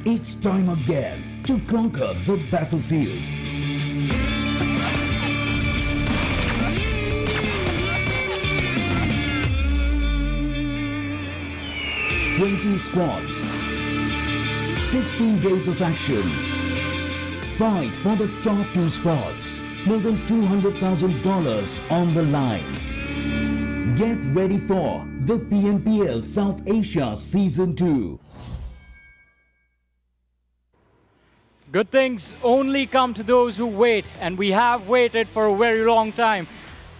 It's time again to conquer the battlefield. "20 squads, 16 days of action. Fight for the top 2 spots. More than $200,000 on the line. Get ready for the PMPL South Asia Season 2. Good things only come to those who wait, and we have waited for a very long time.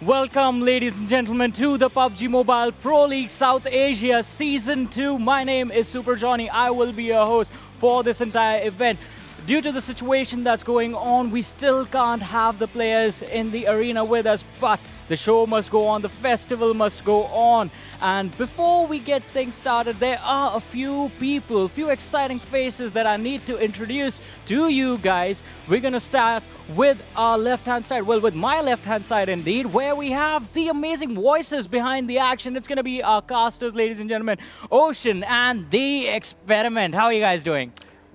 Welcome, ladies and gentlemen, to the PUBG Mobile Pro League South Asia Season 2. My name is Super Johnny. I will be your host for this entire event. Due to the situation that's going on, we still can't have the players in the arena with us, but the show must go on, the festival must go on. And before we get things started, there are a few people, few exciting faces that I need to introduce to you guys. We're gonna start with our left-hand side, well, with my left-hand side indeed, where we have the amazing voices behind the action. It's gonna be our casters, ladies and gentlemen, Ocean and The Experiment. How are you guys doing?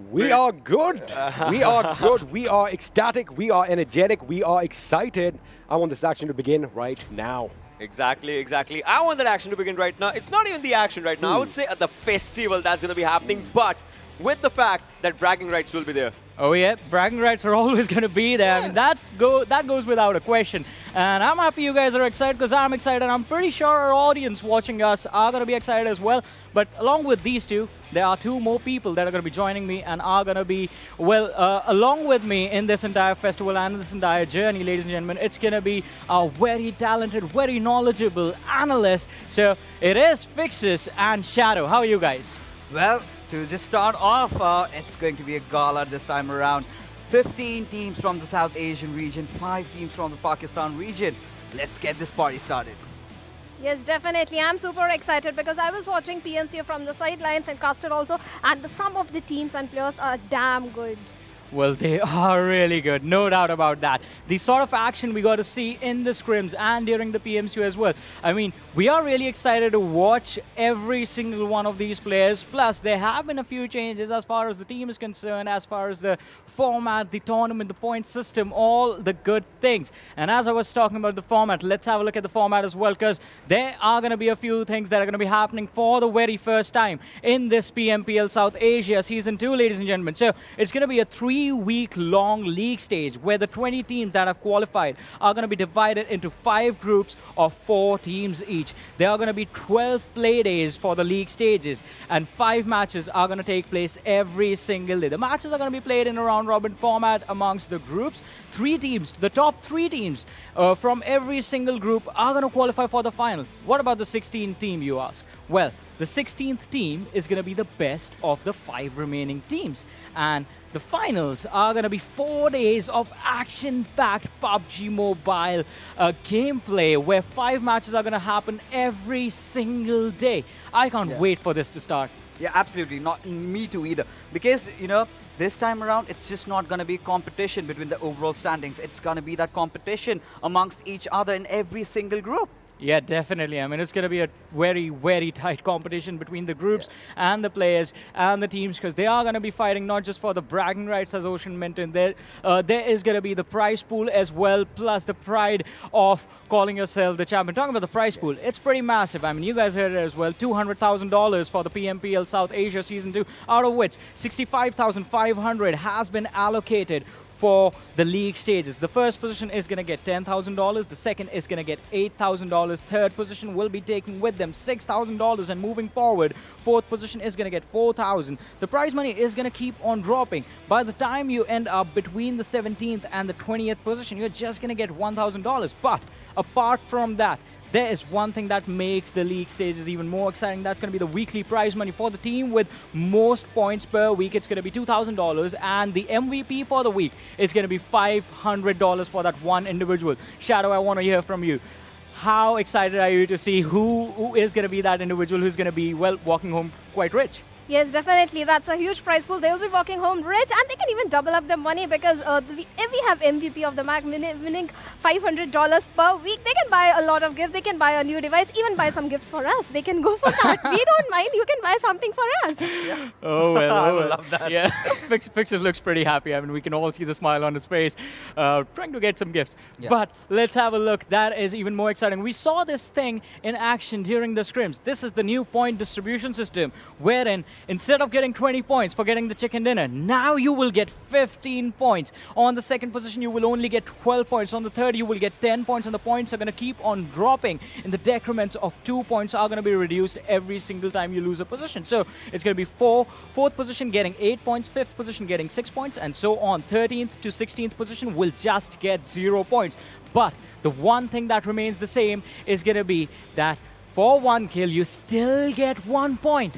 We are good. We are good. We are ecstatic. We are energetic. We are excited. I want this action to begin right now. Exactly, exactly. I want that action to begin right now. It's not even the action right now. I would say at the festival that's going to be happening, but with the fact that bragging rights will be there. Oh yeah, bragging rights are always going to be there. I mean, that goes without a question. And I'm happy you guys are excited because I'm excited. I'm pretty sure our audience watching us are going to be excited as well. But along with these two, there are 2 more people that are going to be joining me and are going to be, well, along with me in this entire festival and this entire journey, ladies and gentlemen. It's going to be a very talented, very knowledgeable analyst. So it is Fixes and Shadow. How are you guys? Well, to just start off, it's going to be a gala this time around. 15 teams from the South Asian region, 5 teams from the Pakistan region. Let's get this party started. Yes, definitely. I'm super excited because I was watching PNC from the sidelines and casted also, and some of the teams and players are damn good. Well, they are really good, no doubt about that. The sort of action we got to see in the scrims and during the PMCU as well. I mean, we are really excited to watch every single one of these players. Plus, there have been a few changes as far as the team is concerned, as far as the format, the tournament, the point system, all the good things. And as I was talking about the format, let's have a look at the format as well, because there are going to be a few things that are going to be happening for the very first time in this PMPL South Asia Season 2, ladies and gentlemen. So, it's going to be a 3-week-long league stage where the 20 teams that have qualified are going to be divided into 5 groups of 4 teams each. There are going to be 12 play days for the league stages, and 5 matches are going to take place every single day. The matches are going to be played in a round-robin format amongst the groups. 3 teams, the top 3 teams from every single group are going to qualify for the final. What about the 16th team, you ask? Well, the 16th team is going to be the best of the 5 remaining teams. And the finals are going to be 4 days of action-packed PUBG Mobile gameplay where 5 matches are going to happen every single day. I can't wait for this to start. Yeah, absolutely. Not me too either. Because, you know, this time around, it's just not going to be competition between the overall standings. It's going to be that competition amongst each other in every single group. Yeah, definitely. I mean, it's going to be a very, very tight competition between the groups and the players and the teams, because they are going to be fighting not just for the bragging rights, as Ocean mentioned. There is going to be the prize pool as well, plus the pride of calling yourself the champion. Talking about the prize pool, it's pretty massive. I mean, you guys heard it as well. $200,000 for the PMPL South Asia Season 2, out of which 65,500 has been allocated for the league stages. The first position is going to get $10,000. The second is going to get $8,000. Third position will be taking with them $6,000. And moving forward, fourth position is going to get $4,000. The prize money is going to keep on dropping. By the time you end up between the 17th and the 20th position, you're just going to get $1,000. But apart from that, there is one thing that makes the league stages even more exciting. That's going to be the weekly prize money for the team with most points per week. It's going to be $2,000, and the MVP for the week is going to be $500 for that one individual. Shadow, I want to hear from you. How excited are you to see who is going to be that individual who's going to be, well, walking home quite rich? Yes, definitely. That's a huge prize pool. They will be walking home rich, and they can even double up their money, because if we have MVP of the match winning $500 per week, they can buy a lot of gifts. They can buy a new device, even buy some gifts for us. They can go for that. We don't mind. You can buy something for us. Yeah. Oh, well. I Oh, well. love that. Yeah, Fixers looks pretty happy. I mean, we can all see the smile on his face, trying to get some gifts. Yeah. But let's have a look. That is even more exciting. We saw this thing in action during the scrims. This is the new point distribution system, wherein instead of getting 20 points for getting the chicken dinner, now you will get 15 points. On the second position, you will only get 12 points. On the third, you will get 10 points, and the points are going to keep on dropping. And the decrements of 2 points are going to be reduced every single time you lose a position. So it's going to be fourth position getting 8 points, fifth position getting 6 points, and so on. 13th to 16th position will just get 0 points. But the one thing that remains the same is going to be that for one kill, you still get 1 point.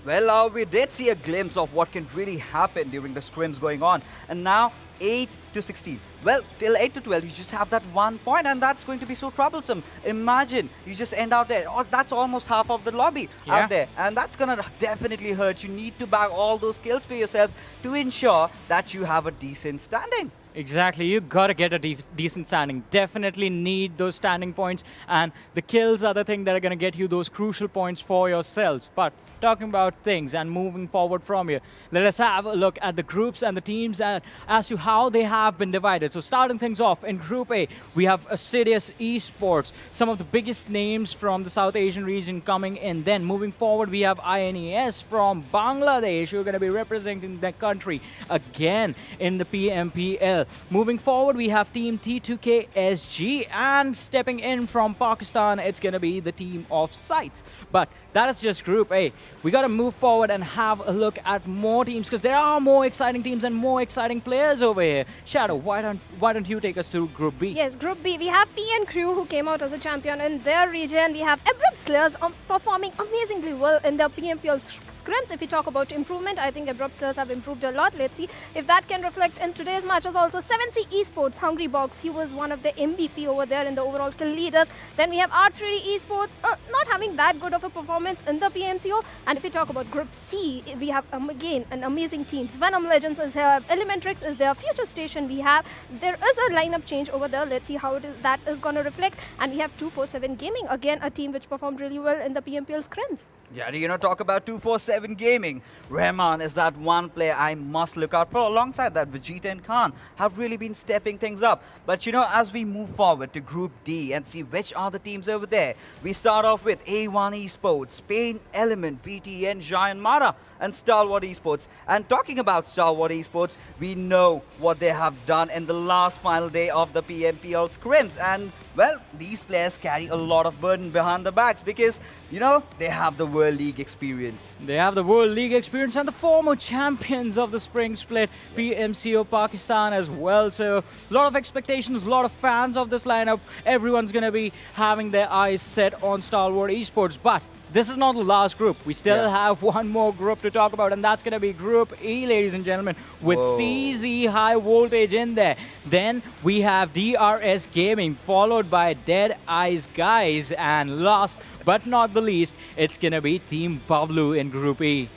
Well, we did see a glimpse of what can really happen during the scrims going on. And now, 8 to 16. Well, till 8 to 12, you just have that 1 point, and that's going to be so troublesome. Imagine you just end out there. Oh, that's almost half of the lobby out there. And that's going to definitely hurt. You need to bag all those kills for yourself to ensure that you have a decent standing. Exactly, you gotta get a decent standing. Definitely need those standing points, and the kills are the thing that are gonna get you those crucial points for yourselves. But talking about things and moving forward from here, let us have a look at the groups and the teams as to how they have been divided. So starting things off in Group A, we have Assiduous Esports, some of the biggest names from the South Asian region coming in. Then moving forward, we have INES from Bangladesh, who are going to be representing their country again in the PMPL. Moving forward, we have Team T2KSG, and stepping in from Pakistan, it's going to be the team of SCYTES. But that is just Group A. We got to move forward and have a look at more teams, because there are more exciting teams and more exciting players over here. Shadow, why don't you take us to Group B? Yes, Group B. We have PN Crew, who came out as a champion in their region. We have Abrupt Slayers performing amazingly well in the PMPL scrims. If we talk about improvement, I think Abrupt Slayers have improved a lot. Let's see if that can reflect in today's matches. Also, 7C Esports, Hungry Box, he was one of the MVP over there in the overall kill leaders. Then we have R3D Esports, not having that good of a performance in the PMCO. And if we talk about Group C, we have again an amazing teams. Venom Legends is here, ElementriX is there, FutureStation we have. There is a lineup change over there. Let's see how that is going to reflect. And we have 247 Gaming, again a team which performed really well in the PMPL scrims. Yeah, do you know, talk about 247 Gaming. Rahman is that one player I must look out for. Alongside that, Vegeta and Khan have really been stepping things up. But you know, as we move forward to Group D and see which are the teams over there, we start off with A1 Esports, PAINxELMT, VTNxJyanMaara, and Stalwart Esports. And talking about Stalwart Esports, we know what they have done in the last final day of the PMPL scrims. And well, these players carry a lot of burden behind the backs, because you know, they have the World League experience. They have the World League experience and the former champions of the Spring Split, PMCO Pakistan as well. So a lot of expectations, a lot of fans of this lineup. Everyone's going to be having their eyes set on Stalwart Esports. But this is not the last group. We still have one more group to talk about, and that's going to be Group E, ladies and gentlemen, with CZxHIGHVOLTAGE in there. Then we have DRS Gaming, followed by DEADEYES guys, and last but not the least, it's going to be Team Bablu in Group E.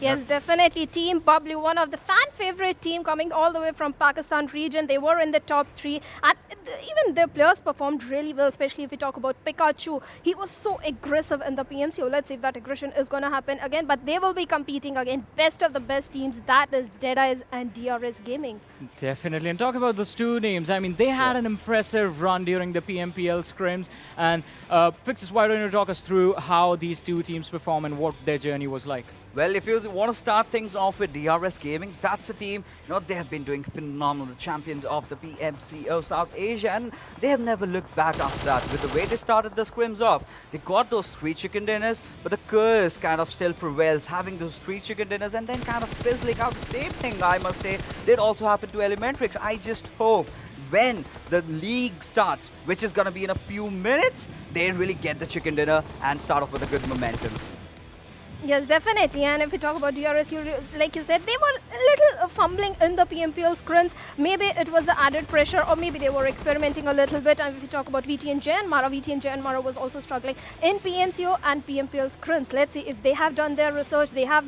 Yes, definitely. Team Bablu, one of the fan favorite team coming all the way from Pakistan region. They were in the top 3. And even again, their players performed really well, especially if we talk about Pikachu. He was so aggressive in the PMCO. Let's see if that aggression is going to happen again. But they will be competing against best of the best teams. That is DEADEYES and DRS Gaming. Definitely. And talk about those two names. I mean, they had an impressive run during the PMPL Scrims. And Fixes, why don't you talk us through how these two teams perform and what their journey was like? Well, if you want to start things off with DRS Gaming, that's a team, they have been doing phenomenal, the champions of the PMPL South Asia, and they have never looked back after that. With the way they started the scrims off, they got those 3 chicken dinners, but the curse kind of still prevails, having those 3 chicken dinners and then kind of fizzling out. The same thing, I must say, did also happen to ElementriX. I just hope when the league starts, which is going to be in a few minutes, they really get the chicken dinner and start off with a good momentum. Yes, definitely. And if we talk about DRS, like you said, they were a little fumbling in the PMPL scrims. Maybe it was the added pressure, or maybe they were experimenting a little bit. And if we talk about VTNxJyanMaara, VTNxJyanMaara was also struggling in PMCO and PMPL scrims. Let's see if they have done their research, they have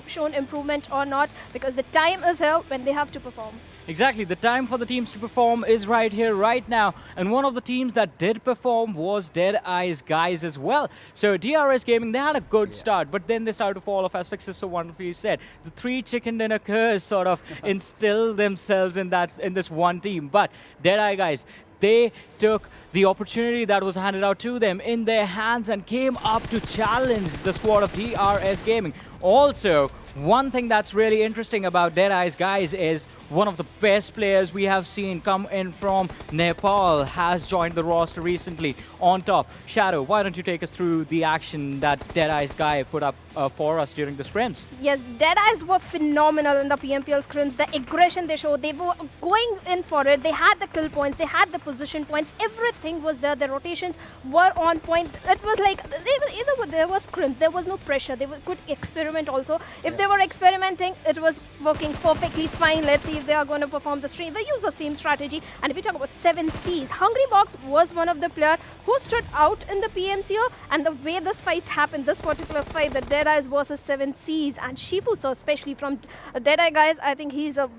shown improvement or not, because the time is here when they have to perform. Exactly, the time for the teams to perform is right here, right now. And one of the teams that did perform was DEADEYES guys as well. So DRS Gaming, they had a good start, but then they started to fall off, as Fixes so wonderfully said. The 3 chicken dinner curse sort of instilled themselves in this one team. But DEADEYES guys, they took the opportunity that was handed out to them in their hands and came up to challenge the squad of DRS Gaming. Also, one thing that's really interesting about DEADEYES guys is one of the best players we have seen come in from Nepal has joined the roster recently. On top, Shadow, why don't you take us through the action that DEADEYES guy put up for us during the scrims? Yes, DEADEYES were phenomenal in the PMPL scrims. The aggression they showed, they were going in for it. They had the kill points, they had the position points, everything was there. The rotations were on point. It was like, there was scrims, there was no pressure. They could experiment also. If they were experimenting, it was working perfectly fine. Let's see if they are going to perform the stream. They use the same strategy. And if we talk about 7Cs, Hungrybox was one of the players who stood out in the PMCO, and the way this fight happened, this particular fight, the DEADEYES versus 7Cs, and Shifu, so especially from DEADEYES guys, I think he's a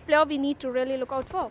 player we need to really look out for.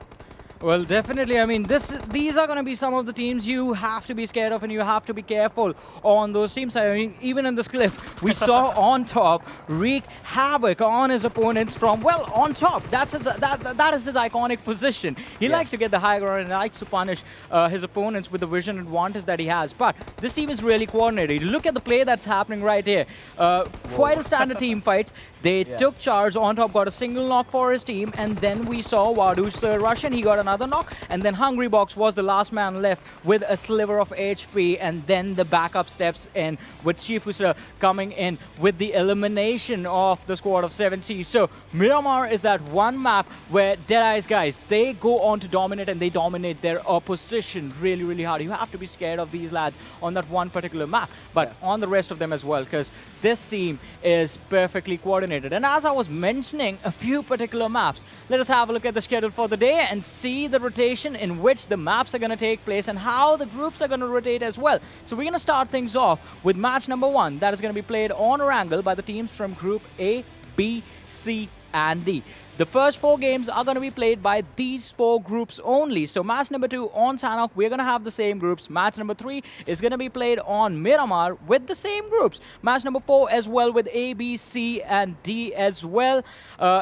Well, definitely. I mean, these are going to be some of the teams you have to be scared of, and you have to be careful on those teams. I mean, even in this clip, we saw On Top wreak havoc on his opponents from, well, on top. That is his iconic position. He likes to get the high ground and likes to punish his opponents with the vision advantage that he has. But this team is really coordinated. Look at the play that's happening right here. Quite a standard team fights. They took charge. On Top got a single knock for his team, and then we saw Wadu's Russian. He got another knock, and then Hungrybox was the last man left with a sliver of HP, and then the backup steps in with Shifu coming in with the elimination of the squad of 7C. So Miramar is that one map where DEADEYES guys, they go on to dominate, and they dominate their opposition really, really hard. You have to be scared of these lads on that one particular map, but on the rest of them as well, because this team is perfectly coordinated. And as I was mentioning a few particular maps, let us have a look at the schedule for the day and see the rotation in which the maps are going to take place and how the groups are going to rotate as well. So we're going to start things off with match number 1 that is going to be played on Erangel by the teams from Group A, B, C, and D. The first 4 games are going to be played by these 4 groups only. So match number 2 on Sanhok, we're going to have the same groups. Match number 3 is going to be played on Miramar with the same groups. Match number 4 as well with A, B, C, and D as well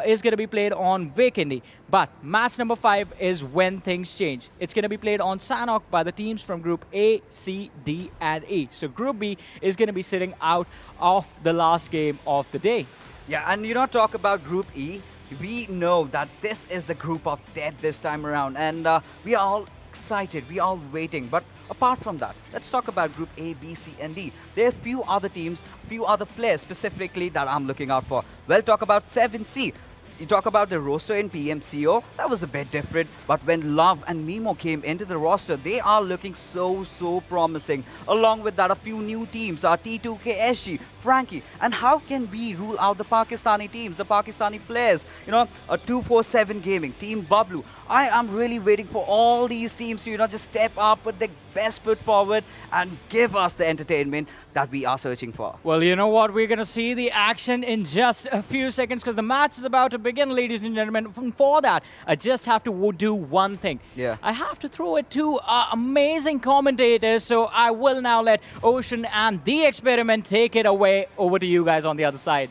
is going to be played on Vikendi. But match number 5 is when things change. It's going to be played on Sanhok by the teams from Group A, C, D, and E. So Group B is going to be sitting out of the last game of the day. Yeah, and talk about Group E. We know that this is the group of death this time around, and we are all excited, we are all waiting. But apart from that, let's talk about Group A, B, C, and D. There are a few other teams, few other players specifically that I'm looking out for. Well, talk about 7C. You talk about the roster in PMCO, that was a bit different, but when Love and Mimo came into the roster, they are looking so promising. Along with that, a few new teams are T2KSG, Frankie, and how can we rule out the Pakistani teams, the Pakistani players? A 247 Gaming, Team Bablu, I am really waiting for all these teams to, just step up, put their best foot forward, and give us the entertainment that we are searching for. Well, you know what? We're going to see the action in just a few seconds because the match is about to begin, ladies and gentlemen. For that, I just have to do one thing. Yeah. I have to throw it to our amazing commentators, so I will now let Ocean and The Experiment take it away. Over to you guys on the other side.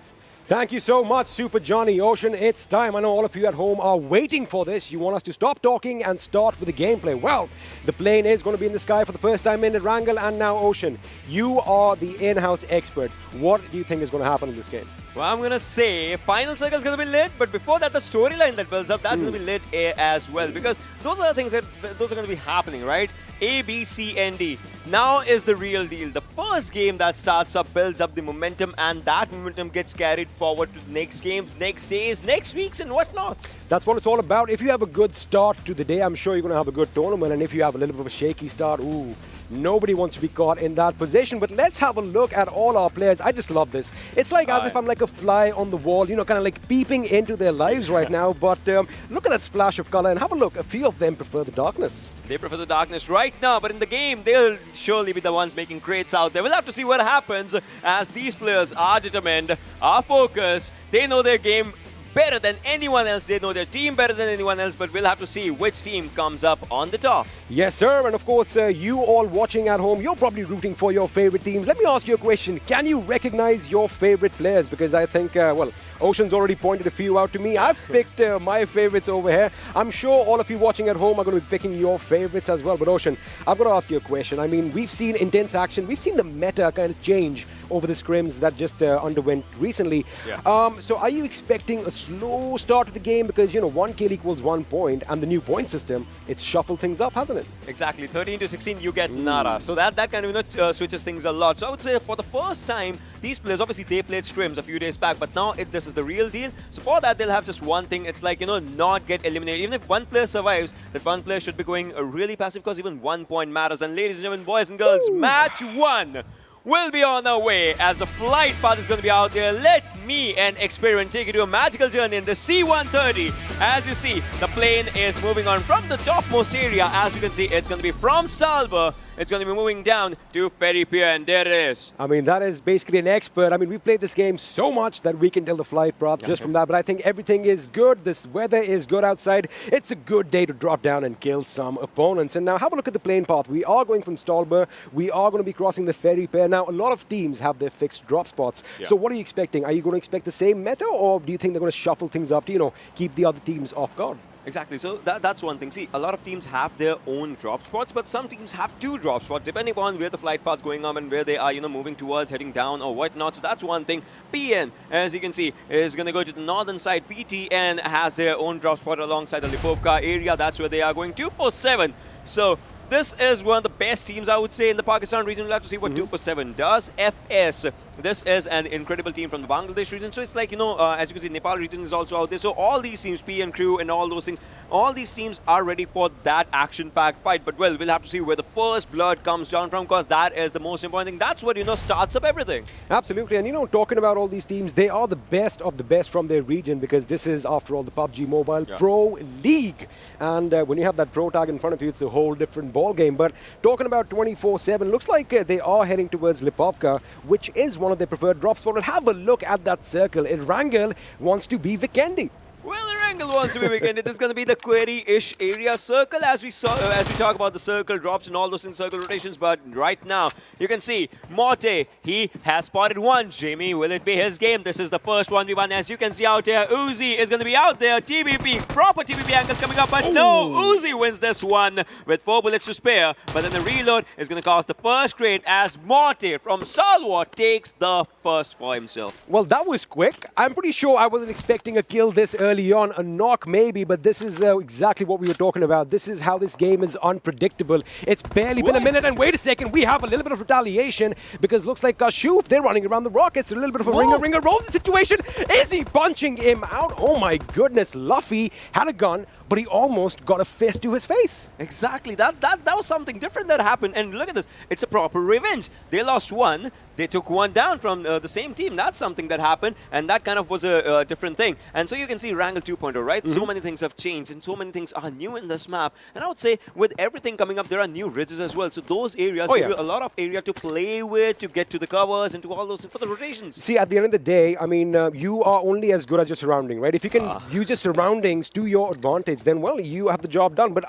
Thank you so much, Super Johnny. Ocean, it's time. I know all of you at home are waiting for this. You want us to stop talking and start with the gameplay. Well, the plane is going to be in the sky for the first time in Erangel, and now Ocean, you are the in-house expert. What do you think is going to happen in this game? Well, I'm going to say final circle is going to be lit, but before that, the storyline that builds up, that's going to be lit as well, because those are the things that those are going to be happening, right? A, B, C, and D. Now is the real deal. The first game that starts up builds up the momentum, and that momentum gets carried forward to the next games, next days, next weeks, and whatnot. That's what it's all about. If you have a good start to the day, I'm sure you're going to have a good tournament, and if you have a little bit of a shaky start, ooh, nobody wants to be caught in that position. But let's have a look at all our players. I just love this. It's like as if I'm like a fly on the wall, kind of like peeping into their lives right now. But look at that splash of color and have a look. A few of them prefer the darkness. They prefer the darkness right now, but in the game, they'll surely be the ones making crates out there. We'll have to see what happens as these players are determined, are focused. They know their game better than anyone else. They know their team better than anyone else, but we'll have to see which team comes up on the top. Yes, sir. And of course, you all watching at home, you're probably rooting for your favorite teams. Let me ask you a question. Can you recognize your favorite players? Because I think, well, Ocean's already pointed a few out to me. I've picked my favorites over here. I'm sure all of you watching at home are going to be picking your favorites as well. But Ocean, I've got to ask you a question. I mean, we've seen intense action. We've seen the meta kind of change over the scrims that just underwent recently. Yeah. So are you expecting a slow start to the game? Because, 1 kill equals 1 point, and the new point system, it's shuffled things up, hasn't it? Exactly. 13 to 16, you get Nara. So that kind of switches things a lot. So I would say for the first time, these players, obviously they played scrims a few days back, but now this is the real deal. So for that, they'll have just one thing. It's like, not get eliminated. Even if one player survives, that one player should be going really passive, because even 1 point matters. And ladies and gentlemen, boys and girls, match 1 will be on our way as the flight path is going to be out there. Let me and Experiment take you to a magical journey in the C-130. As you see, the plane is moving on from the topmost area. As you can see, it's going to be from Stalwart. It's going to be moving down to Ferry Pier, and there it is. I mean, that is basically an expert. I mean, we've played this game so much that we can tell the flight path just from that. But I think everything is good. This weather is good outside. It's a good day to drop down and kill some opponents. And now have a look at the plane path. We are going from Stalwart. We are going to be crossing the Ferry Pier. Now, a lot of teams have their fixed drop spots. Yeah. So what are you expecting? Are you going to expect the same meta, or do you think they're going to shuffle things up to, keep the other teams off guard? Exactly. So that's one thing. See, a lot of teams have their own drop spots, but some teams have 2 drop spots, depending upon where the flight path's going on and where they are, moving towards, heading down or whatnot. So that's one thing. PN, as you can see, is going to go to the northern side. VTN has their own drop spot alongside the Lipovka area. That's where they are going. 247. So this is one of the best teams, I would say, in the Pakistan region. We'll have to see what 247 does. FS, this is an incredible team from the Bangladesh region. So it's like, as you can see, Nepal region is also out there. So all these teams, P and Crew and all those things, all these teams are ready for that action-packed fight. But, well, we'll have to see where the first blood comes down from, because that is the most important thing. That's what, starts up everything. Absolutely. And, talking about all these teams, they are the best of the best from their region, because this is, after all, the PUBG Mobile Pro League. And when you have that pro tag in front of you, it's a whole different ball game. But talking about 24/7, looks like they are heading towards Lipovka, which is one of their preferred drop spots. But have a look at that circle. Erangel wants to be Vikendi. Well, Erangel wants to be Vikendi. This is going to be the query-ish area circle, as we talk about the circle drops and all those in circle rotations. But right now, you can see Morte, he has spotted one. Jamie, will it be his game? This is the first 1v1. As you can see out here, Uzi is going to be out there. TBP, proper TBP angles coming up. But no, Uzi wins this one with 4 bullets to spare. But then the reload is going to cost the first crate, as Morte from Stalwart takes the first for himself. Well, that was quick. I'm pretty sure I wasn't expecting a kill this early on. A knock maybe, but this is exactly what we were talking about. This is how this game is unpredictable. It's barely been a minute, and wait a second, we have a little bit of retaliation, because looks like Kashuf, they're running around the rockets. A little bit of a ringer roll situation. Is he punching him out? Oh my goodness, Luffy had a gun, but he almost got a fist to his face. Exactly. That was something different that happened. And look at this. It's a proper revenge. They lost 1. they took one down from the same team. That's something that happened, and that kind of was a different thing. And so you can see Erangel 2.0, right? So many things have changed, and so many things are new in this map. And I would say with everything coming up, there are new ridges as well. So those areas give you a lot of area to play with, to get to the covers, and to all those for the rotations. See, at the end of the day, I mean, you are only as good as your surrounding, right? If you can use your surroundings to your advantage, then, well, you have the job done. But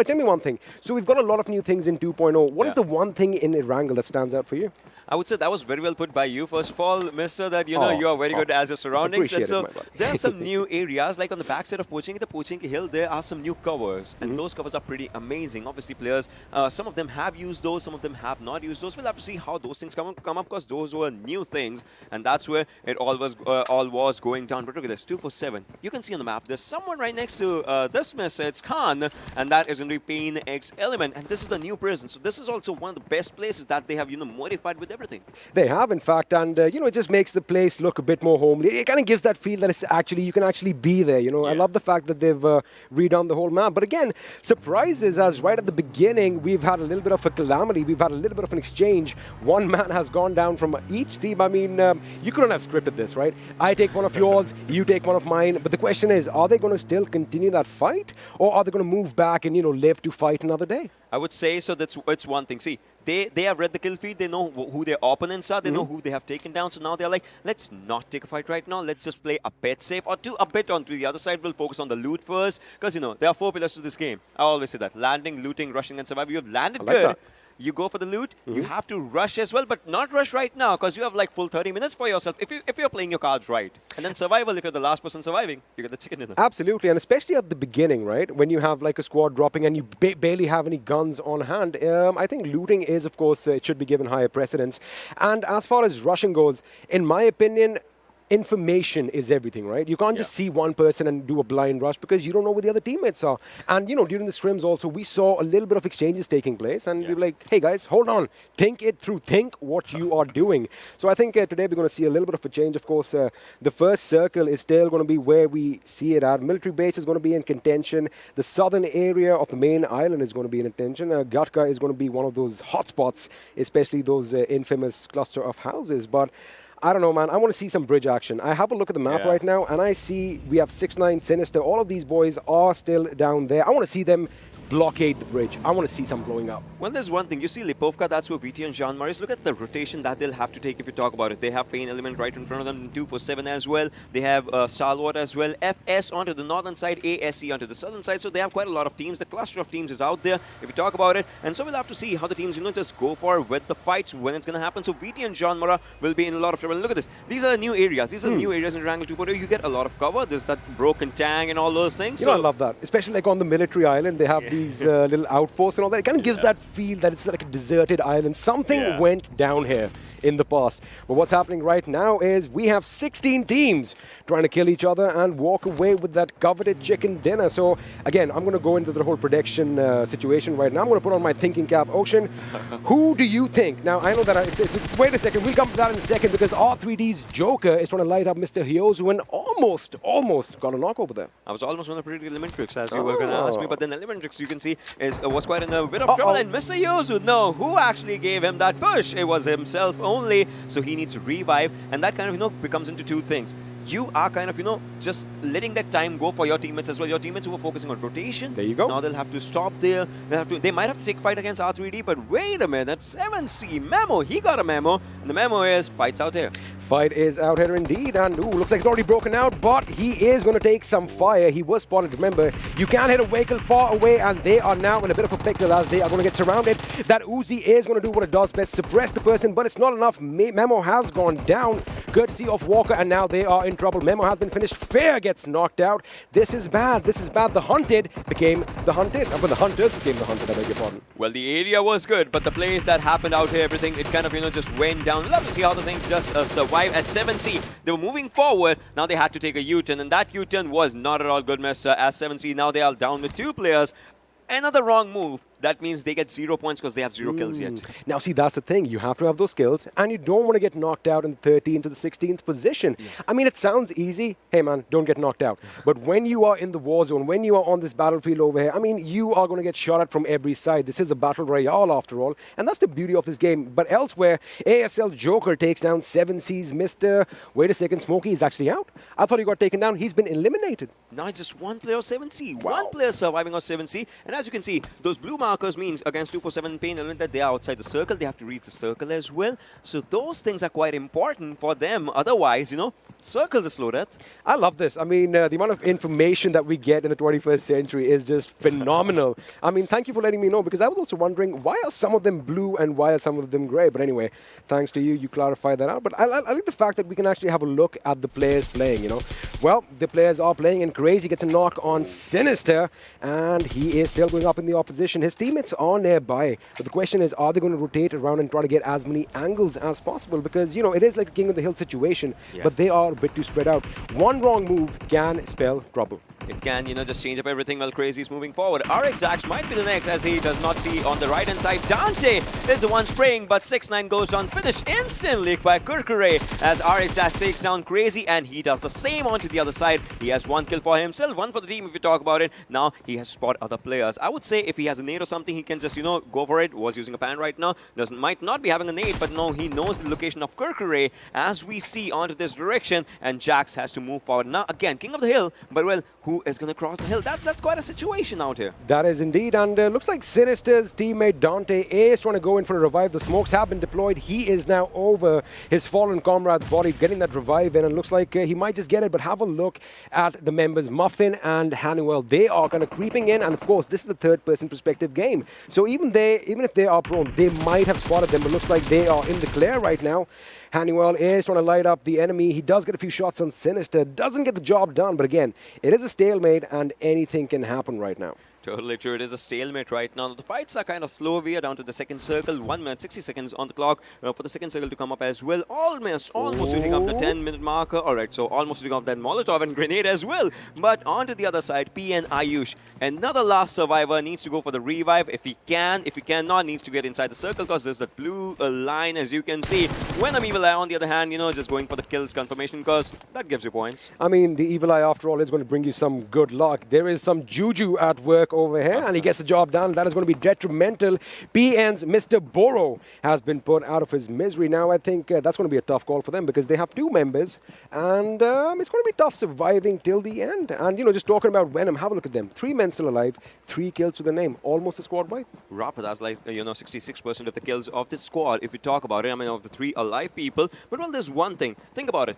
tell me one thing. So we've got a lot of new things in 2.0. What is the one thing in Erangel that stands out for you? I would say that was very well put by you, first of all, Mr. That, you know, you are very good as your surroundings. And so there are some new areas, like on the backside of Pochinki, the Pochinki Hill, there are some new covers. And those covers are pretty amazing. Obviously, players, some of them have used those, some of them have not used those. We'll have to see how those things come up, because those were new things. And that's where it all was going down. But look at this, 247. You can see on the map, there's someone right next to this Mr. It's Khan, and that is going to be PAINxELMT. And this is the new prison. So this is also one of the best places that they have, you know, modified with everything. They have, in fact, and you know, it just makes the place look a bit more homely. It kind of gives that feel that it's actually, you can actually be there. You know, I love the fact that they've redone the whole map. But again, surprises, as right at the beginning, we've had a little bit of a calamity. We've had a little bit of an exchange. One man has gone down from each team. I mean, you couldn't have scripted this, right? I take one of yours, you take one of mine. But the question is, are they going to still continue that fight, or are they going to move back and, you know, live to fight another day? I would say so. It's one thing. See, they have read the kill feed. They know who their opponents are. They know who they have taken down. So now they're like, let's not take a fight right now. Let's just play a bit safe, or do a bit onto the other side. We'll focus on the loot first, because, you know, there are 4 pillars to this game. I always say that: landing, looting, rushing, and surviving. You have landed good. That. You go for the loot, you have to rush as well, but not rush right now, because you have like full 30 minutes for yourself if you're playing your cards right. And then survival, if you're the last person surviving, you get the chicken dinner. Absolutely, and especially at the beginning, right? When you have like a squad dropping and you barely have any guns on hand, I think looting is, of course, it should be given higher precedence. And as far as rushing goes, in my opinion, information is everything, right? You can't just see one person and do a blind rush, because you don't know where the other teammates are. And, you know, during the scrims also, we saw a little bit of exchanges taking place, and we were like, hey guys, hold on, think it through, think what you are doing. So I think today we're going to see a little bit of a change. Of course, the first circle is still going to be where we see it at. Military base is going to be in contention. The southern area of the main island is going to be in contention. Gatka is going to be one of those hotspots, especially those infamous cluster of houses. But I don't know, man. I want to see some bridge action. I have a look at the map right now, and I see we have 6ix9ine, Sinister. All of these boys are still down there. I want to see them blockade the bridge. I want to see some blowing up. Well, there's one thing. You see Lipovka, that's where VTNxJyanMaara is. Look at the rotation that they'll have to take if you talk about it. They have PAINxELMT right in front of them, 247 as well. They have Stalwart as well. FS onto the northern side, ASC onto the southern side. So they have quite a lot of teams. The cluster of teams is out there if you talk about it. And so we'll have to see how the teams, you know, just go for with the fights when it's going to happen. So VTNxJyanMaara will be in a lot of trouble. And look at this. These are the new areas. These are the new areas in Erangel 2.0. You get a lot of cover. There's that broken tank and all those things. You know, I love that. Especially like on the military island, they have these little outposts and all that. It kind of gives that feel that it's like a deserted island. Something went down here in the past. But what's happening right now is we have 16 teams trying to kill each other and walk away with that coveted chicken dinner. So again, I'm going to go into the whole prediction situation right now. I'm going to put on my thinking cap. Ocean, who do you think? Now, I know that it's wait a second. We'll come to that in a second, because R3D's Joker is trying to light up Mr. Hyozu, and almost got a knock over there. I was almost going to predict ElementriX, as you were going to ask me, but then ElementriX, you can see, was quite in a bit of trouble. And Mr. Hyozu, no, who actually gave him that push? It was himself only, so he needs to revive, and that kind of, you know, becomes into two things. You are kind of, you know, just letting that time go for your teammates as well. Your teammates who were focusing on rotation. There you go. Now they'll have to stop there. They might have to take fight against R3D, but wait a minute. 7C Memo, he got a memo, and the memo is fights out here. Fight is out here indeed, and looks like it's already broken out, but he is going to take some fire. He was spotted. Remember, you can't hit a vehicle far away, and they are now in a bit of a pickle as they are going to get surrounded. That Uzi is going to do what it does best, suppress the person, but it's not enough. Memo has gone down, courtesy of Walker, and now they are in trouble. Memo has been finished. Fair gets knocked out. This is bad. This is bad. The hunted became the hunted. But the hunters became the hunted, I beg your pardon. Well, the area was good, but the plays that happened out here, everything, it kind of, you know, just went down. We'll have to see how the things just survive. As 7C, they were moving forward. Now they had to take a U-turn, and that U-turn was not at all good, Mr. As 7C, now they are down with 2 players. Another wrong move that means they get 0 points because they have 0 kills yet. Now, see, that's the thing. You have to have those skills, and you don't want to get knocked out in the 13th to the 16th position. I mean, it sounds easy. Hey, man, don't get knocked out. But when you are in the war zone, when you are on this battlefield over here, I mean, you are going to get shot at from every side. This is a battle royale, after all, and that's the beauty of this game. But elsewhere, ASL Joker takes down 7C's Mr. Wait a second, Smokey is actually out. I thought he got taken down. He's been eliminated. Now just one player of 7C. One player surviving on 7C. And as you can see, those blue markers means against 247 PAINxELMT that they are outside the circle. They have to reach the circle as well. So those things are quite important for them. Otherwise, you know, circles are slow death. I love this. I mean, the amount of information that we get in the 21st century is just phenomenal. I mean, thank you for letting me know, because I was also wondering, why are some of them blue and why are some of them gray? But anyway, thanks to you, you clarified that out. But I like the fact that we can actually have a look at the players playing, you know. Well, the players are playing, and Crazy gets a knock on Sinister, and he is still going up in the opposition. His teammates are nearby. But the question is, are they going to rotate around and try to get as many angles as possible? Because, you know, it is like a King of the Hill situation, but they are a bit too spread out. One wrong move can spell trouble. It can, you know, just change up everything while Crazy is moving forward. RXAX might be the next, as he does not see on the right-hand side. Dante is the one spraying, but 6ix9ine goes down. Finished instantly by Kurkure as RXAX takes down Crazy, and he does the same onto the other side. He has 1 kill for himself, 1 for the team if you talk about it. Now he has to spot other players. I would say if he has a nade or something, he can just, you know, go for it. Was using a pan right now. Might not be having a nade, but no, he knows the location of Kurkure as we see onto this direction, and Jax has to move forward. Now again, King of the Hill, but well, who is going to cross the hill? That's quite a situation out here. That is indeed, and looks like Sinister's teammate Dante is trying to go in for a revive. The smokes have been deployed. He is now over his fallen comrade's body, getting that revive in, and looks like he might just get it. But have a look at the members, Muffin and Hanuel. They are kind of creeping in, and of course, this is the third-person perspective game. So even if they are prone, they might have spotted them, but looks like they are in the clear right now. Hanuel is trying to light up the enemy. He does get a few shots on Sinister. Doesn't get the job done, but again, it is a stalemate and anything can happen right now. Totally true. It is a stalemate right now. The fights are kind of slow. We are down to the second circle. 1 minute, 60 seconds on the clock for the second circle to come up as well. Almost hitting up the 10-minute marker. All right, so almost hitting up that Molotov and grenade as well. But onto the other side, PN Ayush. Another last survivor needs to go for the revive if he can. If he cannot, needs to get inside the circle because there's that blue line, as you can see. Venom Evil Eye, on the other hand, you know, just going for the kills confirmation because that gives you points. I mean, the Evil Eye, after all, is going to bring you some good luck. There is some juju at work over here, and he gets the job done. That is going to be detrimental. PN's Mr. Boro has been put out of his misery. Now, I think that's going to be a tough call for them because they have 2 members, and it's going to be tough surviving till the end. And, you know, just talking about Venom, have a look at them. 3 men still alive, 3 kills to the name. Almost a squad wipe. Rafa, that's like, you know, 66% of the kills of the squad, if you talk about it. I mean, of the 3 alive people. But, well, there's one thing. Think about it.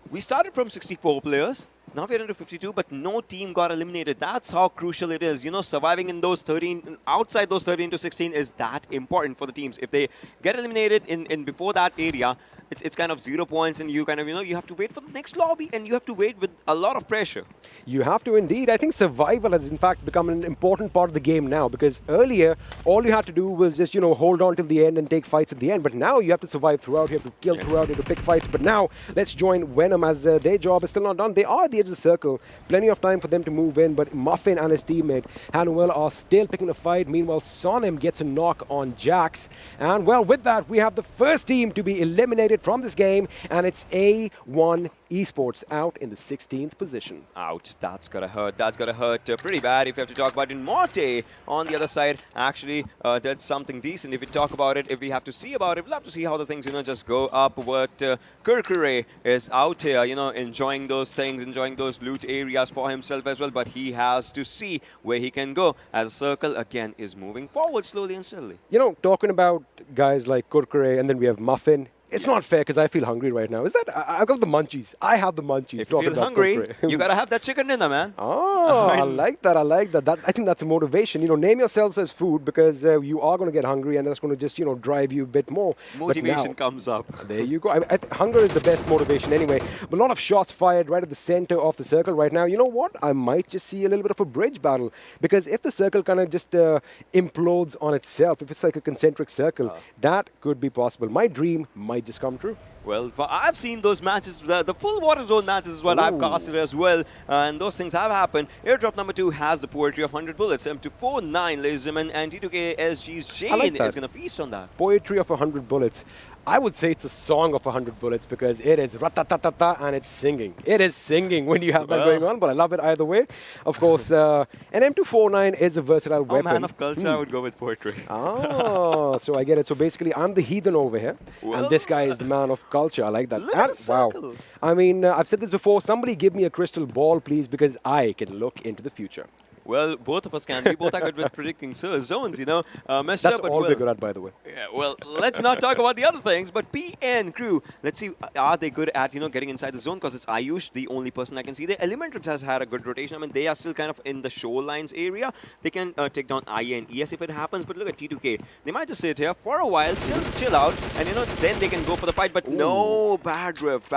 We started from 64 players. Now we're into 52, but no team got eliminated. That's how crucial it is. You know, surviving in those 13, outside those 13 to 16 is that important for the teams. If they get eliminated in before that area, it's kind of 0 points, and you kind of, you know, you have to wait for the next lobby, and you have to wait with a lot of pressure. You have to indeed. I think survival has in fact become an important part of the game now, because earlier all you had to do was just, you know, hold on till the end and take fights at the end. But now you have to survive throughout, you have to kill throughout, you have to pick fights. But now let's join Venom as their job is still not done. They are at the edge of the circle. Plenty of time for them to move in, but Muffin and his teammate Hanuel are still picking a fight. Meanwhile, Sonim gets a knock on Jax. And well, with that, we have the first team to be eliminated from this game, and it's A1 Esports out in the 16th position. Ouch, that's gotta hurt. That's gotta hurt pretty bad if you have to talk about it. Morte, on the other side, actually did something decent. If we talk about it, if we have to see about it, we'll have to see how the things, you know, just go up. But Kurkure is out here, you know, enjoying those things, enjoying those loot areas for himself as well. But he has to see where he can go as a circle, again, is moving forward slowly and steadily. You know, talking about guys like Kurkure, and then we have Muffin. It's not fair because I feel hungry right now. Is that? I've got the munchies. I have the munchies. If you feel hungry, you gotta have that chicken dinner, man. Oh, I like that. I like that. I think that's a motivation. You know, name yourselves as food because you are going to get hungry, and that's going to just, you know, drive you a bit more. Motivation comes up. There you go. Hunger is the best motivation anyway. But a lot of shots fired right at the center of the circle right now. You know what? I might just see a little bit of a bridge battle because if the circle kind of just implodes on itself, if it's like a concentric circle, that could be possible. My dream might just come true. Well, I've seen those matches, the full water zone matches is what I've casted as well, and those things have happened. Airdrop number 2 has the poetry of 100 bullets, M249, ladies and gentlemen, and T2KSG's Jane is going to feast on that. Poetry of 100 bullets. I would say it's a song of 100 bullets because it is ratatatata and it's singing. It is singing when you have that going on, but I love it either way. Of course, an M249 is a versatile weapon. Man of culture, I would go with poetry. Oh, so I get it. So basically, I'm the heathen over here, and this guy is the man of culture. I like that. Look at the circle. Wow. I mean, I've said this before. Somebody give me a crystal ball, please, because I can look into the future. Well, both of us can. We both are good with predicting zones, you know. That's all we're good at, by the way. Yeah, well, let's not talk about the other things, but PN crew, let's see, are they good at, you know, getting inside the zone? Because it's Ayush, the only person I can see there. ElementriX has had a good rotation. I mean, they are still kind of in the shorelines area. They can take down INES if it happens, but look at T2K. They might just sit here for a while, chill out, and, you know, then they can go for the fight. But no, bad rev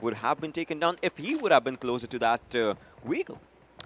would have been taken down if he would have been closer to that vehicle.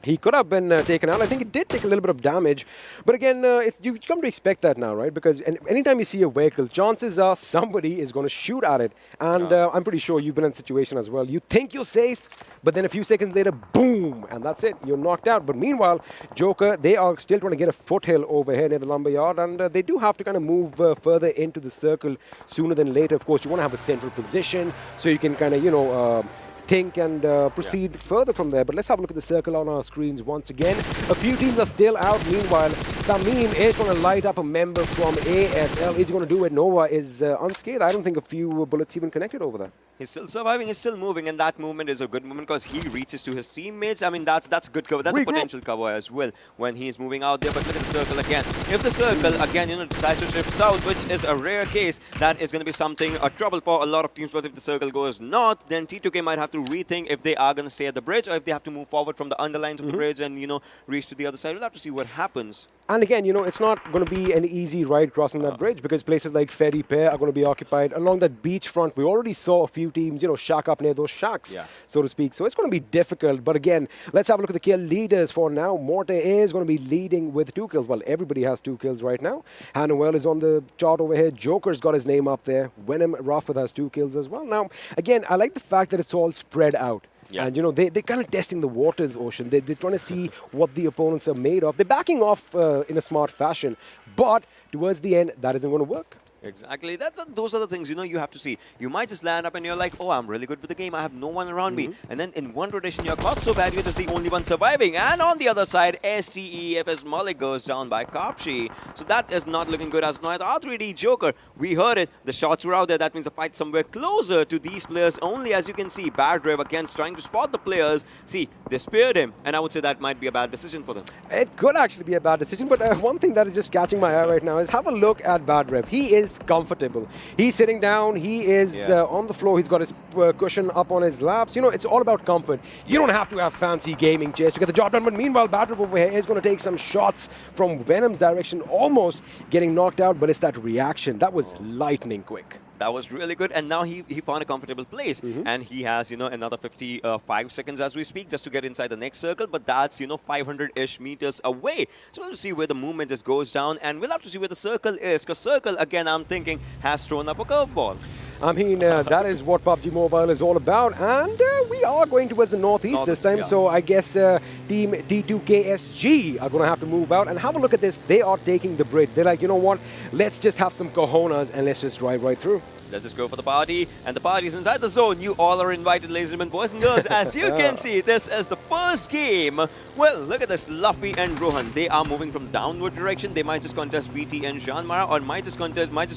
He could have been taken out. I think it did take a little bit of damage. But again, you come to expect that now, right? Because anytime you see a vehicle, chances are somebody is going to shoot at it. And I'm pretty sure you've been in a situation as well. You think you're safe, but then a few seconds later, boom, and that's it. You're knocked out. But meanwhile, Joker, they are still trying to get a foothill over here near the lumberyard. And they do have to kind of move further into the circle sooner than later. Of course, you want to have a central position so you can kind of, you know, think and proceed further from there. But let's have a look at the circle on our screens once again. A few teams are still out. Meanwhile, Tamim is going to light up a member from ASL. Is he going to do it? Nova is unscathed. I don't think a few bullets even connected over there. He's still surviving, he's still moving, and that movement is a good movement because he reaches to his teammates. I mean, that's good cover. That's a potential cover as well when he's moving out there. But look at the circle again. If the circle, again, you know, decides to shift south, which is a rare case, that is going to be something, a trouble for a lot of teams. But if the circle goes north, then T2K might have to rethink if they are going to stay at the bridge or if they have to move forward from the underlines of the bridge and, you know, reach to the other side. We'll have to see what happens. And again, you know, it's not going to be an easy ride crossing that bridge because places like Ferry Pair are going to be occupied. Along that beachfront, we already saw a few teams, you know, shack up near those shacks, so to speak. So it's going to be difficult. But again, let's have a look at the kill leaders for now. Morte is going to be leading with 2 kills. Well, everybody has 2 kills right now. Hanuel is on the chart over here. Joker's got his name up there. Venom Rafford has 2 kills as well. Now, again, I like the fact that it's all spread out. Yeah. And, you know, they're kind of testing the waters, Ocean. They're trying to see what the opponents are made of. They're backing off in a smart fashion. But towards the end, that isn't going to work. Exactly. Those are the things, you know, you have to see. You might just land up and you're like, oh, I'm really good with the game. I have no one around me. And then in one rotation, you're caught so bad, you're just the only one surviving. And on the other side, STEFS Malik goes down by Kopshi. So that is not looking good as now. R3D Joker, we heard it. The shots were out there. That means a fight somewhere closer to these players only. As you can see, Bad Rev again trying to spot the players. See, they speared him. And I would say that might be a bad decision for them. It could actually be a bad decision. But one thing that is just catching my eye right now is have a look at Bad Rev. He is comfortable. He's sitting down. He is on the floor. He's got his cushion up on his laps. You know, it's all about comfort. You don't have to have fancy gaming chairs to get the job done. But meanwhile, Bad Rev over here is going to take some shots from Venom's direction, almost getting knocked out. But it's that reaction. That was lightning quick. That was really good, and now he found a comfortable place, and he has, you know, another 55 seconds as we speak just to get inside the next circle, but that's, you know, 500-ish meters away. So we'll see where the movement just goes down, and we'll have to see where the circle is, because circle, again, I'm thinking, has thrown up a curveball. I mean, that is what PUBG Mobile is all about, and we are going towards the northeast this time, so I guess Team T2KSG are going to have to move out, and have a look at this. They are taking the bridge. They're like, you know what, let's just have some cojones, and let's just drive right through. Let's just go for the party, and the party's inside the zone. You all are invited, ladies and boys and girls. As you can see, this is the first game. Well, look at this, Luffy and Rohan. They are moving from downward direction. They might just contest VTNxJyanMaara, or might just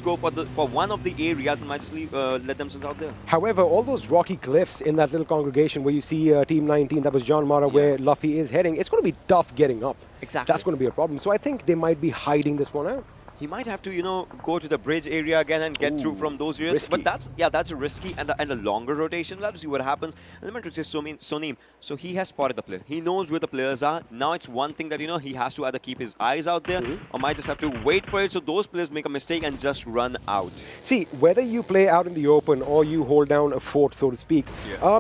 go for one of the areas and might just let themselves out there. However, all those rocky cliffs in that little congregation where you see Team 19, that was JyanMaara, where Luffy is heading, it's going to be tough getting up. Exactly. That's going to be a problem. So I think they might be hiding this one out. He might have to, you know, go to the bridge area again and get through from those areas. Risky. But that's a risky and a longer rotation. We'll have to see what happens. ElementriX is Sonim. So he has spotted the player. He knows where the players are. Now it's one thing that, you know, he has to either keep his eyes out there or might just have to wait for it so those players make a mistake and just run out. See, whether you play out in the open or you hold down a fort, so to speak,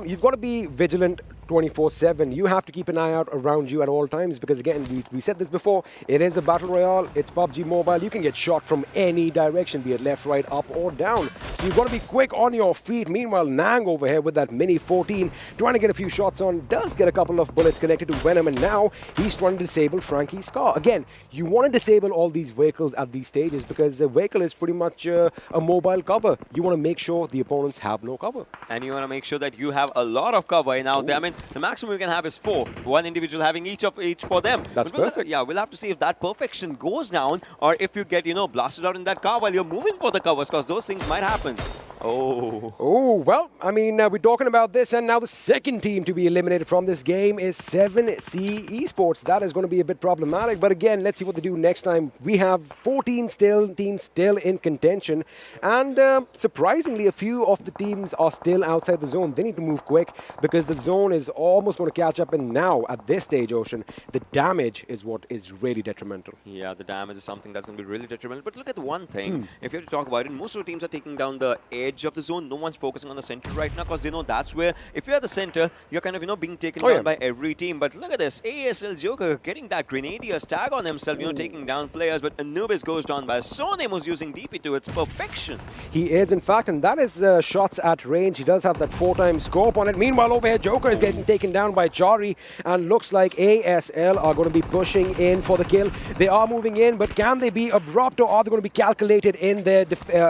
you've got to be vigilant 24/7. You have to keep an eye out around you at all times because, again, we said this before, it is a battle royale, it's PUBG Mobile. You can get shot from any direction, be it left, right, up or down. So you've got to be quick on your feet. Meanwhile, Nang over here with that Mini 14, trying to get a few shots on, does get a couple of bullets connected to Venom, and now he's trying to disable Frankie's car. Again, you want to disable all these vehicles at these stages because a vehicle is pretty much a mobile cover. You want to make sure the opponents have no cover. And you want to make sure that you have a lot of cover in out there. I mean, the maximum you can have is 4. One individual having each for them. That's perfect. Yeah, we'll have to see if that perfection goes down or if you get, blasted out in that car while you're moving for the covers, because those things might happen. Oh, well, I mean, we're talking about this, and now the second team to be eliminated from this game is 7C Esports. That is going to be a bit problematic, but again, let's see what they do next time. We have 14 teams still in contention, and surprisingly, a few of the teams are still outside the zone. They need to move quick because the zone is almost going to catch up, and now, at this stage, Ocean, the damage is what is really detrimental. Yeah, the damage is something that's going to be really detrimental. But look at one thing. If you have to talk about it, most of the teams are taking down the edge of the zone. No one's focusing on the center right now because they know that's where, if you're at the center, you're kind of, being taken down by every team. But look at this. ASL Joker getting that Grenadier's tag on himself, taking down players. But Anubis goes down by Sonem, who's using DP to its perfection. He is, in fact, and that is shots at range. He does have that 4-time scope on it. Meanwhile, over here, Joker is getting taken down by Chari, and looks like ASL are going to be pushing in for the kill. They are moving in, but can they be abrupt, or are they going to be calculated in their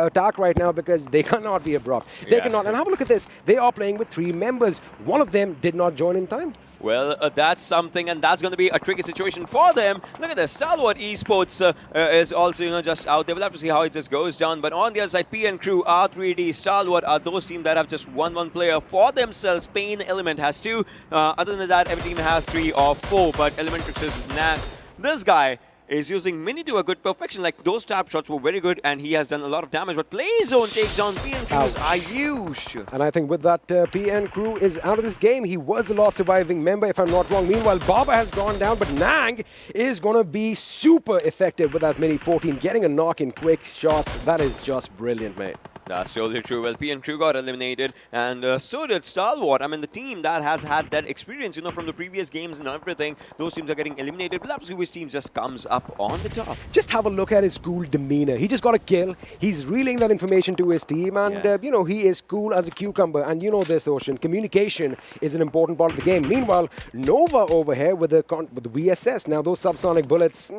attack right now? Because they cannot be abrupt. They cannot. And have a look at this. They are playing with 3 members. One of them did not join in time. Well, that's something, and that's going to be a tricky situation for them. Look at this. Stalwart Esports is also, just out there. We'll have to see how it just goes down. But on the other side, PN Crew, R3D, Stalwart are those teams that have just one player for themselves. PAINxELMT has 2. Other than that, every team has 3 or 4. But ElementriX is this guy is using Mini to a good perfection. Like, those tap shots were very good, and he has done a lot of damage. But Playzone takes down PN Crew's Ayush. And I think with that, PN Crew is out of this game. He was the last surviving member, if I'm not wrong. Meanwhile, Baba has gone down, but Nang is going to be super effective with that Mini 14, getting a knock in quick shots. That is just brilliant, mate. That's totally true. Well, PN Crew got eliminated, and so did Stalwart. I mean, the team that has had that experience, from the previous games and everything, those teams are getting eliminated. We'll have to see which team just comes up on the top. Just have a look at his cool demeanor. He just got a kill. He's relaying that information to his team, and, he is cool as a cucumber. And you know this, Ocean. Communication is an important part of the game. Meanwhile, Nova over here with the VSS. Now, those subsonic bullets,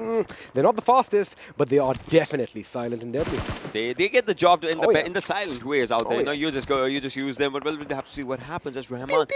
they're not the fastest, but they are definitely silent and deadly. They get the job in the silent ways out there. You just use them, but we'll have to see what happens as Rahman.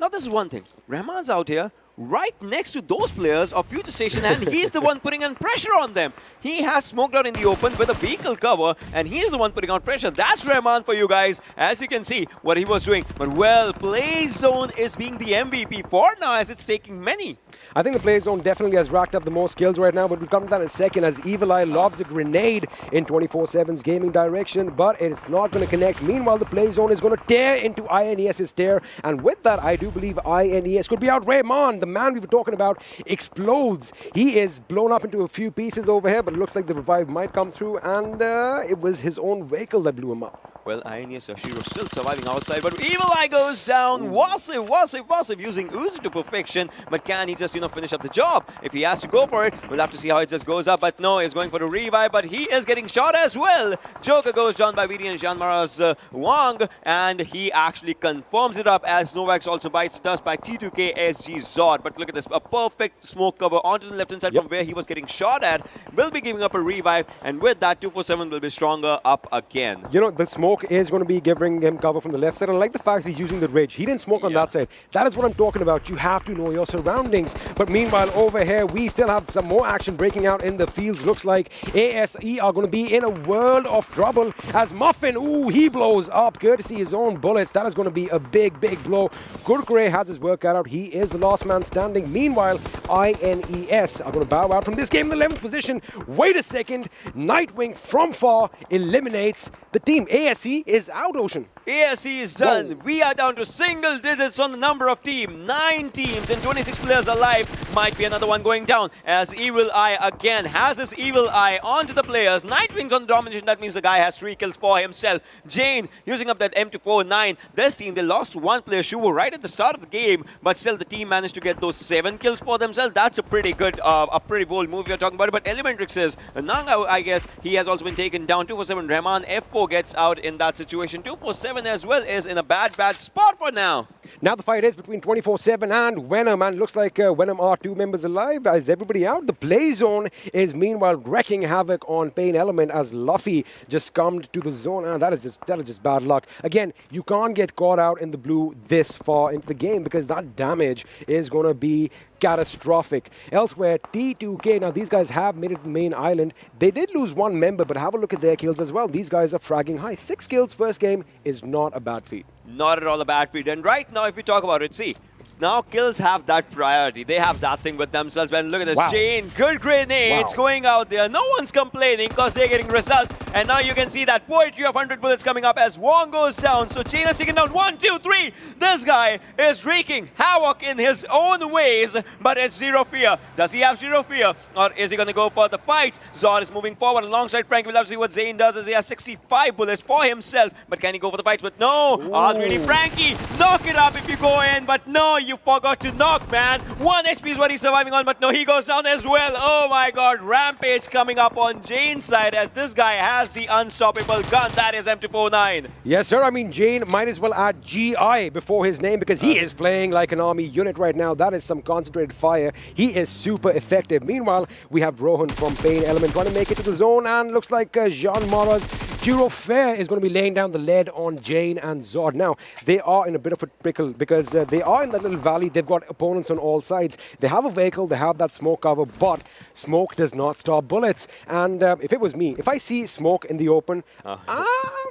Now, this is one thing. Rahman's out here right next to those players of FutureStation, and he's the one putting on pressure on them. He has smoked out in the open with a vehicle cover, and he's the one putting on pressure. That's Rahman for you guys, as you can see what he was doing. But, well, Playzone is being the MVP for now, as it's taking many. I think the Playzone definitely has racked up the most kills right now, but we'll come to that in a second as Evil Eye lobs a grenade in 24/7's gaming direction, but it's not going to connect. Meanwhile, the Playzone is going to tear into INES's tear, and with that, I do believe INES could be out. Rahman, the man we were talking about, explodes. He is blown up into a few pieces over here, but it looks like the revive might come through, and it was his own vehicle that blew him up. Well, INES Yashiro still surviving outside, but Evil Eye goes down. Wasif using Uzi to perfection, but can he just, finish up the job? If he has to go for it, we'll have to see how it just goes up, but no, he's going for the revive, but he is getting shot as well. Joker goes down by VTNxJyanMaara's Wang, and he actually confirms it up as Novax also bites the dust by T2K SG Zod. But look at this, a perfect smoke cover onto the left-hand side from where he was getting shot at. Will be giving up a revive, and with that, 247 will be stronger up again. The smoke is going to be giving him cover from the left side. I like the fact he's using the ridge. He didn't smoke on that side. That is what I'm talking about. You have to know your surroundings. But meanwhile, over here, we still have some more action breaking out in the fields. Looks like ASE are going to be in a world of trouble as Muffin, he blows up courtesy his own bullets. That is going to be a big blow. Gurkure has his work cut out. He is the last man standing. Meanwhile, INES are going to bow out from this game in the 11th position. Wait a second. Nightwing from far eliminates the team. ASE is out, Ocean. Yes, he is done. Whoa. We are down to single digits on the number of teams. 9 teams and 26 players alive. Might be another one going down as Evil Eye again has his Evil Eye onto the players. Nightwing's on domination. That means the guy has 3 kills for himself. Jane using up that M249. This team, they lost 1 player, Shuvo, right at the start of the game. But still, the team managed to get those 7 kills for themselves. That's a pretty good, a pretty bold move you're talking about. But ElementriX is, Nanga, I guess, he has also been taken down. 247. Rahman F4 gets out in that situation. 247 as well is in a bad spot for now. Now the fight is between 24/7 and Venom, and looks like Venom are 2 members alive. Is everybody out? The play zone is meanwhile wrecking havoc on PAINxELMT as Luffy just come to the zone, and that is just bad luck. Again, you can't get caught out in the blue this far into the game because that damage is going to be catastrophic. Elsewhere, T2K, now these guys have made it to the main island. They did lose 1 member, but have a look at their kills as well. These guys are fragging high. 6 kills first game is not a bad feat. Not at all a bad feat. And right now, if we talk about it, see, now kills have that priority. They have that thing with themselves. And look at this. Wow. Jane, good grenades going out there. No one's complaining because they're getting results. And now you can see that poetry of 100 bullets coming up as Wong goes down. So Jane has taken down 1, 2, 3. This guy is wreaking havoc in his own ways, but it's zero fear. Does he have zero fear, or is he going to go for the fights? Zod is moving forward alongside Frank. We'll have to see what Zane does as he has 65 bullets for himself. But can he go for the fights? But no. R3D Frankie, knock it up if you go in. But no, you forgot to knock, man. 1 HP is what he's surviving on, but no, he goes down as well. Oh my god, Rampage coming up on Jane's side as this guy has the unstoppable gun. That is M249. Yes, sir. I mean, Jane might as well add GI before his name because he is playing like an army unit right now. That is some concentrated fire. He is super effective. Meanwhile, we have Rohan from PAINxELMT trying to make it to the zone, and looks like JyanMaara's Giro Fair is going to be laying down the lead on Jane and Zod. Now, they are in a bit of a pickle because they are in that little valley. They've got opponents on all sides. They have a vehicle, they have that smoke cover, but smoke does not stop bullets. And if it was me, if I see smoke in the open,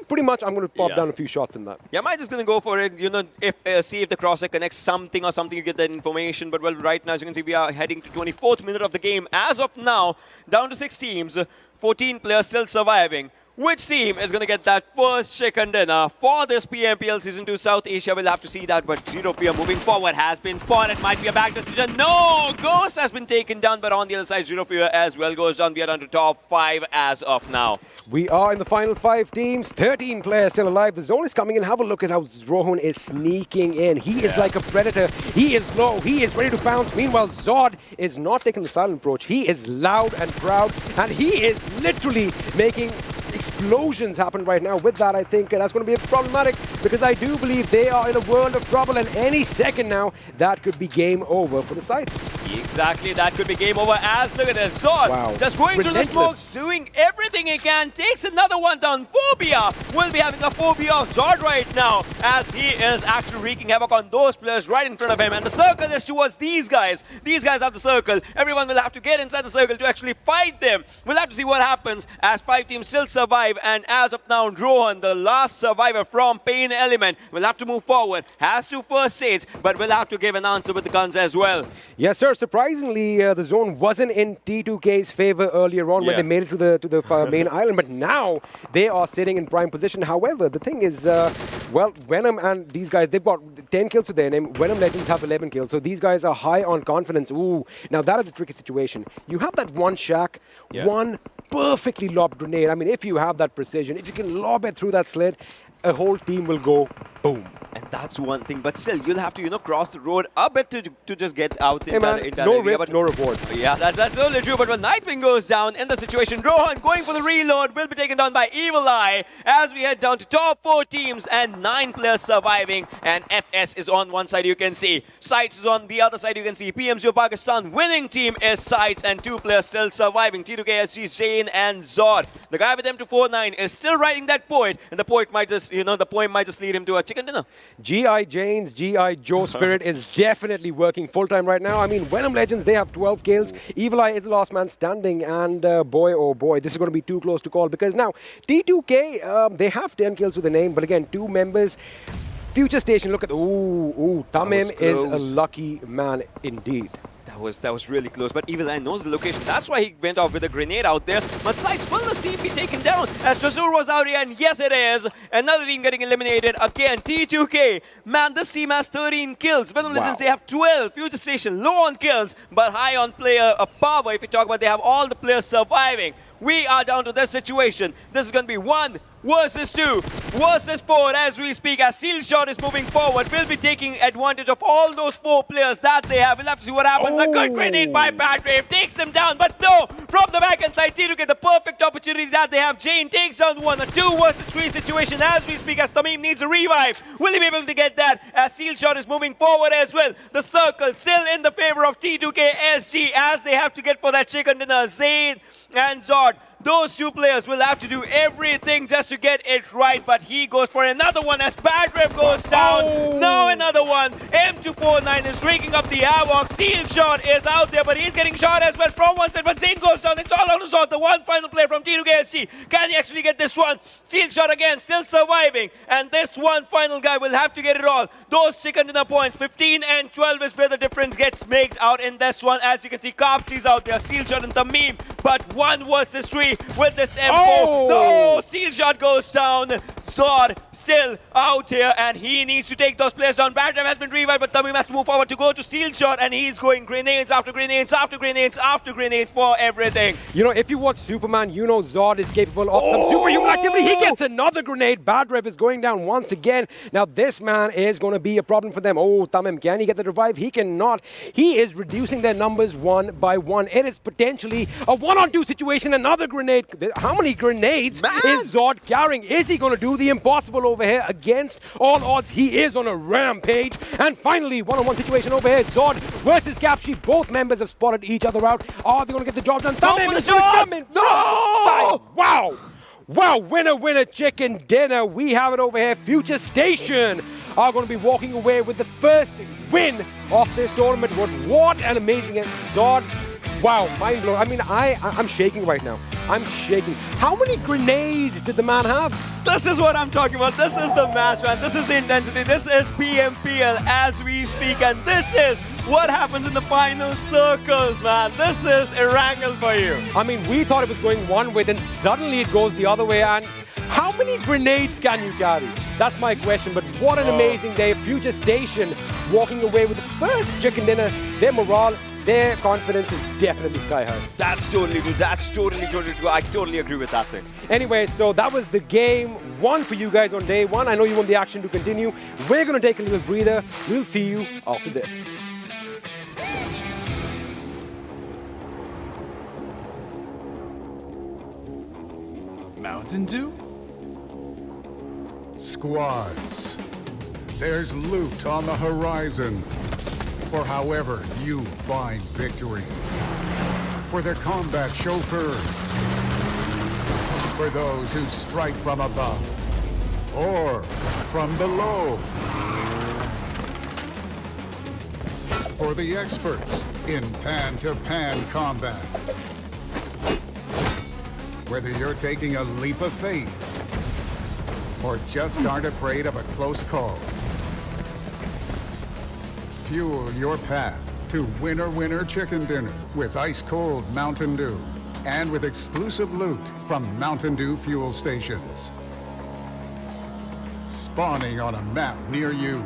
pretty much I'm going to pop down a few shots in that. Yeah, I'm just going to go for it. You know, if see if the crosshair connects something or something, you get that information. But well, right now, as you can see, we are heading to 24th minute of the game. As of now, down to 6 teams, 14 players still surviving. Which team is going to get that first chicken dinner for this PMPL Season 2 South Asia? We'll have to see that, but Zero Fear moving forward has been spotted. Might be a back decision. No! Ghost has been taken down, but on the other side, Zero Fear as well goes down. We are down to top 5 as of now. We are in the final 5 teams. 13 players still alive. The zone is coming in. Have a look at how Rohan is sneaking in. He is like a predator. He is low. He is ready to pounce. Meanwhile, Zod is not taking the silent approach. He is loud and proud, and he is literally making explosions happen right now. With that, I think that's going to be problematic because I do believe they are in a world of trouble, and any second now, that could be game over for the sites. Exactly, that could be game over as, look at this, Zod just going through the smokes, doing everything he can, takes another one down. Phobia will be having a phobia of Zod right now as he is actually wreaking havoc on those players right in front of him, and the circle is towards these guys. These guys have the circle. Everyone will have to get inside the circle to actually fight them. We'll have to see what happens as 5 teams still survive, and as of now, Rohan, the last survivor from PAINxELMT, will have to move forward. Has 2 first aids, but will have to give an answer with the guns as well. Yes, sir. Surprisingly, the zone wasn't in T2K's favor earlier on when they made it to the main island, but now they are sitting in prime position. However, the thing is, well, Venom and these guys, they've got 10 kills to their name. Venom Legends have 11 kills, so these guys are high on confidence. Ooh, now that is a tricky situation. You have that one shack, one perfectly lobbed grenade. I mean, if you have that precision, if you can lob it through that slit, a whole team will go boom. And that's one thing, but still, you'll have to, you know, cross the road a bit to just get out in that no area. risk, but no reward. Yeah, that's totally true, but when Nightwing goes down in the situation, Rohan going for the reload will be taken down by Evil Eye as we head down to top 4 teams and 9 players surviving, and FS is on one side, you can see. SCYTES is on the other side, you can see. PMG Pakistan winning team is SCYTES, and 2 players still surviving. T2KSG, Zane and Zod. The guy with M249 is still writing that poet, and the poet might just, you know, the poem might just lead him to a chicken dinner. G.I. Jane's G.I. Joe Spirit is definitely working full-time right now. I mean, Venom Legends, they have 12 kills. Evil Eye is the last man standing, and boy, oh boy, this is going to be too close to call because now T2K, they have 10 kills with the name, but again, 2 members. FutureStation, look at, Tamim is a lucky man indeed. That was really close, but Evil Eye knows the location. That's why he went off with a grenade out there. Masi's will this team be taken down? As Trezor was out here, and yes it is. Another team getting eliminated again. T2K. Man, this team has 13 kills. Venom Legends, they have 12. FutureStation, low on kills, but high on player power. If you talk about, they have all the players surviving. We are down to this situation. This is going to be 1 versus 2 versus 4 as we speak, as Steelshot is moving forward. We'll be taking advantage of all those 4 players that they have. We'll have to see what happens. A good grenade by Badgrave takes them down, but no, from the back end side, T2K, the perfect opportunity that they have. Jane takes down 1, a 2 versus 3 situation as we speak, as Tamim needs a revive. Will he be able to get that as Steelshot is moving forward as well? The circle still in the favor of T2K SG as they have to get for that chicken dinner. Zaid and Zod, those 2 players will have to do everything just to get it right, but he goes for another one as Badgrave goes down. Now another one. M249 is raking up the havoc. Steelshot is out there, but he's getting shot as well from one side, but Zayn goes down. It's all out of Zod. The one final player from T2KSG. Can he actually get this one? Steelshot again, still surviving, and this one final guy will have to get it all. Those chicken dinner points, 15 and 12 is where the difference gets made out in this one. As you can see, Carpty's out there, Steelshot and Tamim, but 1 versus 3 with this M4. No, Steelshot goes down. Zod still out here, and he needs to take those players down. Badgrave has been revived, but Tamim has to move forward to go to Steelshot, and he's going grenades after grenades after grenades after grenades for everything. You know, if you watch Superman, you know Zod is capable of some superhuman activity. He gets another grenade. Badgrave is going down once again. Now, this man is going to be a problem for them. Oh, Tamim, can he get the revive? He cannot. He is reducing their numbers 1 by 1. It is potentially a 1-on-2 situation. Another grenade. How many grenades is Zod carrying? Is he going to do the impossible over here against all odds? He is on a rampage. And finally, 1-on-1 situation over here. Zod versus Capshi. Both members have spotted each other out. Are they going to get the job done? Tamim is going to come in. No! Wow! Wow, winner, winner, chicken dinner. We have it over here. FutureStation are going to be walking away with the first win of this tournament. What an amazing end. Zod, wow, mind blown. I mean, I'm shaking right now. I'm shaking. How many grenades did the man have? This is what I'm talking about. This is the match, man. This is the intensity. This is PMPL as we speak, and this is what happens in the final circles, man. This is Erangel for you. I mean, we thought it was going one way, then suddenly it goes the other way, and how many grenades can you carry? That's my question, but what an amazing day. FutureStation walking away with the first chicken dinner. Their morale, their confidence is definitely sky high. That's totally true. That's totally true. I totally agree with that thing. Anyway, so that was the game 1 for you guys on day 1. I know you want the action to continue. We're going to take a little breather. We'll see you after this. Mountain Dew? Squads. There's loot on the horizon. For however you find victory. For the combat chauffeurs. For those who strike from above. Or from below. For the experts in pan-to-pan combat. Whether you're taking a leap of faith or just aren't afraid of a close call. Fuel your path to Winner Winner Chicken Dinner with ice-cold Mountain Dew and with exclusive loot from Mountain Dew fuel stations. Spawning on a map near you.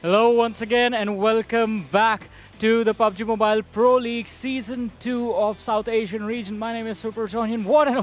Hello once again and welcome back to the PUBG Mobile Pro League Season 2 of South Asian region. My name is Super Sohnian. What an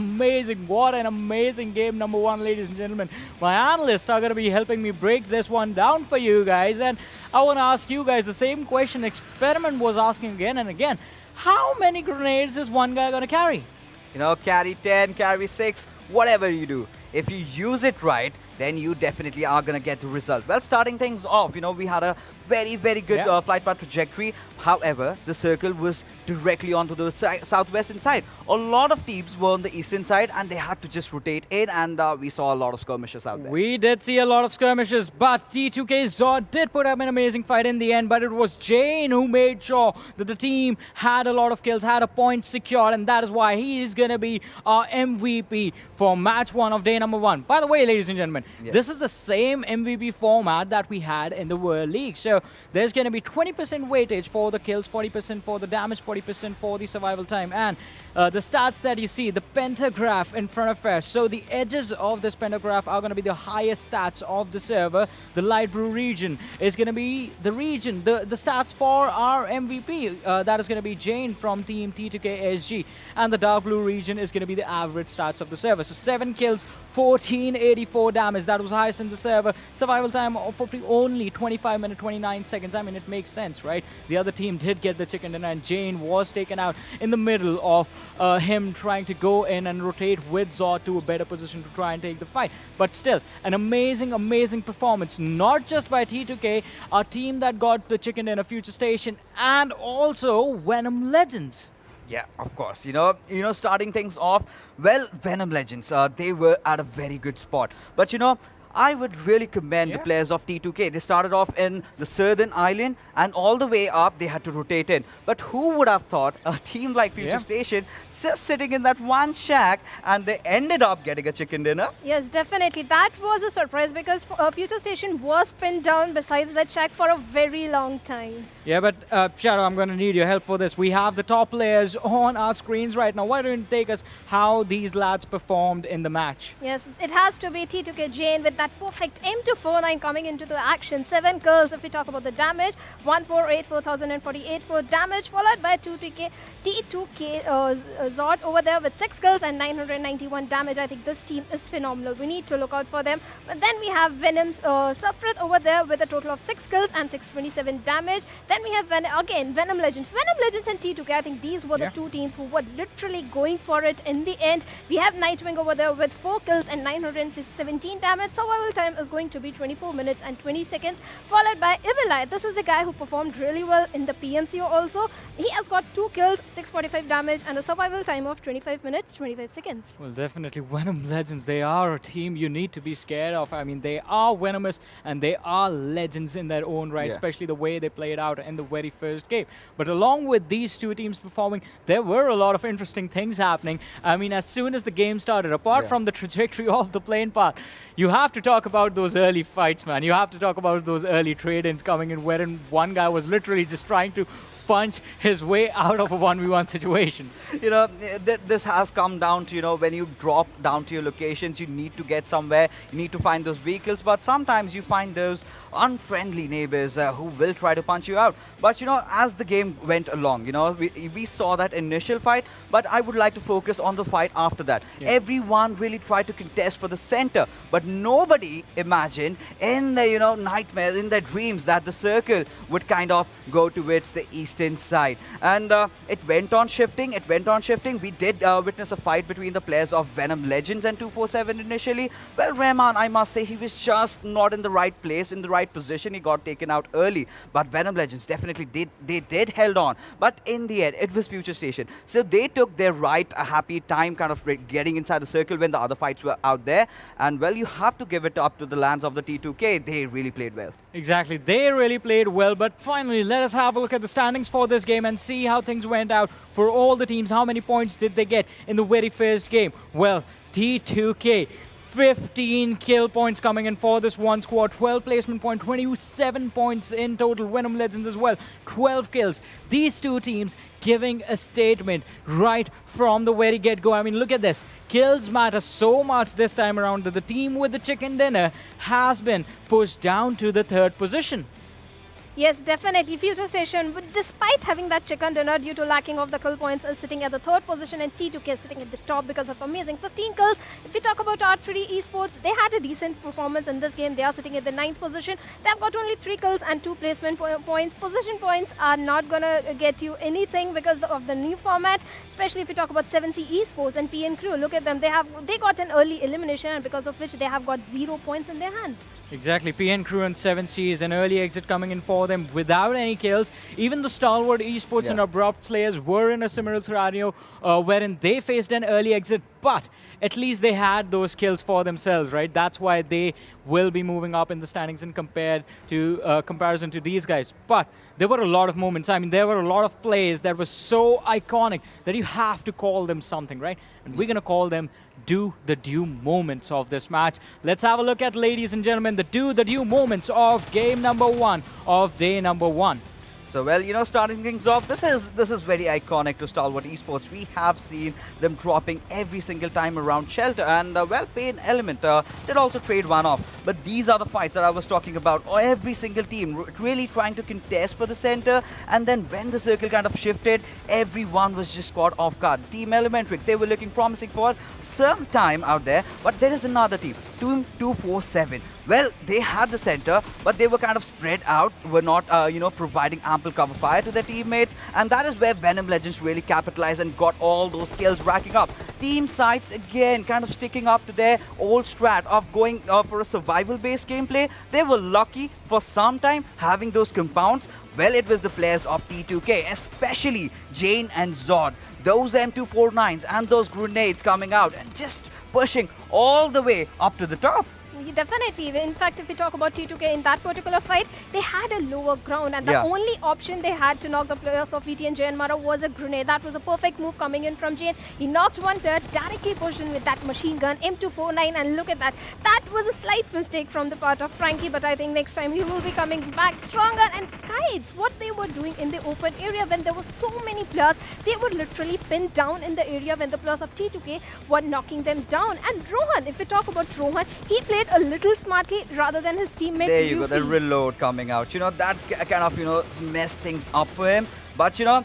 amazing game number 1, ladies and gentlemen. My analysts are going to be helping me break this one down for you guys. And I want to ask you guys the same question Experiment was asking again and again. How many grenades is one guy going to carry? You know, carry 10, carry 6, whatever you do. If you use it right, then you definitely are going to get the result. Well, starting things off, you know, we had a very good flight path trajectory. However, the circle was directly onto the southwestern side. A lot of teams were on the eastern side and they had to just rotate in, and we saw a lot of skirmishes out there. We did see a lot of skirmishes, but T2K Zod did put up an amazing fight in the end, but it was Jane who made sure that the team had a lot of kills, had a point secured, and that is why he is going to be our MVP for match 1 of day number 1. By the way, ladies and gentlemen, position. This is the same MVP format that we had in the World League. So there's going to be 20% weightage for the kills, 40% for the damage, 40% for the survival time. And the stats that you see, the pentagraph in front of us. So the edges of this pentagraph are going to be the highest stats of the server. The light blue region is going to be the region, the stats for our MVP. That is going to be Jane from Team T2K SG. And the dark blue region is going to be the average stats of the server. So 7 kills, 1484 damage. That was highest in the server. Survival time of only 25 minutes, 29 seconds. I mean, it makes sense, right? The other team did get the chicken dinner, and Jane was taken out in the middle of him trying to go in and rotate with Zod to a better position to try and take the fight. But still, an amazing, amazing performance, not just by T2K, our team that got the chicken dinner, FutureStation, and also Venom Legends. Yeah, of course. You know, starting things off, well, Venom Legends, they were at a very good spot. But you know, I would really commend the players of T2K. They started off in the southern island, and all the way up they had to rotate in. But who would have thought a team like FutureStation just sitting in that one shack, and they ended up getting a chicken dinner? Yes, definitely. That was a surprise because FutureStation was pinned down besides that shack for a very long time. Yeah, but Shadow, I'm going to need your help for this. We have the top players on our screens right now. Why don't you take us how these lads performed in the match? Yes, it has to be T2K Jane with that perfect M249 coming into the action. 7 kills if we talk about the damage. 1484,048 for damage, followed by T2K Zod over there with 6 kills and 991 damage. I think this team is phenomenal. We need to look out for them. But then we have Venom's Sufret over there with a total of 6 kills and 627 damage. Then we have Venom Legends. Venom Legends and T2K, I think these were the two teams who were literally going for it in the end. We have Nightwing over there with 4 kills and 917 damage. Survival time is going to be 24 minutes and 20 seconds, followed by Evil Eye. This is the guy who performed really well in the PMCO also. He has got 2 kills, 645 damage, and a survival time of 25 minutes, 25 seconds. Well, definitely Venom Legends, they are a team you need to be scared of. I mean, they are venomous and they are legends in their own right, especially the way they played out in the very first game. But along with these two teams performing, there were a lot of interesting things happening. I mean, as soon as the game started, apart from the trajectory of the plane path, you have to talk about those early fights, man. You have to talk about those early trade-ins coming in, wherein one guy was literally just trying to punch his way out of a 1v1 situation. You know, this has come down to, you know, when you drop down to your locations, you need to get somewhere, you need to find those vehicles, but sometimes you find those unfriendly neighbors who will try to punch you out. But, you know, as the game went along, you know, we saw that initial fight, but I would like to focus on the fight after that. Everyone really tried to contest for the center, but nobody imagined in their, you know, nightmares, in their dreams, that the circle would kind of go towards the eastern side. And it went on shifting, We did witness a fight between the players of Venom Legends and 247 initially. Well, Rahman, I must say, he was just not in the right place, in the right position. He got taken out early, but Venom Legends definitely did held on. But in the end, it was FutureStation. So they took their a happy time kind of getting inside the circle when the other fights were out there. And well, you have to give it up to the lands of the T2K. They really played well. Exactly, they really played well. But finally, let us have a look at the standings for this game and see how things went out for all the teams. How many points did they get in the very first game? Well, T2K, 15 kill points coming in for this one squad, 12 placement point, 27 points in total. Venom Legends as well, 12 kills. These two teams giving a statement right from the very get-go. I mean, look at this. Kills matter so much this time around that the team with the chicken dinner has been pushed down to the 3rd position. Yes, definitely. FutureStation, despite having that chicken dinner due to lacking of the kill points, is sitting at the 3rd position, and T2K is sitting at the top because of amazing 15 kills. If we talk about R3D Esports, they had a decent performance in this game. They are sitting at the 9th position. They have got only 3 kills and 2 placement points. Position points are not going to get you anything because of the new format, especially if you talk about 7C Esports and PN Crew. Look at them. They got an early elimination, and because of which they have got 0 points in their hands. Exactly. PN Crew and 7C is an early exit coming in for for them without any kills. Even the Stalwart Esports and Abrupt Slayers were in a similar scenario wherein they faced an early exit, but at least they had those kills for themselves, right? That's why they will be moving up in the standings in comparison to these guys. But there were a lot of moments. I mean, there were a lot of plays that were so iconic that you have to call them something, right? And we're going to call them the due moments of this match. Let's have a look at, ladies and gentlemen, the due moments of game number 1 of day number 1. So, well, you know, starting things off, this is very iconic to Stalwart Esports. We have seen them dropping every single time around Shelter, and, well, PAINxELMT did also trade one off. But these are the fights that I was talking about. Every single team really trying to contest for the center, and then when the circle kind of shifted, everyone was just caught off guard. Team ElementriX, they were looking promising for some time out there, but there is another team, Team 247. Well, they had the center, but they were kind of spread out, were not, you know, providing ample cover fire to their teammates, and that is where Venom Legends really capitalized and got all those skills racking up. Team SCYTES, again, kind of sticking up to their old strat of going for a survival-based gameplay. They were lucky for some time having those compounds. Well, it was the players of T2K, especially Jane and Zod. Those M249s and those grenades coming out and just pushing all the way up to the top. Definitely. In fact, if we talk about T2K in that particular fight, they had a lower ground, and the only option they had to knock the players of VTNxJyanMaara was a grenade. That was a perfect move coming in from Jane. He knocked one player, directly pushed in with that machine gun, M249, and look at that. That was a slight mistake from the part of Frankie, but I think next time he will be coming back stronger. And SCYTES, what they were doing in the open area when there were so many players, they were literally pinned down in the area when the players of T2K were knocking them down. And Rohan, if we talk about Rohan, he played a little smartly rather than his teammate. There you go, the reload coming out. You know, that kind of, you know, messed things up for him. But, you know,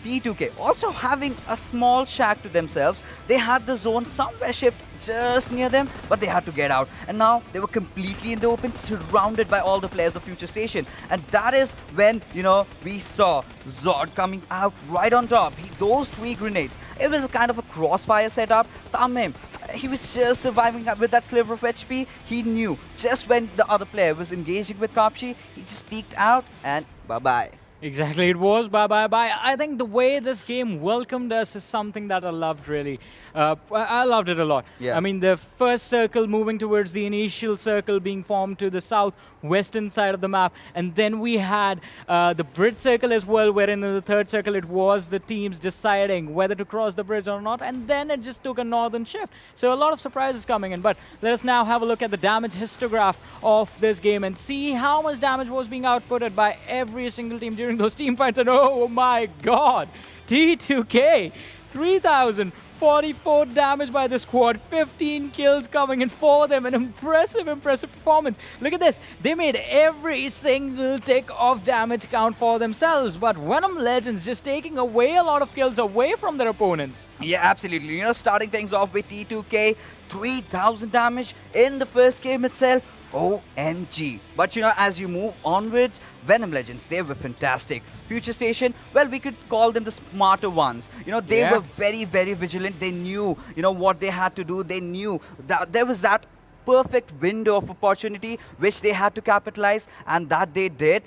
T2K also having a small shack to themselves. They had the zone somewhere shift just near them, but they had to get out. And now they were completely in the open, surrounded by all the players of FutureStation. And that is when, you know, we saw Zod coming out right on top. Those 3 grenades. It was a kind of a crossfire setup. Tamim, he was just surviving with that sliver of HP. He knew just when the other player was engaging with Kapshi, he just peeked out and bye-bye. Exactly, it was bye-bye-bye. I think the way this game welcomed us is something that I loved, really. I loved it a lot. Yeah. I mean, the first circle moving towards the initial circle being formed to the southwestern side of the map, and then we had the bridge circle as well, wherein in the third circle it was the teams deciding whether to cross the bridge or not, and then it just took a northern shift. So a lot of surprises coming in, but let us now have a look at the damage histograph of this game and see how much damage was being outputted by every single team during those team fights. And oh my god, T2K, 3,044 damage by the squad, 15 kills coming in for them, an impressive performance. Look at this, they made every single tick of damage count for themselves, but Venom Legends just taking away a lot of kills away from their opponents. Yeah, absolutely. You know, starting things off with T2K, 3,000 damage in the first game itself. OMG. But, you know, as you move onwards, Venom Legends, they were fantastic. FutureStation, well, we could call them the smarter ones. You know, they were very, very vigilant. They knew, you know, what they had to do. They knew that there was that perfect window of opportunity which they had to capitalize, and that they did,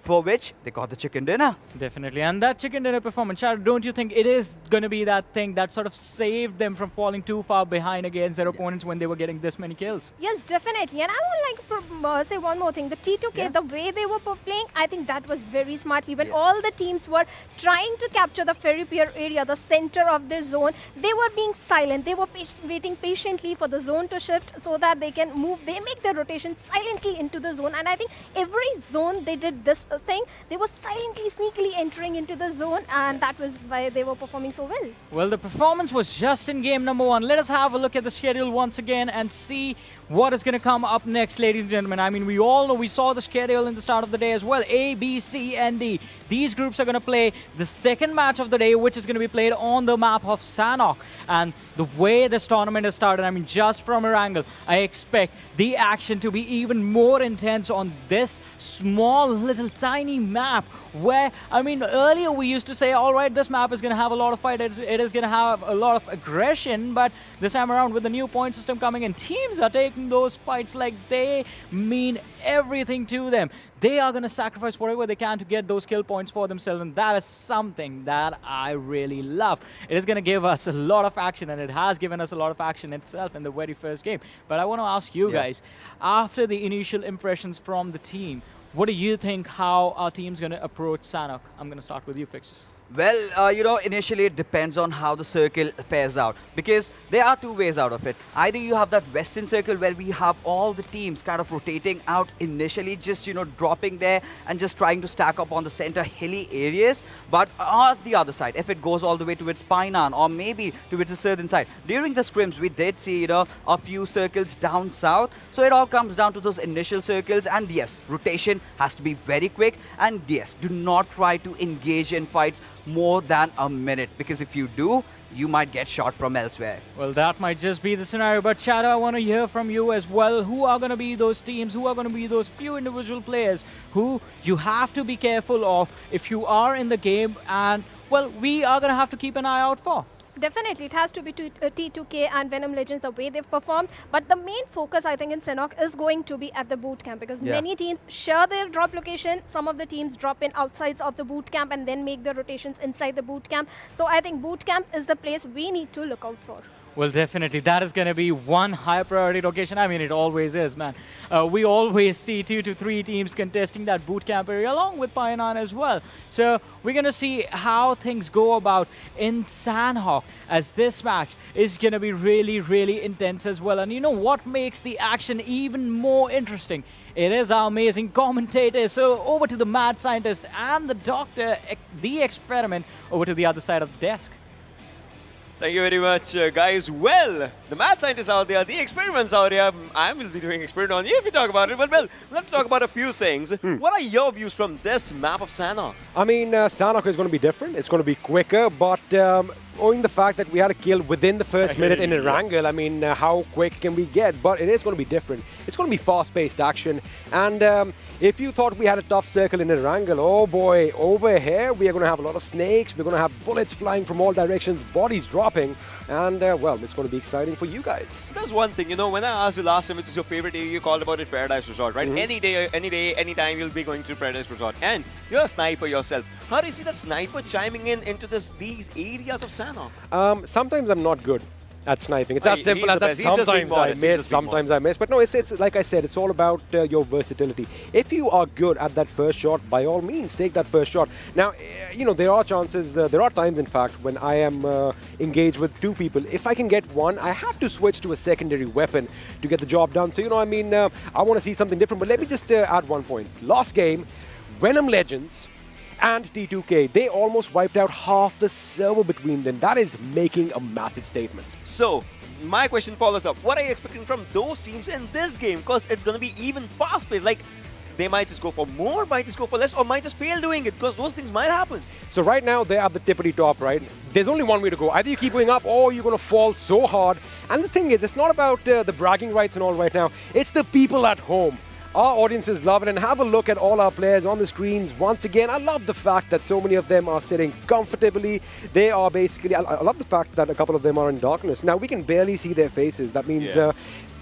for which they got the chicken dinner. Definitely, and that chicken dinner performance, Shad, don't you think it is going to be that thing that sort of saved them from falling too far behind against their opponents when they were getting this many kills? Yes, definitely. And I would like to say one more thing. The T2K, the way they were playing, I think that was very smartly. When all the teams were trying to capture the Ferry Pier area, the center of the zone, they were being silent. They were waiting patiently for the zone to shift so that they can move. They make their rotation silently into the zone. And I think every zone they did this thing, they were silently, sneakily entering into the zone, and that was why they were performing so well. Well, the performance was just in game number 1. Let us have a look at the schedule once again and see what is going to come up next, ladies and gentlemen. I mean, we all know, we saw the schedule in the start of the day as well. A, B, C, and D. These groups are going to play the second match of the day, which is going to be played on the map of Sanhok. And the way this tournament has started, I mean, just from Erangel, I expect the action to be even more intense on this small little tiny map where, I mean, earlier we used to say, all right, this map is going to have a lot of fight, it is going to have a lot of aggression, but this time around with the new point system coming in, teams are taking those fights like they mean everything to them. They are going to sacrifice whatever they can to get those kill points for themselves, and that is something that I really love. It is going to give us a lot of action, and it has given us a lot of action itself in the very first game. But I want to ask you guys, after the initial impressions from the team, what do you think how our team's going to approach Sanhok? I'm going to start with you, Fixes. Well, you know, initially it depends on how the circle fares out, because there are two ways out of it. Either you have that western circle where we have all the teams kind of rotating out initially, just, you know, dropping there and just trying to stack up on the center hilly areas. But on the other side, if it goes all the way towards Painan or maybe towards the southern side, during the scrims we did see, you know, a few circles down south. So it all comes down to those initial circles, and yes, rotation has to be very quick, and yes, do not try to engage in fights more than a minute, because if you do, you might get shot from elsewhere. Well, that might just be the scenario, but Shadow, I want to hear from you as well. Who are going to be those teams? Who are going to be those few individual players who you have to be careful of if you are in the game, and, well, we are going to have to keep an eye out for? Definitely, it has to be T2K and Venom Legends, the way they've performed. But the main focus, I think, in Sanhok is going to be at the boot camp, because many teams share their drop location. Some of the teams drop in outsides of the boot camp and then make the rotations inside the boot camp. So I think boot camp is the place we need to look out for. Well, definitely. That is going to be one high priority location. I mean, it always is, man. We always see 2 to 3 teams contesting that boot camp area along with Painan as well. So we're going to see how things go about in Sanhok, as this match is going to be really, really intense as well. And you know what makes the action even more interesting? It is our amazing commentators. So over to the mad scientist and the doctor, the experiment, over to the other side of the desk. Thank you very much, guys. Well, the mad scientists out there, the experiments out there, I will be doing experiment on you if you talk about it. But, well, let's talk about a few things. What are your views from this map of Sanhok? I mean, Sanhok is going to be different. It's going to be quicker, but owing the fact that we had a kill within the first minute in Erangel, I mean, how quick can we get? But it is going to be different. It's going to be fast-paced action. And if you thought we had a tough circle in Erangel, oh boy, over here we are going to have a lot of snakes. We're going to have bullets flying from all directions, bodies dropping. And, well, it's going to be exciting for you guys. There's one thing, you know, when I asked you last time which is your favorite area, you called about it Paradise Resort, right? Any day, any time you'll be going to Paradise Resort. And you're a sniper yourself. How do you see the sniper chiming into these areas of Sanhok? Sometimes I'm not good at sniping. It's as simple as that. Sometimes I miss. But no, it's like I said, it's all about your versatility. If you are good at that first shot, by all means, take that first shot. Now, you know, there are chances, there are times, in fact, when I am engaged with 2 people. If I can get one, I have to switch to a secondary weapon to get the job done. So, you know, I mean, I want to see something different. But let me just add one point. Last game, Venom Legends and T2K, they almost wiped out half the server between them. That is making a massive statement. So, my question follows up. What are you expecting from those teams in this game? Because it's going to be even fast-paced. Like, they might just go for more, might just go for less, or might just fail doing it, because those things might happen. So right now, they're at the tippity top, right? There's only one way to go. Either you keep going up, or you're going to fall so hard. And the thing is, it's not about the bragging rights and all right now. It's the people at home. Our audiences love it, and have a look at all our players on the screens. Once again, I love the fact that so many of them are sitting comfortably. They are basically, I love the fact that a couple of them are in darkness. Now, we can barely see their faces. That means, are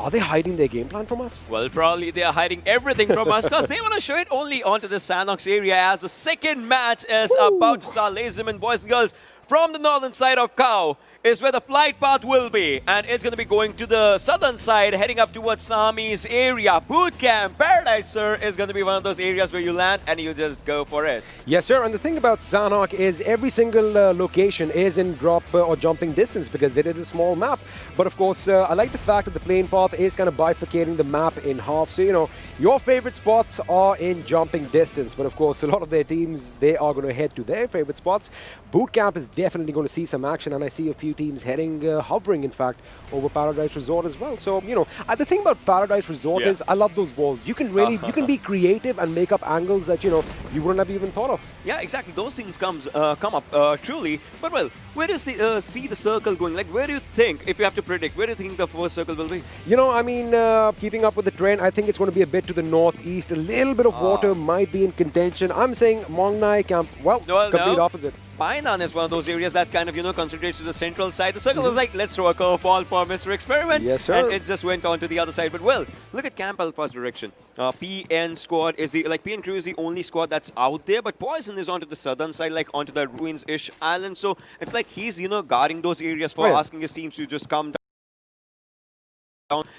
they hiding their game plan from us? Well, probably they are hiding everything from us, because they want to show it only onto the Sanhok's area, as the second match is about to start. Ladies and gentlemen, boys and girls, from the northern side of Khao is where the flight path will be, and it's going to be going to the southern side, heading up towards Sami's area. Boot camp, Paradise, sir, is going to be one of those areas where you land and you just go for it. Yes, sir. And the thing about Sanhok is every single location is in drop or jumping distance, because it is a small map. But of course, I like the fact that the plane path is kind of bifurcating the map in half. So, you know, your favorite spots are in jumping distance. But of course, a lot of their teams, they are going to head to their favorite spots. Boot camp is definitely going to see some action, and I see a few few teams heading, hovering, in fact, over Paradise Resort as well. So, you know, the thing about Paradise Resort is I love those walls. You can really, you can be creative and make up angles that, you know, you wouldn't have even thought of. Yeah, exactly. Those things come up truly. But, well, where do you see the circle going? Like, where do you think, if you have to predict, where do you think the first circle will be? You know, I mean, keeping up with the trend, I think it's going to be a bit to the northeast. A little bit of water might be in contention. I'm saying Mongnai Camp, well, complete opposite. Painan is one of those areas that kind of, you know, concentrates to the central side. The circle was like, let's throw a curveball for Mr. Experiment. Yes, sir. And it just went on to the other side. But, well, look at Camp Alpha's direction. PN squad is the, like, PN crew is the only squad that's out there. But Poison is onto the southern side, like, onto the ruins-ish island. So it's like he's, you know, guarding those areas for asking his teams to just come down.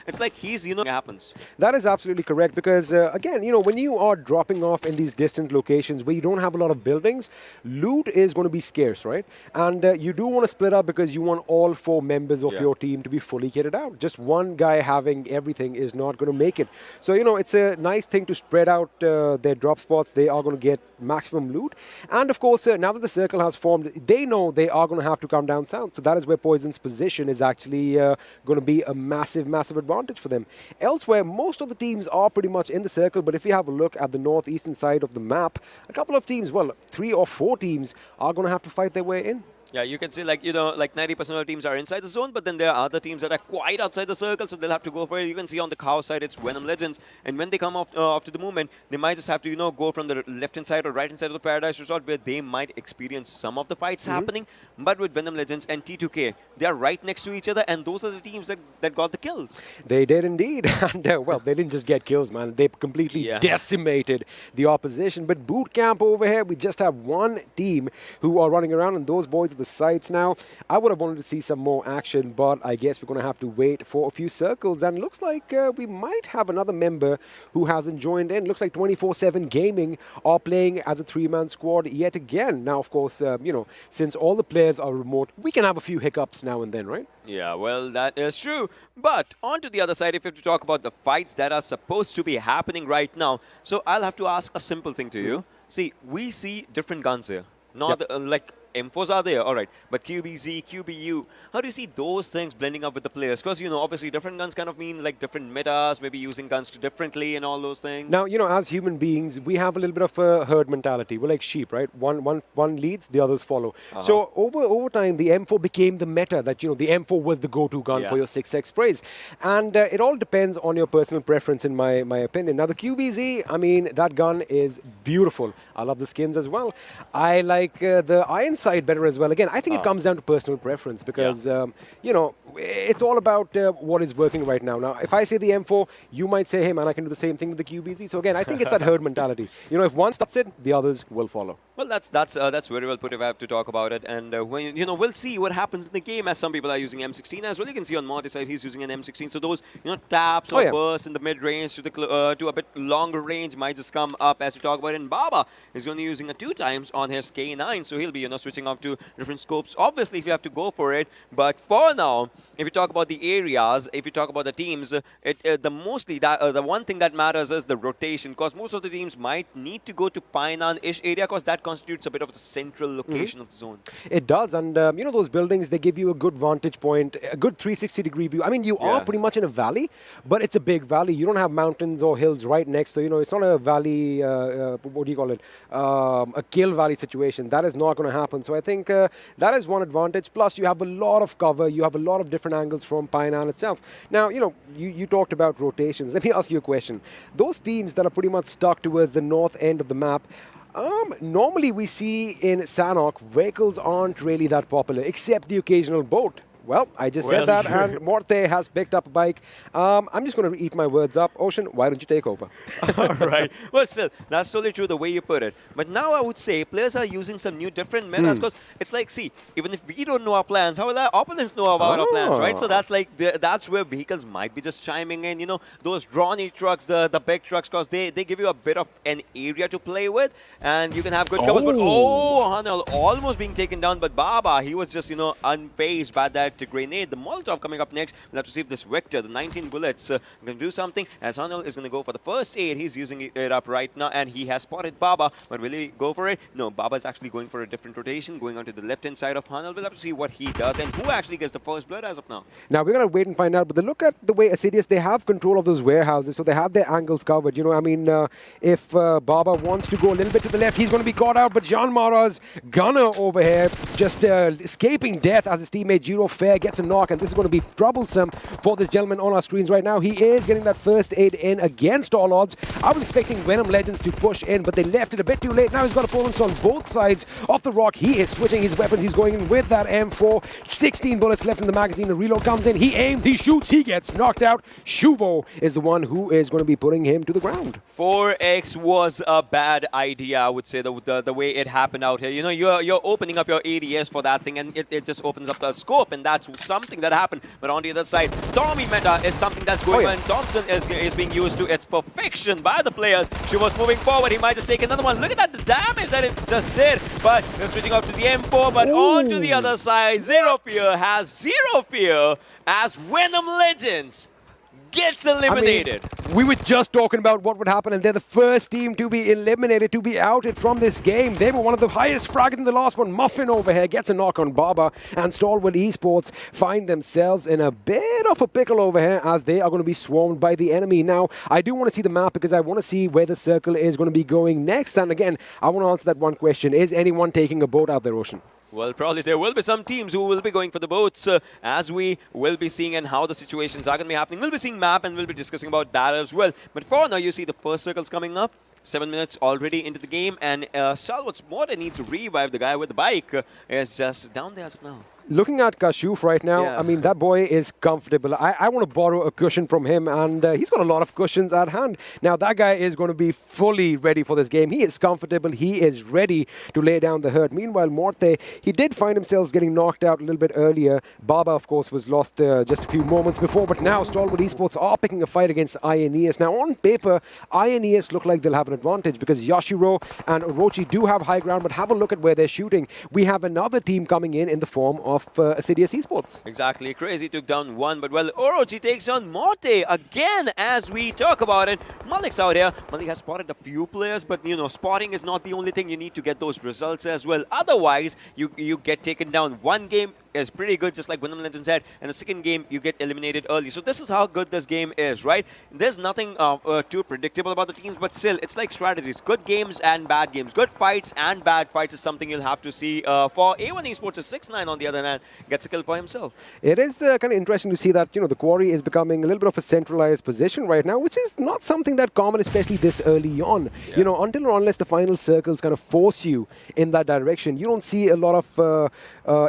It's like he's, you know, it happens. That is absolutely correct because, again, you know, when you are dropping off in these distant locations where you don't have a lot of buildings, loot is going to be scarce, right? And you do want to split up because you want all 4 members of your team to be fully kitted out. Just one guy having everything is not going to make it. So, you know, it's a nice thing to spread out their drop spots. They are going to get maximum loot. And, of course, now that the circle has formed, they know they are going to have to come down south. So that is where Poison's position is actually going to be a massive advantage for them. Elsewhere, most of the teams are pretty much in the circle, but if you have a look at the northeastern side of the map, a couple of teams, well, 3 or 4 teams are going to have to fight their way in. Yeah, you can see, like, you know, like 90% of the teams are inside the zone, but then there are other teams that are quite outside the circle, so they'll have to go for it. You can see on the cow side, it's Venom Legends, and when they come off after the movement, they might just have to, you know, go from the left-hand side or right-hand side of the Paradise Resort, where they might experience some of the fights happening. But with Venom Legends and T2K, they are right next to each other, and those are the teams that got the kills. They did indeed. And, well, they didn't just get kills, man. They completely decimated the opposition. But boot camp over here, we just have one team who are running around, and those boys are the sites now. I would have wanted to see some more action, but I guess we're going to have to wait for a few circles. And looks like we might have another member who hasn't joined in. Looks like 24/7 Gaming are playing as a 3-man squad yet again. Now, of course, you know, since all the players are remote, we can have a few hiccups now and then, right? Yeah, well, that is true. But on to the other side, if you have to talk about the fights that are supposed to be happening right now. So I'll have to ask a simple thing to you. See, we see different guns here. Not like M4s are there, all right, but QBZ, QBU, how do you see those things blending up with the players? Because, you know, obviously different guns kind of mean like different metas, maybe using guns differently and all those things. Now, you know, as human beings, we have a little bit of a herd mentality. We're like sheep, right? One leads, the others follow. So over time, the M4 became the meta that, you know, the M4 was the go-to gun for your 6x sprays. And it all depends on your personal preference, in my opinion. Now, the QBZ, I mean, that gun is beautiful. I love the skins as well. I like the iron side better as well. Again, I think it comes down to personal preference because, you know, it's all about what is working right now. Now, if I say the M4, you might say, hey, man, I can do the same thing with the QBZ. So, again, I think it's that herd mentality. You know, if one starts it, the others will follow. Well, that's very well put if I have to talk about it. And, when, you know, we'll see what happens in the game as some people are using M16 as well. You can see on Morty's side, he's using an M16. So those, you know, taps or bursts in the mid-range to a bit longer range might just come up as we talk about it. And Baba is only using a 2 times on his K9. So he'll be, you know, switching off to different scopes. Obviously, if you have to go for it. But for now, if you talk about the areas, if you talk about the teams, the one thing that matters is the rotation. Because most of the teams might need to go to Painan-ish area because that constitutes a bit of the central location of the zone. It does. And, you know, those buildings, they give you a good vantage point, a good 360-degree view. I mean, you are pretty much in a valley, but it's a big valley. You don't have mountains or hills right next. So, you know, it's not a valley, what do you call it, a kill valley situation. That is not going to happen. So I think that is one advantage. Plus, you have a lot of cover. You have a lot of different angles from Painan itself. Now, you know, you talked about rotations. Let me ask you a question. Those teams that are pretty much stuck towards the north end of the map, normally we see in Sanhok, vehicles aren't really that popular, except the occasional boat. Well, I just said that, and Morte has picked up a bike. I'm just going to eat my words up. Ocean, why don't you take over? All right. Well, still, that's totally true the way you put it. But now I would say players are using some new different metas because it's like, see, even if we don't know our plans, how will our opponents know about our plans, right? So that's like, that's where vehicles might be just chiming in. You know, those drawny trucks, the big trucks, because they give you a bit of an area to play with, and you can have good covers. But Hanel almost being taken down, but Baba, he was just, you know, unfazed by that grenade. The Molotov coming up next. We'll have to see if this Vector, the 19 bullets, going to do something. As Hanel is going to go for the first aid. He's using it up right now, and he has spotted Baba. But will he go for it? No, Baba is actually going for a different rotation, going onto the left-hand side of Hanel. We'll have to see what he does and who actually gets the first blood as of now. Now, we're going to wait and find out. But look at the way Assiduous, they have control of those warehouses, so they have their angles covered. You know, I mean, if Baba wants to go a little bit to the left, he's going to be caught out. But JyanMaara's gunner over here just escaping death as his teammate Jiro Fair gets a knock. And this is going to be troublesome for this gentleman on our screens right now. He is getting that first aid in against all odds. I was expecting Venom Legends to push in, but they left it a bit too late. Now he's got opponents on both sides of the rock. He is switching his weapons. He's going in with that M4. 16 bullets left in the magazine. The reload comes in. He aims. He shoots. He gets knocked out. Shuvo is the one who is going to be putting him to the ground. 4x was a bad idea, I would say, the way it happened out here. You know, you're opening up your ADS for that thing, and it just opens up the scope, and that's something that happened. But on the other side, Tommy meta is something that's going on. Thompson is being used to its perfection by the players. She was moving forward. He might just take another one. Look at that, the damage that it just did. But they're switching up to the M4, but on to the other side, Zero Fear has zero fear as Venom Legends gets eliminated. I mean, we were just talking about what would happen, and they're the first team to be eliminated, to be outed from this game. They were one of the highest fraggers in the last one. Muffin over here gets a knock on Baba, and Stalwart Esports find themselves in a bit of a pickle over here as they are going to be swarmed by the enemy. Now, I do want to see the map because I want to see where the circle is going to be going next. And again, I want to answer that one question. Is anyone taking a boat out there, Ocean? Well, probably there will be some teams who will be going for the boats as we will be seeing and how the situations are going to be happening. We'll be seeing map and we'll be discussing about that as well. But for now, you see the first circles coming up. 7 minutes already into the game, and Stalwart's Mortar needs to revive. The guy with the bike is just down there as of now. Looking at Kashuf right now, I mean, that boy is comfortable. I want to borrow a cushion from him, and he's got a lot of cushions at hand. Now, that guy is going to be fully ready for this game. He is comfortable. He is ready to lay down the hurt. Meanwhile, Morte, he did find himself getting knocked out a little bit earlier. Baba, of course, was lost just a few moments before, but now Stalwart Esports are picking a fight against INES. Now, on paper, INES look like they'll have an advantage because Yashiro and Orochi do have high ground, but have a look at where they're shooting. We have another team coming in the form of Assiduous Esports. Exactly. Crazy took down one, but well, Orochi takes on Morte again as we talk about it. Malik's out here. Malik has spotted a few players, but you know, spotting is not the only thing. You need to get those results as well. Otherwise, you get taken down. One game is pretty good, just like Venom Legends said, and the second game, you get eliminated early. So this is how good this game is, right? There's nothing too predictable about the teams, but still, it's like strategies. Good games and bad games. Good fights and bad fights is something you'll have to see. For A1 Esports, 6-9 on the other hand, gets a kill for himself. It is kind of interesting to see that, you know, the quarry is becoming a little bit of a centralized position right now, which is not something that common, especially this early on. Yeah. You know, until or unless the final circles kind of force you in that direction, you don't see a lot of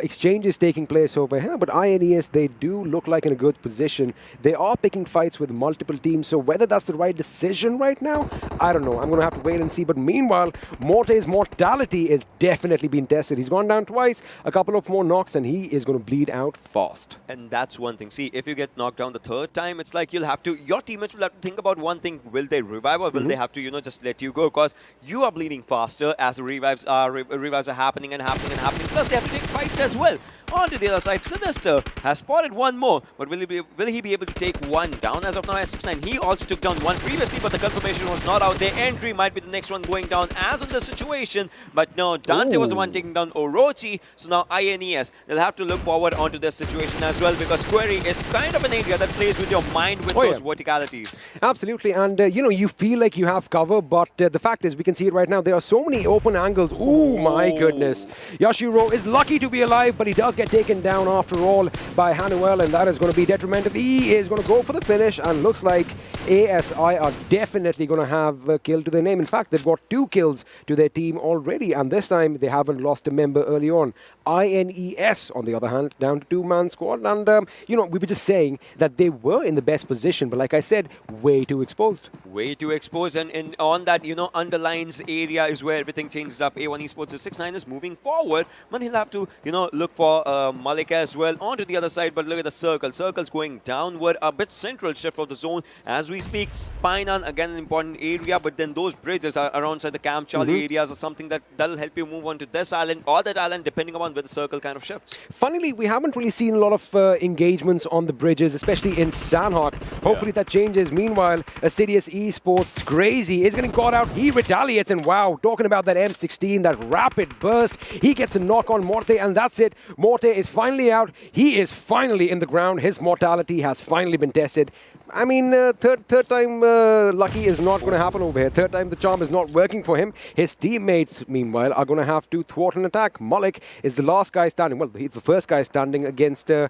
exchanges taking place over here. But INES, they do look like in a good position. They are picking fights with multiple teams, so whether that's the right decision right now, I don't know. I'm going to have to wait and see. But meanwhile, Morte's mortality is definitely being tested. He's gone down twice, a couple of more knocks, and he is going to bleed out fast. And that's one thing. See, if you get knocked down the third time, it's like you'll have to, your teammates will have to think about one thing. Will they revive or will they have to, you know, just let you go? Because you are bleeding faster as the revives are happening and happening and happening. Plus, they have to take fights as well. On to the other side, Sinister has spotted one more, but will he be able to take one down as of now? S6-9, he also took down one previously, but the confirmation was not out there. Entry might be the next one going down as in the situation, but no, Dante was the one taking down Orochi, so now INES, they'll have to look forward onto this situation as well, because Query is kind of an area that plays with your mind with those verticalities. Absolutely, and you know, you feel like you have cover, but the fact is, we can see it right now, there are so many open angles. Oh my goodness. Yashiro is lucky to be alive, but he does get taken down after all by Hanuel, and that is going to be detrimental. He is going to go for the finish, and looks like ASI are definitely going to have a kill to their name. In fact, they've got 2 kills to their team already, and this time they haven't lost a member early on. INES, on the other hand, down to 2-man squad, and you know, we were just saying that they were in the best position, but like I said, way too exposed. Way too exposed, and on that, you know, underlines area is where everything changes up. A1 Esports is 6-9 is moving forward, but he'll have to, you know, look for Malik as well onto the other side, but look at the circle. Circle's going downward, a bit central shift of the zone as we speak. Painan, again, an important area, but then those bridges are around the Camp Charlie areas or something that'll help you move on to this island or that island, depending upon where the circle kind of shifts. Funnily, we haven't really seen a lot of engagements on the bridges, especially in Sanhok. Hopefully that changes. Meanwhile, Assiduous Esports, Crazy, is getting caught out. He retaliates, and wow, talking about that M16, that rapid burst. He gets a knock on Morte, and that's it. Morte is finally out. He is finally in the ground. His mortality has finally been tested. I mean, third time lucky is not going to happen over here. Third time the charm is not working for him. His teammates, meanwhile, are going to have to thwart an attack. Malik is the last guy standing. Well, he's the first guy standing against an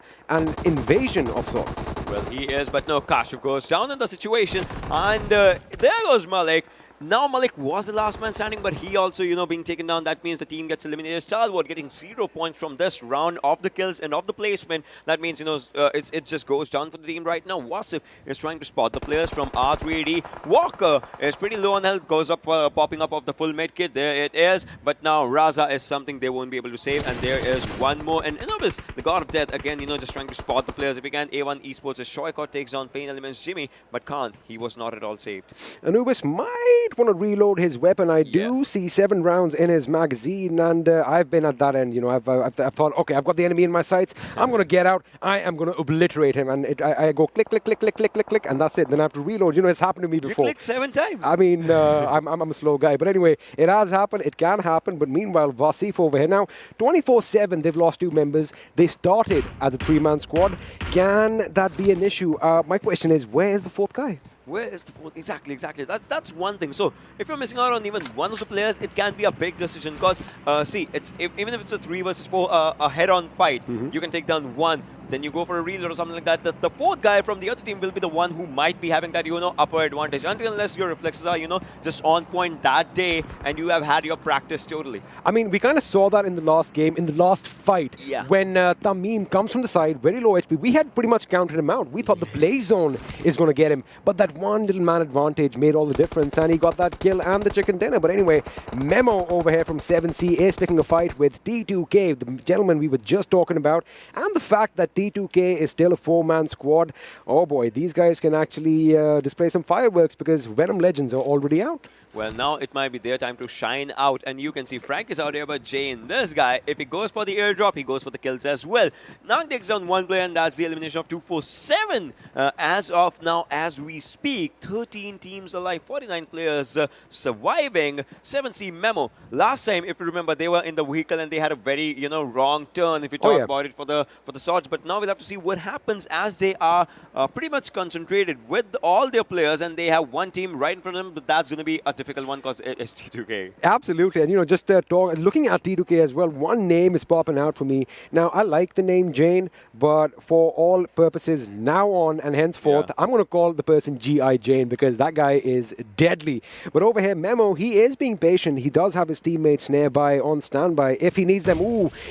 invasion of sorts. Well, he is, but no, Kashif goes down in the situation. And there goes Malik. Now Malik was the last man standing, but he also, being taken down. That means the team gets eliminated. Stalwart getting 0 points from this round of the kills and of the placement. That means, it just goes down for the team right now. Wasif is trying to spot the players from R3D. Walker is pretty low on health, goes up, popping up of the full med kit. There it is. But now Raza is something they won't be able to save. And there is one more. And Anubis, the god of death, again, just trying to spot the players if he can. A1 Esports as Shoykot takes down PAINxELMT's Jimmy, but can't. He was not at all saved. Anubis might want to reload his weapon. I do see 7 rounds in his magazine, and I've been at that end. I've thought, okay, I've got the enemy in my sights. I'm going to get out. I am going to obliterate him, and I go click, click, click, click, click, click, click, and that's it. Then I have to reload. It's happened to me before. You clicked 7 times. I mean, I'm a slow guy, but anyway, it has happened. It can happen. But meanwhile, Vasif over here now, 24/7. They've lost 2 members. They started as a 3-man squad. Can that be an issue? My question is, where is the 4th guy? Where is the 4th? Exactly. That's one thing. So if you're missing out on even one of the players, it can be a big decision because, even if it's a 3 versus 4, a head-on fight, you can take down one. Then you go for a reload or something like that. The 4th guy from the other team will be the one who might be having that, upper advantage. Unless your reflexes are, just on point that day and you have had your practice totally. I mean, we kind of saw that in the last game, in the last fight. Yeah. When Tamim comes from the side, very low HP, we had pretty much counted him out. We thought the play zone is going to get him. But that one little man advantage made all the difference, and he got that kill and the chicken dinner. But anyway, Memo over here from 7C is picking a fight with T2K, the gentleman we were just talking about, and the fact that T2K is still a 4-man squad. Oh boy, these guys can actually display some fireworks because Venom Legends are already out. Well, now it might be their time to shine out. And you can see Frank is out here, but Jane, this guy, if he goes for the airdrop, he goes for the kills as well. Now takes down 1 player, and that's the elimination of 247. As of now, as we speak, 13 teams alive, 49 players surviving. 7C Memo. Last time, if you remember, they were in the vehicle and they had a very, wrong turn, if you talk about it, for the swords. But now we'll have to see what happens as they are pretty much concentrated with all their players, and they have one team right in front of them, but that's going to be a difficult one because it's T2K. Absolutely, and just looking at T2K as well, one name is popping out for me. Now, I like the name Jane, but for all purposes, now on and henceforth, I'm going to call the person G.I. Jane because that guy is deadly. But over here, Memo, he is being patient. He does have his teammates nearby on standby. If he needs them,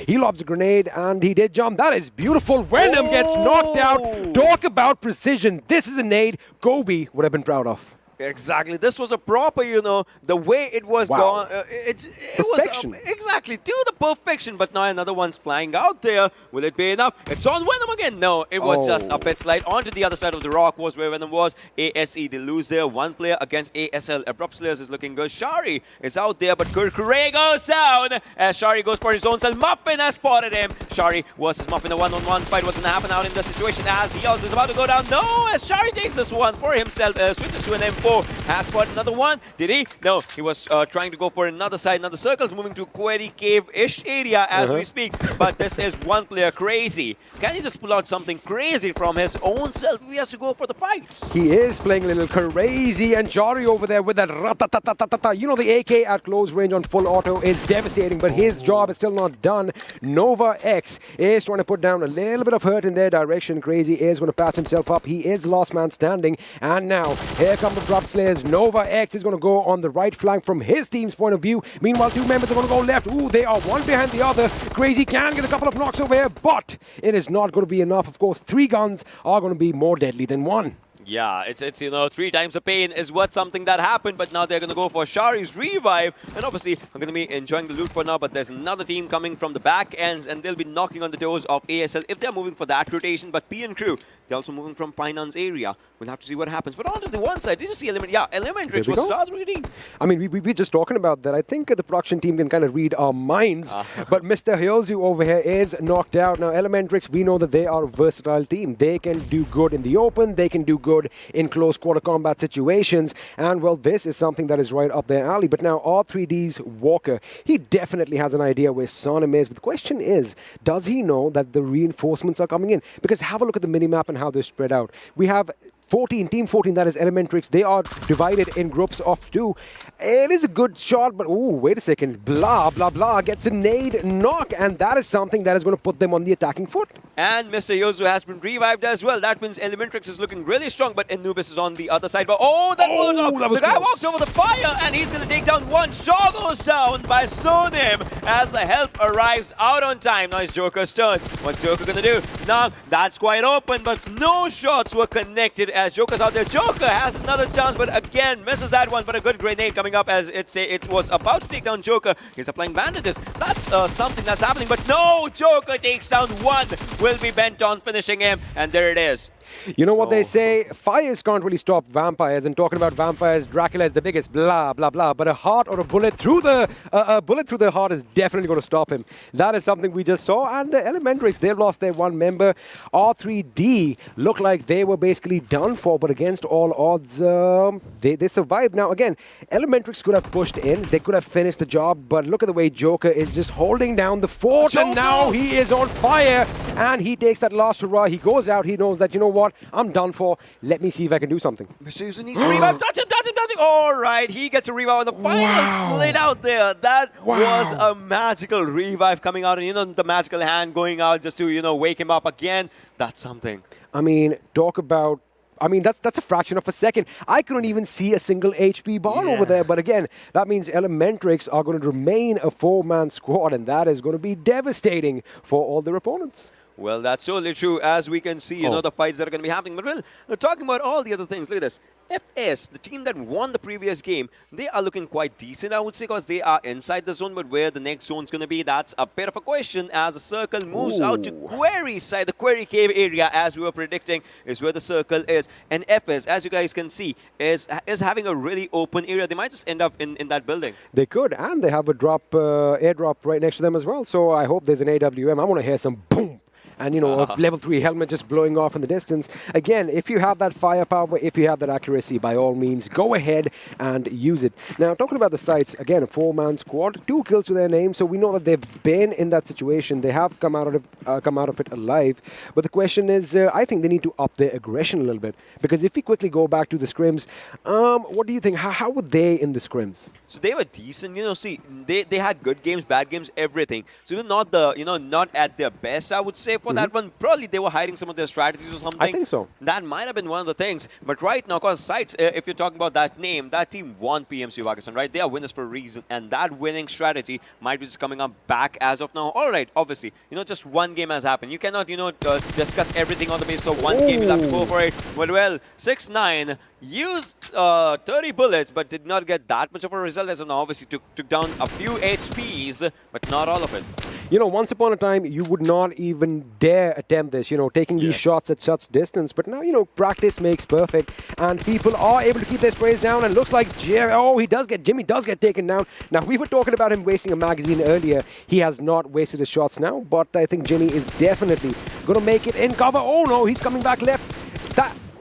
he lobs a grenade, and he did jump. That is beautiful. Venom gets knocked out. Talk about precision. This is a nade Gobi would have been proud of. Exactly. This was a proper, the way it was gone. It Perfection. was exactly to the perfection. But now another one's flying out there. Will it be enough? It's on Venom again. No, it was just a pit slide onto the other side of the rock was where Venom was. ASE, they lose there. 1 player against ASL. Abrupt Slayers is looking good. Shari is out there, but Kurkure goes down as Shari goes for his own self. Muffin has spotted him. Shari versus Muffin. A 1-on-1 fight wasn't happening out in the situation as he also is about to go down. No, as Shari takes this one for himself. Switches to an M4. Has spotted another one. Did he? No, he was trying to go for another side, another circles, moving to Query Cave-ish area as we speak. But this is 1 player Crazy. Can he just pull out something crazy from his own self? He has to go for the fights. He is playing a little crazy, and Jari over there with that ratatatata. The AK at close range on full auto is devastating, but his job is still not done. Nova X is trying to put down a little bit of hurt in their direction. Crazy is going to patch himself up. He is the last man standing, and now here come the Abrupt Slayers. Nova X is going to go on the right flank from his team's point of view. Meanwhile, 2 members are going to go left. They are one behind the other. Crazy can get a couple of knocks over here, but it is not going to be enough. Of course, 3 guns are going to be more deadly than 1. Yeah, it's you know, 3 times the pain is what something that happened, but now they're going to go for Shari's revive, and obviously I'm going to be enjoying the loot for now, but there's another team coming from the back ends, and they'll be knocking on the doors of ASL if they're moving for that rotation, but PN Crew, they're also moving from PAINxELMT's area. We'll have to see what happens. But on to the one side, did you see ElementriX was R3D. I mean, we're just talking about that. I think the production team can kind of read our minds, but Mr. Hyozu over here is knocked out. Now, ElementriX, we know that they are a versatile team. They can do good in the open, they can do good in close quarter combat situations, and well, this is something that is right up their alley. But now R3D's Walker, he definitely has an idea where Sonam is, but the question is, does he know that the reinforcements are coming in? Because have a look at the minimap and how they're spread out. We have Team 14, that is ElementriX. They are divided in groups of 2. It is a good shot, but oh, wait a second. Blah, blah, blah gets a nade knock, and that is something that is going to put them on the attacking foot. And Mr. Hyozu has been revived as well. That means ElementriX is looking really strong, but Anubis is on the other side. But that Molotov! The guy walked over the fire, and he's going to take down one. Shaw goes down by Sonim as the help arrives out on time. Now it's Joker's turn. What's Joker going to do? Now, that's quite open, but no shots were connected as Joker's out there. Joker has another chance, but again, misses that one. But a good grenade coming up as it was about to take down Joker. He's applying bandages. That's something that's happening, but no! Joker takes down one. Will be bent on finishing him, and there it is. You know what they say? Fires can't really stop vampires. And talking about vampires, Dracula is the biggest. Blah blah blah. But a heart or a bullet through the heart is definitely going to stop him. That is something we just saw. And ElementriX, they've lost their one member. R3D looked like they were basically done for. But against all odds, they survived. Now again, ElementriX could have pushed in. They could have finished the job. But look at the way Joker is just holding down the fort. Joker! And now he is on fire. And he takes that last hurrah. He goes out. He knows that, you know what? I'm done for. Let me see if I can do something. Mr. Hyozu needs to revive. Touch him. All right, he gets a revive on the final slit out there. That was a magical revive coming out. And, you know, the magical hand going out just to, you know, wake him up again. That's something. I mean, talk about... I mean, that's a fraction of a second. I couldn't even see a single HP bar over there. But again, that means ElementriX are going to remain a 4-man squad. And that is going to be devastating for all their opponents. Well, that's totally true, as we can see, you know, the fights that are going to be happening. But well, talking about all the other things, look at this. FS, the team that won the previous game, they are looking quite decent, I would say, because they are inside the zone. But where the next zone is going to be, that's a bit of a question as the circle moves out to Quarry side. The Quarry Cave area, as we were predicting, is where the circle is. And FS, as you guys can see, is having a really open area. They might just end up in that building. They could, and they have a airdrop right next to them as well. So I hope there's an AWM. I want to hear some boom. And, you know, a level 3 helmet just blowing off in the distance. Again, if you have that firepower, if you have that accuracy, by all means, go ahead and use it. Now, talking about the sites, again, a 4-man squad, 2 kills to their name, so we know that they've been in that situation. They have come out of it alive. But the question is, I think they need to up their aggression a little bit. Because if we quickly go back to the scrims, what do you think? How were they in the scrims? So they were decent. You know, see, they had good games, bad games, everything. So they're not not at their best, I would say, for that one. Probably they were hiding some of their strategies or something. I think so. That might have been one of the things. But right now, because SCYTES, if you're talking about that name, that team won PMC Pakistan, right? They are winners for a reason. And that winning strategy might be just coming up back as of now. All right, obviously, you know, just one game has happened. You cannot, you know, discuss everything on the basis of one game. You'll have to go for it. Well, 6-9 used 30 bullets, but did not get that much of a result. As of now, obviously took down a few HPs, but not all of it. You know, once upon a time, you would not even dare attempt this, you know, taking these shots at such distance. But now, you know, practice makes perfect. And people are able to keep their sprays down. And looks like Jimmy does get taken down. Now, we were talking about him wasting a magazine earlier. He has not wasted his shots now. But I think Jimmy is definitely going to make it in cover. Oh, no, he's coming back left.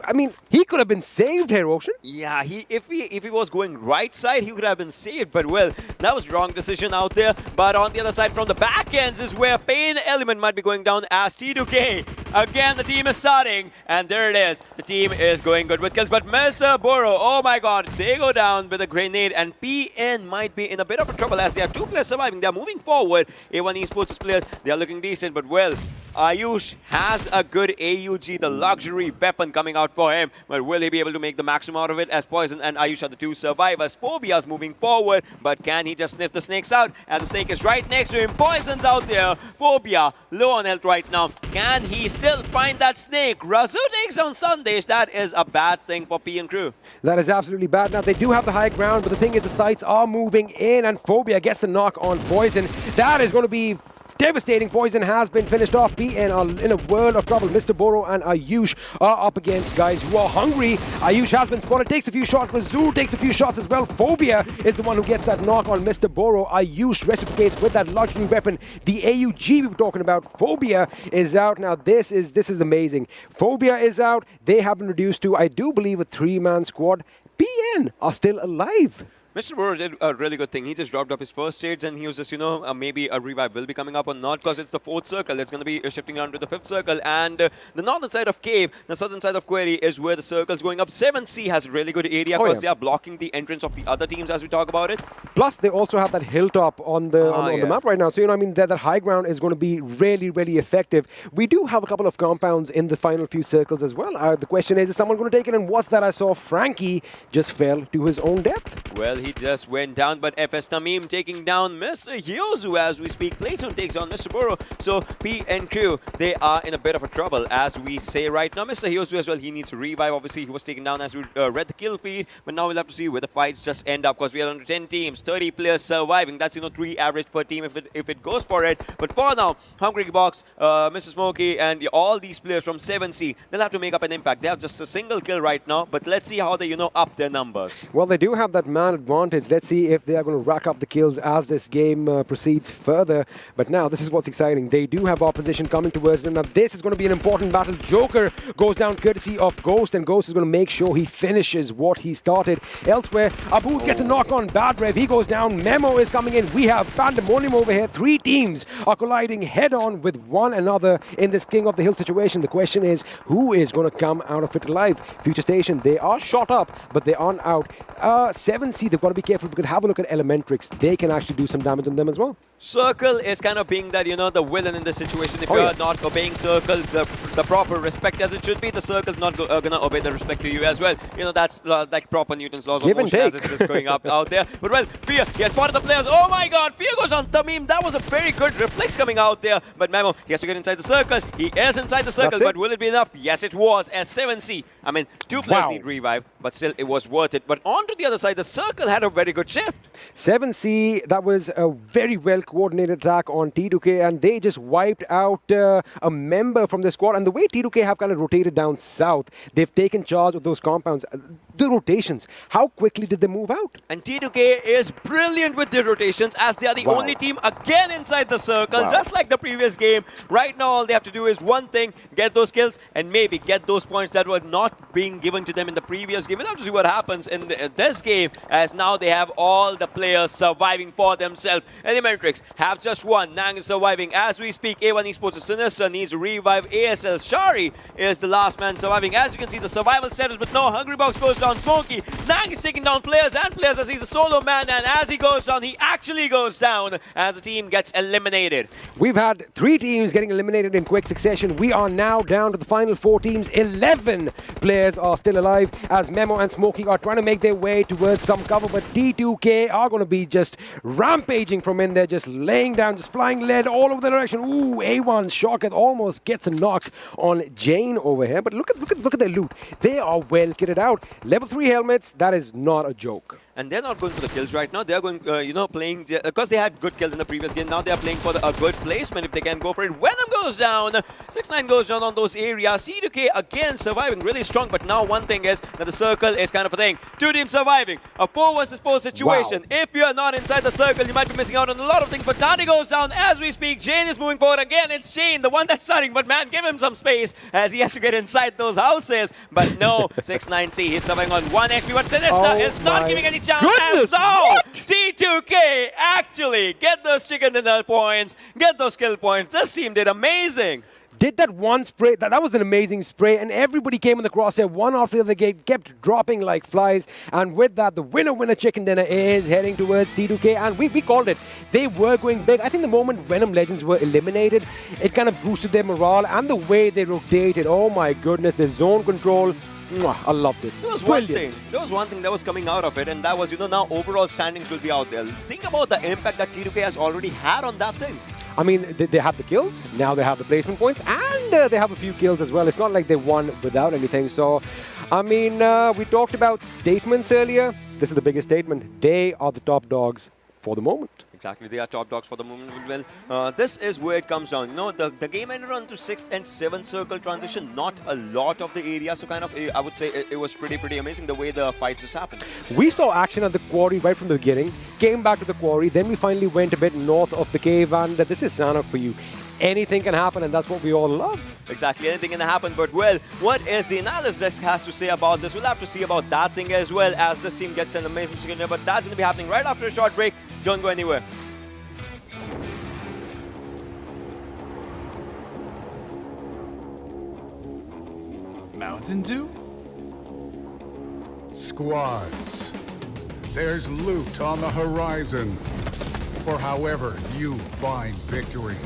I mean, he could have been saved here, Ocean. Yeah, if he was going right side, he could have been saved. But, well, that was the wrong decision out there. But on the other side, from the back ends is where PAINxELMT might be going down as T2K. Again, the team is starting. And there it is. The team is going good with kills. But Mr. Boro, oh my god, they go down with a grenade. And PN might be in a bit of a trouble as they have 2 players surviving. They are moving forward. A1 Esports players, they are looking decent. But, well, Ayush has a good AUG, the luxury weapon coming out for him. But will he be able to make the maximum out of it as Poison and Ayush are the two survivors? Phobia's moving forward, but can he just sniff the snakes out? As the snake is right next to him, Poison's out there. Phobia, low on health right now. Can he still find that snake? Razu takes down Sandesh. That is a bad thing for P and crew. That is absolutely bad. Now, they do have the high ground, but the thing is the sights are moving in, and Phobia gets the knock on Poison. That is going to be devastating. Poison has been finished off. PN are in a world of trouble. Mr. Boro and Ayush are up against guys who are hungry. Ayush has been spotted, takes a few shots. Razul takes a few shots as well. Phobia is the one who gets that knock on Mr. Boro. Ayush reciprocates with that luxury weapon. The AUG we were talking about. Phobia is out. Now this is amazing. Phobia is out. They have been reduced to, I do believe, a 3-man squad. PN are still alive. Mr. Boro did a really good thing. He just dropped up his first shades and he was just, maybe a revive will be coming up or not because it's the 4th circle. It's going to be shifting around to the 5th circle. And the northern side of Cave, the southern side of Query is where the circle's going up. 7C has a really good area because they are blocking the entrance of the other teams as we talk about it. Plus, they also have that hilltop on the map right now. So, that high ground is going to be really, really effective. We do have a couple of compounds in the final few circles as well. The question is someone going to take it? And what's that I saw? Frankie just fell to his own death. Well, he just went down, but FS Tamim taking down Mr. Hyozu as we speak. Playzone takes on Mr. Boro. So P and crew, they are in a bit of a trouble as we say right now. Mr. Hyozu as well, he needs to revive. Obviously, he was taken down as we read the kill feed, but now we'll have to see where the fights just end up because we are under 10 teams, 30 players surviving. That's 3 average per team if it goes for it. But for now, Hungry Box, Mr. Smokey, and all these players from 7C, they'll have to make up an impact. They have just a single kill right now, but let's see how they up their numbers. Well, they do have that man advantage. Let's see if they are going to rack up the kills as this game proceeds further. But now, this is what's exciting. They do have opposition coming towards them. Now, this is going to be an important battle. Joker goes down courtesy of Ghost, and Ghost is going to make sure he finishes what he started. Elsewhere, Abu gets a knock on Bad Rev. He goes down. Memo is coming in. We have Pandemonium over here. 3 teams are colliding head-on with one another in this King of the Hill situation. The question is, who is going to come out of it alive? FutureStation, they are shot up, but they aren't out. 7C, they've got to be careful because have a look at ElementriX. They can actually do some damage on them as well. Circle is kind of being that, the villain in this situation. If you're not obeying Circle the proper respect as it should be, the Circle's not going to obey the respect to you as well. That's like proper Newton's laws of motion as it's just going up out there. But well, Fear, he has spotted the players. Oh my god, Fear goes on Tamim. That was a very good reflex coming out there. But Memo, he has to get inside the circle. He is inside the circle, but will it be enough? Yes, it was. As 7C, 2 players need revive, but still it was worth it. But on to the other side, the Circle had a very good shift. 7C, that was a very well coordinated attack on T2K, and they just wiped out a member from the squad. And the way T2K have kind of rotated down south, they've taken charge of those compounds. The rotations, how quickly did they move out? And T2K is brilliant with their rotations as they are the only team again inside the circle, just like the previous game. Right now, all they have to do is one thing, get those kills and maybe get those points that were not being given to them in the previous game. We'll have to see what happens in this game, as now they have all the players surviving for themselves. ElementriX have just won. Nang is surviving as we speak. A1 Esports is Sinister needs to revive. ASL Shari is the last man surviving. As you can see, the survival status, but no, Hungry Box goes down. Smokey, Nang is taking down players as he's a solo man, and as he goes down, he actually goes down as the team gets eliminated. We've had 3 teams getting eliminated in quick succession. We are now down to the final 4 teams. 11 players are still alive as Memo and Smokey are trying to make their way towards some cover, but T2K are going to be just rampaging from in there, just laying down, just flying lead all over the direction. Ooh, A1 Shocketh almost gets a knock on Jane over here, but look at their loot. They are well kitted out. Level 3 helmets, that is not a joke. And they're not going for the kills right now. They're going, playing, because they had good kills in the previous game. Now they're playing for a good placement if they can go for it. Venom goes down. 6-9 goes down on those areas. C2K again surviving really strong. But now one thing is that the circle is kind of a thing. 2 teams surviving. A 4 versus 4 situation. If you're not inside the circle, you might be missing out on a lot of things. But Dani goes down as we speak. Jane is moving forward again. It's Jane, the one that's starting. But man, give him some space as he has to get inside those houses. But no, 6-9C, he's surviving on 1 HP. But Sinister is not giving any chance. Goodness, T2K actually get those chicken dinner points, get those kill points. This team did amazing. did that one spray. That was an amazing spray, and everybody came in the crosshair one after the other, kept dropping like flies. And with that, the winner chicken dinner is heading towards T2K, and we called it. They were going big. I think the moment Venom Legends were eliminated, it kind of boosted their morale, and the way they rotated. Oh my goodness, the zone control. I loved it. There was one thing. There was one thing that was coming out of it, and that was, now overall standings will be out there. Think about the impact that T2K has already had on that thing. I mean, they have the kills, now they have the placement points, and they have a few kills as well. It's not like they won without anything. So, I mean, we talked about statements earlier. This is the biggest statement. They are the top dogs for the moment. Exactly, they are top dogs for the moment. Well, this is where it comes down. The game ended on to 6th and 7th circle transition. Not a lot of the area, so kind of, I would say it was pretty amazing the way the fights just happened. We saw action at the quarry right from the beginning, came back to the quarry, then we finally went a bit north of the cave, and this is Sanhok for you. Anything can happen, and that's what we all love. Exactly, anything can happen, but well, what is the analyst desk has to say about this? We'll have to see about that thing as well, as this team gets an amazing chicken dinner, but that's going to be happening right after a short break. Don't go anywhere. Mountain Dew? Squads. There's loot on the horizon for however you find victory.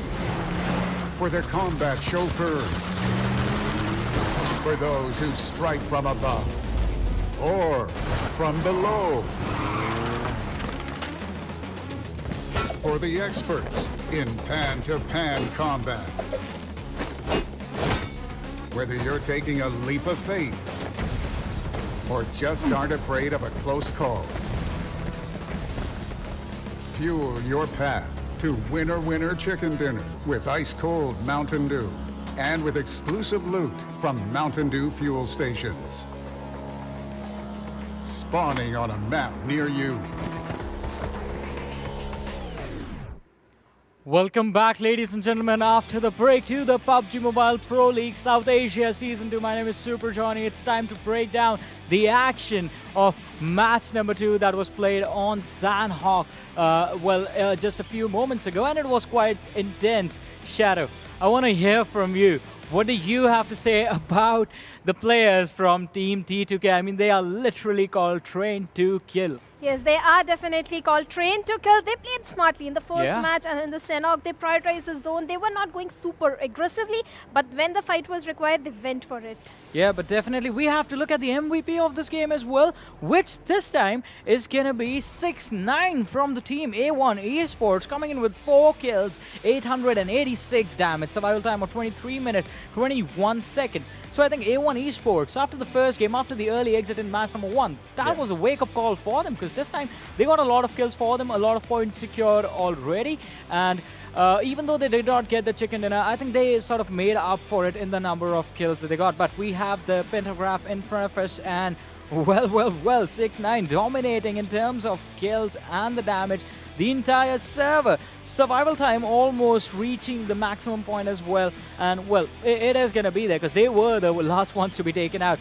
For the combat chauffeurs. For those who strike from above or from below. For the experts in pan-to-pan combat. Whether you're taking a leap of faith or just aren't afraid of a close call. Fuel your path to winner chicken dinner with ice-cold Mountain Dew and with exclusive loot from Mountain Dew fuel stations. Spawning on a map near you. Welcome back, ladies and gentlemen, after the break to the PUBG Mobile Pro League South Asia Season 2. My name is Super Johnny. It's time to break down the action of match number 2 that was played on Sanhok, just a few moments ago, and it was quite intense. Shadow, I want to hear from you. What do you have to say about the players from Team T2K? I mean, they are literally called Trained to Kill. Yes, they are definitely called Trained to Kill. They played smartly in the first match, and in the Sanhok, they prioritized the zone. They were not going super aggressively, but when the fight was required, they went for it. Yeah, but definitely we have to look at the MVP of this game as well, which this time is going to be 6ix9ine from the team A1 Esports, coming in with 4 kills, 886 damage, survival time of 23 minutes, 21 seconds. So I think A1 Esports, after the first game, after the early exit in match number 1, that was a wake-up call for them, because this time they got a lot of kills for them, a lot of points secured already, and even though they did not get the chicken dinner, I think they sort of made up for it in the number of kills that they got. But we have the pentagraph in front of us, and well, 6ix9ine dominating in terms of kills and the damage. The entire server. Survival time almost reaching the maximum point as well. And, well, it is going to be there because they were the last ones to be taken out.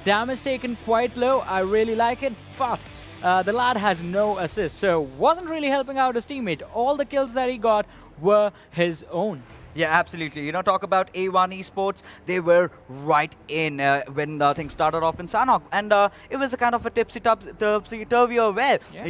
Damage taken quite low. I really like it, but the lad has no assist, so wasn't really helping out his teammate. All the kills that he got were his own. Yeah, absolutely. Talk about A1 Esports. They were right in when things started off in Sanhok. And it was a kind of a tipsy-turvy affair. Yeah.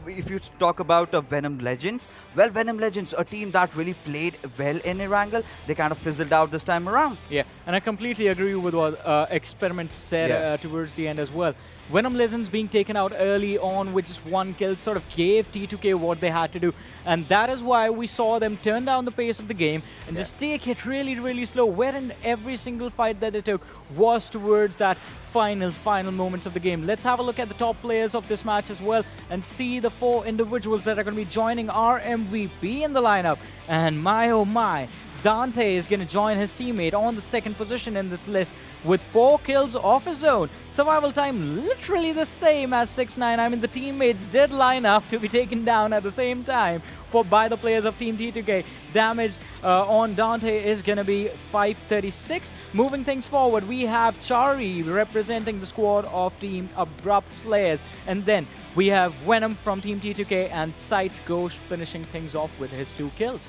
If you talk about Venom Legends, well, Venom Legends, a team that really played well in Erangel, they kind of fizzled out this time around. Yeah, and I completely agree with what Experiment said towards the end as well. Venom Legends being taken out early on with just 1 kill sort of gave T2K what they had to do. And that is why we saw them turn down the pace of the game and just take it really slow, wherein every single fight that they took was towards that final moments of the game. Let's have a look at the top players of this match as well and see the 4 individuals that are going to be joining our MVP in the lineup. And my oh my, Dante is going to join his teammate on the 2nd position in this list with 4 kills of his own. Survival time literally the same as 6ix9ine. I mean, the teammates did line up to be taken down at the same time by the players of Team T2K. Damage on Dante is going to be 536. Moving things forward, we have Chari representing the squad of Team Abrupt Slayers. And then we have Venom from Team T2K and SCYTES Ghost finishing things off with his 2 kills.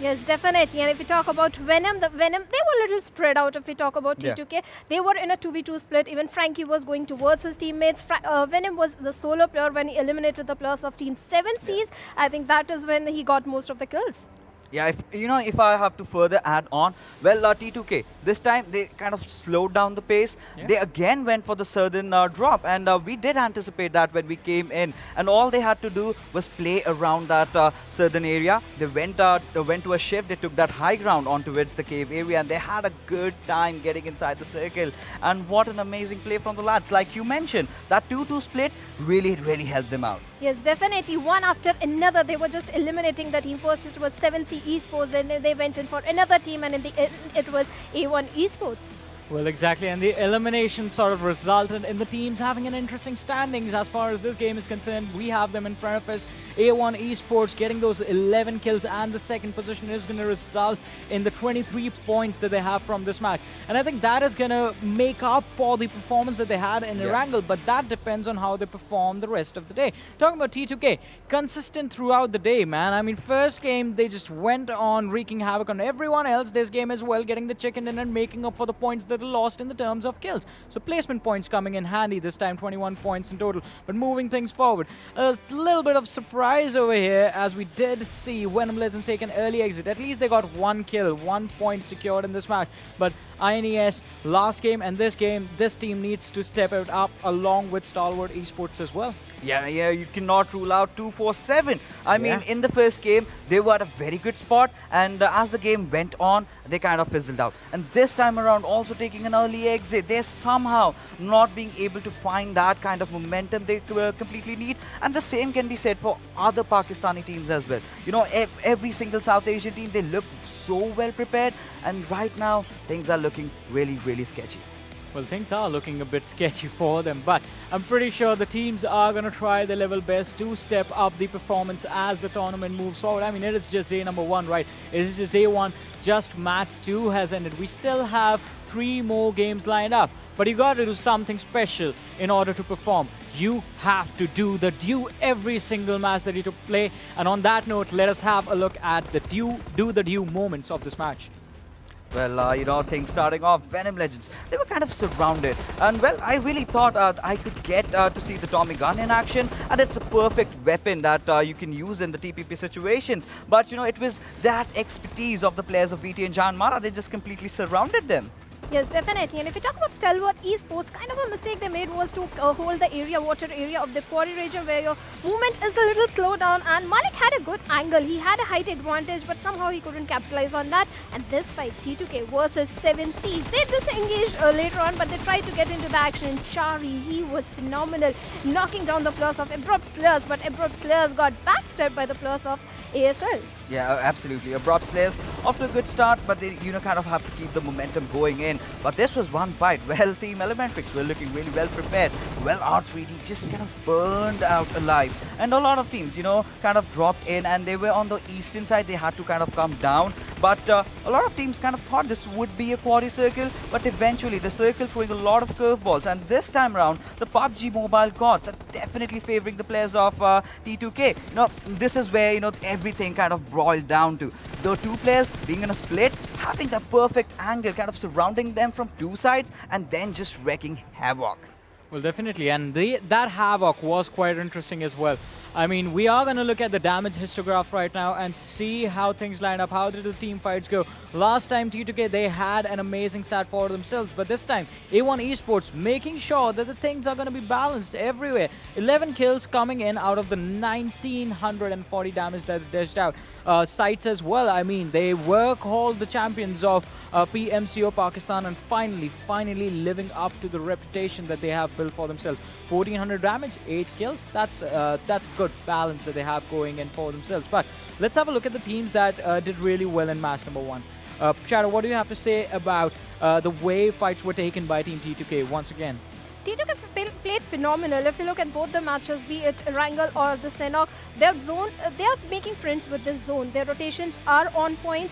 Yes, definitely. And if we talk about Venom, they were a little spread out. If we talk about T2K, they were in a 2v2 split. Even Frankie was going towards his teammates. Venom was the solo player when he eliminated the players of Team 7Cs. I think that is when he got most of the kills. Yeah, if I have to further add on, well, T2K, this time they kind of slowed down the pace. Yeah. They again went for the southern drop, and we did anticipate that when we came in. And all they had to do was play around that southern area. They went to a shift, they took that high ground on towards the cave area, and they had a good time getting inside the circle. And what an amazing play from the lads. Like you mentioned, that 2-2 split really helped them out. Yes, definitely. One after another, they were just eliminating the team. First, it was 7C Esports, then they went in for another team, and in the end, it was A1 Esports. Well, exactly, and the elimination sort of resulted in the teams having an interesting standings as far as this game is concerned. We have them in front of us. A1 Esports getting those 11 kills, and the second position is going to result in the 23 points that they have from this match. And I think that is going to make up for the performance that they had in Erangel, but that depends on how they perform the rest of the day. Talking about T2K, consistent throughout the day, man. I mean, first game, they just went on wreaking havoc on everyone else. This game as well, getting the chicken in and making up for the points that lost in the terms of kills. So placement points coming in handy this time, 21 points in total. But moving things forward, a little bit of surprise over here as we did see Venom Legends take an early exit. At least they got 1 kill, 1 point secured in this match. But INES last game and this game, this team needs to step it up along with Stalwart Esports as well. Yeah, you cannot rule out 2-4-7. I mean, in the first game, they were at a very good spot, and as the game went on, they kind of fizzled out. And this time around, also taking an early exit, they're somehow not being able to find that kind of momentum they completely need. And the same can be said for other Pakistani teams as well. You know, every single South Asian team, they look so well prepared, and right now, things are looking really sketchy. Well, things are looking a bit sketchy for them, but I'm pretty sure the teams are going to try their level best to step up the performance as the tournament moves forward. I mean, it is just day number 1, right? It is just day 1, just match 2 has ended. We still have 3 more games lined up, but you got to do something special in order to perform. You have to do the due every single match that you to play. And on that note, let us have a look at the do the due moments of this match. Well, you know, things starting off, Venom Legends, they were kind of surrounded. And, well, I really thought I could get to see the Tommy gun in action. And it's a perfect weapon that you can use in the TPP situations. But, you know, it was that expertise of the players of VTNxJyanMaara. They just completely surrounded them. Yes, definitely. And if we talk about Stalwart Esports, kind of a mistake they made was to hold the water area of the quarry region where your movement is a little slow down. And Malik had a good angle. He had a height advantage, but somehow he couldn't capitalize on that. And this fight, T2K versus 7Cs, they disengaged later on, but they tried to get into the action. Chari, he was phenomenal, knocking down the players of Abrupt Slayers, but Abrupt Slayers got backstabbed by the players of ASL. Yeah, absolutely. Abrupt Slayers off to a good start, but they, you know, kind of have to keep the momentum going in. But this was one fight. Well, Team ElementriX were looking really well prepared. Well, R3D just kind of burned out alive. And a lot of teams, you know, kind of dropped in, and they were on the eastern side. They had to kind of come down. But a lot of teams kind of thought this would be a quarry circle, but eventually the circle throwing a lot of curveballs. And this time around, the PUBGMOBILE gods are definitely favoring the players of T2K. You know, this is where, you know, everything kind of boiled down to. The two players being in a split, having the perfect angle, kind of surrounding them from two sides, and then just wreaking havoc. Well, definitely, and that havoc was quite interesting as well. I mean, we are going to look at the damage histograph right now and see how things line up. How did the team fights go? Last time, T2K, they had an amazing stat for themselves, but this time, A1 Esports making sure that the things are going to be balanced everywhere. 11 kills coming in out of the 1940 damage that they dished out. SCYTES as well, I mean, they were called the champions of PMCO Pakistan, and finally living up to the reputation that they have built for themselves. 1400 damage, 8 kills, that's good balance that they have going in for themselves. But let's have a look at the teams that did really well in match number 1. Shadow, what do you have to say about the way fights were taken by Team T2K once again? T2K played phenomenal. If you look at both the matches, be it Erangel or the Sanhok, their zone, they are making friends with this zone. Their rotations are on point.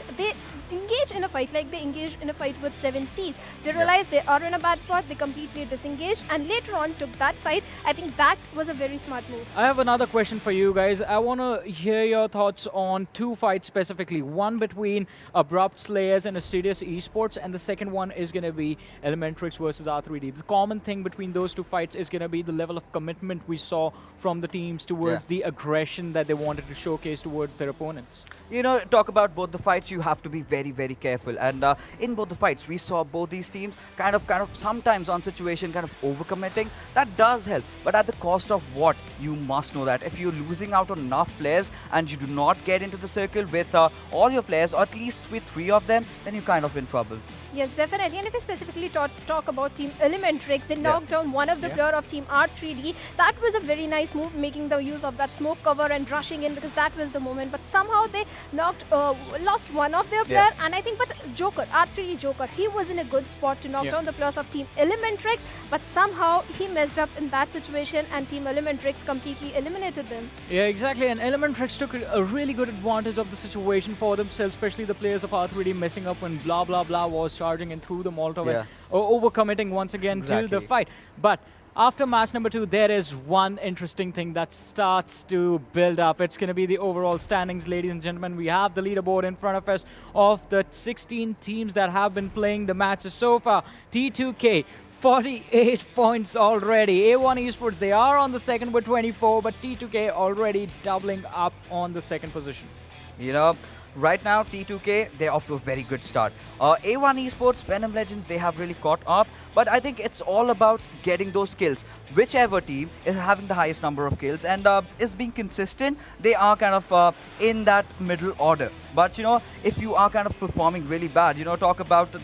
engage in a fight like they engaged in a fight with 7Cs. They realized they are in a bad spot, they completely disengaged, and later on took that fight. I think that was a very smart move. I have another question for you guys. I want to hear your thoughts on two fights specifically. One between Abrupt Slayers and Assiduous Esports, and the second one is going to be ElementriX versus R3D. The common thing between those two fights is going to be the level of commitment we saw from the teams towards the aggression that they wanted to showcase towards their opponents. You know, talk about both the fights, you have to be very, very careful. And in both the fights, we saw both these teams kind of sometimes on situation kind of overcommitting. That does help, but at the cost of what? You must know that if you're losing out on enough players and you do not get into the circle with all your players, or at least with 3 of them, then you're kind of in trouble. Yes, definitely. And if we specifically talk about Team ElementriX, they knocked down one of the player of Team R3D. That was a very nice move, making the use of that smoke cover and rushing in, because that was the moment. But somehow they lost one of their player. And I think, but Joker, R3D Joker, he was in a good spot to knock down the players of Team ElementriX. But somehow he messed up in that situation, and Team ElementriX completely eliminated them. Yeah, exactly. And ElementriX took a really good advantage of the situation for themselves, especially the players of R3D messing up when blah blah blah was charging and threw the Molotov and overcommitting once again to the fight. But after match number 2, there is one interesting thing that starts to build up. It's going to be the overall standings, ladies and gentlemen. We have the leaderboard in front of us of the 16 teams that have been playing the matches so far. T2K, 48 points already. A1 Esports, they are on the second with 24, but T2K already doubling up on the second position. You know, right now, T2K, they're off to a very good start. A1 Esports, Venom Legends, they have really caught up. But I think it's all about getting those kills. Whichever team is having the highest number of kills and is being consistent, they are kind of in that middle order. But, you know, if you are kind of performing really bad, you know, talk about the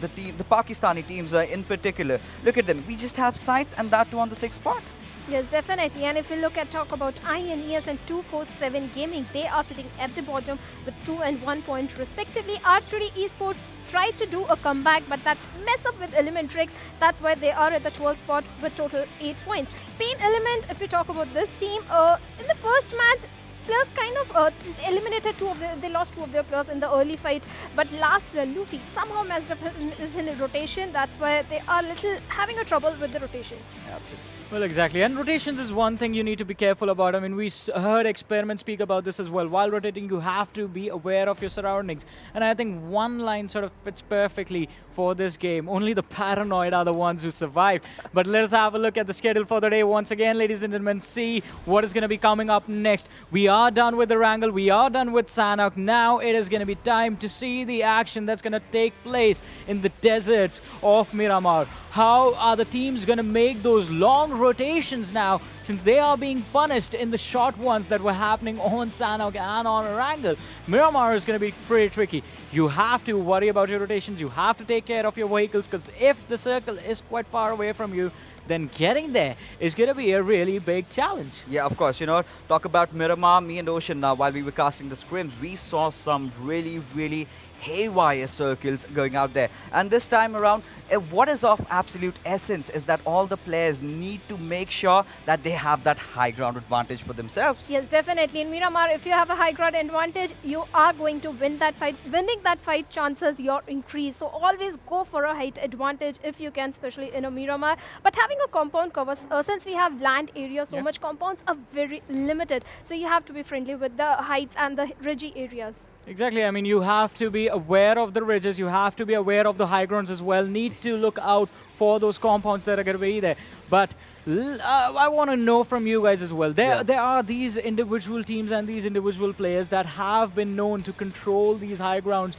Pakistani teams in particular. Look at them. We just have SCYTES, and that too on the 6th spot. Yes, definitely. And if we talk about INES and 247 Gaming, they are sitting at the bottom with 2 and 1 point respectively. R3D Esports tried to do a comeback, but that mess up with ElementriX. That's why they are at the 12th spot with total 8 points. PAINxELMT, if we talk about this team, in the first match, players kind of eliminated they lost 2 of their players in the early fight, but last player, Luffy, somehow messed up is in a rotation. That's why they are having a trouble with the rotations. Absolutely. Well, exactly. And rotations is one thing you need to be careful about. I mean, we heard Experiment speak about this as well. While rotating, you have to be aware of your surroundings. And I think one line sort of fits perfectly for this game. Only the paranoid are the ones who survive. But let us have a look at the schedule for the day once again, ladies and gentlemen. See what is going to be coming up next. We are done with Erangel. We are done with Sanhok. Now it is going to be time to see the action that's going to take place in the deserts of Miramar. How are the teams going to make those long rotations now, since they are being punished in the short ones that were happening on Sanhok and on Erangel? Miramar is going to be pretty tricky. You have to worry about your rotations. You have to take care of your vehicles, because if the circle is quite far away from you, then getting there is going to be a really big challenge. Yeah, of course. You know, talk about Miramar, me and Ocean, while we were casting the scrims, we saw some really, really haywire circles going out there. And this time around, what is of absolute essence is that all the players need to make sure that they have that high ground advantage for themselves. Yes, definitely. In Miramar, if you have a high ground advantage, you are going to win that fight. Winning that fight chances your increase. So always go for a height advantage if you can, especially in a Miramar. But having a compound cover, since we have land area, so much compounds are very limited. So you have to be friendly with the heights and the ridgy areas. Exactly. I mean, you have to be aware of the ridges. You have to be aware of the high grounds as well. Need to look out for those compounds that are going to be there. But I want to know from you guys as well. There are these individual teams and these individual players that have been known to control these high grounds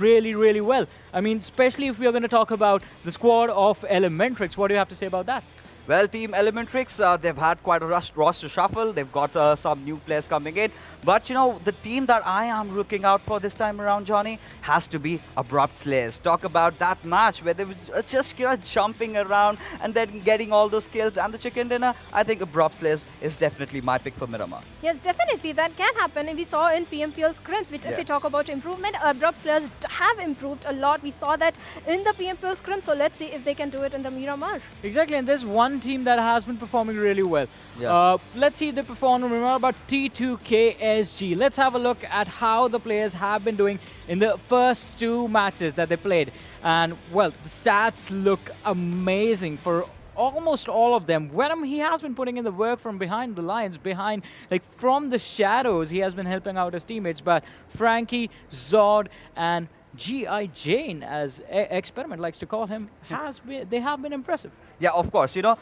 really, really well. I mean, especially if we are going to talk about the squad of ElementriX. What do you have to say about that? Well, Team ElementriX, they've had quite a roster shuffle. They've got some new players coming in. But, you know, the team that I am looking out for this time around, Johnny, has to be Abrupt Slayers. Talk about that match where they were just, you know, jumping around and then getting all those kills and the chicken dinner. I think Abrupt Slayers is definitely my pick for Miramar. Yes, definitely. That can happen. And we saw in PMPL Scrims, if we talk about improvement, Abrupt Slayers have improved a lot. We saw that in the PMPL Scrims. So let's see if they can do it in the Miramar. Exactly. And there's one one team that has been performing really well. Yeah. Let's see the performance. Remember about T2KSG. Let's have a look at how the players have been doing in the first 2 matches that they played. And, well, the stats look amazing for almost all of them. Venom, he has been putting in the work from behind the lines, from the shadows, he has been helping out his teammates. But Frankie, Zod, and G.I. Jane, as Experiment likes to call him, they have been impressive. Yeah, of course. You know,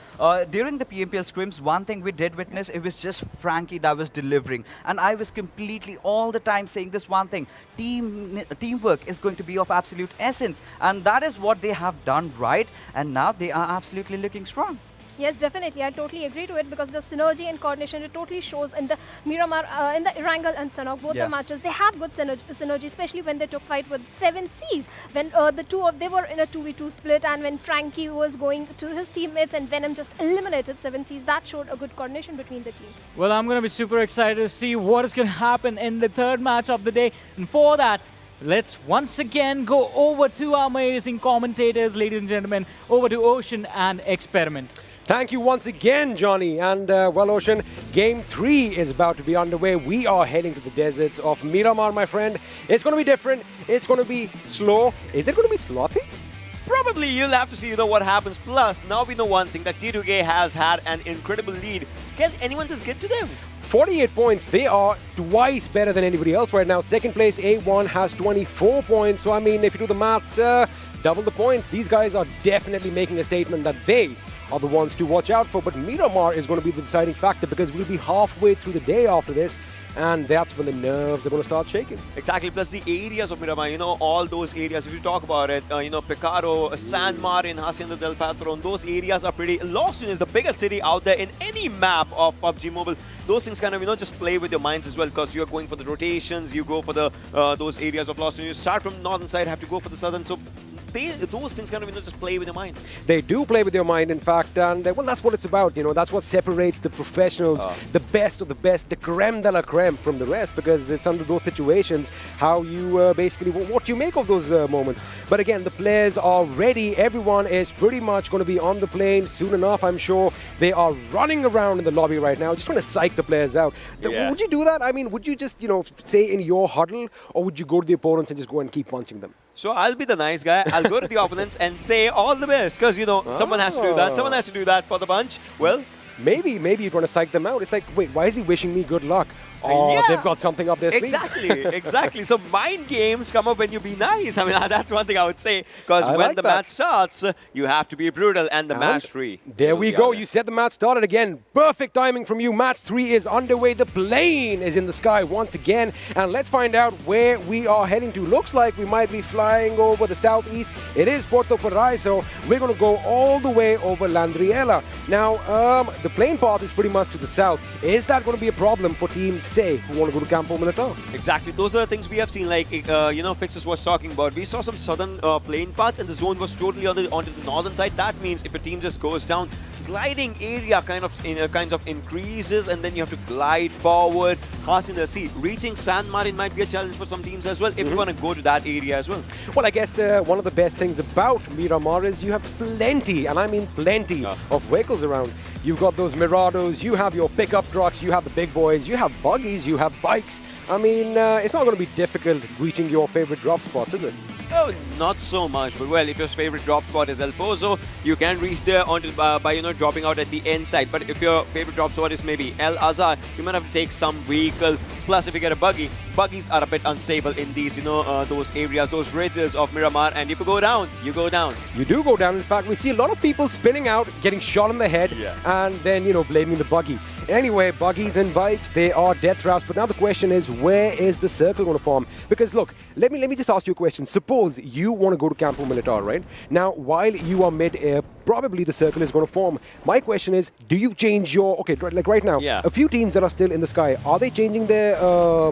during the PMPL scrims, one thing we did witness, it was just Frankie that was delivering. And I was completely all the time saying this one thing, teamwork is going to be of absolute essence. And that is what they have done right. And now they are absolutely looking strong. Yes, definitely. I totally agree to it because the synergy and coordination, it totally shows in the Miramar, in the Erangel and Sanhok, both the matches. They have good synergy, especially when they took fight with 7Cs. When they were in a 2v2 split, and when Frankie was going to his teammates and Venom just eliminated 7Cs, that showed a good coordination between the team. Well, I'm going to be super excited to see what is going to happen in the 3rd match of the day. And for that, let's once again go over to our amazing commentators, ladies and gentlemen, over to Ocean and Experiment. Thank you once again, Johnny. And, well, Ocean, Game 3 is about to be underway. We are heading to the deserts of Miramar, my friend. It's going to be different. It's going to be slow. Is it going to be slothy? Probably. You'll have to see, what happens. Plus, now we know one thing, that T2K has had an incredible lead. Can anyone just get to them? 48 points. They are twice better than anybody else right now. Second place, A1 has 24 points. So, I mean, if you do the maths, double the points. These guys are definitely making a statement that they are the ones to watch out for. But Miramar is going to be the deciding factor because we'll be halfway through the day after this. And that's when the nerves are going to start shaking. Exactly. Plus the areas of Miramar, all those areas, if you talk about it, Picaro, San Marin, Hacienda del Patron, those areas are pretty... Lost is the biggest city out there in any map of PUBG Mobile. Those things kind of, just play with your minds as well, because you're going for the rotations, you go for the those areas of Lost. You start from northern side, have to go for the southern. So those things kind of, just play with your mind. They do play with your mind, in fact, and well, that's what it's about. That's what separates the professionals, the best of the best, the creme de la creme from the rest, because it's under those situations how you basically, what you make of those moments. But again, the players are ready. Everyone is pretty much going to be on the plane soon enough, I'm sure. They are running around in the lobby right now, just trying to psych the players out. Would you do that? I mean, would you just, say in your huddle, or would you go to the opponents and just go and keep punching them? So I'll be the nice guy. I'll go to the opponents and say all the best, because, someone has to do that. Someone has to do that for the bunch. Well, maybe you're going to psych them out. It's like, wait, why is he wishing me good luck? Oh, yeah. They've got something up their sleeve. Exactly. So mind games come up when you be nice. I mean, that's one thing I would say. Because when the match starts, you have to be brutal, and match 3. There we go. You said the match started again. Perfect timing from you. Match 3 is underway. The plane is in the sky once again. And let's find out where we are heading to. Looks like we might be flying over the southeast. It is Puerto Paraiso. We're going to go all the way over Landriela. Now, the plane path is pretty much to the south. Is that going to be a problem for teams, say, who want to go to Campo Militar? Exactly. Those are the things we have seen, like, Fixus was talking about. We saw some southern plane paths, and the zone was totally onto the northern side. That means if a team just goes down, gliding area kind of increases, and then you have to glide forward. Reaching San Marin might be a challenge for some teams as well, if you want to go to that area as well. Well, I guess one of the best things about Miramar is you have plenty, and I mean plenty, of vehicles around. You've got those Mirados, you have your pickup trucks, you have the big boys, you have buggies, you have bikes. I mean, it's not going to be difficult reaching your favorite drop spots, is it? Oh, not so much. But well, if your favorite drop spot is El Pozo, you can reach there by dropping out at the end side. But if your favorite drop spot is maybe El Azhar, you might have to take some vehicle. Plus, if you get a buggy, buggies are a bit unstable in these, those areas, those bridges of Miramar. And if you go down, you go down. You do go down. In fact, we see a lot of people spinning out, getting shot in the head, and then, blaming the buggy. Anyway, buggies and bikes, they are death traps. But now the question is, where is the circle going to form? Because look, let me just ask you a question. Suppose you want to go to Campo Militar, right? Now, while you are mid-air, probably the circle is going to form. My question is, do you change your... Okay, like right now, a few teams that are still in the sky, are they changing their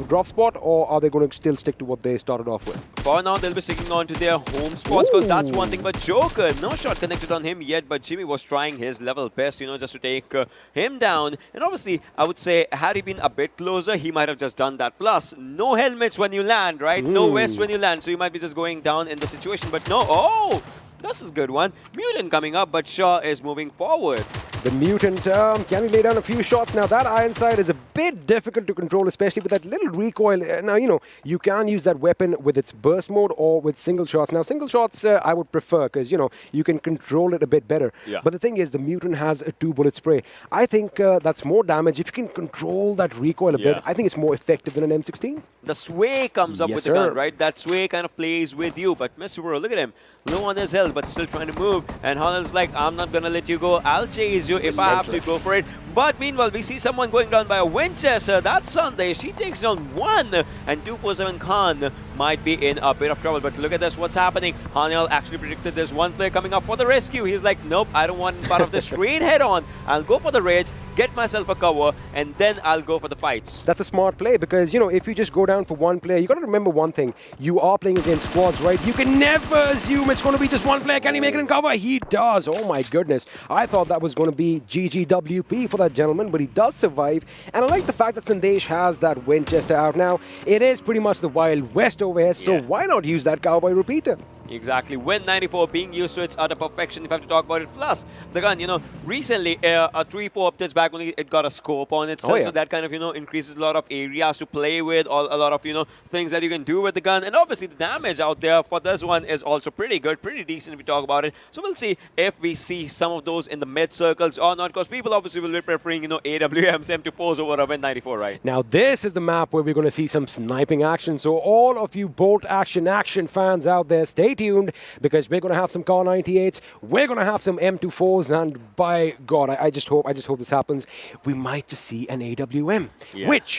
drop spot, or are they going to still stick to what they started off with? For now, they'll be sticking on to their home spots, because that's one thing. But Joker, no shot connected on him yet, but Jimmy was trying his level best, just to take him down. And obviously, I would say, had he been a bit closer, he might have just done that. Plus, no helmets when you land, right? No vest when you land, so you might be just going down in the situation. But no, this is a good one. Mutant coming up, but Shaw is moving forward. The Mutant, can he lay down a few shots? Now, that iron sight is a bit difficult to control, especially with that little recoil. Now, you know, you can use that weapon with its burst mode or with single shots. Now, single shots I would prefer because, you know, you can control it a bit better. Yeah. But the thing is, the Mutant has a 2-bullet spray. I think that's more damage. If you can control that recoil a bit, I think it's more effective than an M16. The sway comes up with the gun, right? That sway kind of plays with you. But Mr. Bro, look at him. Low on his health, but still trying to move. And Honel's like, I'm not going to let you go. I'll chase you if I have to go for it. But meanwhile, we see someone going down by a Winchester. That's Sunday. She takes down one. And 247 Khan might be in a bit of trouble. But look at this. What's happening? Hanel actually predicted there's one player coming up for the rescue. He's like, nope, I don't want part of this. Straight head on. I'll go for the rage, get myself a cover, and then I'll go for the fights. That's a smart play because, you know, if you just go down for one player, you got to remember one thing. You are playing against squads, right? You can never assume it's going to be just one player. Can he make it in cover? He does. Oh, my goodness. I thought that was going to be GGWP for that gentleman, but he does survive. And I like the fact that Sandesh has that Winchester out now. It is pretty much the Wild West over here, so why not use that cowboy repeater? Exactly. Win 94 being used to its utter perfection, if I have to talk about it. Plus, the gun, you know, recently, 3-4 updates back, only it got a scope on itself. So that kind of, you know, increases a lot of areas to play with, a lot of, you know, things that you can do with the gun. And obviously, the damage out there for this one is also pretty good, pretty decent if we talk about it. So we'll see if we see some of those in the mid circles or not, because people obviously will be preferring, you know, AWMs, M24s over a Win 94, right? Now, this is the map where we're going to see some sniping action. So all of you Bolt action fans out there, stay tuned because we're going to have some Car 98s, we're going to have some M24s, and by God, I just hope this happens. We might just see an AWM,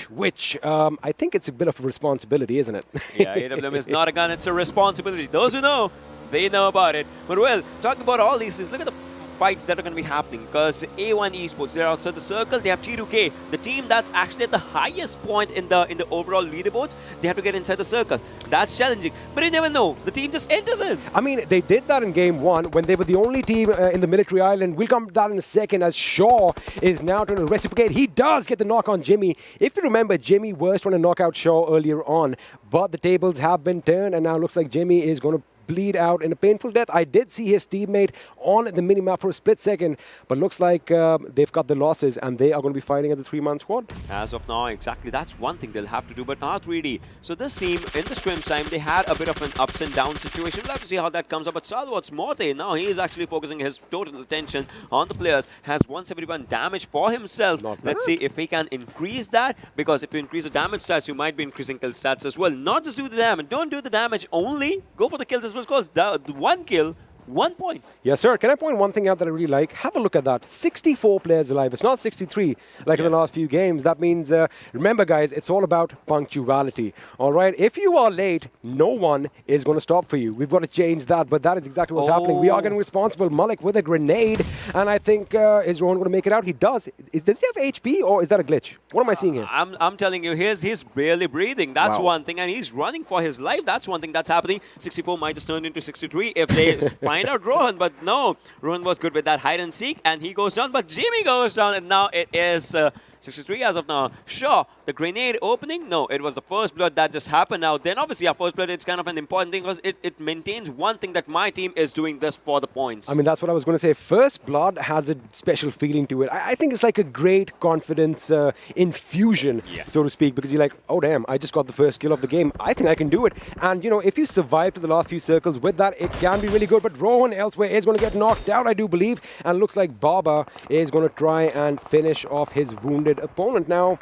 which I think it's a bit of a responsibility, isn't it? Yeah, AWM is not a gun, it's a responsibility. Those who know, they know about it. But well, talking about all these things, look at the fights that are going to be happening, because A1 Esports, they're outside the circle. They have T2K, the team that's actually at the highest point in the overall leaderboards. They have to get inside the circle. That's challenging, but you never know. The team just enters in. I mean, they did that in game one when they were the only team in the military island. We'll come to that in a second, as Shaw is now trying to reciprocate. He does get the knock on Jimmy. If you remember, Jimmy was trying to knock out Shaw earlier on, but the tables have been turned, and now looks like Jimmy is going to bleed out in a painful death. I did see his teammate on the minimap for a split second, but looks like they've got the losses and they are going to be fighting as a 3-man squad. As of now, exactly. That's one thing they'll have to do. But R3D, so this team, in the scrims time, they had a bit of an ups and downs situation. We'll have to see how that comes up. But Stalwart Esports, now he is actually focusing his total attention on the players. Has 171 damage for himself. Let's see if he can increase that, because if you increase the damage stats, you might be increasing kill stats as well. Not just do the damage. Don't do the damage only. Go for the kills as well, because the one kill, 1 point. Yes, sir. Can I point one thing out that I really like? Have a look at that. 64 players alive. It's not 63 like in the last few games. That means, remember, guys, it's all about punctuality. All right? If you are late, no one is going to stop for you. We've got to change that, but that is exactly what's happening. We are getting responsible. Malik with a grenade, and I think, is Rohan going to make it out? He does. Does he have HP, or is that a glitch? What am I seeing here? I'm telling you, he's barely breathing. That's one thing, and he's running for his life. That's one thing that's happening. 64 might just turn into 63 if they find out Rohan, but no, Rohan was good with that hide and seek, and he goes down, but Jimmy goes down, and now it is 63 as of now. Sure, the grenade opening, no, it was the first blood that just happened. Now, then obviously, our first blood, it's kind of an important thing because it maintains one thing, that my team is doing this for the points. I mean, that's what I was going to say. First blood has a special feeling to it. I think it's like a great confidence infusion, so to speak, because you're like, oh, damn, I just got the first kill of the game. I think I can do it. And, you know, if you survive to the last few circles with that, it can be really good. But Rohan elsewhere is going to get knocked out, I do believe. And it looks like Baba is going to try and finish off his wounded opponent. Now,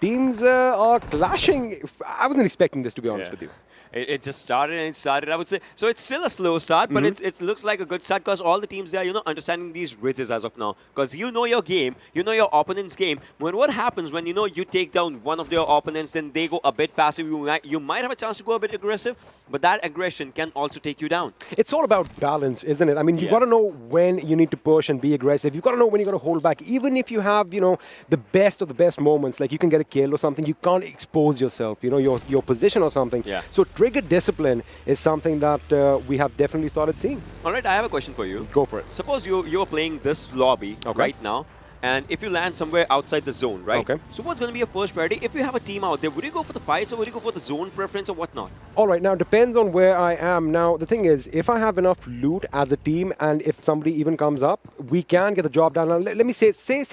teams are clashing. I wasn't expecting this, to be honest with you. It just started and it started, I would say. So it's still a slow start, but it looks like a good start because all the teams there, you know, understanding these ridges as of now. Because you know your game, you know your opponent's game. When what happens when, you know, you take down one of their opponents, then they go a bit passive. You might have a chance to go a bit aggressive, but that aggression can also take you down. It's all about balance, isn't it? I mean, you've got to know when you need to push and be aggressive. You've got to know when you've got to hold back. Even if you have, you know, the best of the best moments, like you can get a kill or something, you can't expose yourself, you know, your position or something. So trigger discipline is something that we have definitely started seeing. All right, I have a question for you. Go for it. Suppose you're playing this lobby right now, and if you land somewhere outside the zone, right? So what's going to be your first priority? If you have a team out there, would you go for the fights or would you go for the zone preference or whatnot? All right, now it depends on where I am. Now, the thing is, if I have enough loot as a team and if somebody even comes up, we can get the job done. Now, let me say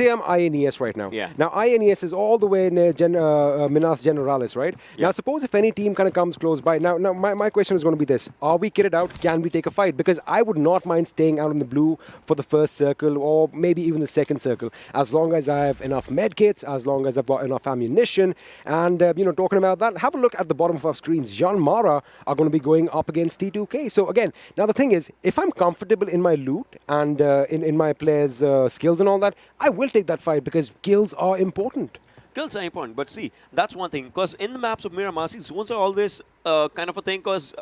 I'm INES right now. Yeah. Now, INES is all the way near Minas Generalis, right? Yeah. Now, suppose if any team kind of comes close by. Now my question is going to be this. Are we kitted out? Can we take a fight? Because I would not mind staying out in the blue for the first circle or maybe even the second circle, as long as I have enough med kits, as long as I've got enough ammunition. And, talking about that, have a look at the bottom of our screens. JyanMaara are going to be going up against T2K. So again, now the thing is, if I'm comfortable in my loot and in my players' skills and all that, I will take that fight because kills are important. Kills are important, but see, that's one thing. Because in the maps of Miramar, see, zones are always kind of a thing because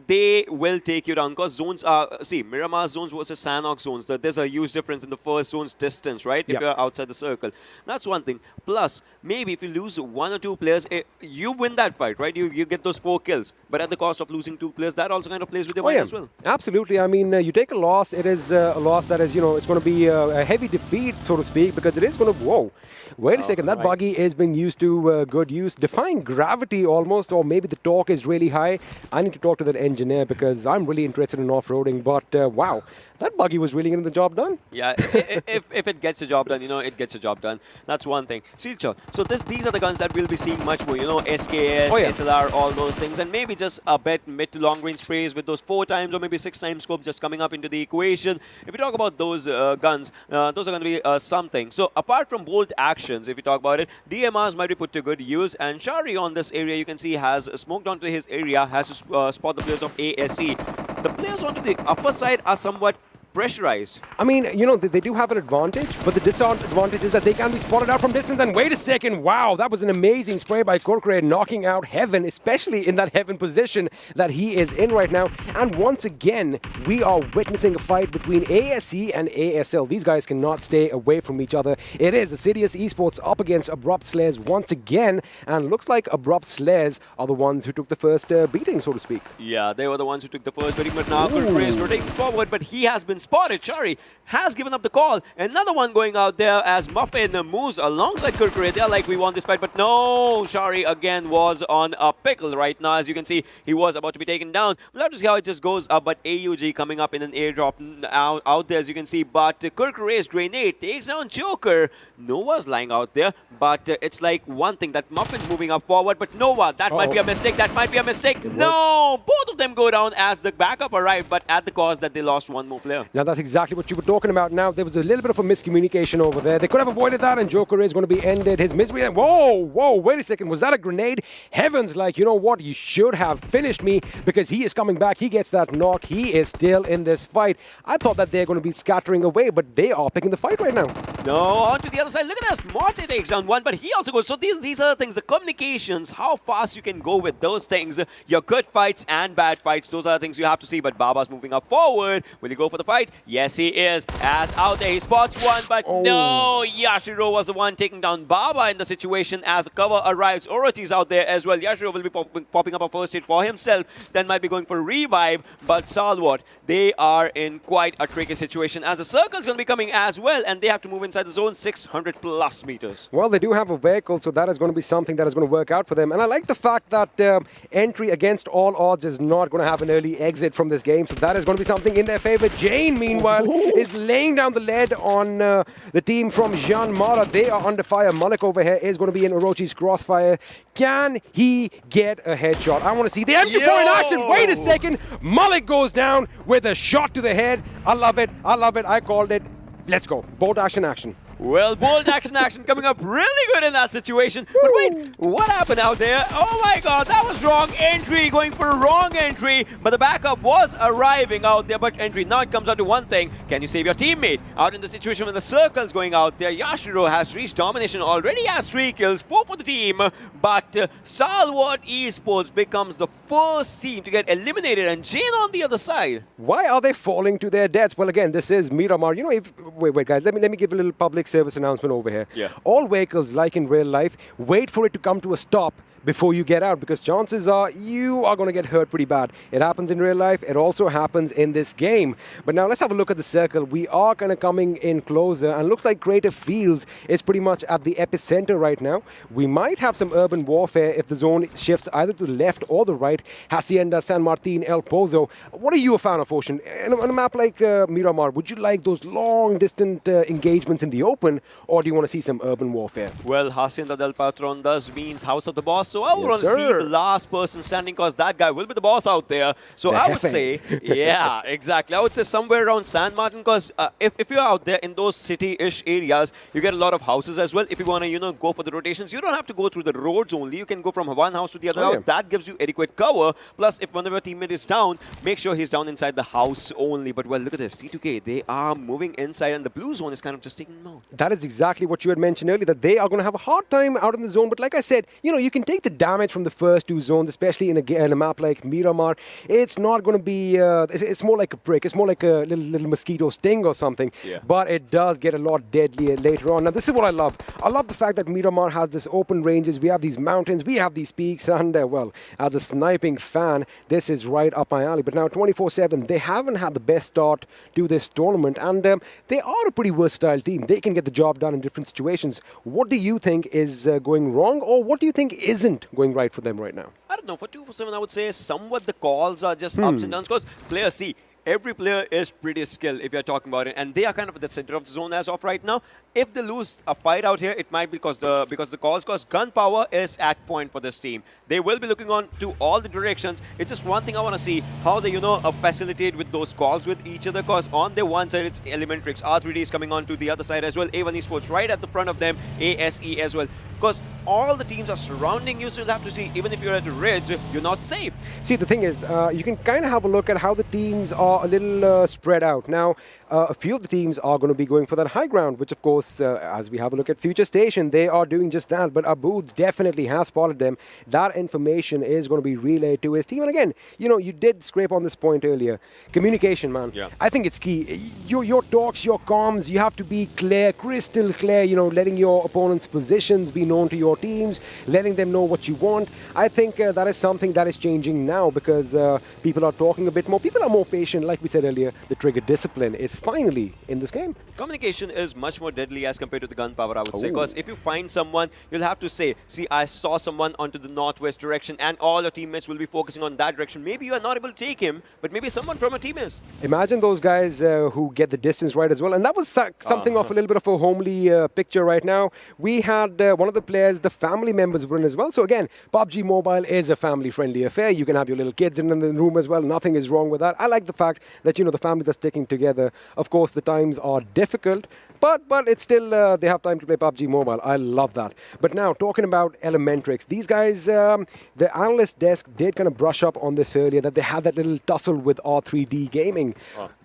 they will take you down. Because zones are, see, Miramar zones versus Sanhok zones. There's a huge difference in the first zone's distance, right? If you're outside the circle. That's one thing. Plus, maybe if you lose one or two players, you win that fight, right? You get those 4 kills. But at the cost of losing 2 players, that also kind of plays with your mind as well. Absolutely. I mean, you take a loss, it is a loss that is, it's going to be a heavy defeat, so to speak, because it is going to, whoa. Wait a second, that buggy is being used to good use. Defying gravity almost, or maybe the torque is really high. I need to talk to that engineer because I'm really interested in off-roading, but wow. That buggy was really getting the job done. Yeah, if it gets the job done, it gets the job done. That's one thing. So these are the guns that we'll be seeing much more. SKS, SLR, all those things, and maybe just a bit mid to long range sprays with those 4 times or maybe 6 times scope just coming up into the equation. If we talk about those guns, those are going to be something. So apart from bolt actions, if you talk about it, DMRs might be put to good use. And Shari on this area, you can see, has smoked onto his area, has to spot the players of ASE. The players onto the upper side are somewhat pressurized. I mean, they do have an advantage, but the disadvantage is that they can be spotted out from distance. And wait a second, wow, that was an amazing spray by Kurkure, knocking out Heaven, especially in that Heaven position that he is in right now. And once again, we are witnessing a fight between ASE and ASL. These guys cannot stay away from each other. It is Assiduous Esports up against Abrupt Slayers once again, and looks like Abrupt Slayers are the ones who took the first beating, so to speak. Yeah, they were the ones who took the first beating, but now Kurkure is rotating forward, but he has been spotted. Shari has given up the call. Another one going out there as Muffin moves alongside Kurkure. They're like, we want this fight, but no, Shari again was on a pickle right now. As you can see, he was about to be taken down. We'll have to see how it just goes up, but AUG coming up in an airdrop out there, as you can see. But Kurkure's grenade takes down Joker. Nova's lying out there, but it's like one thing that Muffin's moving up forward, but Nova, that might be a mistake. That might be a mistake. No, both of them go down as the backup arrived, but at the cost that they lost one more player. Now that's exactly what you were talking about. Now there was a little bit of a miscommunication over there. They could have avoided that, and Joker is going to be ended his misery. And whoa, wait a second. Was that a grenade? Heaven's like, you know what? You should have finished me, because he is coming back. He gets that knock. He is still in this fight. I thought that they're going to be scattering away, but they are picking the fight right now. No, on to the other side. Look at that. Morty takes down one, but he also goes. So these are the things, the communications, how fast you can go with those things. Your good fights and bad fights, those are the things you have to see. But Baba's moving up forward. Will he go for the fight? Yes, he is. As out there, he spots one, but no, Yashiro was the one taking down Baba in the situation as the cover arrives. Orochi's out there as well. Yashiro will be popping up a first hit for himself, then might be going for a revive, but Stalwart, they are in quite a tricky situation as the circle's going to be coming as well, and they have to move inside the zone 600 plus meters. Well, they do have a vehicle, so that is going to be something that is going to work out for them. And I like the fact that entry against all odds is not going to have an early exit from this game, so that is going to be something in their favor. Jane, meanwhile, is laying down the lead on the team from JyanMaara. They are under fire. Malik over here is going to be in Orochi's crossfire. Can he get a headshot? I want to see the MP4 in action. Wait a second. Malik goes down with a shot to the head. I love it. I called it. Let's go. Bolt action. Well, bold action coming up really good in that situation. But wait, what happened out there? Oh my god, that was wrong entry, going for a wrong entry. But the backup was arriving out there, but entry. Now it comes down to one thing. Can you save your teammate? Out in the situation when the circle's going out there, Yashiro has reached domination, already has 3 kills, 4 for the team. But Stalwart Esports becomes the first team to get eliminated, and Jane on the other side. Why are they falling to their deaths? Well, again, this is Miramar. You know, wait, guys, let me give a little public service announcement over here. Yeah. All vehicles, like in real life, wait for it to come to a stop before you get out, because chances are you are going to get hurt pretty bad. It happens in real life. It also happens in this game. But now let's have a look at the circle. We are kind of coming in closer, and looks like Creative Fields is pretty much at the epicenter right now. We might have some urban warfare if the zone shifts either to the left or the right. Hacienda, San Martin, El Pozo. What are you a fan of, Ocean? On a map like Miramar, would you like those long distant engagements in the open, or do you want to see some urban warfare? Well, Hacienda del Patron does means House of the Boss, so I would want to see the last person standing, because that guy will be the boss out there. So I would say, yeah, exactly. I would say somewhere around San Martin, because if you're out there in those city-ish areas, you get a lot of houses as well. If you want to, go for the rotations, you don't have to go through the roads only. You can go from one house to the other house. That gives you adequate cover. Plus, if one of your teammate is down, make sure he's down inside the house only. But well, look at this. T2K, they are moving inside, and the blue zone is kind of just taking them out. That is exactly what you had mentioned earlier, that they are going to have a hard time out in the zone. But like I said, you can take the damage from the first two zones, especially in a map like Miramar. It's not going to be, it's more like a prick. It's more like a little mosquito sting or something. Yeah. But it does get a lot deadlier later on. Now, this is what I love. I love the fact that Miramar has this open ranges. We have these mountains. We have these peaks. And, well, as a sniping fan, this is right up my alley. But now, 24/7, they haven't had the best start to this tournament. And they are a pretty versatile team. They can get the job done in different situations. What do you think is going wrong, or what do you think isn't going right for them right now? I don't know. For 247, I would say somewhat the calls are just ups and downs, because players see. Every player is pretty skilled if you're talking about it, and they are kind of at the center of the zone as of right now. If they lose a fight out here, it might be because the calls, because gunpowder is at point for this team. They will be looking on to all the directions. It's just one thing I want to see, how they, facilitate with those calls with each other, because on the one side, it's ElementriX. R3D is coming on to the other side as well. A1 Esports right at the front of them. ASE as well. Because all the teams are surrounding you, so you'll have to see, even if you're at a ridge, you're not safe. See, the thing is, you can kind of have a look at how the teams are a little spread out. Now, a few of the teams are going to be going for that high ground, which, of course, as we have a look at FutureStation, they are doing just that. But Abu definitely has spotted them. That information is going to be relayed to his team. And again, you did scrape on this point earlier. Communication, man. Yeah. I think it's key. Your talks, your comms, you have to be clear, crystal clear, letting your opponent's positions be known to your teams, letting them know what you want. I think that is something that is changing now, because people are talking a bit more. People are more patient. Like we said earlier, the trigger discipline is finally in this game. Communication is much more deadly as compared to the gunpowder, I would say, because if you find someone, you'll have to say, see, I saw someone onto the northwest direction, and all your teammates will be focusing on that direction. Maybe you are not able to take him, but maybe someone from a team is. Imagine those guys who get the distance right as well. And that was something of a little bit of a homely picture right now. We had one of the players, the family members were in as well. So again, PUBG Mobile is a family-friendly affair. You can have your little kids in the room as well. Nothing is wrong with that. I like the fact that, the families are sticking together. Of course, the times are difficult, but it's still, they have time to play PUBG Mobile. I love that. But now, talking about ElementriX, these guys, the analyst desk did kind of brush up on this earlier, that they had that little tussle with R3D Gaming.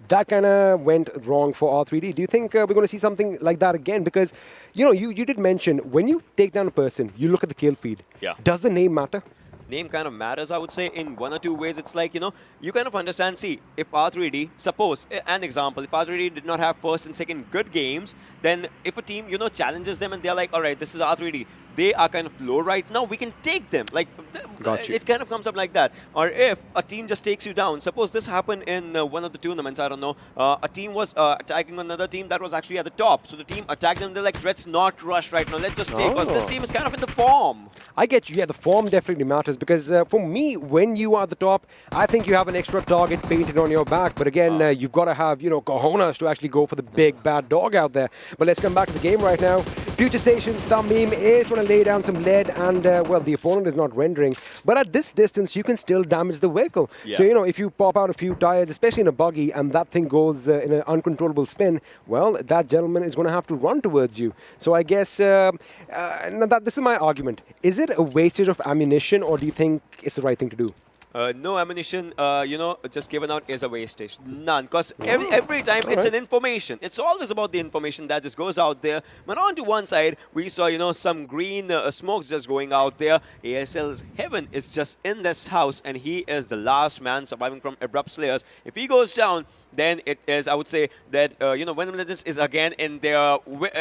That kind of went wrong for R3D. Do you think we're going to see something like that again? Because, you did mention, when you take down a person, you look at the kill feed. Yeah. Does the name matter? Name kind of matters, I would say, in one or two ways. It's like, you kind of understand, see, if R3D, suppose, an example, if R3D did not have first and second good games, then if a team, challenges them and they're like, all right, this is R3D, they are kind of low right now, we can take them. Like, it kind of comes up like that. Or if a team just takes you down, suppose this happened in one of the tournaments, I don't know, a team was attacking another team that was actually at the top. So the team attacked them, they're like, let's not rush right now, let's just take, because this team is kind of in the form. I get you, yeah, the form definitely matters, because for me, when you are at the top, I think you have an extra target painted on your back. But again, you've got to have, cojones to actually go for the big bad dog out there. But let's come back to the game right now. FutureStation's thumb meme is going to lay down some lead, and well, the opponent is not rendering. But at this distance, you can still damage the vehicle. Yeah. So, if you pop out a few tires, especially in a buggy, and that thing goes in an uncontrollable spin, well, that gentleman is going to have to run towards you. So I guess this is my argument. Is it a wastage of ammunition, or do you think it's the right thing to do? no ammunition, just given out is a wastage. None. Because every time it's an information. It's always about the information that just goes out there. But on to one side, we saw, some green smokes just going out there. ASL's Heaven is just in this house, and he is the last man surviving from Abrupt Slayers. If he goes down, then it is, I would say, that, Venom Legends is again in their,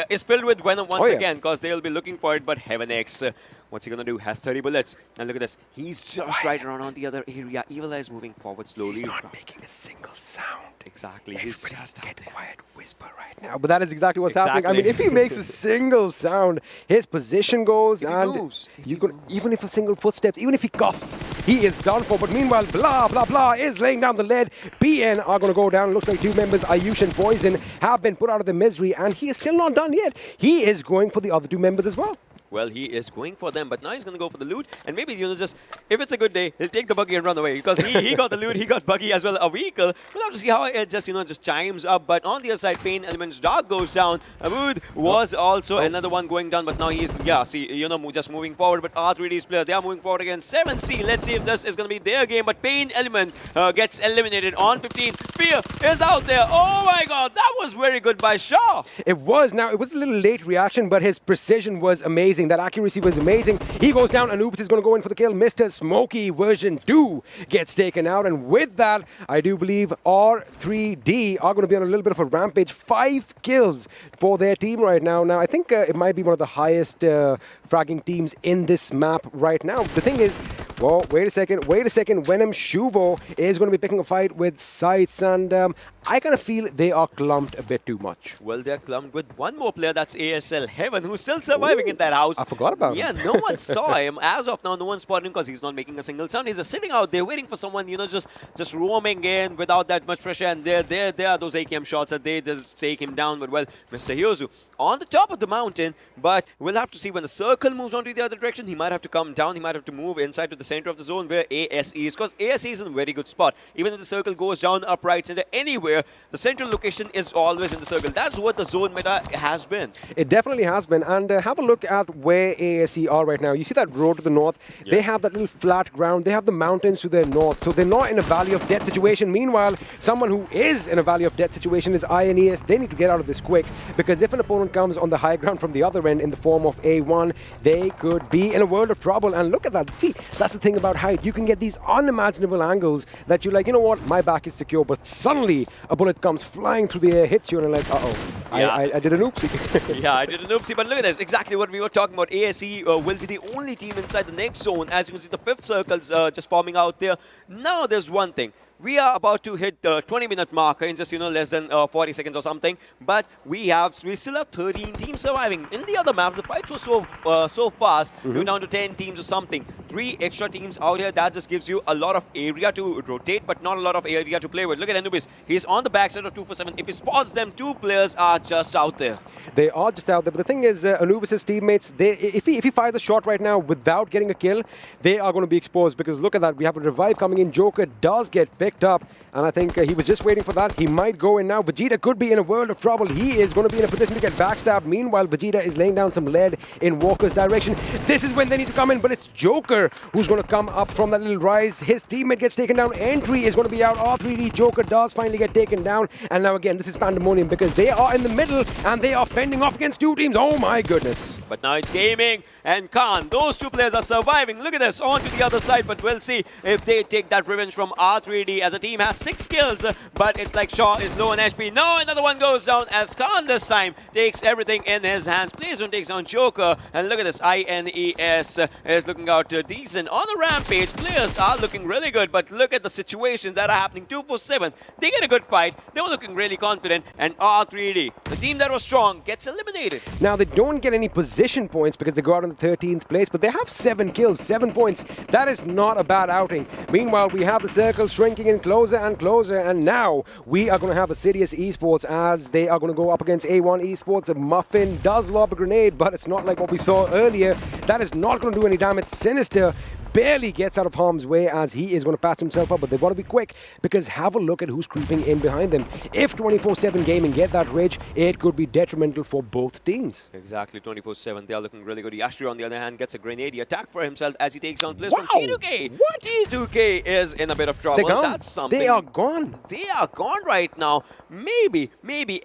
is filled with Venom once again, because they'll be looking for it. But HeavenX, what's he going to do? Has 30 bullets. And look at this. He's just right around on the other area. Evil is moving forward slowly. He's not making a single sound. Exactly. He's just get quiet, whisper right now. But that is exactly what's happening. I mean, if he makes a single sound, his position goes, and moves. You can, even if a single footstep, even if he coughs, he is done for. But meanwhile, blah, blah, blah is laying down the lead. PN are going to go down. Looks like two members, Ayush and Poison, have been put out of their misery, and he is still not done yet. He is going for the other two members as well. Well, he is going for them, but now he's going to go for the loot. And maybe, just, if it's a good day, he'll take the buggy and run away. Because he got the loot, he got buggy as well, a vehicle. We'll have to see how it just chimes up. But on the other side, PAINxELMT Dark goes down. Abud was also another one going down, but now he's, just moving forward. But R3D's player, they are moving forward again. 7C, let's see if this is going to be their game. But PAINxELMT gets eliminated on 15. Fear is out there. Oh my god, that was very good by Shaw. It was. Now, it was a little late reaction, but his precision was amazing. That accuracy was amazing. He goes down, and Anubis is going to go in for the kill. Mr. Smokey version 2 gets taken out, and with that, I do believe R3D are going to be on a little bit of a rampage. 5 kills for their team right now. Now, I think it might be one of the highest fragging teams in this map right now. The thing is, well, wait a second. Venom Shuvo is going to be picking a fight with SCYTES, and I kind of feel they are clumped a bit too much. Well, they're clumped with one more player, that's ASL Heaven, who's still surviving in that house. I forgot about him. Yeah, no one saw him. As of now, no one spotted him because he's not making a single sound. He's just sitting out there waiting for someone, just roaming in without that much pressure. And there are those AKM shots that they just take him down. But, well, Mr. Hyozu on the top of the mountain, but we'll have to see when the circle moves on to the other direction. He might have to come down. He might have to move inside to the center of the zone where ASE is, because ASE is in a very good spot. Even if the circle goes down, up, right, center, anywhere, the central location is always in the circle. That's what the zone meta has been. It definitely has been. And have a look at where ASE are right now. You see that road to the north? Yeah. They have that little flat ground. They have the mountains to their north. So they're not in a valley of death situation. Meanwhile, someone who is in a valley of death situation is INES. They need to get out of this quick, because if an opponent comes on the high ground from the other end in the form of A1, they could be in a world of trouble. And look at that. See, that's the thing about height. You can get these unimaginable angles that you're like, you know what, my back is secure, but suddenly a bullet comes flying through the air, hits you, and you're like, uh-oh, yeah. I did an oopsie. Yeah, I did an oopsie, but look at this. Exactly what we were talking about. ASE will be the only team inside the next zone. As you can see, the 5th circle's just forming out there. Now there's one thing. We are about to hit the 20-minute marker in just, less than 40 seconds or something. But we still have 13 teams surviving. In the other map, the fight was so fast. We're down to 10 teams or something. 3 extra teams out here. That just gives you a lot of area to rotate, but not a lot of area to play with. Look at Anubis. He's on the backside of 247. If he spots them, 2 players are just out there. They are just out there. But the thing is, Anubis' teammates, if he fires the shot right now without getting a kill, they are going to be exposed, because look at that. We have a revive coming in. Joker does get picked up, and I think he was just waiting for that. He might go in now. Vegeta could be in a world of trouble. He is going to be in a position to get backstabbed. Meanwhile, Vegeta is laying down some lead in Walker's direction. This is when they need to come in, but it's Joker who's going to come up from that little rise. His teammate gets taken down. Entry is going to be out. R3D Joker does finally get taken down, and now again, this is pandemonium, because they are in the middle and they are fending off against 2 teams. Oh my goodness. But now it's Gaming and Khan. Those 2 players are surviving. Look at this, on to the other side, but we'll see if they take that revenge from R3D, as a team has 6 kills, but it's like Shaw is low on HP. No, another one goes down as Khan this time takes everything in his hands. Plays one takes down Joker, and look at this, INES is looking out decent on a rampage. Players are looking really good, but look at the situations that are happening. 247, they get a good fight. They were looking really confident, and R3D, the team that was strong, gets eliminated. Now, they don't get any position points because they go out in the 13th place, but they have 7 kills, 7 points. That is not a bad outing. Meanwhile, we have the circle shrinking in closer and closer, and now we are going to have Assiduous Esports as they are going to go up against A1 Esports. Muffin does lob a grenade, but it's not like what we saw earlier. That is not going to do any damage. Sinister barely gets out of harm's way as he is going to patch himself up, but they've got to be quick because have a look at who's creeping in behind them. If 24/7 Gaming get that ridge, it could be detrimental for both teams. Exactly, 24/7. They are looking really good. Yashiro, on the other hand, gets a grenade attack for himself as he takes on players from T2K. What? T2K is in a bit of trouble. They're gone. That's something. They are gone. They are gone right now. Maybe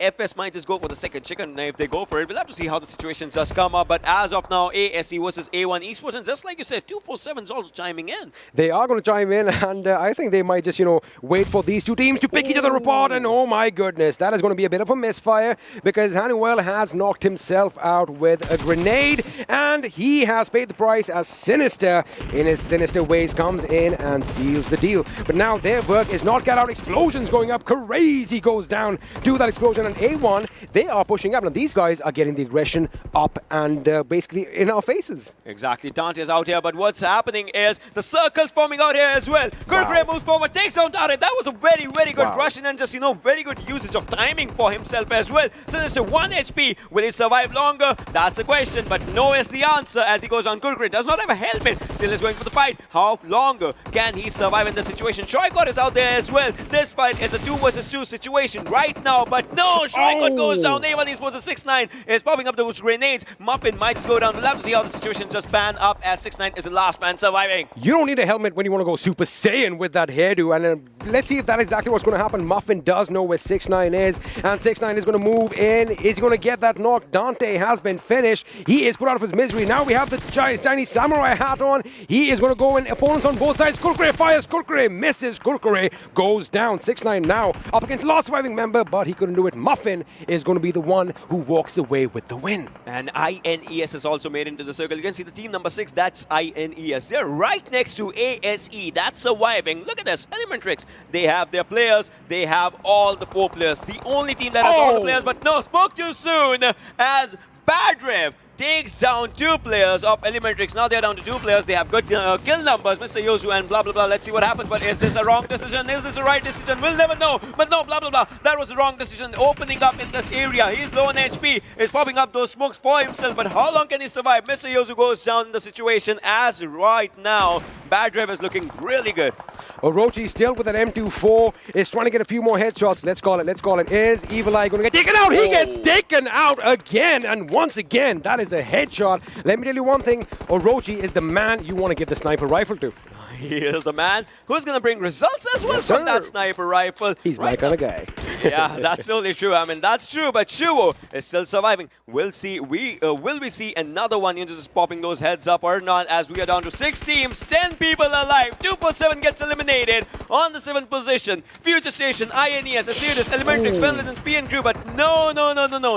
FS might just go for the second chicken if they go for it. We'll have to see how the situation just come up. But as of now, ASE versus A1 Esports, and just like you said, 247 is also chiming in. They are going to chime in, and I think they might just, wait for these two teams to pick each other apart. And oh my goodness, that is going to be a bit of a misfire because Hanuel has knocked himself out with a grenade, and he has paid the price as Sinister, in his sinister ways, comes in and seals the deal. But now their work is not cut out. Explosions going up. Crazy goes down to that explosion, and A1, they are pushing up. Now these guys are getting the aggression up and basically in our faces. Exactly. Dante is out here, but what's happening is the circle's forming out here as well. Kurgray moves forward, takes down Dante. That was a very, very good Russian and just, very good usage of timing for himself as well. Sinister 1 HP. Will he survive longer? That's a question, but no is the answer as he goes on. Kurgray does not have a helmet. Still is going for the fight. How longer can he survive in this situation? Shoykot is out there as well. This fight is a 2 versus 2 situation right now, but no, Shoykot goes down. A1 Esports a 6-9 is popping up those grenades. Muffin might just go down. We'll have to see how the situation just pan up as 6-9 is the last man surviving. You don't need a helmet when you want to go Super Saiyan with that hairdo, and let's see if that is exactly what's going to happen. Muffin does know where 6-9 is, and 6-9 is going to move in. Is he going to get that knock? Dante has been finished. He is put out of his misery. Now we have the Chinese samurai hat on. He is going to go in. Opponents on both sides. Kurgray fires. Kurgray misses. Kurgray goes down. 6-9 now up against last surviving member, but he couldn't do it. Muffin is going to be the one who walks away with the win. And INES is also made into the circle. You can see the team number 6, that's INES. They're right next to ASE. That's surviving. Look at this. ElementriX. They have their players. They have all the 4 players. The only team that has all the players, but no, spoke too soon as Badrev takes down 2 players of ElementriX. Now they're down to 2 players. They have good kill numbers, Mr. Yozu and blah, blah, blah. Let's see what happens. But is this a wrong decision? Is this a right decision? We'll never know. But no, blah, blah, blah. That was a wrong decision. Opening up in this area. He's low on HP. He's popping up those smokes for himself. But how long can he survive? Mr. Yozu goes down in the situation as right now. Badrev is looking really good. Orochi still with an M24 is trying to get a few more headshots. Let's call it. Is Evil Eye going to get taken out? He gets taken out again, and once again, that is a headshot. Let me tell you one thing. Orochi is the man you want to give the sniper rifle to. He is the man who's going to bring results as well from that sniper rifle. He's my kind of guy. Yeah, that's totally true. I mean, that's true, but Shuo is still surviving. We'll see. Will we see another one just popping those heads up or not as we are down to 6 teams, 10 people alive. 247 gets eliminated on the 7th position. FutureStation, INES, Assiduous, ElementriX, Venom Legends, PN Crew, but no.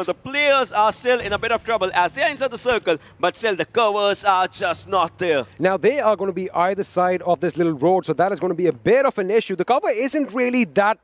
The players are still in a bit of trouble as they are inside the circle, but still the covers are just not there. Now, they are going to be either side of this little road, so that is going to be a bit of an issue. The cover isn't really that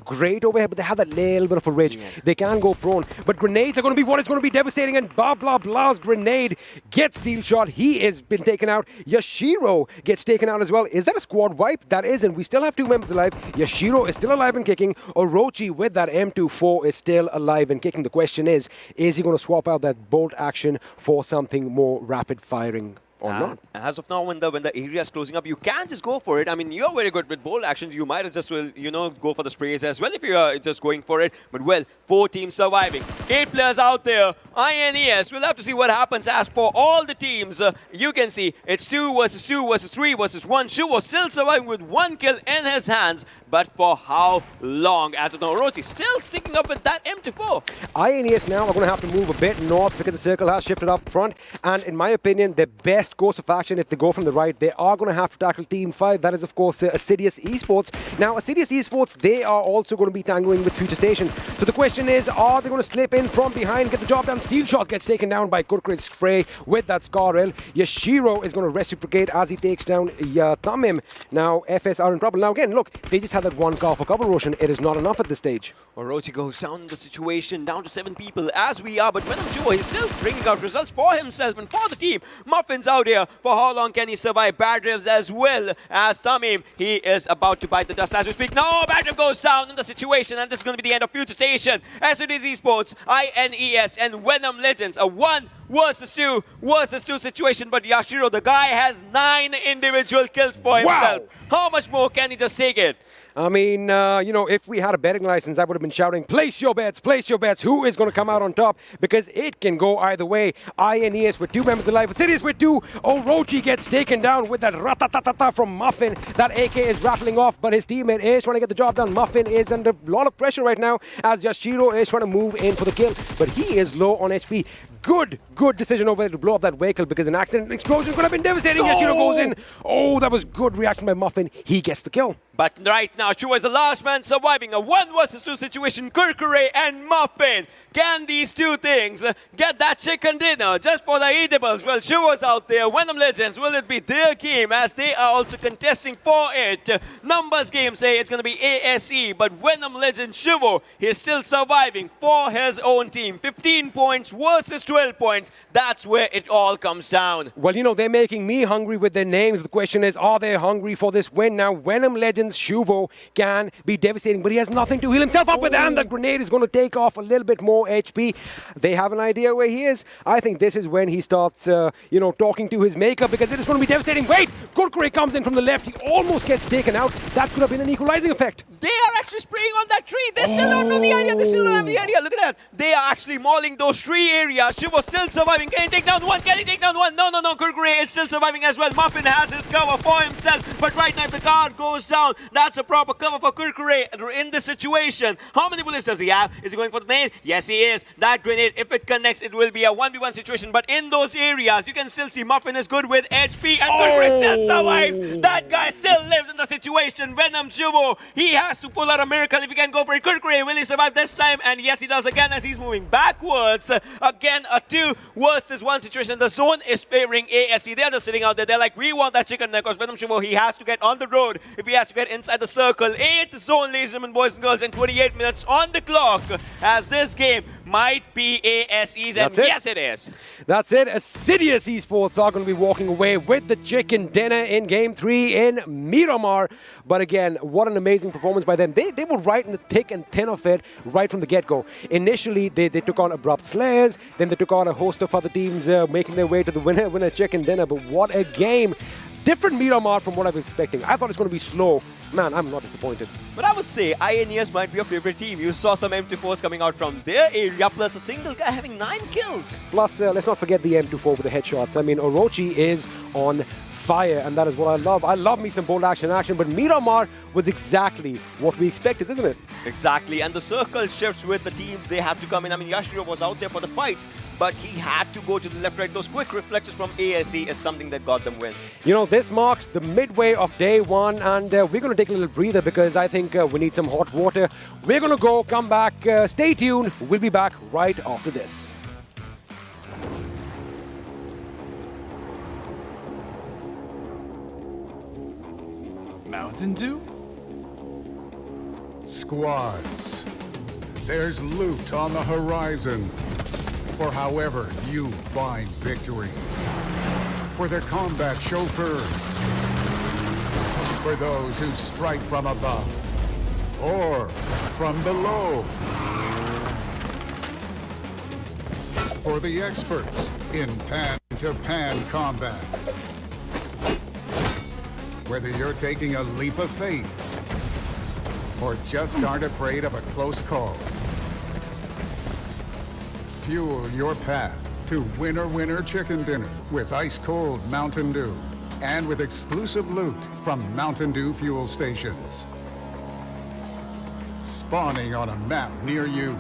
great over here, but they have that little bit of a ridge. Yeah. They can go prone, but grenades are going to be what is going to be devastating, and Blah's grenade gets steel shot. He has been taken out. Yashiro gets taken out as well. Is that a squad wipe? That isn't. We still have 2 members alive. Yashiro is still alive and kicking. Orochi with that M24 is still alive and kicking. The question is he going to swap out that bolt action for something more rapid firing? Or not. As of now, when the area is closing up, you can just go for it. I mean, you're very good with bold actions. You might just, go for the sprays as well if you're just going for it. But, 4 teams surviving. 8 players out there. INES, we'll have to see what happens. As for all the teams, you can see it's 2 versus 2 versus 3 versus 1. Shu was still surviving with 1 kill in his hands. But for how long? As of now, Orochi still sticking up with that M24. INES now are going to have to move a bit north because the circle has shifted up front. And in my opinion, the best course of action, if they go from the right, they are going to have to tackle Team 5. That is, of course, Assiduous Esports. Now, Assiduous Esports, they are also going to be tangoing with FutureStation. So the question is, are they going to slip in from behind, get the job done? Steel shot gets taken down by Kurgray's spray with that Scar-L. Yashiro is going to reciprocate as he takes down Tamim. Now, FS are in trouble. Now, again, look, they just had that 1 car for cover Roshan. It is not enough at this stage. Orochi goes down in the situation, down to 7 people as we are, but Venom Shuo is still bringing out results for himself and for the team. Muffin's out out here. For how long can he survive? Bad Rivs as well as Tamim. He is about to bite the dust as we speak. No, Bad Riv goes down in the situation, and this is going to be the end of FutureStation. Assiduous Esports, INES, and Venom Legends. A 1 versus 2 situation, but Yashiro, the guy, has 9 individual kills for himself. Wow. How much more can he just take it? I mean, you know, if we had a betting license, I would have been shouting, place your bets, who is going to come out on top? Because it can go either way. INES with 2 members alive, Assiduous with 2, Orochi gets taken down with that ratatatata from Muffin. That AK is rattling off, but his teammate is trying to get the job done. Muffin is under a lot of pressure right now as Yashiro is trying to move in for the kill, but he is low on HP. Good decision over there to blow up that vehicle because an accident explosion could have been devastating. Yashiro goes in. Oh, that was good reaction by Muffin. He gets the kill. But right now, Shua is the last man surviving a 1 versus 2 situation. Kurkure and Muffin. Can these two things get that chicken dinner just for the eatables? Well, Shua's out there. Venom Legends, will it be their game as they are also contesting for it? Numbers game say it's going to be ASE, but Venom Legends Shua is still surviving for his own team. 15 points versus 12 points. That's where it all comes down. Well, you know, they're making me hungry with their names. The question is, are they hungry for this win? Now, Venom Legends Shuvo can be devastating, but he has nothing to heal himself up with, and the grenade is going to take off a little bit more HP. They have an idea where he is. I think this is when he starts, you know, talking to his maker, because it is going to be devastating. Wait! Kurkure comes in from the left. He almost gets taken out. That could have been an equalizing effect. They are actually spraying on that tree. They still don't know the area. They still don't have the area. Look at that. They are actually mauling those tree areas. Shiva still surviving. Can he take down one? Can he take down one? No. Kurkure is still surviving as well. Muffin has his cover for himself. But right now, if the guard goes down, that's a proper cover for Kurkure in this situation. How many bullets does he have? Is he going for the grenade? Yes, he is. That grenade, if it connects, it will be a 1v1 situation. But in those areas, you can still see Muffin is good with HP, and Kurkure still survives. That guy still lives in the situation. Venom Shuvo, he has to pull out a miracle if he can go for it. Kurkure, will he survive this time? And yes, he does again as he's moving backwards. Again, a 2 versus 1 situation. The zone is favoring ASE. They're just sitting out there. They're like, we want that chicken neck because Venom Shuvo, he has to get on the road if he has to get inside the circle. 8th zone, ladies and gentlemen, boys and girls, and 28 minutes on the clock as this game might be ASE's, and yes, it is. That's it. Assiduous Esports are going to be walking away with the chicken dinner in Game 3 in Miramar. But again, what an amazing performance by them. They were right in the thick and thin of it right from the get-go. Initially, they took on Abrupt Slayers, then they took on a host of other teams making their way to the winner chicken dinner. But what a game. Different Miramar from what I was expecting. I thought it was going to be slow. Man, I'm not disappointed. But I would say INES might be your favorite team. You saw some M24s coming out from their area, plus a single guy having 9 kills. Plus, let's not forget the M24 with the headshots. I mean, Orochi is on fire, and that is what I love. I love me some bold action, but Miramar was exactly what we expected, isn't it? Exactly, and the circle shifts with the teams. They have to come in. I mean, Yashiro was out there for the fights, but he had to go to the left, right. Those quick reflexes from ASE is something that got them win. You know, this marks the midway of day 1, and we're going to take a little breather because I think we need some hot water. We're going to go, come back, stay tuned. We'll be back right after this. Mountain Dew? Squads. There's loot on the horizon for however you find victory. For the combat chauffeurs. For those who strike from above or from below. For the experts in pan-to-pan combat. Whether you're taking a leap of faith or just aren't afraid of a close call. Fuel your path to winner chicken dinner with ice-cold Mountain Dew and with exclusive loot from Mountain Dew fuel stations. Spawning on a map near you.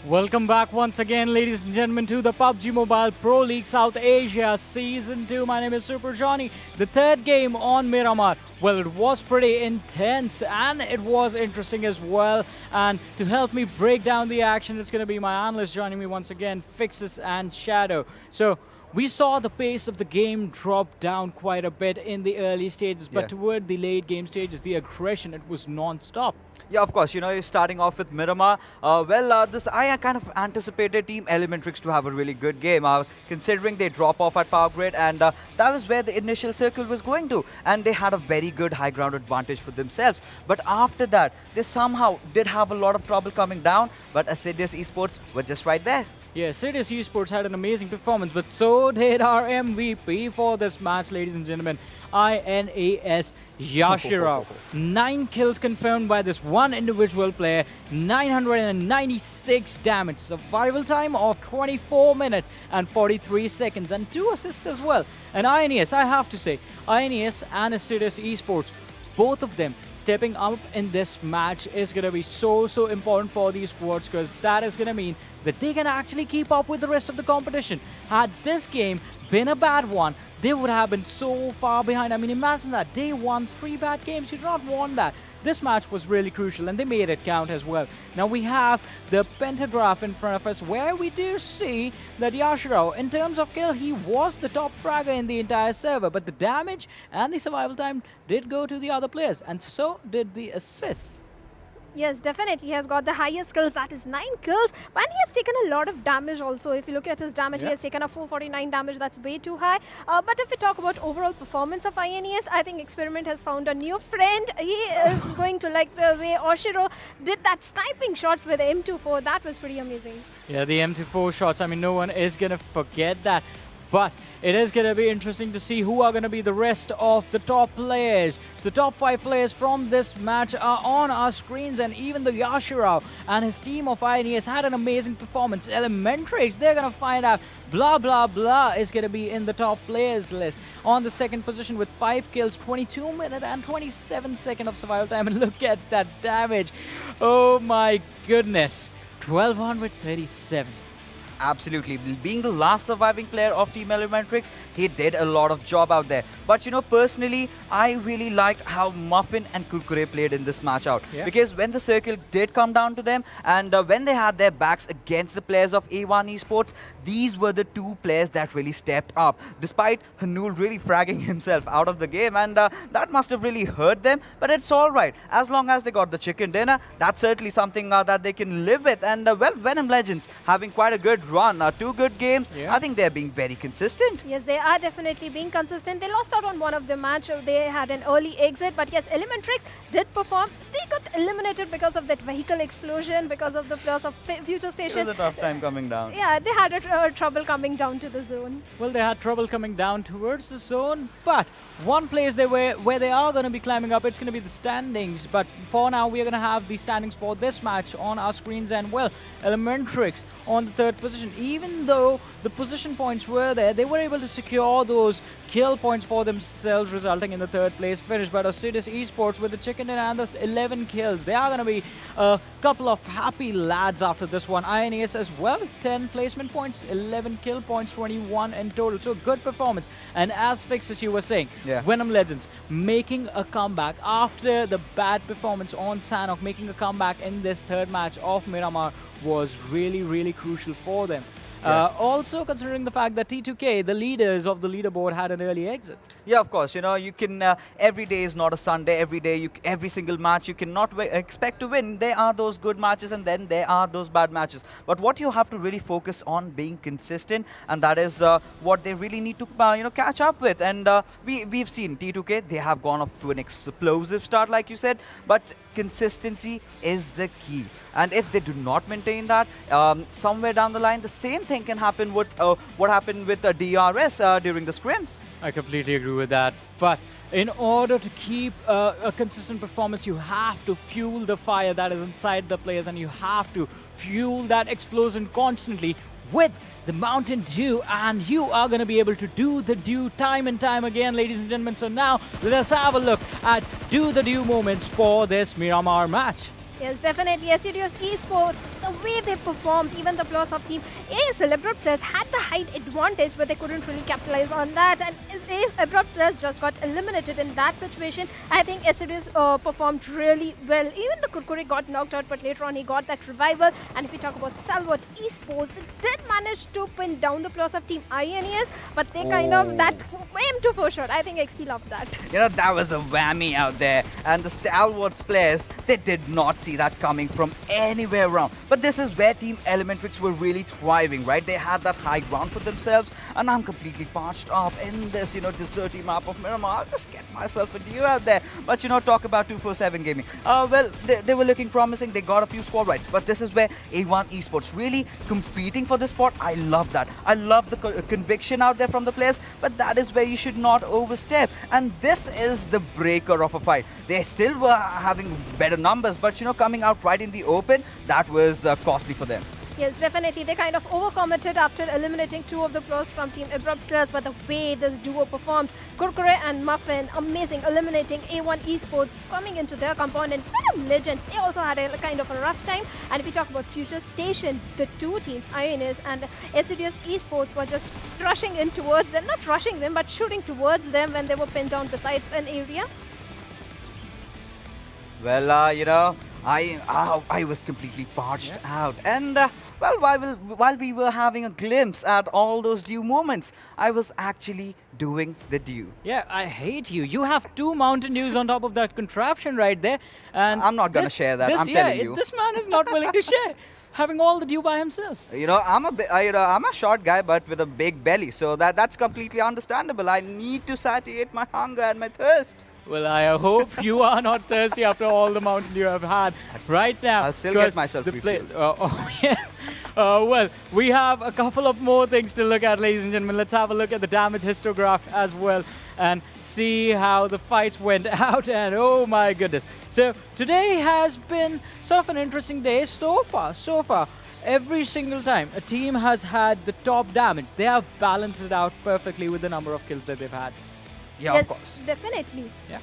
Welcome back once again, ladies and gentlemen, to the PUBG Mobile Pro League South Asia Season 2. My name is Super Johnny. The third game on Miramar. Well, it was pretty intense and it was interesting as well. And to help me break down the action, it's going to be my analyst joining me once again, Fixes and Shadow. So, we saw the pace of the game drop down quite a bit in the early stages, but toward the late game stages, the aggression, it was non-stop. Yeah, of course. You know, you're starting off with Miramar. I kind of anticipated Team ElementriX to have a really good game, considering they drop off at power grid, and that was where the initial circle was going to. And they had a very good high ground advantage for themselves. But after that, they somehow did have a lot of trouble coming down, but Assiduous Esports were just right there. Yeah, Assiduous Esports had an amazing performance, but so did our MVP for this match, ladies and gentlemen. INES Yashiro. 9 kills confirmed by this one individual player, 996 damage, survival time of 24 minutes and 43 seconds, and 2 assists as well. And INES, I have to say, INES and Assiduous Esports, both of them stepping up in this match is going to be so important for these squads, because that is going to mean that they can actually keep up with the rest of the competition. Had this game been a bad one, they would have been so far behind. I mean, imagine that. They won 3 bad games. You do not want that. This match was really crucial, and they made it count as well. Now we have the pentagraph in front of us, where we do see that Yashiro, in terms of kill, he was the top fragger in the entire server, but the damage and the survival time did go to the other players, and so did the assists. Yes, definitely. He has got the highest kills, that is 9 kills. And he has taken a lot of damage also. If you look at his damage, he has taken a 449 damage. That's way too high. But if we talk about overall performance of INES, I think Experiment has found a new friend. He is going to like the way Oshiro did that sniping shots with the M24. That was pretty amazing. Yeah, the M24 shots. I mean, no one is going to forget that. But it is going to be interesting to see who are going to be the rest of the top players. So the top 5 players from this match are on our screens, and even the Yashiro and his team of INES had an amazing performance. ElementriX, they're going to find out. Blah, blah, blah is going to be in the top players list. On the second position with 5 kills, 22 minutes and 27 seconds of survival time. And look at that damage. Oh my goodness. 1237. Absolutely. Being the last surviving player of Team ElementriX, he did a lot of job out there. But you know, personally, I really liked how Muffin and Kurkure played in this match out. Because when the circle did come down to them, and when they had their backs against the players of A1 Esports, these were the 2 players that really stepped up. Despite Hanul really fragging himself out of the game, and that must have really hurt them. But it's alright. As long as they got the chicken dinner, that's certainly something that they can live with. And well, Venom Legends having quite a good run. 2 good games. I think they're being very consistent. Yes, they are definitely being consistent. They lost out on one of the match. They had an early exit, but yes, ElementriX did perform. They got eliminated because of that vehicle explosion, because of the players of FutureStation. It was a tough time coming down. Yeah, they had trouble coming down to the zone. Well, they had trouble coming down towards the zone, but one place where they are going to be climbing up, it's going to be the standings. But for now, we are going to have the standings for this match on our screens, and well, ElementriX on the 3rd position. Even though the position points were there, they were able to secure those kill points for themselves, resulting in the 3rd place finish. But Assiduous Esports with the chicken dinner and the 11 kills, they are going to be a couple of happy lads after this one. INES as well, 10 placement points, 11 kill points, 21 in total. So good performance. And as Fix, as you were saying, Venom Legends making a comeback after the bad performance on Sanhok, making a comeback in this 3rd match of Miramar was really crucial for them. Also considering the fact that T2K, the leaders of the leaderboard, had an early exit. Yeah, of course. You know, you can, every day is not a Sunday. Every day, every single match, you cannot expect to win. There are those good matches, and then there are those bad matches. But what you have to really focus on being consistent, and that is what they really need to, catch up with. And we've seen T2K, they have gone off to an explosive start, like you said, but consistency is the key. And if they do not maintain that, somewhere down the line, the same thing can happen with what happened with DRS during the scrims. I completely agree with that. But in order to keep a consistent performance, you have to fuel the fire that is inside the players, and you have to fuel that explosion constantly with the Mountain Dew, and you are going to be able to do the Dew time and time again, ladies and gentlemen. So now let us have a look at Do the Dew moments for this Miramar match. Yes, definitely. Assiduous Esports, the way they performed, even the plus of team Abrupt Slayers had the height advantage, but they couldn't really capitalize on that. And Abrupt Slayers just got eliminated in that situation. I think Assiduous performed really well. Even the Kurkure got knocked out, but later on he got that revival. And if we talk about Stalwart Esports, it did manage to pin down the plus of team INES, but they kind of, that aim to for sure. I think XP loved that. You know, that was a whammy out there. And the Stalwart players, they did not see that coming from anywhere around. But this is where Team ElementriX were really thriving, right? They had that high ground for themselves, and I'm completely parched off in this, deserty map of Miramar. I'll just get myself a duo out there. But, talk about 247 Gaming. Well, they were looking promising. They got a few squad rights. But this is where A1 Esports really competing for this spot. I love that. I love the conviction out there from the players, but that is where you should not overstep. And this is the breaker of a fight. They still were having better numbers, but coming out right in the open, that was costly for them. Yes, definitely. They kind of overcommitted after eliminating two of the pros from Team Abrupt Slayers, but the way this duo performed, Kurkure and Muffin, amazing, eliminating A1 Esports, coming into their compound, and Venom Legends, they also had a kind of a rough time. And if we talk about FutureStation, the two teams, INES and Assiduous Esports, were just rushing in towards them, not rushing them, but shooting towards them when they were pinned down besides an area. Well, I was completely parched out. And, while we were having a glimpse at all those dew moments, I was actually doing the dew. Yeah, I hate you. You have 2 Mountain Dews on top of that contraption right there. And I'm not going to share that, I'm telling you. This man is not willing to share, having all the dew by himself. I'm a short guy, but with a big belly, so that's completely understandable. I need to satiate my hunger and my thirst. Well, I hope you are not thirsty after all the Mountain Dew have had right now. I'll still get myself refilled. Yes. Well, we have a couple of more things to look at, ladies and gentlemen. Let's have a look at the damage histograph as well and see how the fights went out. And oh my goodness. So today has been sort of an interesting day so far. Every single time a team has had the top damage, they have balanced it out perfectly with the number of kills that they've had. Yeah, Yes, of course. definitely. Yeah.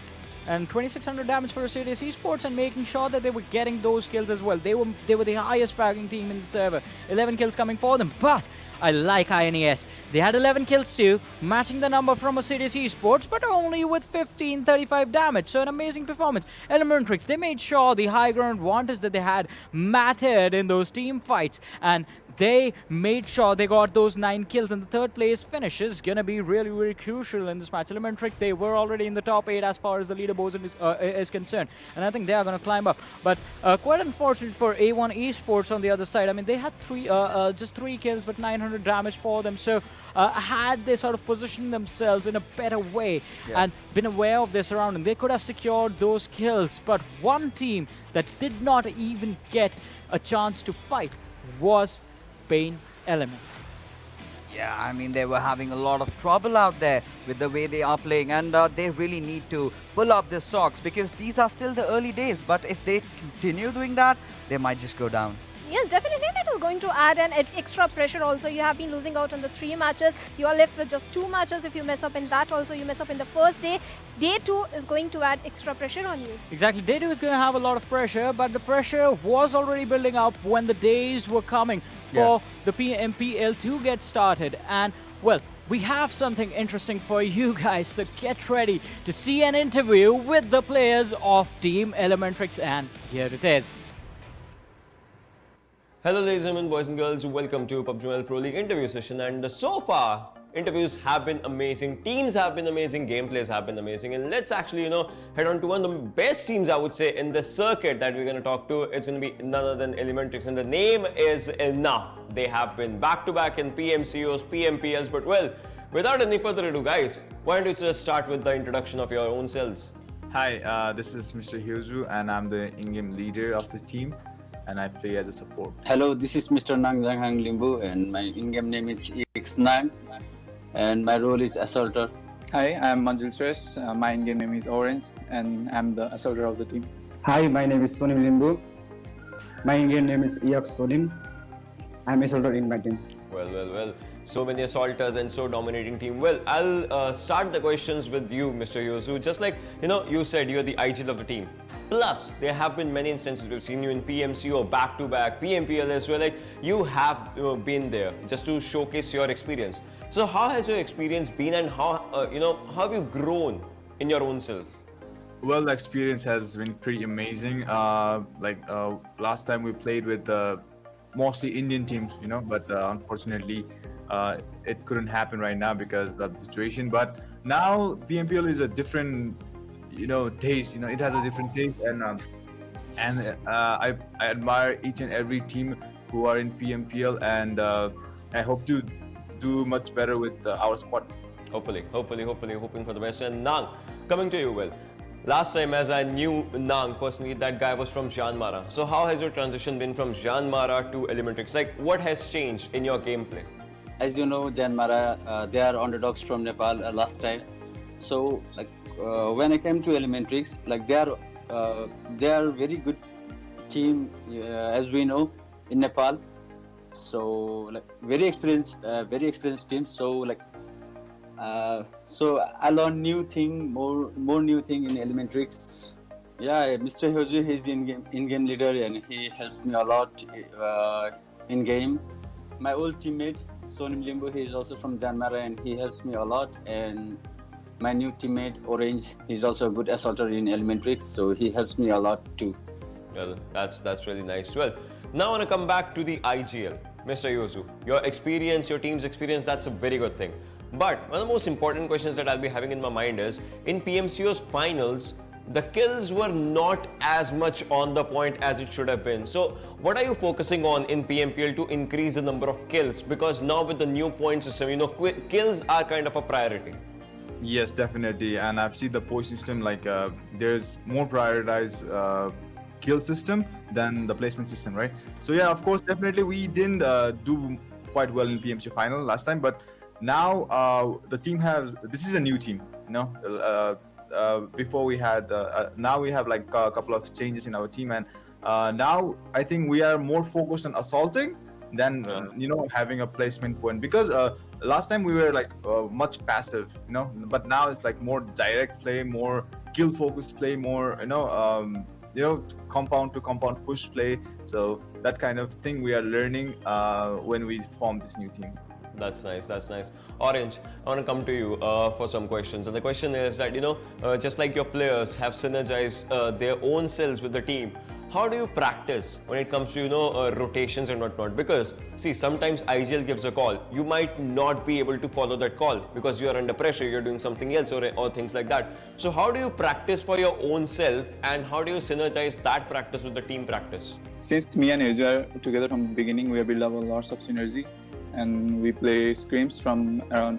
And 2600 damage for Asia Scrims and making sure that they were getting those kills as well. They were the highest fragging team in the server. 11 kills coming for them. But I like INES. They had 11 kills too, matching the number from Asia Scrims, but only with 1535 damage. So an amazing performance. ElementriX, they made sure the high ground advantage that they had mattered in those team fights. And they made sure they got those 9 kills, and the 3rd place finish is going to be really, really crucial in this match. ElementriX, they were already in the top 8 as far as the leaderboard is concerned, and I think they are going to climb up. But quite unfortunate for A1 Esports on the other side. I mean, they had just 3 kills, but 900 damage for them. So had they sort of positioned themselves in a better way and been aware of their surrounding, they could have secured those kills. But one team that did not even get a chance to fight was PAINxELMT. Yeah, I mean, they were having a lot of trouble out there with the way they are playing, and they really need to pull up their socks because these are still the early days. But if they continue doing that, they might just go down. Yes, definitely. It is going to add an extra pressure also. You have been losing out on the 3 matches. You are left with just 2 matches. If you mess up in that also, you mess up in the first day. Day 2 is going to add extra pressure on you. Exactly. Day 2 is going to have a lot of pressure, but the pressure was already building up when the days were coming for the PMPL to get started. And, well, we have something interesting for you guys, so get ready to see an interview with the players of Team ElementriX, and here it is. Hello ladies and gentlemen, boys and girls, welcome to PUBGMOBILE Pro League interview session. And so far, interviews have been amazing, teams have been amazing, gameplays have been amazing. And let's actually, head on to one of the best teams, I would say, in the circuit that we're going to talk to. It's going to be none other than ElementriX, and the name is enough. They have been back-to-back in PMCOs, PMPLs, but well, without any further ado, guys, why don't you just start with the introduction of your own selves? Hi, this is Mr. Hyozu, and I'm the in-game leader of the team, and I play as a support. Hello, this is Mr. Nang Janghang Limbu, and my in-game name is X9, and my role is Assaulter. Hi, I'm Manjul Suresh. My in-game name is Orange, and I'm the Assaulter of the team. Hi, my name is Sonim Limbu. My in-game name is Iyok Sonim. I'm Assaulter in my team. Well. So many assaulters and so dominating team. Well, I'll start the questions with you, Mr. Hyozu. Just like, you said you're the IGL of the team. Plus, there have been many instances we've seen you in PMCO back-to-back, PMPL as well. Like you have been there just to showcase your experience. So how has your experience been, and how how have you grown in your own self? Well, the experience has been pretty amazing. Last time we played with mostly Indian teams, but unfortunately it couldn't happen right now because of the situation. But now PMPL is a different, taste. It has a different taste, and I admire each and every team who are in PMPL, and I hope to do much better with our squad. Hopefully, hoping for the best. And Nang, coming to you, well. Last time, as I knew Nang personally, that guy was from JyanMaara. So how has your transition been from JyanMaara to ElementriX? Like, what has changed in your gameplay? As you know, JyanMaara, they are underdogs from Nepal last time. So, when I came to ElementriX, they are very good team, as we know, in Nepal. So, very experienced team. So I learned more new thing in ElementriX. Yeah, Mr. Hyoju, he's in-game leader, and he helps me a lot in game. My old teammate Sonim Limbu, he is also from JyanMaara, and he helps me a lot. And my new teammate Orange, he's also a good assaulter in ElementriX, so he helps me a lot too. Well, that's really nice. Well, now I want to come back to the IGL. Mr. Hyoju, your experience, your team's experience, that's a very good thing. But one of the most important questions that I'll be having in my mind is, in PMCO's finals, the kills were not as much on the point as it should have been. So what are you focusing on in PMPL to increase the number of kills? Because now with the new point system, kills are kind of a priority. Yes, definitely. And I've seen the point system, there's more prioritized kill system than the placement system, right? So yeah, of course, definitely we didn't do quite well in PMC final last time, but now the team this is a new team, before we had now we have a couple of changes in our team, and now I think we are more focused on assaulting than having a placement point, because last time we were much passive, but now it's more direct play, more kill focused play, more compound to compound push play. So that kind of thing we are learning when we form this new team. That's nice. Orange, I want to come to you for some questions. And the question is that, just like your players have synergized their own selves with the team, how do you practice when it comes to, rotations and whatnot? Because, see, sometimes IGL gives a call. You might not be able to follow that call because you are under pressure, you're doing something else or things like that. So how do you practice for your own self, and how do you synergize that practice with the team practice? Since me and Asia are together from the beginning, we have built up lots of synergy. And we play scrims from around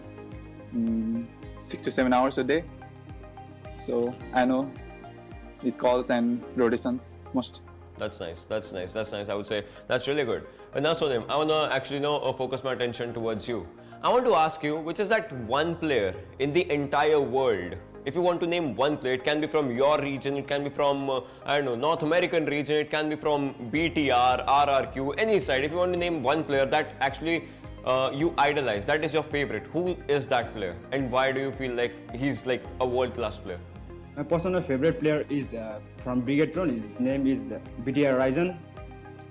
6 to 7 hours a day. So I know these calls and rotations most. That's nice. I would say that's really good. And now, Sonim, I want to actually focus my attention towards you. I want to ask you, which is that one player in the entire world. If you want to name one player, it can be from your region, it can be from, North American region, it can be from BTR, RRQ, any side. If you want to name one player that actually you idolize, that is your favorite, who is that player? And why do you feel like he's a world-class player? My personal favorite player is from Brigatron. His name is BTR Ryzen.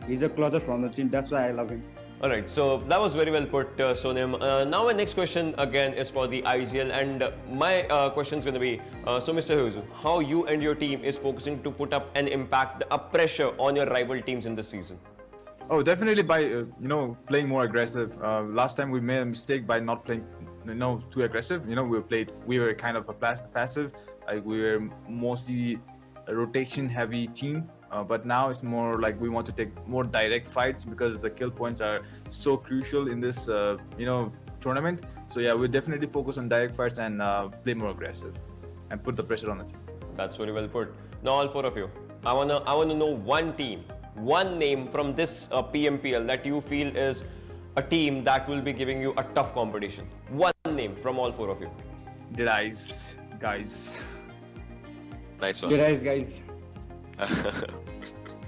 He's a closer from the team, that's why I love him. Alright, so that was very well put, Sonim. Now my next question again is for the IGL, and my question is going to be, so Mr. Hyoju, how you and your team is focusing to put up an impact, a pressure on your rival teams in this season? Oh, definitely by playing more aggressive. Last time we made a mistake by not playing too aggressive. We were kind of a passive, we were mostly a rotation heavy team. But now it's more like we want to take more direct fights because the kill points are so crucial in this tournament. So yeah, we'll definitely focus on direct fights and play more aggressive and put the pressure on the team. That's very well put. Now all four of you, I wanna know one team, one name from this PMPL that you feel is a team that will be giving you a tough competition. One name from all four of you. DEADEYES, guys. Nice one. DEADEYES, guys.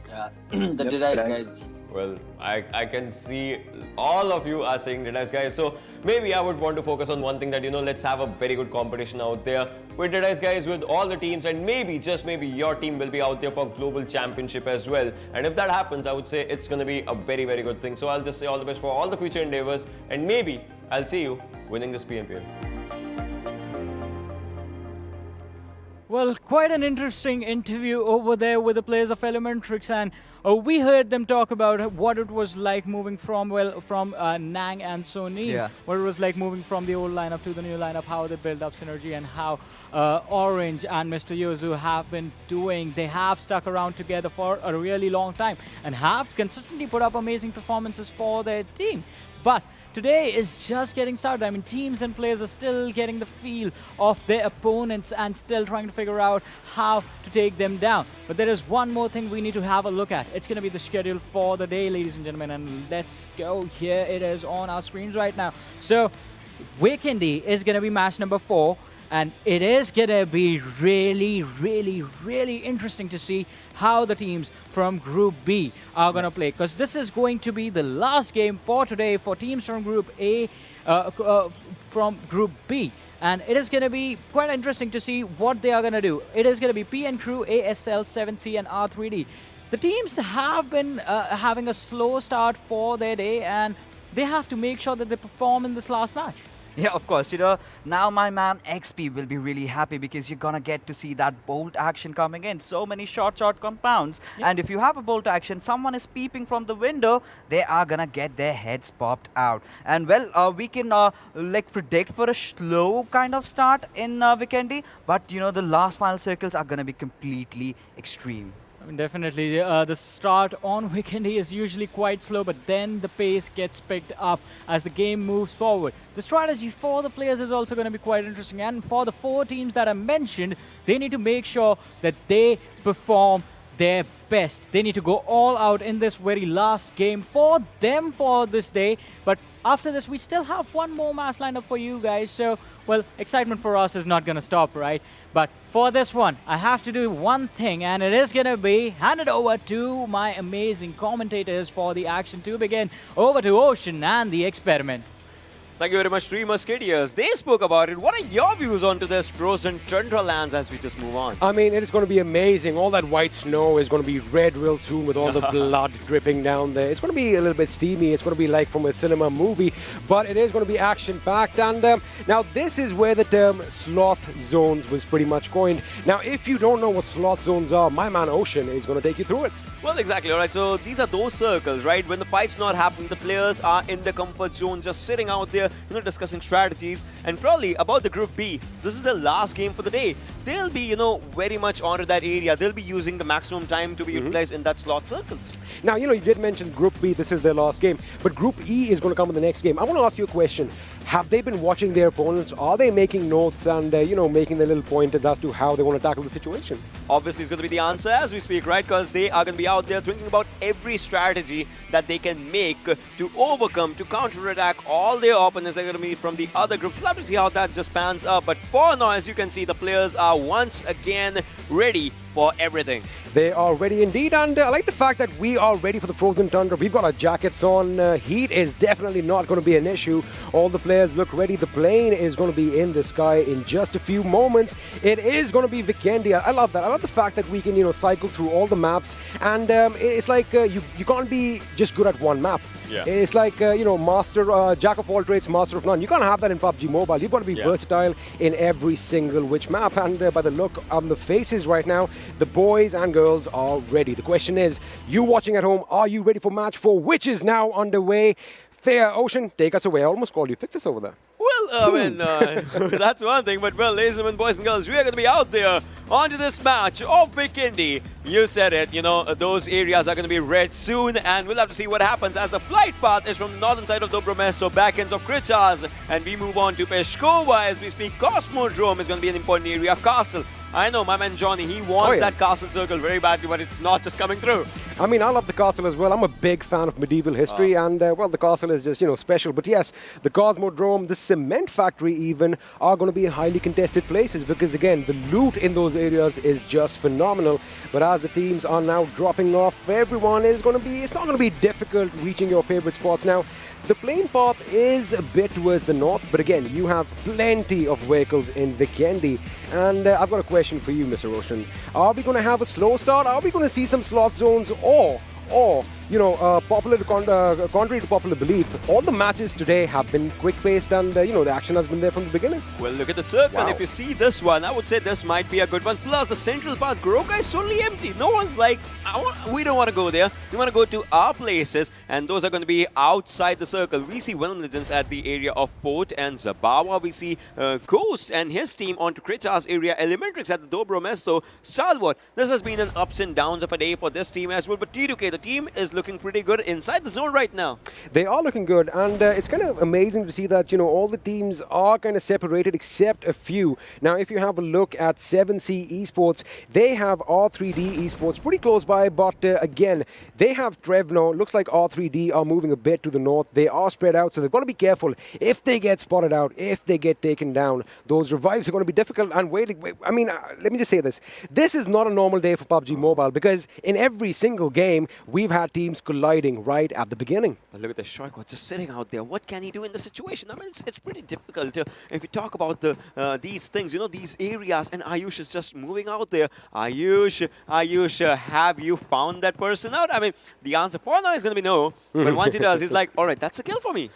Yeah, the DEADEYES guys. Well, I can see all of you are saying DEADEYES, guys. So maybe I would want to focus on one thing that, let's have a very good competition out there with DEADEYES, guys, with all the teams, and maybe, just maybe, your team will be out there for global championship as well. And if that happens, I would say it's going to be a very, very good thing. So I'll just say all the best for all the future endeavors, and maybe I'll see you winning this PMPL. Well, quite an interesting interview over there with the players of ElementriX, and we heard them talk about what it was like moving from Nang and Sony, what it was like moving from the old lineup to the new lineup, how they built up synergy, and how Orange and Mr. Yozu have been doing. They have stuck around together for a really long time and have consistently put up amazing performances for their team. But today is just getting started. I mean, teams and players are still getting the feel of their opponents and still trying to figure out how to take them down. But there is one more thing we need to have a look at. It's going to be the schedule for the day, ladies and gentlemen, and let's go. Here it is on our screens right now. So, Vikendi is going to be match number 4. And it is going to be really, really, really interesting to see how the teams from Group B are going to play. Because this is going to be the last game for today for teams from Group A, from Group B. And it is going to be quite interesting to see what they are going to do. It is going to be PN Crew, ASL, 7C, and R3D. The teams have been having a slow start for their day, and they have to make sure that they perform in this last match. Yeah, of course. Now my man XP will be really happy because you're gonna get to see that bolt action coming in. So many short compounds. Yep. And if you have a bolt action, someone is peeping from the window, they are gonna get their heads popped out. And well, we can predict for a slow kind of start in Vikendi, but the last final circles are gonna be completely extreme. I mean, definitely, the start on Vikendi is usually quite slow, but then the pace gets picked up as the game moves forward. The strategy for the players is also going to be quite interesting, and for the 4 teams that I mentioned, they need to make sure that they perform their best. They need to go all out in this very last game for them for this day, but after this, we still have one more match lined up for you guys, so, well, excitement for us is not going to stop, right? But for this one, I have to do one thing, and it is going to be handed over to my amazing commentators for the action to begin. Over to Ocean and the experiment. Thank you very much, Three Musketeers. They spoke about it. What are your views onto this frozen tundra lands as we just move on? I mean, it is going to be amazing. All that white snow is going to be red real soon with all the blood dripping down there. It's going to be a little bit steamy. It's going to be like from a cinema movie, but it is going to be action-packed. And now this is where the term sloth zones was pretty much coined. Now, if you don't know what sloth zones are, my man Ocean is going to take you through it. Well, exactly. All right. So these are those circles, right? When the fight's not happening, the players are in the comfort zone, just sitting out there, discussing strategies. And probably about the Group B, this is the last game for the day. They'll be, very much onto that area. They'll be using the maximum time to be utilized in that slot circles. Now, you did mention Group B, this is their last game. But Group E is going to come in the next game. I want to ask you a question. Have they been watching their opponents? Are they making notes and, making their little pointers as to how they want to tackle the situation? Obviously, it's going to be the answer as we speak, right? Because they are going to be out there thinking about every strategy that they can make to overcome, to counter-attack all their opponents that are going to be from the other groups. We'll have to see how that just pans up. But for now, as you can see, the players are once again ready for everything. They are ready indeed, and I like the fact that we are ready for the frozen tundra. We've got our jackets on. Heat is definitely not going to be an issue. All the players look ready. The plane is going to be in the sky in just a few moments. It is going to be Vikendi. I love that. I love the fact that we can, cycle through all the maps, and it's like you can't be just good at one map. Yeah. It's like, master, jack of all trades, master of none. You can't have that in PUBG Mobile. You've got to be versatile in every single which map. And by the look on the faces right now, the boys and girls are ready. The question is, you watching at home, are you ready for match 4, which is now underway? Fair Ocean, take us away. I almost called you Fixus over there. Well, that's one thing, but well, ladies and gentlemen, boys and girls, we are going to be out there onto this match of Vikendi. You said it, those areas are going to be red soon, and we'll have to see what happens as the flight path is from the northern side of Dobromesto, back ends of Krichas, and we move on to Peshkova as we speak. Cosmodrome is going to be an important area. Castle, I know, my man Johnny, he wants that castle circle very badly, but it's not just coming through. I mean, I love the castle as well. I'm a big fan of medieval history, and, well, the castle is just, special. But yes, the Cosmodrome, the cement factory even, are going to be highly contested places because, again, the loot in those areas is just phenomenal. But as the teams are now dropping off, everyone is going to be, it's not going to be difficult reaching your favorite spots. Now, the plane path is a bit towards the north, but again, you have plenty of vehicles in Vikendi. And I've got a question for you, Mr. Roshan. Are we going to have a slow start? Are we going to see some slot zones? Or contrary to popular belief, all the matches today have been quick-paced and, the action has been there from the beginning. Well, look at the circle. Wow. If you see this one, I would say this might be a good one. Plus, the central part, Goroka is totally empty. No one's like, we don't want to go there. We want to go to our places, and those are going to be outside the circle. We see Venom Legends at the area of Port and Zabawa. We see Ghost and his team onto Kricha's area. ElementriX at the Dobro Mesto. Stalwart. This has been an ups and downs of a day for this team as well. But T2K, the team is looking pretty good inside the zone right now. They are looking good, and it's kind of amazing to see that, all the teams are kind of separated except a few. Now, if you have a look at 7C Esports, they have R3D Esports pretty close by, but again, they have Trevno. Looks like R3D are moving a bit to the north. They are spread out, so they've got to be careful. If they get spotted out, if they get taken down, those revives are going to be difficult. And let me just say this. This is not a normal day for PUBG Mobile because in every single game, we've had teams colliding right at the beginning. But look at the Shoiko just sitting out there. What can he do in the situation? I mean, it's pretty difficult. If you talk about these things, these areas, and Ayush is just moving out there. Ayush, have you found that person out? I mean, the answer for now is going to be no. But once he does, he's like, all right, that's a kill for me.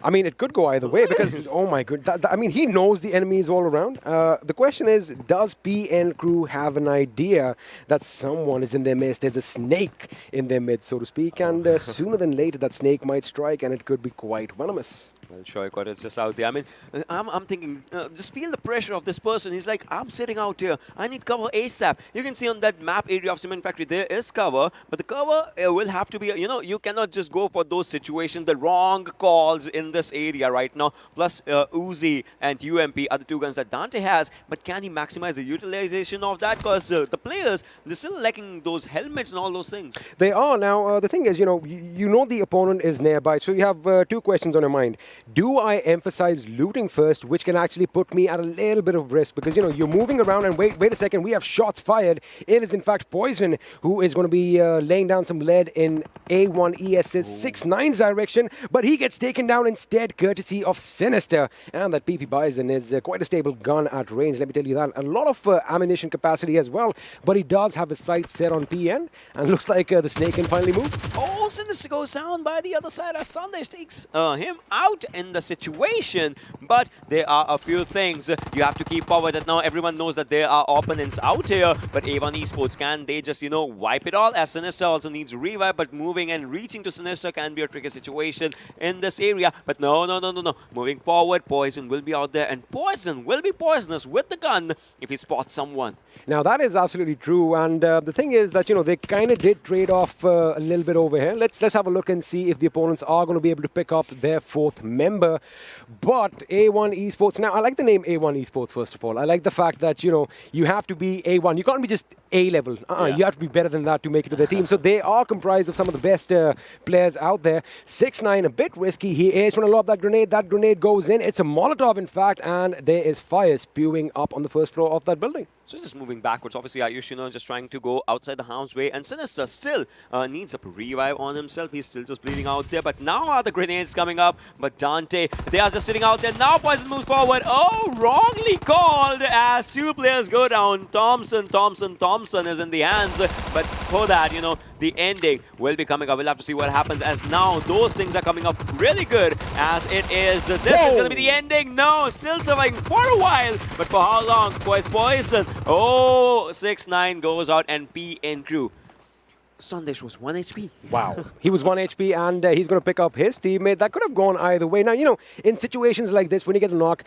I mean, it could go either way because, oh my goodness, I mean, he knows the enemies all around. The question is, does PN Crew have an idea that someone is in their midst? There's a snake in their midst, so to speak, and sooner than later that snake might strike and it could be quite venomous. Well, Shoiko is just out there. I mean, I'm thinking, just feel the pressure of this person. He's like, I'm sitting out here. I need cover ASAP. You can see on that map area of Cement Factory, there is cover. But the cover will have to be, you cannot just go for those situations, the wrong calls in this area right now. Plus, Uzi and UMP are the two guns that Dante has. But can he maximize the utilization of that? Because the players, they're still lacking those helmets and all those things. They are. Now, the thing is, you know the opponent is nearby. So you have two questions on your mind. Do I emphasize looting first, which can actually put me at a little bit of risk? Because, you're moving around and wait a second, we have shots fired. It is, in fact, Poison who is going to be laying down some lead in A1ES's 6-9's direction, but he gets taken down instead, courtesy of Sinister. And that PP Bison is quite a stable gun at range, let me tell you that. A lot of ammunition capacity as well, but he does have his sights set on PN, and looks like the snake can finally move. Oh, Sinister goes down by the other side as Sandesh takes him out in the situation, but there are a few things you have to keep forward. That now everyone knows that there are opponents out here, but A1 Esports, can they just wipe it all? As Sinister also needs revive, but moving and reaching to Sinister can be a tricky situation in this area. But no, moving forward, Poison will be out there, and Poison will be poisonous with the gun if he spots someone. Now that is absolutely true, and the thing is that they kind of did trade off a little bit over here. Let's have a look and see if the opponents are going to be able to pick up their fourth member. But A1 Esports, now I like the name A1 Esports first of all. I like the fact that you have to be A1. You can't be just A level. You have to be better than that to make it to their team. So they are comprised of some of the best players out there. 6-9, a bit risky. He is trying to lob that grenade. That grenade goes in. It's a Molotov, in fact, and there is fire spewing up on the first floor of that building. So just moving backwards. Obviously, Ayush, just trying to go outside the harm's way. And Sinister still needs a revive on himself. He's still just bleeding out there. But now are the grenades coming up. But Dante, they are just sitting out there. Now Poison moves forward. Oh, wrongly called as two players go down. Thompson is in the hands. But for that, the ending will be coming up. We'll have to see what happens as now those things are coming up really good as it is. This is going to be the ending. No, still surviving for a while. But for how long? Poison. Oh, 6-9 goes out and PN Crew. Sandesh was 1 HP. Wow. He was 1 HP and he's going to pick up his teammate. That could have gone either way. Now, in situations like this, when you get a knock,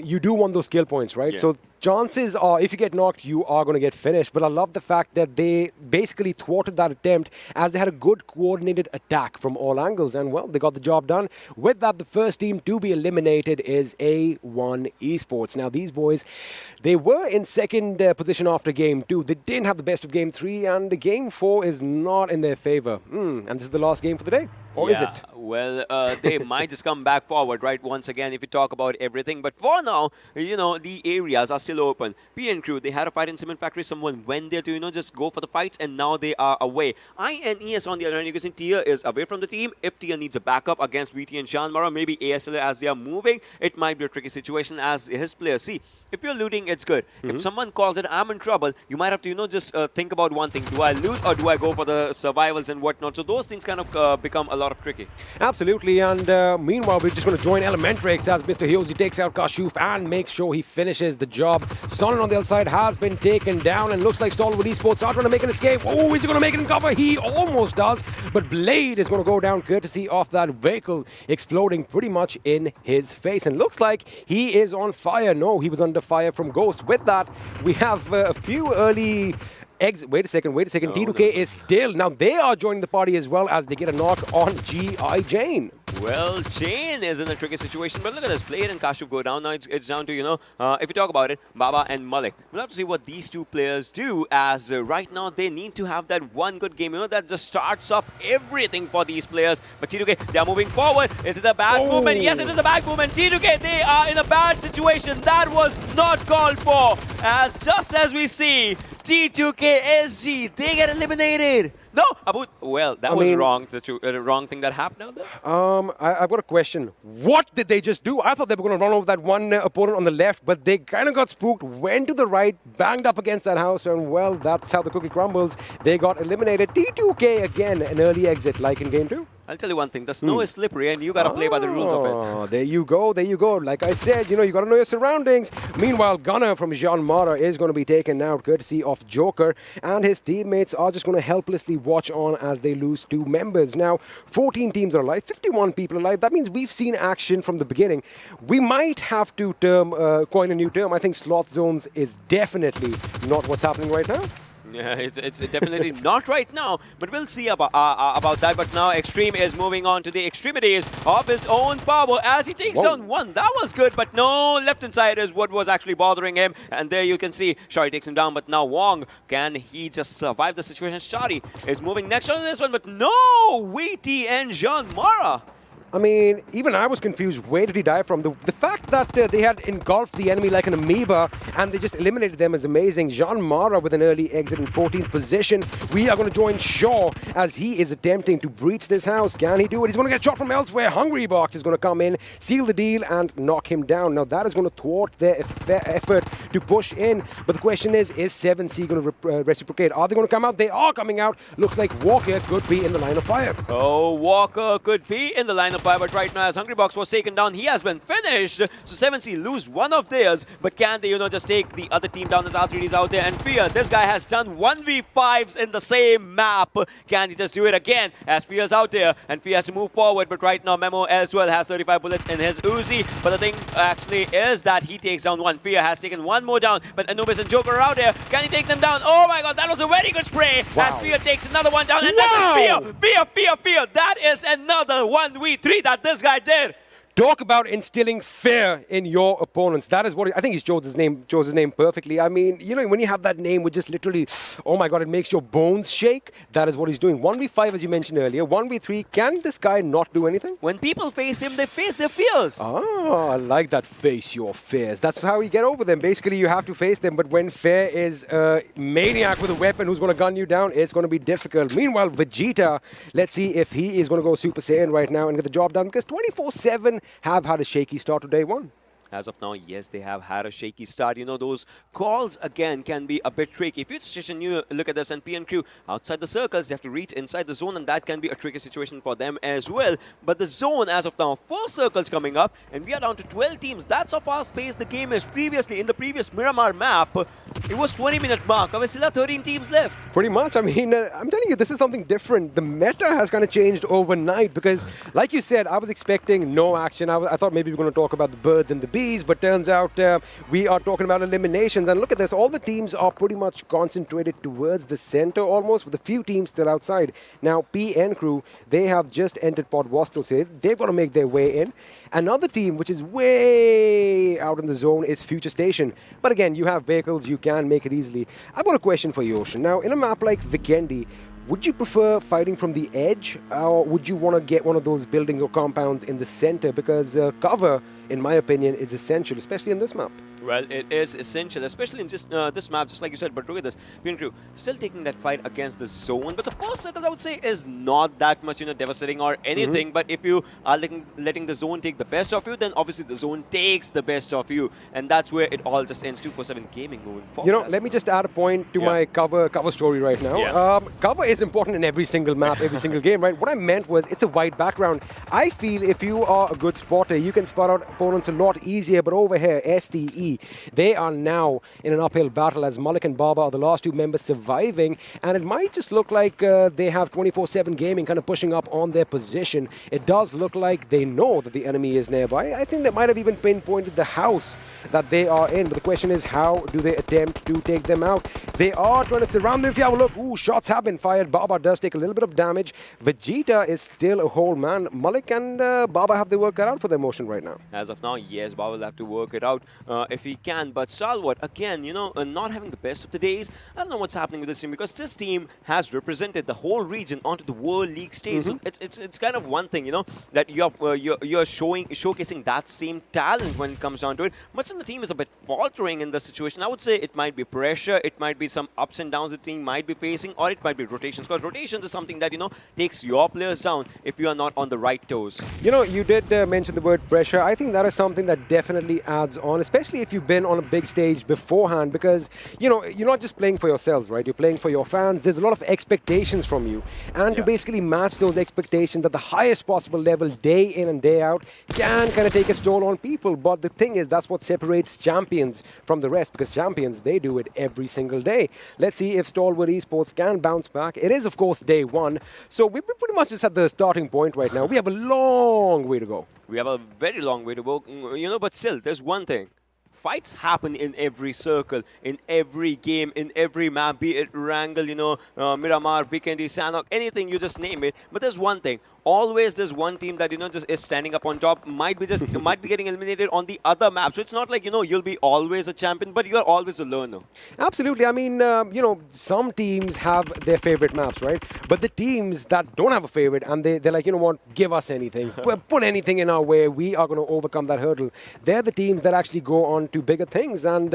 you do want those skill points, right? Yeah. So chances are, if you get knocked, you are going to get finished. But I love the fact that they basically thwarted that attempt as they had a good coordinated attack from all angles. And, well, they got the job done. With that, the first team to be eliminated is A1 Esports. Now, these boys, they were in second position after Game 2. They didn't have the best of Game 3, and the Game 4 is not in their favor. And this is the last game for the day. Or is it? Well, they might just come back forward, right, once again, if you talk about everything. But for now, you know, the areas are still open. PN Crew, they had a fight in Cement Factory. Someone went there to, you know, just go for the fights, and now they are away. INES, on the other hand, you can see Tia is away from the team. If Tia needs a backup against VTNxJyanMaara, maybe ASL as they are moving, it might be a tricky situation as his players. See, if you're looting, it's good. If someone calls it, I'm in trouble, you might have to, you know, just think about one thing. Do I loot or do I go for the survivals and whatnot? So those things kind of become a lot of tricky. Absolutely. And meanwhile, we're just going to join ElementriX as Mr. Hyoji takes out Kashuf and makes sure he finishes the job. Sonnen on the other side has been taken down and looks like Stalwart Esports are trying to make an escape. Oh, is he going to make it in cover? He almost does. But Blade is going to go down courtesy of that vehicle exploding pretty much in his face. And looks like he is on fire. No, he was under fire from Ghost. With that, we have a few early exits. Wait a second. T2K is still. Now they are joining the party as well as they get a knock on G.I. Jane. Well, Jane is in a tricky situation, but look at this. Blade and Kashuf go down. Now it's down to, you know, if you talk about it, Baba and Malik. We'll have to see what these two players do as right now they need to have that one good game, you know, that just starts up everything for these players. But T2K, they are moving forward. Is it a bad movement? Yes, it is a bad movement. T2K, they are in a bad situation. That was not called for. As just as we see, T2K SG, they get eliminated. No, Abu. Well, that was wrong. It's a wrong thing that happened out there. I've got a question. What did they just do? I thought they were going to run over that one opponent on the left, but they kind of got spooked, went to the right, banged up against that house, and, well, that's how the cookie crumbles. They got eliminated. T2K, again, an early exit like in Game 2. I'll tell you one thing. The snow is slippery, and you got to play by the rules of it. There you go. There you go. Like I said, you know, you got to know your surroundings. Meanwhile, Gunner from JyanMaara is going to be taken out courtesy of Joker, and his teammates are just going to helplessly watch on as they lose 2 members. Now, 14 teams are alive, 51 people alive. That means we've seen action from the beginning. We might have to coin a new term. I think Sloth Zones is definitely not what's happening right now. Yeah, it's definitely not right now, but we'll see about that. But now Extreme is moving on to the extremities of his own power as he takes down one. That was good, but no, left inside is what was actually bothering him. And there you can see Shari takes him down, but now Wong, can he just survive the situation? Shari is moving next on this one, but no, VTNxJyanMaara. I mean, even I was confused. Where did he die from? The fact that they had engulfed the enemy like an amoeba and they just eliminated them is amazing. JyanMaara with an early exit in 14th position. We are going to join Shaw as he is attempting to breach this house. Can he do it? He's going to get shot from elsewhere. Hungry Box is going to come in, seal the deal, and knock him down. Now, that is going to thwart their effort to push in. But the question is 7C going to reciprocate? Are they going to come out? They are coming out. Looks like Walker could be in the line of fire. Oh, Walker could be in the line of fire, but right now as Hungry Box was taken down, he has been finished. So 7C lose one of theirs, but can they, you know, just take the other team down as R3D's out there? And Fear, this guy has done 1v5s in the same map. Can he just do it again as Fear's out there? And Fear has to move forward, but right now Memo as well has 35 bullets in his Uzi. But the thing actually is that he takes down one. Fear has taken one more down, but Anubis and Joker are out there. Can he take them down? Oh my god, that was a very good spray. Wow. As Fear takes another one down, and that is Fear. That is another 1v3 that this guy did. Talk about instilling fear in your opponents. That is what I think he's chose his name perfectly. I mean, you know, when you have that name with just literally, oh my god, it makes your bones shake. That is what he's doing. 1v5, as you mentioned earlier. 1v3, can this guy not do anything? When people face him, they face their fears. Oh, I like that. Face your fears. That's how you get over them. Basically, you have to face them. But when fear is a maniac with a weapon who's going to gun you down, it's going to be difficult. Meanwhile, Vegeta, let's see if he is going to go Super Saiyan right now and get the job done, because 24/7 have had a shaky start to day one. As of now, yes, they have had a shaky start. You know, those calls, again, can be a bit tricky. If you look at this, and PN Crew, outside the circles, they have to reach inside the zone, and that can be a tricky situation for them as well. But the zone, as of now, 4 circles coming up, and we are down to 12 teams. That's how fast-paced the game is previously. In the previous Miramar map, It was 20-minute mark. We still have 13 teams left. Pretty much. I mean, I'm telling you, this is something different. The meta has kind of changed overnight because, like you said, I was expecting no action. I thought maybe we were going to talk about the birds and the bees, but turns out we are talking about eliminations. And look at this. All the teams are pretty much concentrated towards the center almost, with a few teams still outside. Now, PN Crew, they have just entered Pod Vostok, so they've got to make their way in. Another team which is way out in the zone is FutureStation. But again, you have vehicles, you can make it easily. I've got a question for you, Ocean. Now, in a map like Vikendi, would you prefer fighting from the edge, or would you want to get one of those buildings or compounds in the center? Because cover, in my opinion, is essential, especially in this map. Well, it is essential, especially in just this map, just like you said. But look at this, PN Crew still taking that fight against the zone. But the first circle, I would say, is not that much, devastating or anything. But if you are letting the zone take the best of you, then obviously the zone takes the best of you, and that's where it all just ends. 247 Gaming moving forward. Let me just add a point to my cover story right now. Cover is important in every single map, every single game, right? What I meant was it's a white background. I feel if you are a good spotter, you can spot out opponents a lot easier. But over here, STE, they are now in an uphill battle as Malik and Baba are the last two members surviving, and it might just look like they have 24/7 Gaming kind of pushing up on their position. It does look like they know that the enemy is nearby. I think they might have even pinpointed the house that they are in, but the question is, how do they attempt to take them out? They are trying to surround them. If you have a look, shots have been fired. Baba does take a little bit of damage. Vegeta is still a whole man. Malik and Baba have their work cut out for their motion right now. As of now, yes, Baba will have to work it out if he can. But Stalwart, again, not having the best of the days. I don't know what's happening with this team, because this team has represented the whole region onto the World League stage. So it's kind of one thing, that you're showcasing that same talent when it comes down to it. But still, the team is a bit faltering in the situation. I would say it might be pressure, it might be some ups and downs the team might be facing, or it might be rotations. Because rotations is something that takes your players down if you are not on the right toes. You did mention the word pressure. I think that is something that definitely adds on, especially if you've been on a big stage beforehand, because you're not just playing for yourselves, right? You're playing for your fans. There's a lot of expectations from you, and to basically match those expectations at the highest possible level day in and day out can kind of take a toll on people. But the thing is, that's what separates champions from the rest, because champions, they do it every single day. Let's see if Stalwart Esports can bounce back. It is, of course, day one, so we're pretty much just at the starting point right now. We have a long way to go. We have a very long way to go, but still, there's one thing. Fights happen in every circle, in every game, in every map, be it Erangel, Miramar, Vikendi, Sanhok, anything, you just name it. But there's one thing. Always there's one team that, just is standing up on top, might be getting eliminated on the other map. So it's not like, you'll be always a champion, but you're always a learner. Absolutely. I mean, some teams have their favorite maps, right? But the teams that don't have a favorite, and they're like, what, give us anything. Put anything in our way. We are going to overcome that hurdle. They're the teams that actually go on to bigger things, and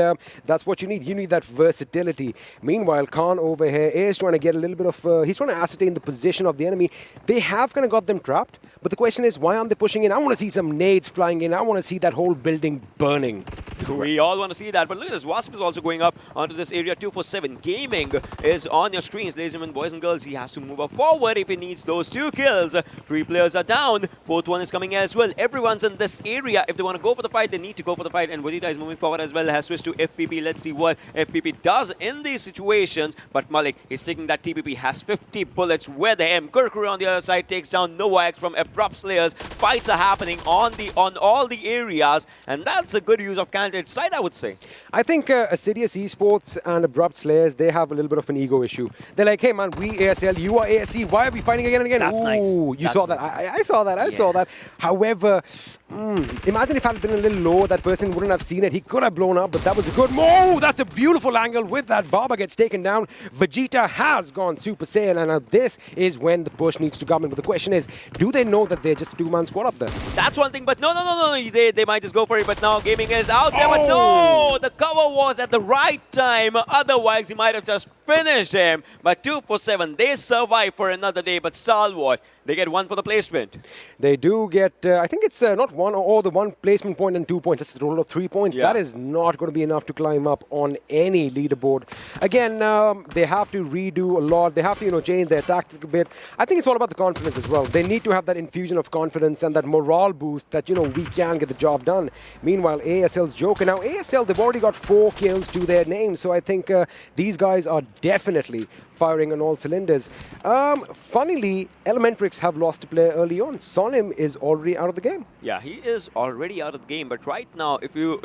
that's what you need. You need that versatility. Meanwhile, Khan over here is trying to get a little bit of, he's trying to ascertain the position of the enemy. They have kind of got them trapped, but the question is, why aren't they pushing in? I want to see some nades flying in. I want to see that whole building burning. We all want to see that, but look at this. Wasp is also going up onto this area. 247 Gaming is on your screens, ladies and gentlemen, boys and girls. He has to move up forward if he needs those 2 kills. 3 players are down. 4th one is coming as well. Everyone's in this area. If they want to go for the fight, they need to go for the fight, and Vegeta is moving forward as well. Has switched to FPP. Let's see what FPP does in these situations. But Malik is taking that TPP, has 50 bullets with him. Kurkuri on the other side takes down Novax from Abrupt Slayers. Fights are happening on all the areas, and that's a good use of candidate side, I would say. I think Assiduous Esports and Abrupt Slayers, they have a little bit of an ego issue. They're like, hey man, we ASL, you are ASC, why are we fighting again and again? That's nice. You saw that. I saw that. I saw that. However, imagine if I had been a little low, that person wouldn't have seen it. He could have blown up, but that was a good move. That's a beautiful angle with that. Baba gets taken down. Vegeta has gone Super Saiyan, and now this is when the push needs to come in. But the question is, do they know that they're just a 2-man squad up there? That's one thing, but no. They might just go for it, but now Gaming is out there. But no, the cover was at the right time. Otherwise, he might have just finished him. But 247, they survive for another day. But Stalwart, They get 1 for the placement. They do get, I think it's not 1 or the 1 placement point and 2 points. It's a total of 3 points. Yeah. That is not going to be enough to climb up on any leaderboard. Again, they have to redo a lot. They have to, change their tactics a bit. I think it's all about the confidence as well. They need to have that infusion of confidence and that morale boost that, we can get the job done. Meanwhile, ASL's joking. Now, ASL, they've already got 4 kills to their name. So I think these guys are definitely firing on all cylinders. Funnily, ElementriX have lost a player early on. Sonim is already out of the game. Yeah, he is already out of the game. But right now, if you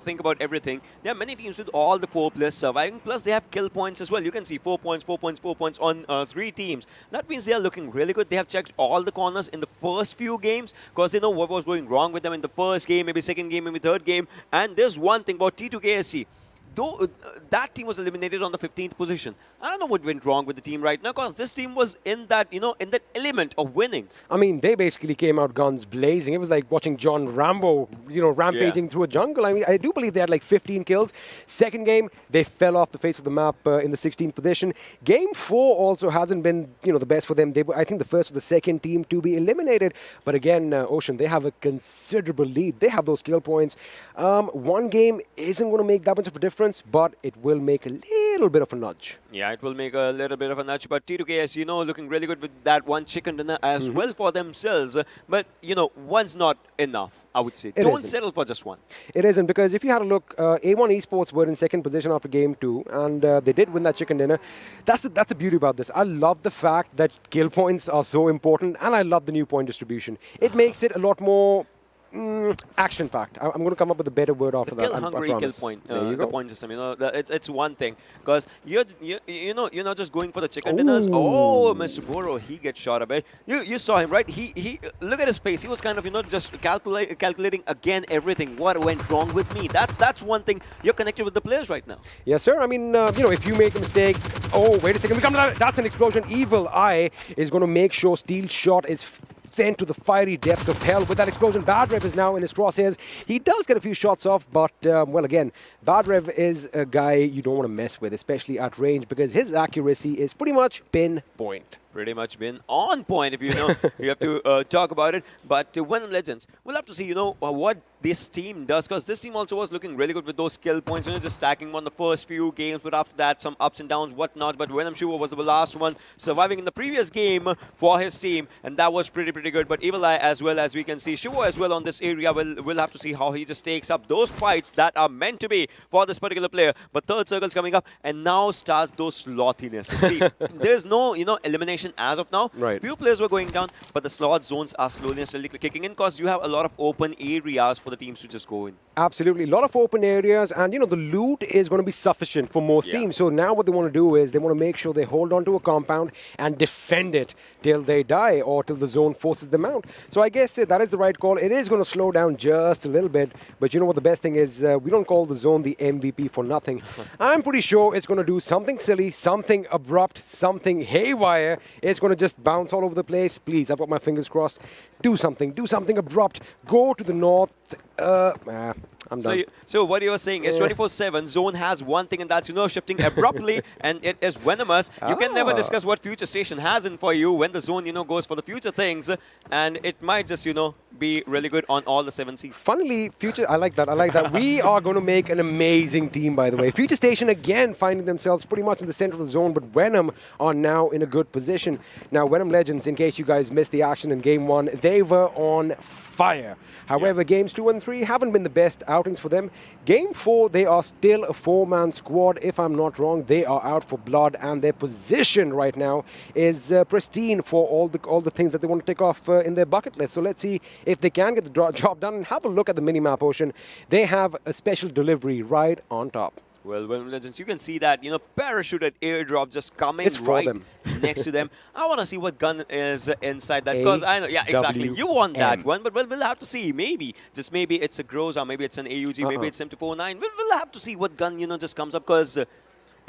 think about everything, there are many teams with all the 4 players surviving. Plus, they have kill points as well. You can see 4 points, 4 points, 4 points on 3 teams. That means they are looking really good. They have checked all the corners in the first few games because they know what was going wrong with them in the first game, maybe second game, maybe third game. And there's one thing about T2KSC. Though that team was eliminated on the 15th position. I don't know what went wrong with the team right now because this team was in that, in that element of winning. I mean, they basically came out guns blazing. It was like watching John Rambo, rampaging through a jungle. I mean, I do believe they had like 15 kills. Second game, they fell off the face of the map in the 16th position. Game 4 also hasn't been, the best for them. They were, I think, the first or the second team to be eliminated. But again, Ocean, they have a considerable lead. They have those kill points. One game isn't going to make that much of a difference, but it will make a little bit of a nudge. Yeah, it will make a little bit of a nudge. But T2KS, looking really good with that one chicken dinner as well for themselves. But, one's not enough, I would say. Don't settle for just one. It isn't, because if you had a look, A1 Esports were in second position after game 2, and they did win that chicken dinner. That's the beauty about this. I love the fact that kill points are so important, and I love the new point distribution. It makes it a lot more action packed. I'm going to come up with a better word after that. Kill-hungry kill point. The point system. It's one thing because you're not just going for the chicken dinners. Oh, Mr. Boro, he gets shot a bit. You saw him, right? He look at his face. He was kind of just calculating again everything. What went wrong with me? That's one thing. You're connected with the players right now. Yes, sir. I mean, if you make a mistake. Oh, wait a second. We come to that. That's an explosion. Evil Eye is going to make sure Steel Shot is sent to the fiery depths of hell. With that explosion, Bad Rev is now in his crosshairs. He does get a few shots off, but, well, again, Bad Rev is a guy you don't want to mess with, especially at range, because his accuracy is pretty much pinpoint. Pretty much been on point, if you have to talk about it. But Venom Legends, we'll have to see, what this team does, because this team also was looking really good with those skill points, just stacking on the first few games, but after that, some ups and downs, whatnot. But Venom Shua was the last one, surviving in the previous game for his team, and that was pretty good. But Evil Eye, as well as we can see, Shua as well on this area, we'll have to see how he just takes up those fights that are meant to be for this particular player. But third circle's coming up, and now starts those slothiness. See, there's no, elimination as of now. Right. Few players were going down, but the slot zones are slowly and steadily kicking in because you have a lot of open areas for the teams to just go in. Absolutely. A lot of open areas, and, the loot is going to be sufficient for most teams. So now what they want to do is they want to make sure they hold on to a compound and defend it till they die or till the zone forces them out. So I guess that is the right call. It is going to slow down just a little bit, but you know what the best thing is? We don't call the zone the MVP for nothing. I'm pretty sure it's going to do something silly, something abrupt, something haywire. It's going to just bounce all over the place. Please, I've got my fingers crossed. Do something abrupt. Go to the north. I'm done. So what you were saying is 24/7 zone has one thing, and that's shifting abruptly, and it is venomous. You can never discuss what FutureStation has in for you when the zone goes for the future things, and it might just be really good on all the 7C. Funnily, I like that. We are going to make an amazing team, by the way. FutureStation again finding themselves pretty much in the center of the zone, but Venom are now in a good position. Now, Venom Legends, in case you guys missed the action in Game 1, they were on fire. However, Games 2 and 3 haven't been the best outings for them. Game 4, they are still a 4-man squad. If I'm not wrong, they are out for blood, and their position right now is pristine for all the things that they want to take off in their bucket list. So let's see if they can get the job done. And have a look at the mini-map, Ocean. They have a special delivery right on top. Well, Legends, you can see that, parachuted airdrop just coming next to them. I want to see what gun is inside that, because I know, exactly. You want that one, but we'll have to see. Maybe it's a Groza, maybe it's an AUG, maybe it's M249. We'll have to see what gun, just comes up, because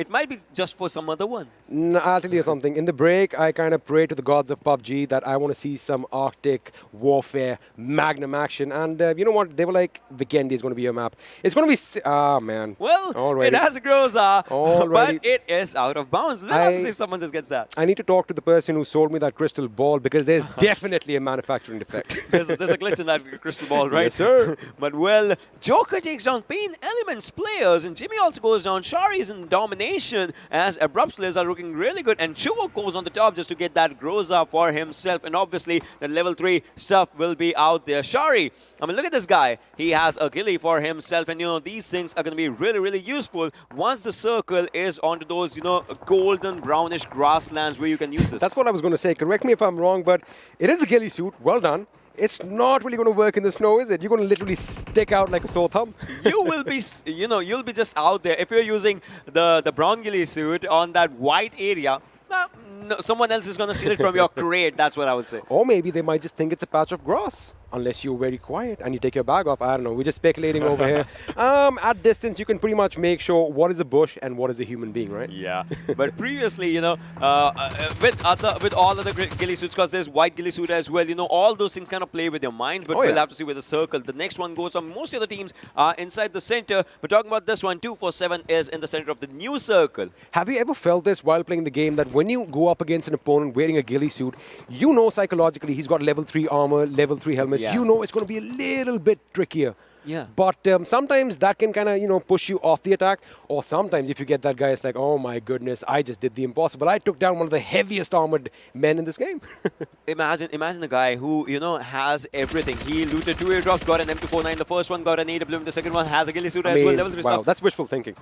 it might be just for some other one. I'll tell you something. In the break, I kind of prayed to the gods of PUBG that I want to see some Arctic warfare, Magnum action. And you know what? They were like, Vikendi is going to be your map. It's going to be... man. Well, Already. it has a Groza, Already. but it is out of bounds. Let's have to see if someone just gets that. I need to talk to the person who sold me that crystal ball because there's definitely a manufacturing defect. There's a glitch in that crystal ball, right? Yes, sir. But well, Joker takes down PAINxELMT players, and Jimmy also goes down. Shari's in domination as Abrupt Slayers are looking really good, and Chuvok goes on the top just to get that Groza for himself, and obviously the level 3 stuff will be out there. Shari, I mean, look at this guy. He has a ghillie for himself, and, you know, these things are going to be really, really useful once the circle is onto those, you know, golden brownish grasslands where you can use this. That's what I was going to say. Correct me if I'm wrong, but it is a ghillie suit. Well done. It's not really going to work in the snow, is it? You're going to literally stick out like a sore thumb. You will be, you know, you'll be just out there. If you're using the brown ghillie suit on that white area, no, someone else is going to steal it from your crate. That's what I would say. Or maybe they might just think it's a patch of grass. Unless you're very quiet and you take your bag off. I don't know. We're just speculating over here. At distance, you can pretty much make sure what is a bush and what is a human being, right? Yeah. But previously, you know, with all other ghillie suits, because there's white ghillie suit as well, you know, all those things kind of play with your mind. But we'll have to see with the circle. The next one goes on. Most of the teams are inside the center. We're talking about this one. 247 is in the center of the new circle. Have you ever felt this while playing the game, that when you go up against an opponent wearing a ghillie suit, you know psychologically he's got level 3 armor, level 3 helmet. Yeah. You know it's going to be a little bit trickier. Yeah. But sometimes that can kind of, you know, push you off the attack. Or sometimes if you get that guy, it's like, oh my goodness, I just did the impossible. I took down one of the heaviest armored men in this game. Imagine a guy who, you know, has everything. He looted 2 airdrops, got an M249 the first one, got an AWM the second one, has a ghillie suit as well, level 3 wow, stuff. that's wishful thinking.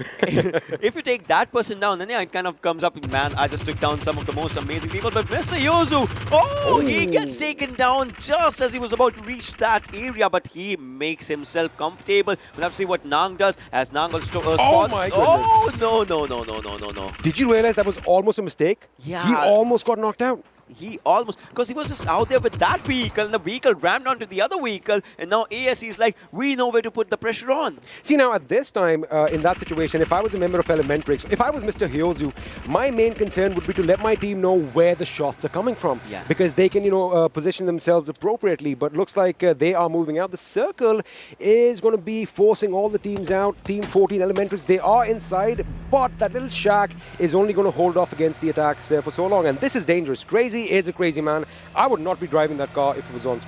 If you take that person down, then yeah, it kind of comes up, man, I just took down some of the most amazing people. But Mr. Yozu, he gets taken down just as he was about to reach that area, but he makes himself comfortable. We'll have to see what Nang does as Nang will spots. Oh my goodness. Oh, no. Did you realize that was almost a mistake? Yeah. He almost got knocked out. He almost, because he was just out there with that vehicle, and the vehicle rammed onto the other vehicle, and now ASE is like, we know where to put the pressure on. See, now at this time, in that situation, if I was a member of ElementriX, if I was Mr. Hyozu, my main concern would be to let my team know where the shots are coming from. Yeah. Because they can, you know, position themselves appropriately, but looks like they are moving out. The circle is going to be forcing all the teams out. Team 14 ElementriX, they are inside, but that little shack is only going to hold off against the attacks for so long, and this is dangerous. Crazy is a crazy man. I would not be driving that car if it was on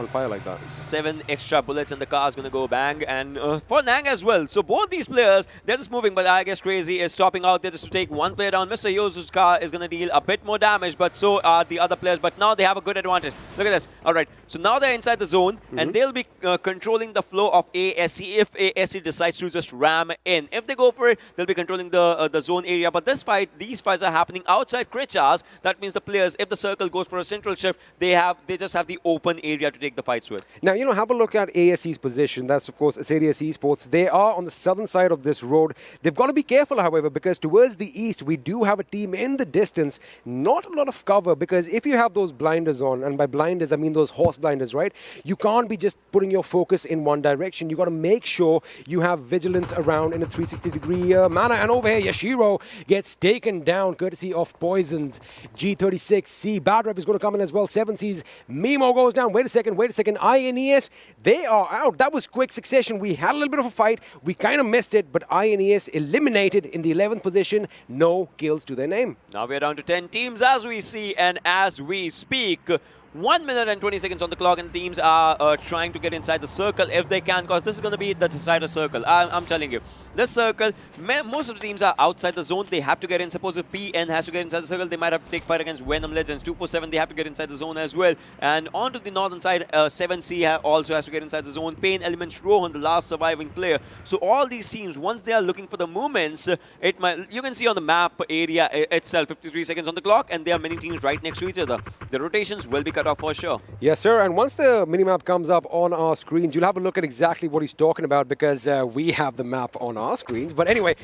fire like that. 7 extra bullets and the car is going to go bang, and for Nang as well. So both these players, they're just moving, but I guess Crazy is stopping out there just to take one player down. Mr. Yozu's car is going to deal a bit more damage, but so are the other players. But now they have a good advantage. Look at this. All right, so now they're inside the zone, and they'll be controlling the flow of ASE if ASE decides to just ram in. If they go for it, they'll be controlling the zone area. But these fights are happening outside Krichas. That means the players, if the circle goes for a central shift, they just have the open area to take the fights with. Now, you know, have a look at ASE's position. That's, of course, Assiduous Esports. They are on the southern side of this road. They've got to be careful, however, because towards the east, we do have a team in the distance. Not a lot of cover, because if you have those blinders on, and by blinders, I mean those horse blinders, right? You can't be just putting your focus in one direction. You got to make sure you have vigilance around in a 360-degree manner. And over here, Yashiro gets taken down, courtesy of Poison's G36C. Bad Rep is going to come in as well. 7C's Mimo goes down. Wait a second. INES, they are out. That was quick succession. We had a little bit of a fight. We kind of missed it, but INES eliminated in the 11th position. No kills to their name. Now we're down to 10 teams as we see and as we speak. 1 minute and 20 seconds on the clock, and teams are trying to get inside the circle if they can, because this is going to be the decider circle. I'm telling you. This circle, most of the teams are outside the zone. They have to get in. Suppose if PN has to get inside the circle, they might have to take fight against Venom Legends. 247, they have to get inside the zone as well. And onto the northern side, 7C also has to get inside the zone. PAINxELMT Rohan, the last surviving player. So all these teams, once they are looking for the movements, you can see on the map area itself, 53 seconds on the clock, and there are many teams right next to each other. The rotations will be it off for sure. Yes, sir. And once the minimap comes up on our screens, you'll have a look at exactly what he's talking about because we have the map on our screens. But anyway,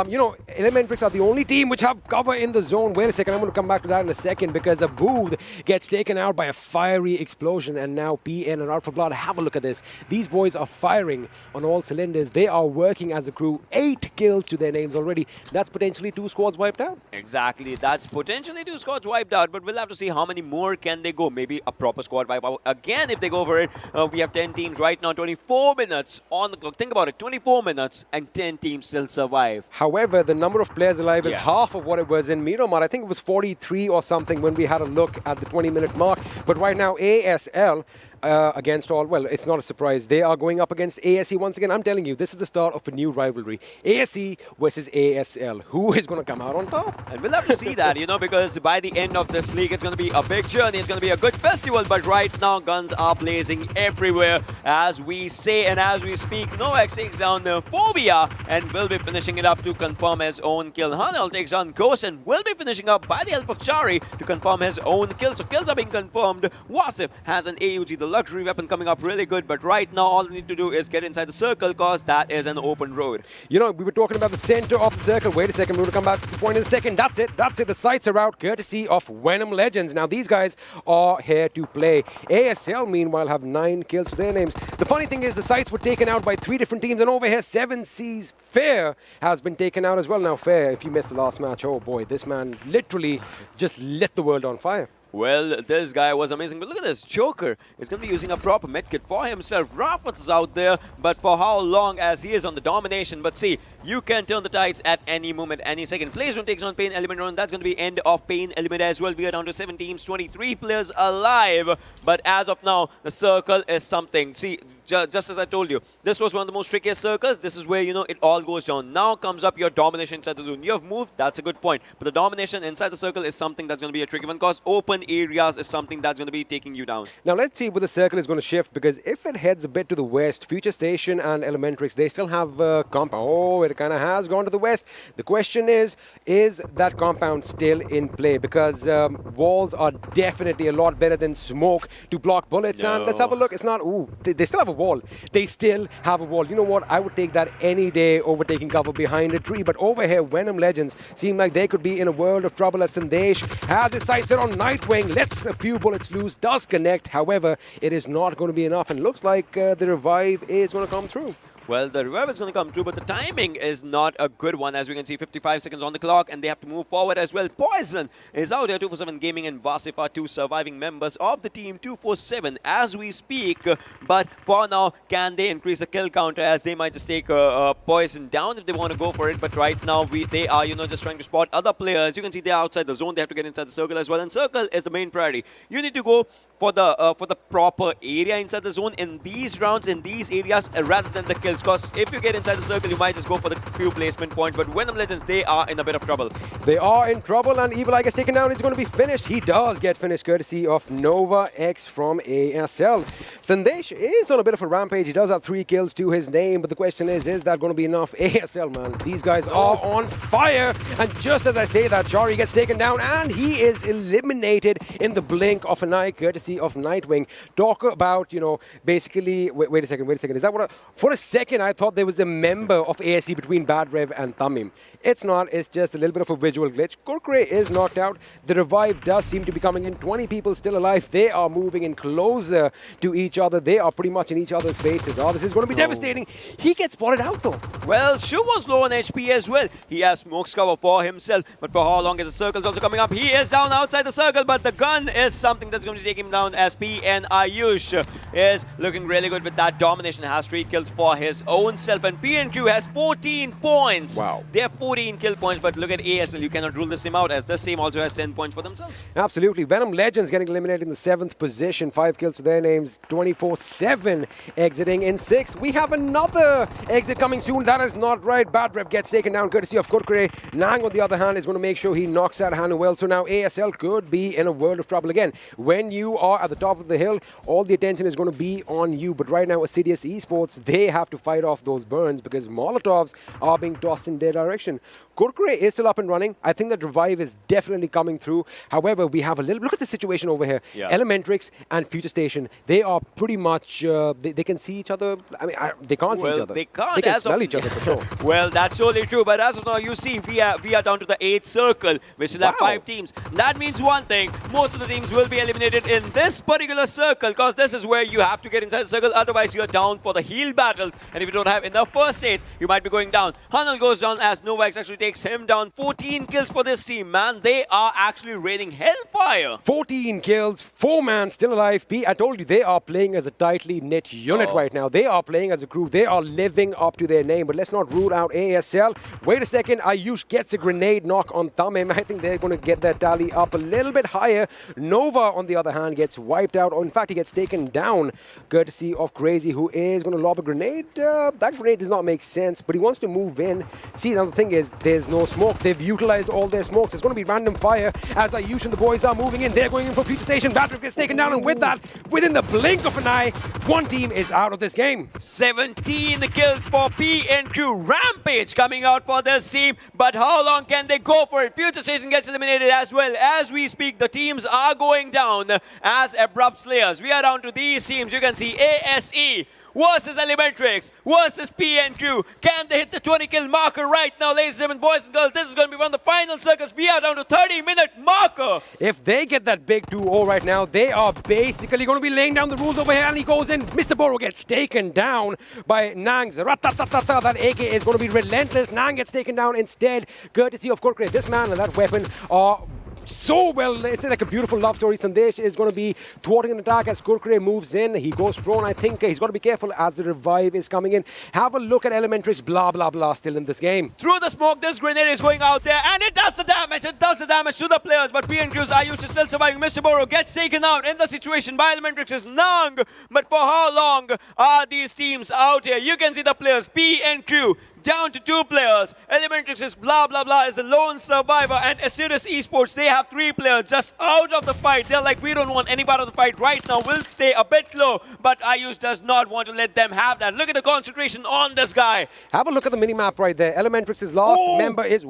you know, ElementriX are the only team which have cover in the zone. Wait a second, I'm going to come back to that in a second because a booth gets taken out by a fiery explosion. And now PN and Out for Blood, have a look at this. These boys are firing on all cylinders. They are working as a crew. 8 kills to their names already. That's potentially 2 squads wiped out. Exactly. That's potentially 2 squads wiped out, but we'll have to see how many more can they go. Maybe a proper squad wipe out again if they go for it. We have 10 teams right now, 24 minutes on the clock. Think about it, 24 minutes and 10 teams still survive. However, the number of players alive is half of what it was in Miramar. I think it was 43 or something when we had a look at the 20-minute mark. But right now, ASL against all, well, it's not a surprise. They are going up against ASE once again. I'm telling you, this is the start of a new rivalry. ASE versus ASL. Who is going to come out on top? And we'll have to see that, you know, because by the end of this league, it's going to be a big journey. It's going to be a good festival. But right now, guns are blazing everywhere as we say and as we speak. Novax takes down Phobia and will be finishing it up to confirm his own kill. Hanel takes on Ghost and will be finishing up by the help of Chari to confirm his own kill. So kills are being confirmed. Wasif has an AUG, the luxury weapon, coming up really good, but right now all we need to do is get inside the circle because that is an open road. You know, we were talking about the center of the circle. Wait a second, we're going to come back to the point in a second. That's it. The sights are out, courtesy of Venom Legends. Now, these guys are here to play. ASL, meanwhile, have 9 kills to their names. The funny thing is the sights were taken out by 3 different teams, and over here, 7 Seas Fair has been taken out as well. Now, Fair, if you missed the last match, oh boy, this man literally just lit the world on fire. Well, this guy was amazing, but look at this. Joker is going to be using a proper medkit for himself. Rafat is out there, but for how long as he is on the domination. But see, you can turn the tides at any moment, any second. Plays takes on PAINxELMT. That's going to be end of PAINxELMT as well. We are down to 7 teams, 23 players alive. But as of now, the circle is something. See, just as I told you, this was one of the most trickiest circles. This is where, you know, it all goes down. Now comes up your domination inside the zone. You have moved, that's a good point. But the domination inside the circle is something that's going to be a tricky one because open areas is something that's going to be taking you down. Now let's see where the circle is going to shift, because if it heads a bit to the west, FutureStation and ElementriX, they still have compound. Oh, it kind of has gone to the west. The question is that compound still in play? Because walls are definitely a lot better than smoke to block bullets. No. And let's have a look. It's not, ooh, they still have a wall. They still have a wall. You know what? I would take that any day over taking cover behind a tree. But over here, Venom Legends seem like they could be in a world of trouble as Sandesh has his sights set on Nightwing, lets a few bullets loose, does connect. However, it is not going to be enough, and looks like the revive is going to come through. Well, the revive is going to come through, but the timing is not a good one. As we can see, 55 seconds on the clock, and they have to move forward as well. Poison is out here. 247 Gaming and Vasif are 2 surviving members of the team. 247 as we speak. But for now, can they increase the kill counter, as they might just take Poison down if they want to go for it. But right now, they are, you know, just trying to spot other players. You can see they're outside the zone. They have to get inside the circle as well. And circle is the main priority. You need to go for the proper area inside the zone in these rounds, in these areas, rather than the kills. Because if you get inside the circle, you might just go for the few placement points. But Venom Legends, they are in a bit of trouble. They are in trouble, and Evil Eye gets taken down. He's going to be finished. He does get finished, courtesy of Nova X from ASL. Sandesh is on a bit of a rampage. He does have 3 kills to his name, but the question is that going to be enough? ASL, man, these guys are on fire. And just as I say that, Chari gets taken down, and he is eliminated in the blink of an eye, courtesy of Nightwing. Talk about, you know, basically, wait a second. Is that what for a second, I thought there was a member of ASE between Bad Rev and Tamim. It's not. It's just a little bit of a visual glitch. Kurkure is knocked out. The revive does seem to be coming in. 20 people still alive. They are moving in closer to each other. They are pretty much in each other's faces. Oh, this is going to be devastating. He gets spotted out, though. Well, Shu was low on HP as well. He has smokes cover for himself. But for how long is the circle's also coming up? He is down outside the circle, but the gun is something that's going to take him down, as PN Ayush is looking really good with that domination. Has 3 kills for his own self, and PNQ has 14 points. Wow. They have 14 kill points, but look at ASL. You cannot rule this team out, as this team also has 10 points for themselves. Absolutely. Venom Legends getting eliminated in the 7th position. 5 kills to their names. 24-7 exiting in 6th. We have another exit coming soon. That is not right. Bad Rev gets taken down courtesy of Kurkure. Nang, on the other hand, is going to make sure he knocks out Hanuel. So now ASL could be in a world of trouble again. When you are at the top of the hill, all the attention is going to be on you. But right now, Assiduous Esports, they have to fight off those burns because Molotovs are being tossed in their direction. Kurkure is still up and running. happening. I think that revive is definitely coming through. However, we have a little... Look at the situation over here. Yeah. ElementriX and FutureStation, they are pretty much... they can see each other. I mean, they can't see each other. They can't. They can smell each other for sure. Well, that's totally true. But as of now, you see, we are down to the 8th circle. We still have 5 teams. That means one thing. Most of the teams will be eliminated in this particular circle, because this is where you have to get inside the circle. Otherwise, you're down for the heal battles. And if you don't have enough first aids, you might be going down. Hanal goes down as Novak actually takes him down. 14 kills for this team, man. They are actually raining hellfire. 14 kills, 4 man still alive. I told you, they are playing as a tightly knit unit right now. They are playing as a crew. They are living up to their name. But let's not rule out ASL. Wait a second. Ayush gets a grenade knock on Tamim. I think they're going to get that tally up a little bit higher. Nova, on the other hand, gets wiped out. Or in fact, he gets taken down, courtesy of Crazy, who is going to lob a grenade. That grenade does not make sense, but he wants to move in. See, now the thing is, there's no smoke. They've utilized all their smokes. It's going to be random fire as Ayush and the boys are moving in. They're going in for FutureStation. Batrick gets taken down, and with that, within the blink of an eye, one team is out of this game. 17 kills for PNQ. Rampage coming out for this team, but how long can they go for it? FutureStation gets eliminated as well. As we speak, the teams are going down as Abrupt Slayers. We are down to these teams. You can see ASE versus ElementriX versus PNQ. Can they hit the 20 kill marker right now, ladies and gentlemen, boys and girls? This is going to be one of the final circles. We are down to 30-minute marker. If they get that big 2-0 right now, they are basically going to be laying down the rules over here, and he goes in. Mr. Boro gets taken down by Nang's. Ratatatata, that AK is going to be relentless. Nang gets taken down instead, courtesy of Kurkre. This man and that weapon are so well. It's like a beautiful love story. Sandesh is going to be thwarting an attack as Kurkre moves in. He goes prone. I think he's got to be careful as the revive is coming in. Have a look at ElementriX. Blah, blah, blah still in this game. Through the smoke, this grenade is going out there, and it does the damage. It does the damage to the players, but PNQ's Ayush is still surviving. Mr. Boro gets taken out in the situation by ElementriX's Nang. But for how long are these teams out here? You can see the players. PNQ down to 2 players. ElementriX is blah, blah, blah is the lone survivor. And Assiduous Esports, they have 3 players just out of the fight. They're like, we don't want any part of the fight right now. We'll stay a bit low. But Ayush does not want to let them have that. Look at the concentration on this guy. Have a look at the mini-map right there. ElementriX's last member is...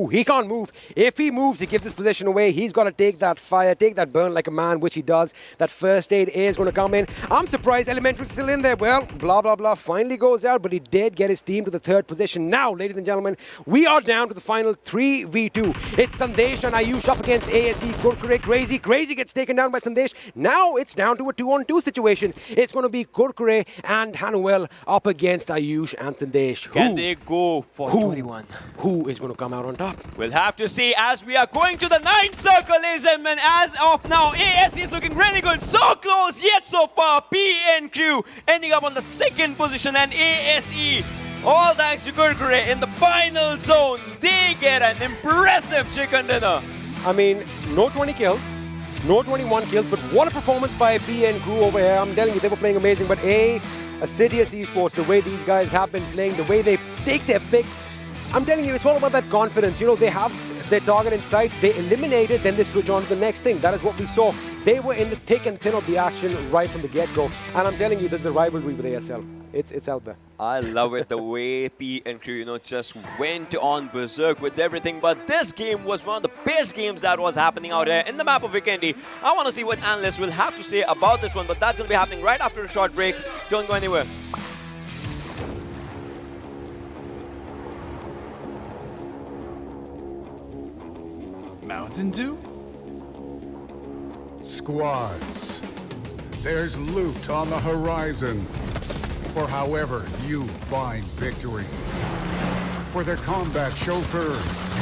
he can't move. If he moves, he gives his position away. He's got to take that fire, take that burn like a man, which he does. That first aid is going to come in. I'm surprised ElementriX is still in there. Well, blah, blah, blah finally goes out, but he did get his team to the 3rd position. Now, ladies and gentlemen, we are down to the final 3v2. It's Sandesh and Ayush up against ASE, Kurkure, Crazy. Crazy gets taken down by Sandesh. Now it's down to a 2-on-2 situation. It's going to be Kurkure and Hanuel up against Ayush and Sandesh. Can they go for 21? Who is going to come out on top? We'll have to see as we are going to the 9th circle, ladies and gentlemen. As of now, ASE is looking really good. So close, yet so far. PNQ ending up on the 2nd position, and ASE, all thanks to Kurkure in the final zone. They get an impressive chicken dinner. I mean, no 20 kills, no 21 kills, but what a performance by PN crew over here. I'm telling you, they were playing amazing. But Assiduous Esports, the way these guys have been playing, the way they take their picks, I'm telling you, it's all about that confidence. You know, they have their target in sight, they eliminate it, then they switch on to the next thing. That is what we saw. They were in the thick and thin of the action right from the get-go. And I'm telling you, there's a rivalry with ASL. It's out there. I love it, the way PNQ, you know, just went on berserk with everything. But this game was one of the best games that was happening out here in the map of Vikendi. I want to see what analysts will have to say about this one, but that's going to be happening right after a short break. Don't go anywhere. Mountain Dew? Squads. There's loot on the horizon for however you find victory. For the combat chauffeurs.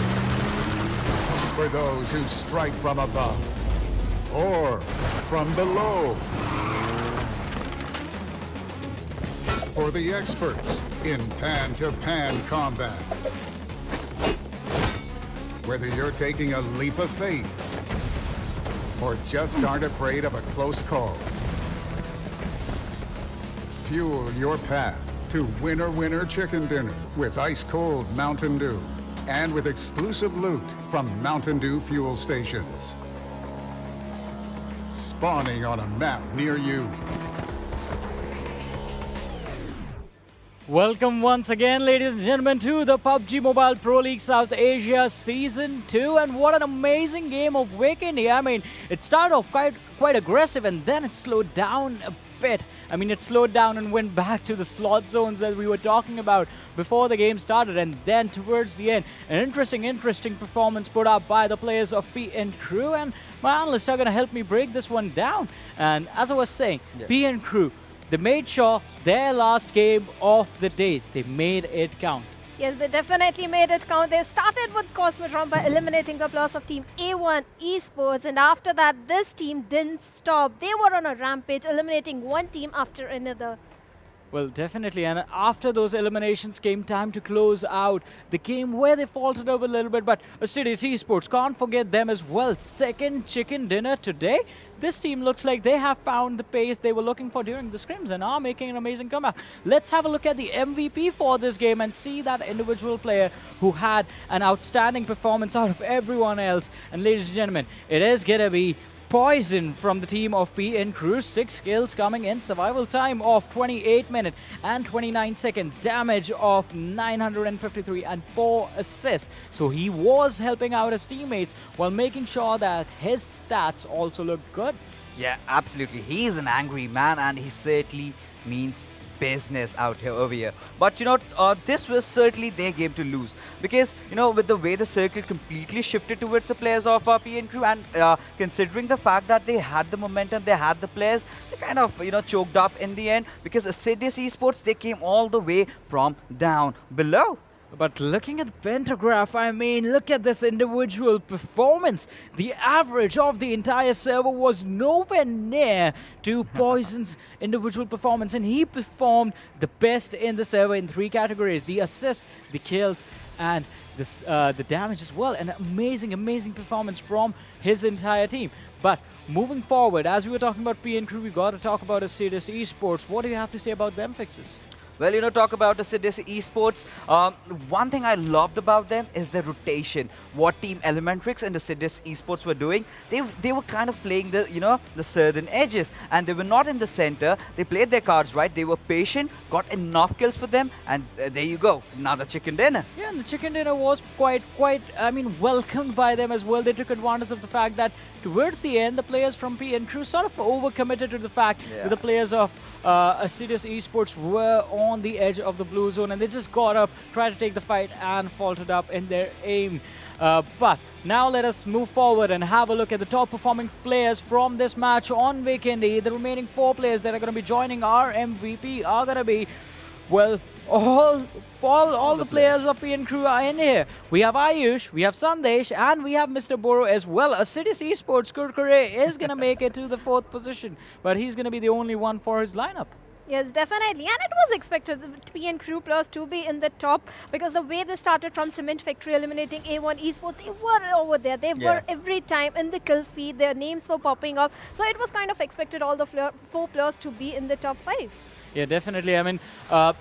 For those who strike from above or from below. For the experts in pan-to-pan combat. Whether you're taking a leap of faith or just aren't afraid of a close call. Fuel your path to winner chicken dinner with ice-cold Mountain Dew and with exclusive loot from Mountain Dew fuel stations. Spawning on a map near you. Welcome once again, ladies and gentlemen, to the PUBG Mobile Pro League South Asia Season 2. And what an amazing game of Vikendi. I mean, it started off quite aggressive and then it slowed down a bit. I mean, it slowed down and went back to the slot zones that we were talking about before the game started. And then towards the end, an interesting performance put up by the players of PN Crew. And my analysts are going to help me break this one down. And as I was saying, PN Crew, they made sure their last game of the day, they made it count. Yes, they definitely made it count. They started with Cosmodrome by eliminating the players of Team A1 Esports, and after that, this team didn't stop. They were on a rampage, eliminating one team after another. Well, definitely, and after those eliminations came time to close out the game where they faltered up a little bit, but Assiduous Esports, can't forget them as well. Second chicken dinner today. This team looks like they have found the pace they were looking for during the scrims and are making an amazing comeback. Let's have a look at the MVP for this game and see that individual player who had an outstanding performance out of everyone else. And ladies and gentlemen, it is going to be Poison from the team of PN Crew. 6 kills coming in, survival time of 28 minutes and 29 seconds, damage of 953 and 4 assists. So he was helping out his teammates while making sure that his stats also look good. Yeah, absolutely. He is an angry man and he certainly means business out here over here. But you know, this was certainly their game to lose because, you know, with the way the circle completely shifted towards the players of PN Crew and considering the fact that they had the momentum, they had the players, they kind of, you know, choked up in the end because Assiduous Esports, they came all the way from down below. But looking at the pentagraph, I mean, look at this individual performance. The average of the entire server was nowhere near to Poison's individual performance, and he performed the best in the server in 3 categories: the assist, the kills, and the damage as well. An amazing performance from his entire team. But moving forward, as we were talking about PN Crew, we got to talk about Assiduous Esports. What do you have to say about them, Fixes? Well, you know, talk about Assiduous Esports. One thing I loved about them is the rotation. What Team ElementriX and Assiduous Esports were doing, they were kind of playing the, you know, the southern edges, and they were not in the center. They played their cards right. They were patient, got enough kills for them, and there you go, another chicken dinner. Yeah, and the chicken dinner was quite, I mean, welcomed by them as well. They took advantage of the fact that towards the end, the players from PN Crew sort of overcommitted to the fact that the players of Assiduous Esports were on the edge of the blue zone, and they just got up, tried to take the fight, and faltered up in their aim. But now let us move forward and have a look at the top performing players from this match on Vikendi. The remaining 4 players that are going to be joining our MVP are going to be, well, all the players of PN Crew are in here. We have Ayush, we have Sandesh, and we have Mr. Boro as well. Assiduous Esports, Kurkure is going to make it to the 4th position, but he's going to be the only one for his lineup. Yes, definitely. And it was expected PN Crew Plus to be in the top because the way they started from Cement Factory eliminating A1 Esports, they were over there. They were every time in the kill feed. Their names were popping up. So it was kind of expected all the 4 players to be in the top 5. Yeah, definitely. I mean,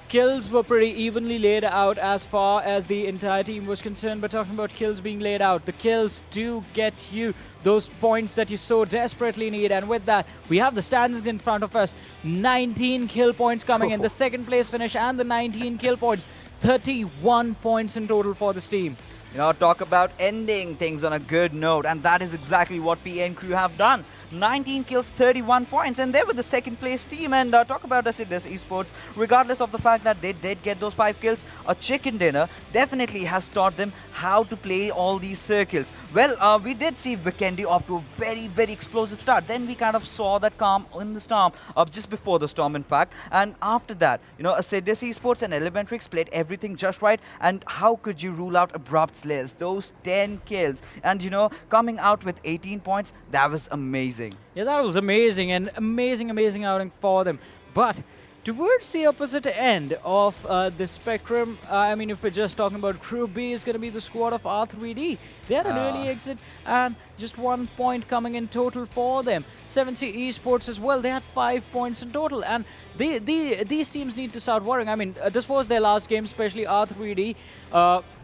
kills were pretty evenly laid out as far as the entire team was concerned. But talking about kills being laid out, the kills do get you those points that you so desperately need. And with that, we have the standings in front of us. 19 kill points coming in. The 2nd place finish and the 19 kill points. 31 points in total for this team. You know, talk about ending things on a good note, and that is exactly what PN Crew have done. 19 kills, 31 points, and they were the 2nd place team. And talk about Assiduous Esports, regardless of the fact that they did get those 5 kills, a chicken dinner definitely has taught them how to play all these circles. Well, we did see Vikendi off to a very explosive start. Then we kind of saw that calm in the storm, just before the storm, in fact. And after that, you know, Assiduous Esports and ElementriX played everything just right. And how could you rule out Abrupt Slayers? Those 10 kills, and you know, coming out with 18 points, that was amazing. Yeah, that was amazing, and amazing outing for them. But towards the opposite end of the spectrum, I mean, if we're just talking about Crew B, is going to be the squad of R3D. They had an early exit and just 1 point coming in total for them. 7C Esports as well, they had 5 points in total, and these teams need to start worrying. I mean, this was their last game, especially R3D.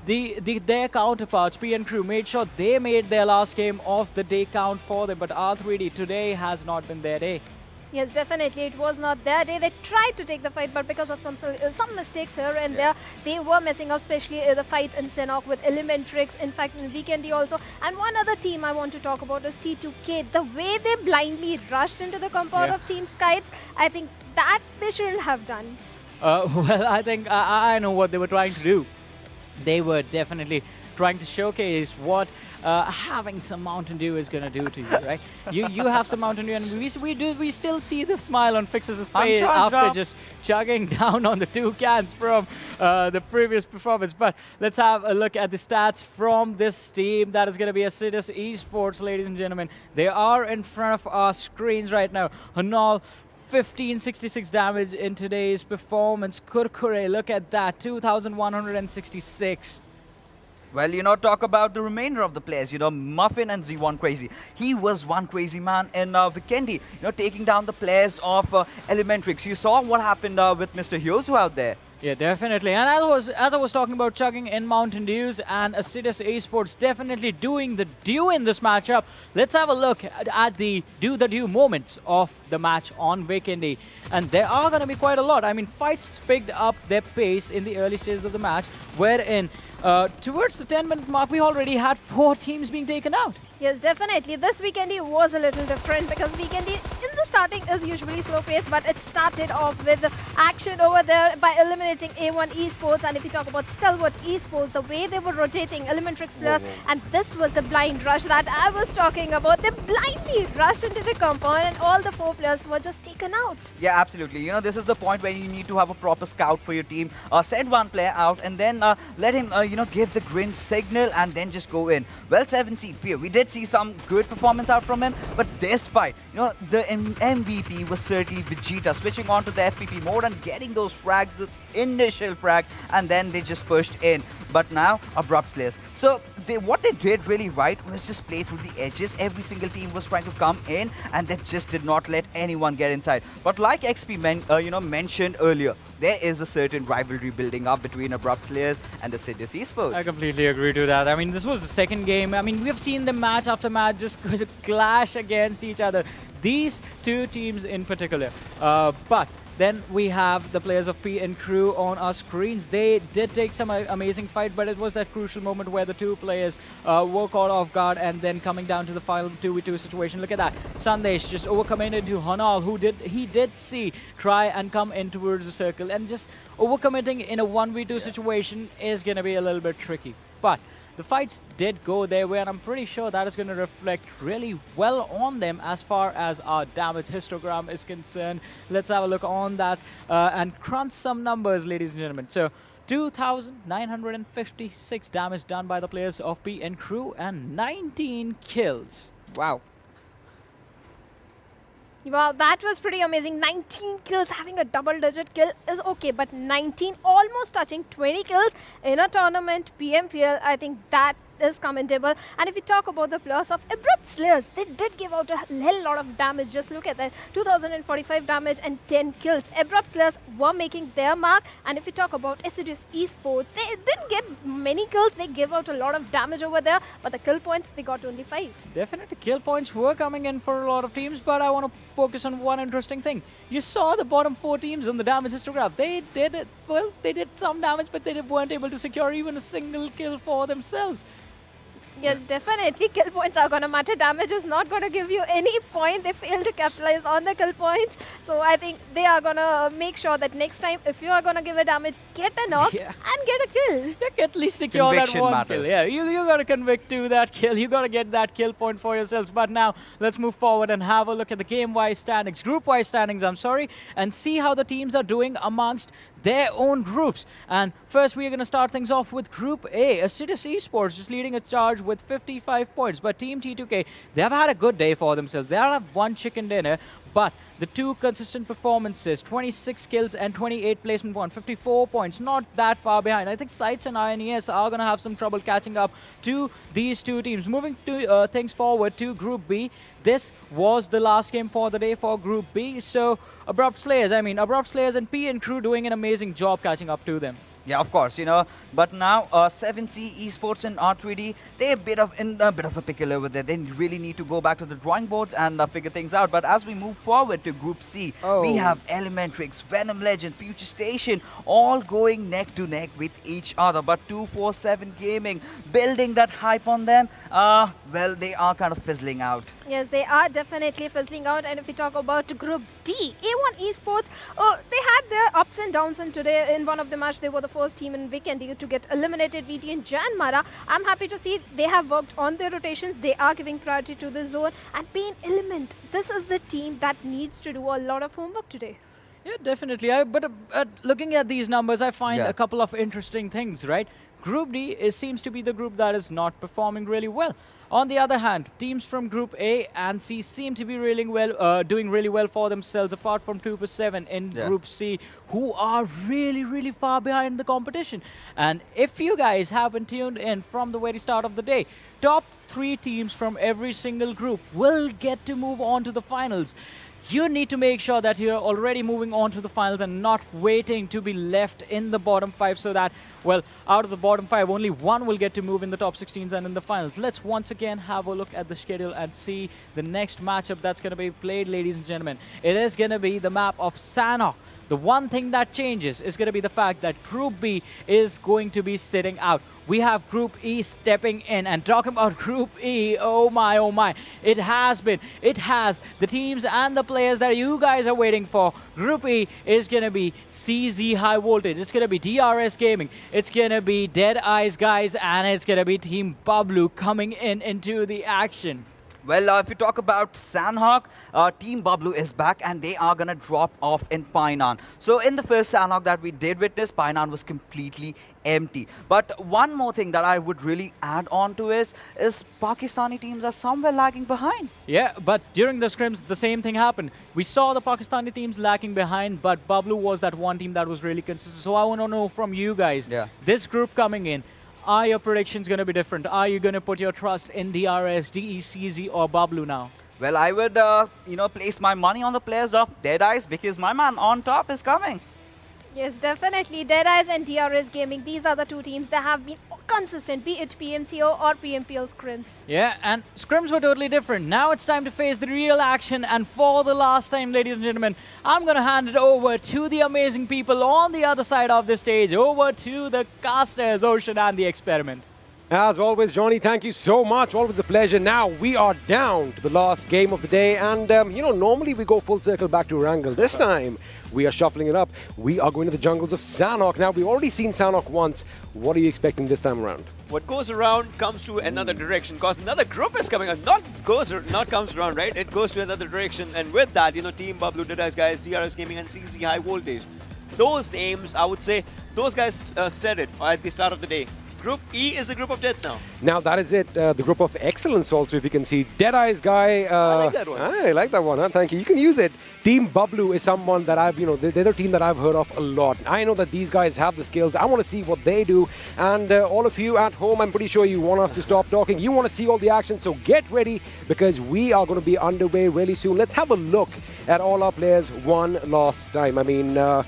Their counterparts, PN Crew, made sure they made their last game of the day count for them, but R3D today has not been their day. Yes, definitely. It was not their day. They tried to take the fight, but because of some mistakes here and there, they were messing up, especially the fight in Sanhok with ElementriX, in fact, in Vikendi also. And one other team I want to talk about is T2K. The way they blindly rushed into the compound of Team SCYTES, I think that they shouldn't have done. Well, I think I know what they were trying to do. They were definitely trying to showcase what having some Mountain Dew is going to do to you, right? you have some Mountain Dew, and we still see the smile on Fix's face after just chugging down on the 2 cans from the previous performance. But let's have a look at the stats from this team. That is going to be Assiduous Esports, ladies and gentlemen. They are in front of our screens right now. Hanal, 1566 damage in today's performance. Kurkure, look at that, 2166. Well, talk about the remainder of the players. Muffin and Z1 Crazy. He was one crazy man in Vikendi, taking down the players of ElementriX. You saw what happened with Mr. Hyozu out there. Yeah, definitely. And as I was talking about chugging in Mountain Dews, and Assiduous Esports definitely doing the Dew in this matchup, let's have a look at the Do the Dew moments of the match on Vikendi. And there are going to be quite a lot. I mean, fights picked up their pace in the early stages of the match, wherein towards the 10-minute mark, we already had 4 teams being taken out. Yes, definitely. This Vikendi was a little different because Vikendi in the starting is usually slow paced, but it started off with action over there by eliminating A1 Esports. And if you talk about Stalwart Esports, the way they were rotating ElementriX players, and this was the blind rush that I was talking about. They blindly rushed into the compound and all the 4 players were just taken out. Yeah, absolutely. This is the point where you need to have a proper scout for your team. Send one player out and then let him, give the green signal and then just go in. Well, 7C Fear, we did see some good performance out from him, but this fight, the MVP was certainly Vegeta, switching on to the FPP mode and getting those frags, the initial frag, and then they just pushed in. But now, Abrupt Slayers. So, what they did really right was just play through the edges. Every single team was trying to come in, and they just did not let anyone get inside. But like XP mentioned earlier, there is a certain rivalry building up between Abrupt Slayers and the Assiduous Esports. I completely agree to that. I mean, this was the second game. I mean, we have seen them match after match just clash against each other. These 2 teams in particular. But then we have the players of P and Crew on our screens. They did take some amazing fight, but it was that crucial moment where the 2 players were caught off guard and then coming down to the final 2v2 situation. Look at that. Sandesh just overcommitted to Hanal, who did try and come in towards the circle, and just overcommitting in a 1v2 situation is going to be a little bit tricky. But the fights did go their way, and I'm pretty sure that is going to reflect really well on them as far as our damage histogram is concerned. Let's have a look on that and crunch some numbers, ladies and gentlemen. So, 2,956 damage done by the players of P and Crew and 19 kills. Wow. Wow, that was pretty amazing. 19 kills, having a double-digit kill is okay, but 19, almost touching 20 kills in a tournament, PMPL, I think that is commendable. And if we talk about the players of Abrupt Slayers, they did give out a hell lot of damage. Just look at that, 2,045 damage and 10 kills. Abrupt Slayers were making their mark. And if we talk about Assiduous Esports, they didn't get many kills. They gave out a lot of damage over there, but the kill points, they got only 5. Definitely, kill points were coming in for a lot of teams, but I want to focus on one interesting thing. You saw the bottom 4 teams on the damage histogram. They did some damage, but they weren't able to secure even a single kill for themselves. Yes, definitely. Kill points are going to matter. Damage is not going to give you any point. They fail to capitalize on the kill points. So I think they are going to make sure that next time, if you are going to give a damage, get a knock and get a kill. You can at least secure Conviction that one matters. kill. Yeah, you got to convict to that kill. You got to get that kill point for yourselves. But now, let's move forward and have a look at the game-wise standings, group-wise standings, I'm sorry, and see how the teams are doing amongst their own groups. And first, we are going to start things off with Group A. Assiduous Esports just leading a charge with 55 points. But Team T2K, they have had a good day for themselves. They have one chicken dinner, but the 2 consistent performances, 26 kills and 28 placement points, 54 points, not that far behind. I think SCYTES and INES are going to have some trouble catching up to these 2 teams. Moving to things forward to Group B, this was the last game for the day for Group B. So Abrupt Slayers and P and Crew doing an amazing job catching up to them. Yeah, of course, But now 7C Esports and R3D, they're in a bit of a pickle over there. They really need to go back to the drawing boards and figure things out. But as we move forward to Group C, we have ElementriX, Venom Legends, FutureStation, all going neck to neck with each other. But 247 Gaming, building that hype on them, well, they are kind of fizzling out. Yes, they are definitely fizzling out. And if we talk about Group D, A1 Esports, they had their ups and downs. And today, in one of the matches, they were the first team in Vikendi to get eliminated, VTNxJyanMaara. I'm happy to see they have worked on their rotations. They are giving priority to the zone. And PAINxELMT, this is the team that needs to do a lot of homework today. Yeah, definitely. But looking at these numbers, I find a couple of interesting things, right? Group D seems to be the group that is not performing really well. On the other hand, teams from Group A and C seem to be doing really well for themselves, apart from 247 in Group C, who are really, really far behind the competition. And if you guys haven't tuned in from the very start of the day, top 3 teams from every single group will get to move on to the finals. You need to make sure that you're already moving on to the finals and not waiting to be left in the bottom 5 so that, well, out of the bottom 5, only one will get to move in the top 16s and in the finals. Let's once again have a look at the schedule and see the next matchup that's going to be played, ladies and gentlemen. It is going to be the map of Sanhok. The one thing that changes is going to be the fact that Group B is going to be sitting out. We have Group E stepping in, and talking about Group E, oh my, it has the teams and the players that you guys are waiting for. Group E is going to be CZxHIGHVOLTAGE, it's going to be DRS Gaming, it's going to be DEADEYES guys, and it's going to be Team Bablu coming into the action. Well, if you talk about Sanhok, Team Bablu is back and they are going to drop off in Painan. So in the first Sanhok that we did witness, Painan was completely empty. But one more thing that I would really add on to is Pakistani teams are somewhere lagging behind. Yeah, but during the scrims, the same thing happened. We saw the Pakistani teams lagging behind, but Bablu was that one team that was really consistent. So I want to know from you guys, this group coming in, are your predictions going to be different? Are you going to put your trust in DRS, DECZ, or Bablu now? Well, I would, place my money on the players of DEADEYES because my man on top is coming. Yes, definitely. DEADEYES and DRS Gaming, these are the two teams that have been consistent, be it PMCO or PMPL Scrims. Yeah, and Scrims were totally different. Now it's time to face the real action, and for the last time, ladies and gentlemen, I'm going to hand it over to the amazing people on the other side of the stage, over to the casters, Ocean and the Experiment. As always, Johnny, thank you so much. Always a pleasure. Now we are down to the last game of the day, and normally we go full circle back to Erangel. This time we are shuffling it up. We are going to the jungles of Sanhok. Now we've already seen Sanhok once. What are you expecting this time around? What goes around comes to another direction, because another group is coming. Not comes around, right? It goes to another direction, and with that, Team Bablu, DEADEYES guys, DRS Gaming, and CZxHIGHVOLTAGE. Those names, I would say, those guys said it at the start of the day. Group E is the group of death now. Now that is it. The group of excellence also, if you can see. DEADEYES guy. I like that one. I like that one. Huh? Thank you. You can use it. Team Bablu is someone that I've, they're the team that I've heard of a lot. I know that these guys have the skills. I want to see what they do. And all of you at home, I'm pretty sure you want us to stop talking. You want to see all the action. So get ready, because we are going to be underway really soon. Let's have a look at all our players one last time. I mean, a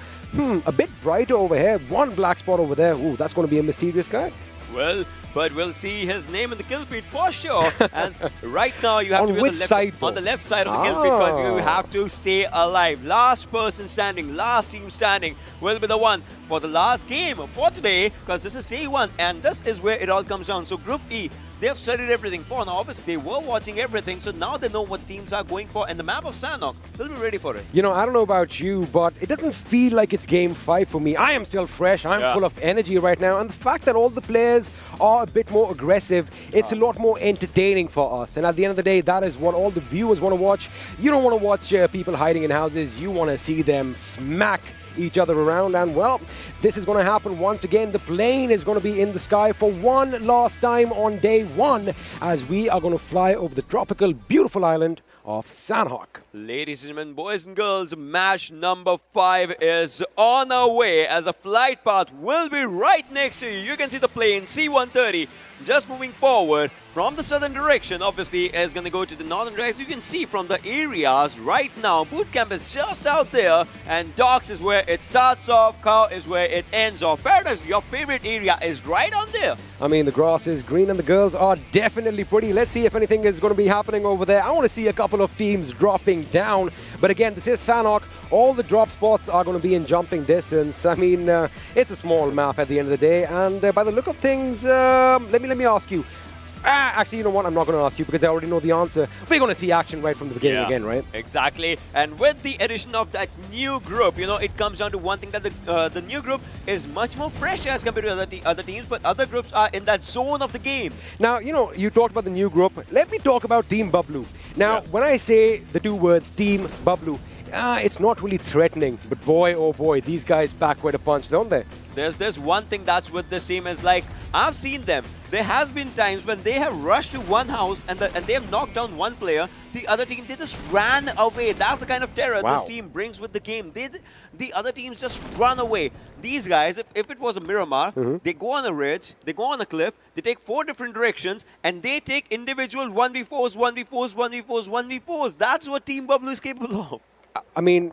bit brighter over here. One black spot over there. Ooh, that's going to be a mysterious guy. Well, but we'll see his name in the kill feed for sure. As right now you have to be on the left side of the kill feed, because you have to stay alive. Last person standing, last team standing will be the one for the last game for today, because this is day 1 and this is where it all comes down. So Group E, they've studied everything for now. Obviously, they were watching everything, so now they know what teams are going for. And the map of Sanhok, they'll be ready for it. I don't know about you, but it doesn't feel like it's game 5 for me. I am still fresh. I'm full of energy right now. And the fact that all the players are a bit more aggressive, it's a lot more entertaining for us. And at the end of the day, that is what all the viewers want to watch. You don't want to watch people hiding in houses. You want to see them smack each other around, and well, this is going to happen once again. The plane is going to be in the sky for one last time on day 1, as we are going to fly over the tropical, beautiful island of Sanhok. Ladies and gentlemen, boys and girls, match number 5 is on our way, as a flight path will be right next to you. You can see the plane C-130 just moving forward from the southern direction, obviously, is going to go to the northern direction. As you can see from the areas right now, Bootcamp is just out there, and Docks is where it starts off, Cow is where it ends off. Paradise, your favorite area is right on there. I mean, the grass is green and the girls are definitely pretty. Let's see if anything is going to be happening over there. I want to see a couple of teams dropping down. But again, this is Sanhok. All the drop spots are going to be in jumping distance. I mean, it's a small map at the end of the day. And by the look of things, let me ask you. Actually, you know what? I'm not going to ask you because I already know the answer. We're going to see action right from the beginning again, right? Exactly. And with the addition of that new group, you know, it comes down to one thing, that the new group is much more fresh as compared to other teams, but other groups are in that zone of the game. Now, you know, you talked about the new group. Let me talk about Team Bablu. Now, when I say the two words, Team Bablu, it's not really threatening, but boy, oh boy, these guys pack quite a punch, don't they? There's one thing that's with this team is like, I've seen them. There has been times when they have rushed to one house and they have knocked down one player. The other team, they just ran away. That's the kind of terror this team brings with the game. The other teams just run away. These guys, if it was a Miramar, they go on a ridge, they go on a cliff, they take 4 different directions, and they take individual 1v4s, 1v4s, 1v4s, 1v4s. That's what Team Bablu is capable of. I mean,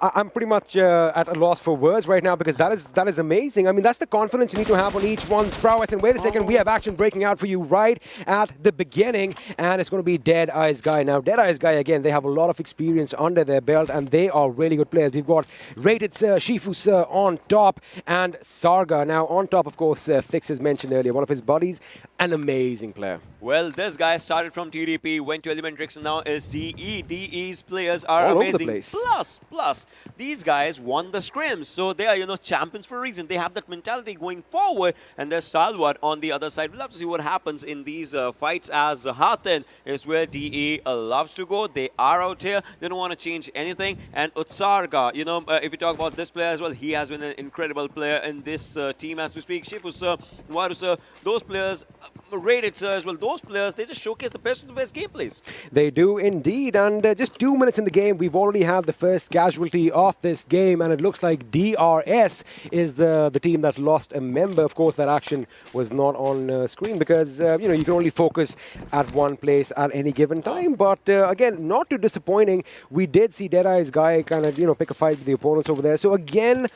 I'm pretty much at a loss for words right now because that is amazing. I mean, that's the confidence you need to have on each one's prowess. And wait a second, we have action breaking out for you right at the beginning, and it's going to be DEADEYES Guy. Now, DEADEYES Guy, again, they have a lot of experience under their belt, and they are really good players. We've got Rated Sir, Shifu Sir on top, and Sarga. Now, on top, of course, Fixes mentioned earlier, one of his buddies, an amazing player. Well, this guy started from TDP, went to ElementriX, and now is DE. DE's players are all amazing. Over the place. Plus, these guys won the scrims, so they are, you know, champions for a reason. They have that mentality going forward, and there's Stalwart on the other side. We'll have to see what happens in these fights, as Hathen is where DE loves to go. They are out here. They don't want to change anything. And Utsarga, you know, if you talk about this player as well, he has been an incredible player in this team as we speak. Shifu Sir, Waru Sir, those players, Rated Sir as well, those players, they just showcase the best of the best gameplays. They do indeed, and just 2 minutes in the game, we've already had the first casualty of this game, and it looks like DRS is the team that lost a member. Of course, that action was not on screen because, you know, you can only focus at one place at any given time. But again, not too disappointing. We did see DEADEYES Guy kind of, you know, pick a fight with the opponents over there. So again,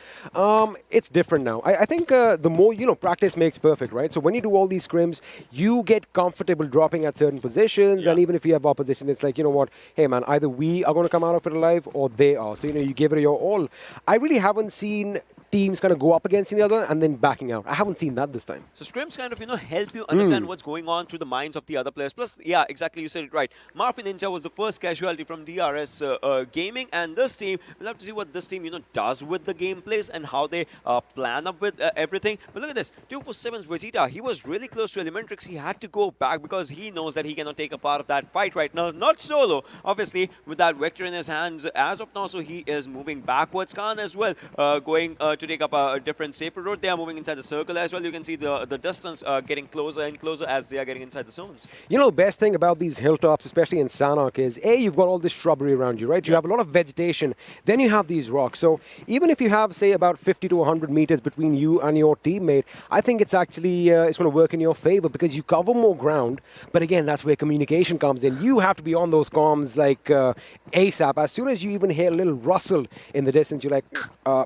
it's different now. I think the more, you know, practice makes perfect, right? So when you do all these scrims, you get comfortable dropping at certain positions, and even if you have opposition, it's like, you know what, hey man, either we are going to come out of it alive or they are. So, you know, you give it your all. I really haven't seen teams kind of go up against each other and then backing out. I haven't seen that this time. So scrims kind of, you know, help you understand what's going on through the minds of the other players. Plus, yeah, exactly, you said it right. Marfin Ninja was the first casualty from DRS Gaming, and this team, we'll have to see what this team, you know, does with the gameplays and how they plan up with everything. But look at this, 247's Vegeta, he was really close to ElementriX. He had to go back because he knows that he cannot take a part of that fight right now. Not solo, obviously, with that vector in his hands as of now, so he is moving backwards. Khan as well, going to take up a different safer road. They are moving inside the circle as well. You can see the distance getting closer and closer as they are getting inside the zones. You know, the best thing about these hilltops, especially in Sanhok, is A, you've got all this shrubbery around you, right? You have a lot of vegetation. Then you have these rocks. So even if you have, say, about 50 to 100 meters between you and your teammate, I think it's actually it's going to work in your favor because you cover more ground. But again, that's where communication comes in. You have to be on those comms like ASAP. As soon as you even hear a little rustle in the distance, you're like,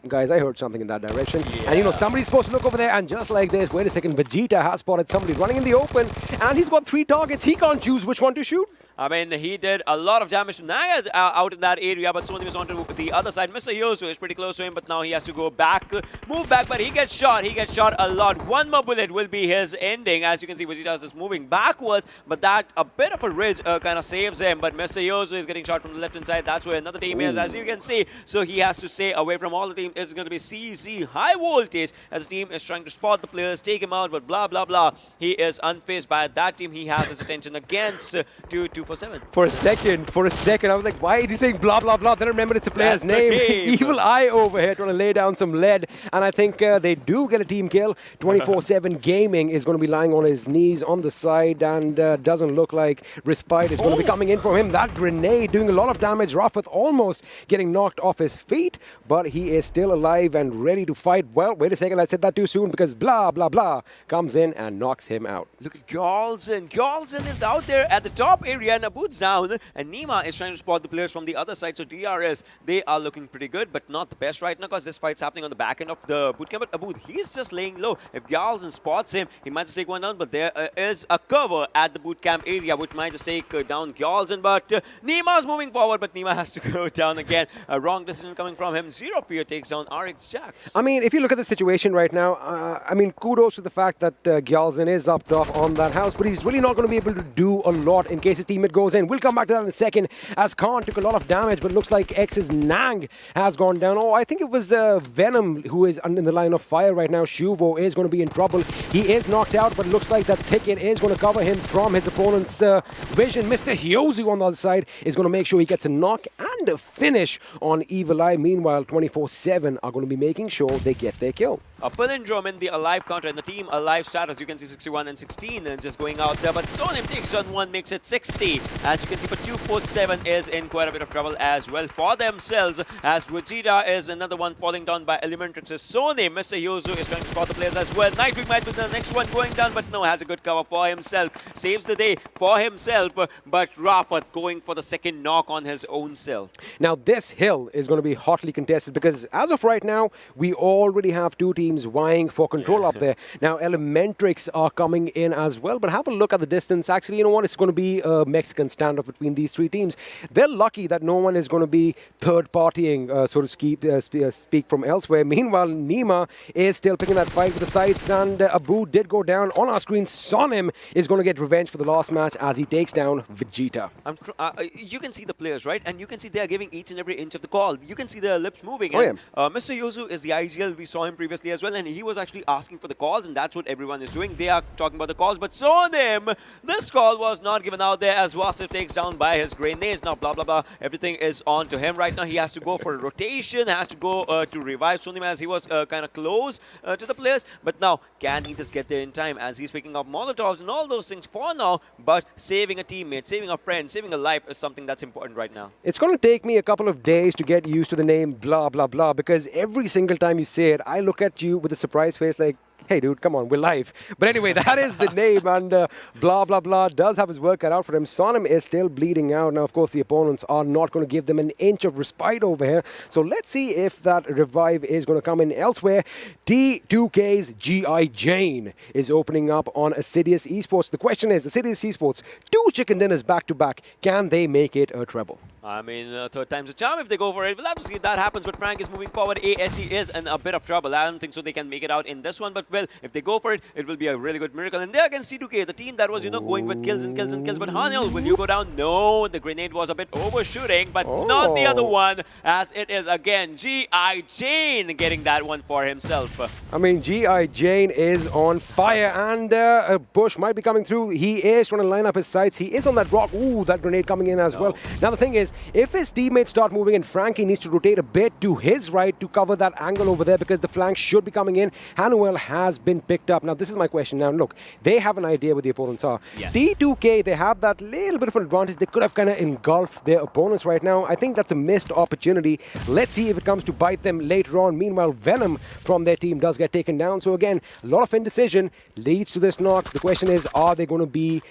guys, I heard something in that direction. And, you know, somebody's supposed to look over there, and just like this, wait a second, Vegeta has spotted somebody running in the open, and he's got 3 targets. He can't choose which one to shoot. I mean, he did a lot of damage to Naga out in that area, but Sony was on to the other side. Mr. Yosu is pretty close to him, but now he has to go back, move back, but he gets shot. He gets shot a lot. One more bullet will be his ending. As you can see, Vegeta is just moving backwards, but that a bit of a ridge kind of saves him. But Mr. Yosu is getting shot from the left-hand side. That's where another team is, as you can see. So he has to stay away from all the team. It's going to be CZxHIGHVOLTAGE as the team is trying to spot the players, take him out, but blah, blah, blah. He is unfazed by that team. He has his attention against to 247. For a second, I was like, why is he saying blah, blah, blah? Then I remembered it's the player's That's the name. game. Evil Eye over here trying to lay down some lead. And I think they do get a team kill. 24/7 Gaming is going to be lying on his knees on the side and doesn't look like respite is going to be coming in from him. That grenade doing a lot of damage. Rafat almost getting knocked off his feet, but he is still alive and ready to fight. Well, wait a second, I said that too soon because blah, blah, blah comes in and knocks him out. Look at Galzen. Galzen is out there at the top area and Abud's down. And Nima is trying to spot the players from the other side. So DRS, they are looking pretty good, but not the best right now because this fight's happening on the back end of the bootcamp. But Abud, he's just laying low. If Galzen spots him, he might just take one down, but there is a cover at the bootcamp area, which might just take down Galzen. But Nima's moving forward, but Nima has to go down again. A wrong decision coming from him. Zero Fear takes down RX Jax. I mean, if you look at the situation right now, I mean, kudos to the fact that Gyalzin is up top on that house, but he's really not going to be able to do a lot in case his teammate goes in. We'll come back to that in a second, as Khan took a lot of damage, but looks like X's Nang has gone down. Oh, I think it was Venom who is in the line of fire right now. Shuvo is going to be in trouble. He is knocked out, but it looks like that ticket is going to cover him from his opponent's vision. Mr. Hyozu on the other side is going to make sure he gets a knock and a finish on Evil Eye. Meanwhile, 24/7 are going to be making sure they get their kill. A palindrome in the alive counter and the team alive status. You can see 61 and 16 and just going out there. But Sonim takes on one, makes it 60. As you can see, but 247 is in quite a bit of trouble as well for themselves. As Vegeta is another one falling down by ElementriX. Sonim, Mr. Hyozu is trying to spot the players as well. Nightwing might be the next one going down, but no, has a good cover for himself. Saves the day for himself. But Rafat going for the second knock on his own self. Now, this hill is going to be hotly contested because as of right now, we already have two teams vying for control up there. Now, ElementriX are coming in as well, but have a look at the distance. Actually, you know what? It's going to be a Mexican standoff between these three teams. They're lucky that no one is going to be third-partying, so to speak, from elsewhere. Meanwhile, Nima is still picking that fight with the sights, and Abu did go down. On our screen, Sonim is going to get revenge for the last match as he takes down Vegeta. You can see the players, right? And you can see they are giving each and every inch of the call. You can see their lips moving. Oh, and, yeah. Mr. Yozu is the IGL. We saw him previously as well, and he was actually asking for the calls, and that's what everyone is doing. They are talking about the calls, but Sonim, this call was not given out there as Wasif takes down by his grenades. Now, blah, blah, blah. Everything is on to him right now. He has to go for a rotation, has to go to revive Sonim as he was kind of close to the players. But now, can he just get there in time as he's picking up Molotovs and all those things for now? But saving a teammate, saving a friend, saving a life is something that's important right now. It's going to take me a couple of days to get used to the name blah, blah, blah, because every single time you say it, I look at you with a surprised face like, hey, dude, come on, we're live. But anyway, that is the name, and blah, blah, blah does have his work cut out for him. Sonim is still bleeding out. Now, of course, the opponents are not going to give them an inch of respite over here. So let's see if that revive is going to come in elsewhere. T2K's G.I. Jane is opening up on Assiduous Esports. The question is, Assiduous Esports, 2 chicken dinners back-to-back. Can they make it a treble? I mean, third time's a charm if they go for it. We'll have to see if that happens, but Frank is moving forward. ASE is in a bit of trouble. I don't think so they can make it out in this one, but well, if they go for it, it will be a really good miracle. And there against C2K, the team that was, going with kills and kills and kills. But Hanel, will you go down? No, the grenade was a bit overshooting, but not the other one, as it is again G.I. Jane getting that one for himself. I mean, G.I. Jane is on fire, and a Bush might be coming through. He is trying to line up his sights. He is on that rock. Ooh, that grenade coming in as well. Now, the thing is, if his teammates start moving in, Frankie needs to rotate a bit to his right to cover that angle over there because the flank should be coming in. Hanuel has been picked up. Now, this is my question. Now, look, they have an idea what the opponents are. Yeah. T2K, they have that little bit of an advantage. They could have kind of engulfed their opponents right now. I think that's a missed opportunity. Let's see if it comes to bite them later on. Meanwhile, Venom from their team does get taken down. So again, a lot of indecision leads to this knock. The question is, are they going to be...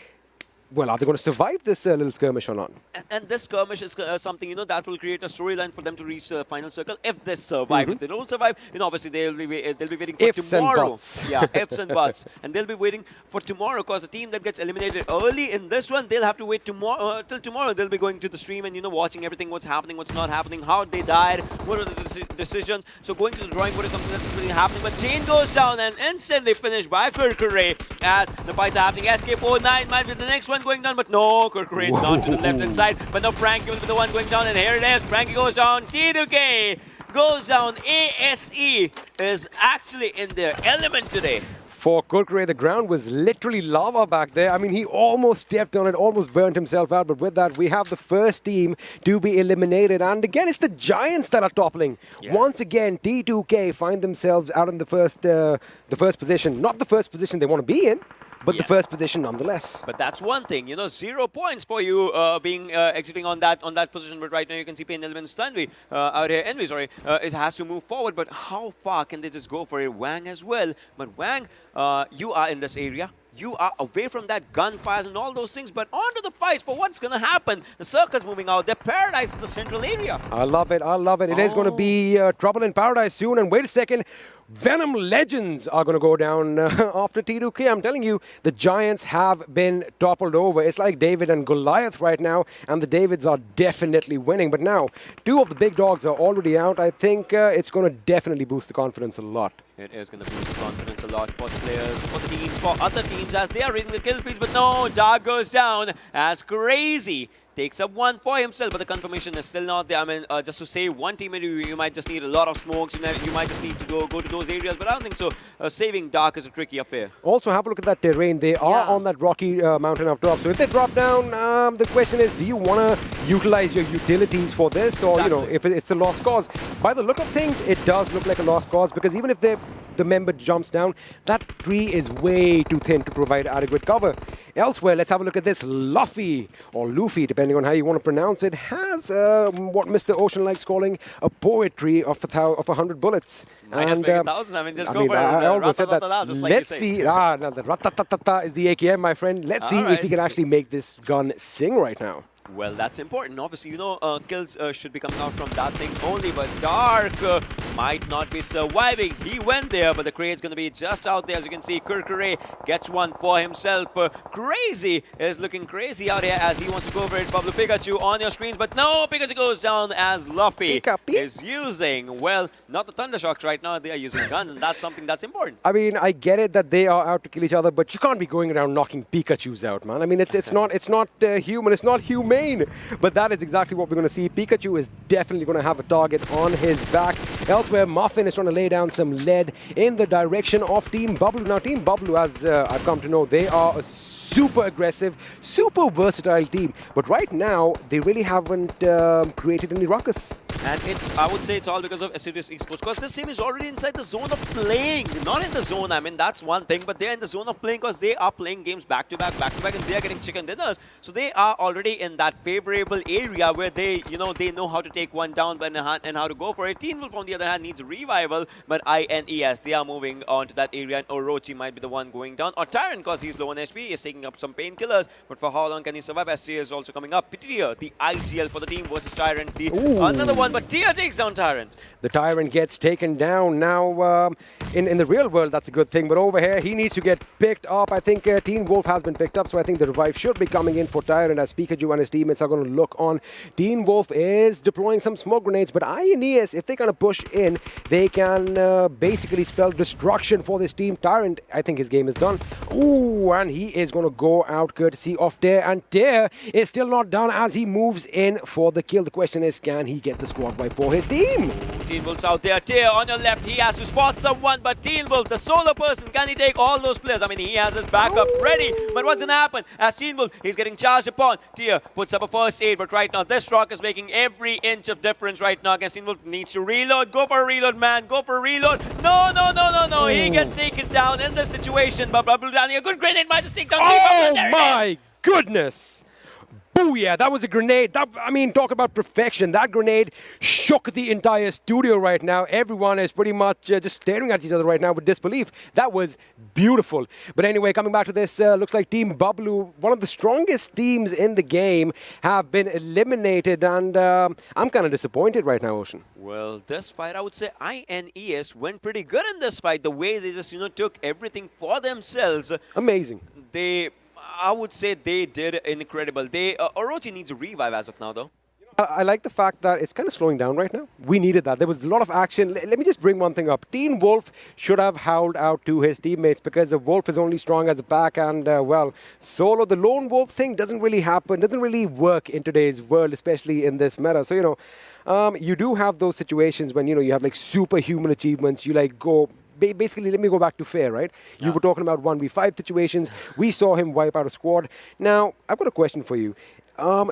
Well, are they going to survive this little skirmish or not? And this skirmish is something, that will create a storyline for them to reach the final circle if they survive. If they don't survive, obviously they'll be waiting for ifs tomorrow. And buts. Yeah, ifs and buts. And they'll be waiting for tomorrow because the team that gets eliminated early in this one, they'll have to wait tomorrow till tomorrow. They'll be going to the stream and, watching everything, what's happening, what's not happening, how they died, what are the decisions. So going to the drawing board is something that's really happening. But Jane goes down and instantly finished by Kurkure as the fights are happening. SK49 might be the next one going down, but no, Kurkure is down to the left-hand side. But now Frankie will be the one going down, and here it is. Frankie goes down. T2K goes down. ASE is actually in their element today. for Kurkure. The ground was literally lava back there. I mean, he almost stepped on it, almost burnt himself out. But with that, we have the first team to be eliminated. And again, it's the Giants that are toppling. Yeah. Once again, T2K find themselves out in the first position. Not the first position they want to be in, but the first position nonetheless. But that's one thing, 0 points for you being exiting on that position. But right now you can see PAINxELMT Envy out here. Envy, sorry, it has to move forward. But how far can they just go for it? Wang as well. But Wang, you are in this area. You are away from that gunfires and all those things, but onto the fights for what's going to happen. The circle's moving out. Their paradise is the central area. I love it. I love it. It is going to be trouble in paradise soon. And wait a second. Venom Legends are going to go down after T2K. I'm telling you, the Giants have been toppled over. It's like David and Goliath right now, and the Davids are definitely winning. But now, 2 of the big dogs are already out. I think it's going to definitely boost the confidence a lot. It is going to boost the confidence a lot for the players, for the teams, for other teams as they are reading the kill feeds. But no, Dark goes down as Crazy takes up 1 for himself, but the confirmation is still not there. I mean, just to save one teammate, you might just need a lot of smokes, you might just need to go to those areas, but I don't think so. Saving Dark is a tricky affair. Also, have a look at that terrain. They are on that rocky mountain up top. So if they drop down, the question is, do you want to utilize your utilities for this? Or, if it's a lost cause? By the look of things, it does look like a lost cause, because even if the member jumps down, that tree is way too thin to provide adequate cover. Elsewhere, let's have a look at this. Luffy, or Luffy, depending on how you want to pronounce it, has what Mr. Ocean likes calling a poetry of 100 bullets. Minus 1,000. I mean, just go for it. I almost said that. Just like Let's see. The ratatata is the AKM, my friend. Let's see if he can actually make this gun sing right now. Well, that's important. Obviously, kills should be coming out from that thing only, but Dark might not be surviving. He went there, but the crate's going to be just out there. As you can see, Kurkure gets 1 for himself. Crazy is looking crazy out here as he wants to go for it. Bablu, Pikachu on your screens, but no, Pikachu goes down as Luffy is using, well, not the Thunder Shocks right now. They are using guns, and that's something that's important. I mean, I get it that they are out to kill each other, but you can't be going around knocking Pikachus out, man. I mean, it's not human. It's not humane. But that is exactly what we're going to see. Pikachu is definitely going to have a target on his back. Elsewhere, Muffin is trying to lay down some lead in the direction of Team Bablu. Now, Team Bablu, as I've come to know, they are a super aggressive, super versatile team. But right now, they really haven't created any ruckus. And I would say it's all because of Assiduous Esports, because this team is already inside the zone of playing. Not in the zone, I mean, that's one thing, but they're in the zone of playing because they are playing games back to back, and they are getting chicken dinners. So they are already in that favorable area where they know how to take one down and how to go for it. Teen Wolf, on the other hand, needs a revival, but INES, they are moving on to that area, and Orochi might be the one going down. Or Tyrant, because he's low on HP, is taking up some painkillers, but for how long can he survive? SC is also coming up. Tier, the IGL for the team versus Tyrant. Another one, but Tier takes down Tyrant. The Tyrant gets taken down. Now, in the real world, that's a good thing, but over here, he needs to get picked up. I think Teen Wolf has been picked up, so I think the revive should be coming in for Tyrant as Pikachu and his teammates are going to look on. Teen Wolf is deploying some smoke grenades, but INES, if they're going to push in, they can basically spell destruction for this team. Tyrant, I think his game is done. Ooh, and he is going to go out courtesy of Tear, and Tear is still not done as he moves in for the kill. The question is, can he get the squad wipe for his team? Teen Wolf's out there. Tear on your left. He has to spot someone, but Teen Wolf, the solo person, can he take all those players? I mean, he has his backup ready, but what's going to happen? As Teen Wolf, he's getting charged upon. Tear puts up a first aid, but right now, this rock is making every inch of difference right now against Teen Wolf. Needs to reload. Go for a reload, man. Go for a reload. No. He gets taken down in this situation, but Bablu Dani, a good grenade might just take down. Oh my goodness! Booyah, that was a grenade. Talk about perfection. That grenade shook the entire studio right now. Everyone is pretty much just staring at each other right now with disbelief. That was beautiful. But anyway, coming back to this, looks like Team Bablu, one of the strongest teams in the game, have been eliminated. And I'm kind of disappointed right now, Ocean. Well, this fight, I would say INES went pretty good in this fight. The way they just, took everything for themselves. Amazing. I would say they did incredible. Orochi needs a revive as of now, though. I like the fact that it's kind of slowing down right now. We needed that. There was a lot of action. Let me just bring one thing up. Teen Wolf should have howled out to his teammates because the Wolf is only strong as a pack and, solo. The lone wolf thing doesn't really happen, doesn't really work in today's world, especially in this meta. So, you do have those situations when, you have like superhuman achievements. You go basically, let me go back to Fair, right? You were talking about 1v5 situations. We saw him wipe out a squad. Now, I've got a question for you.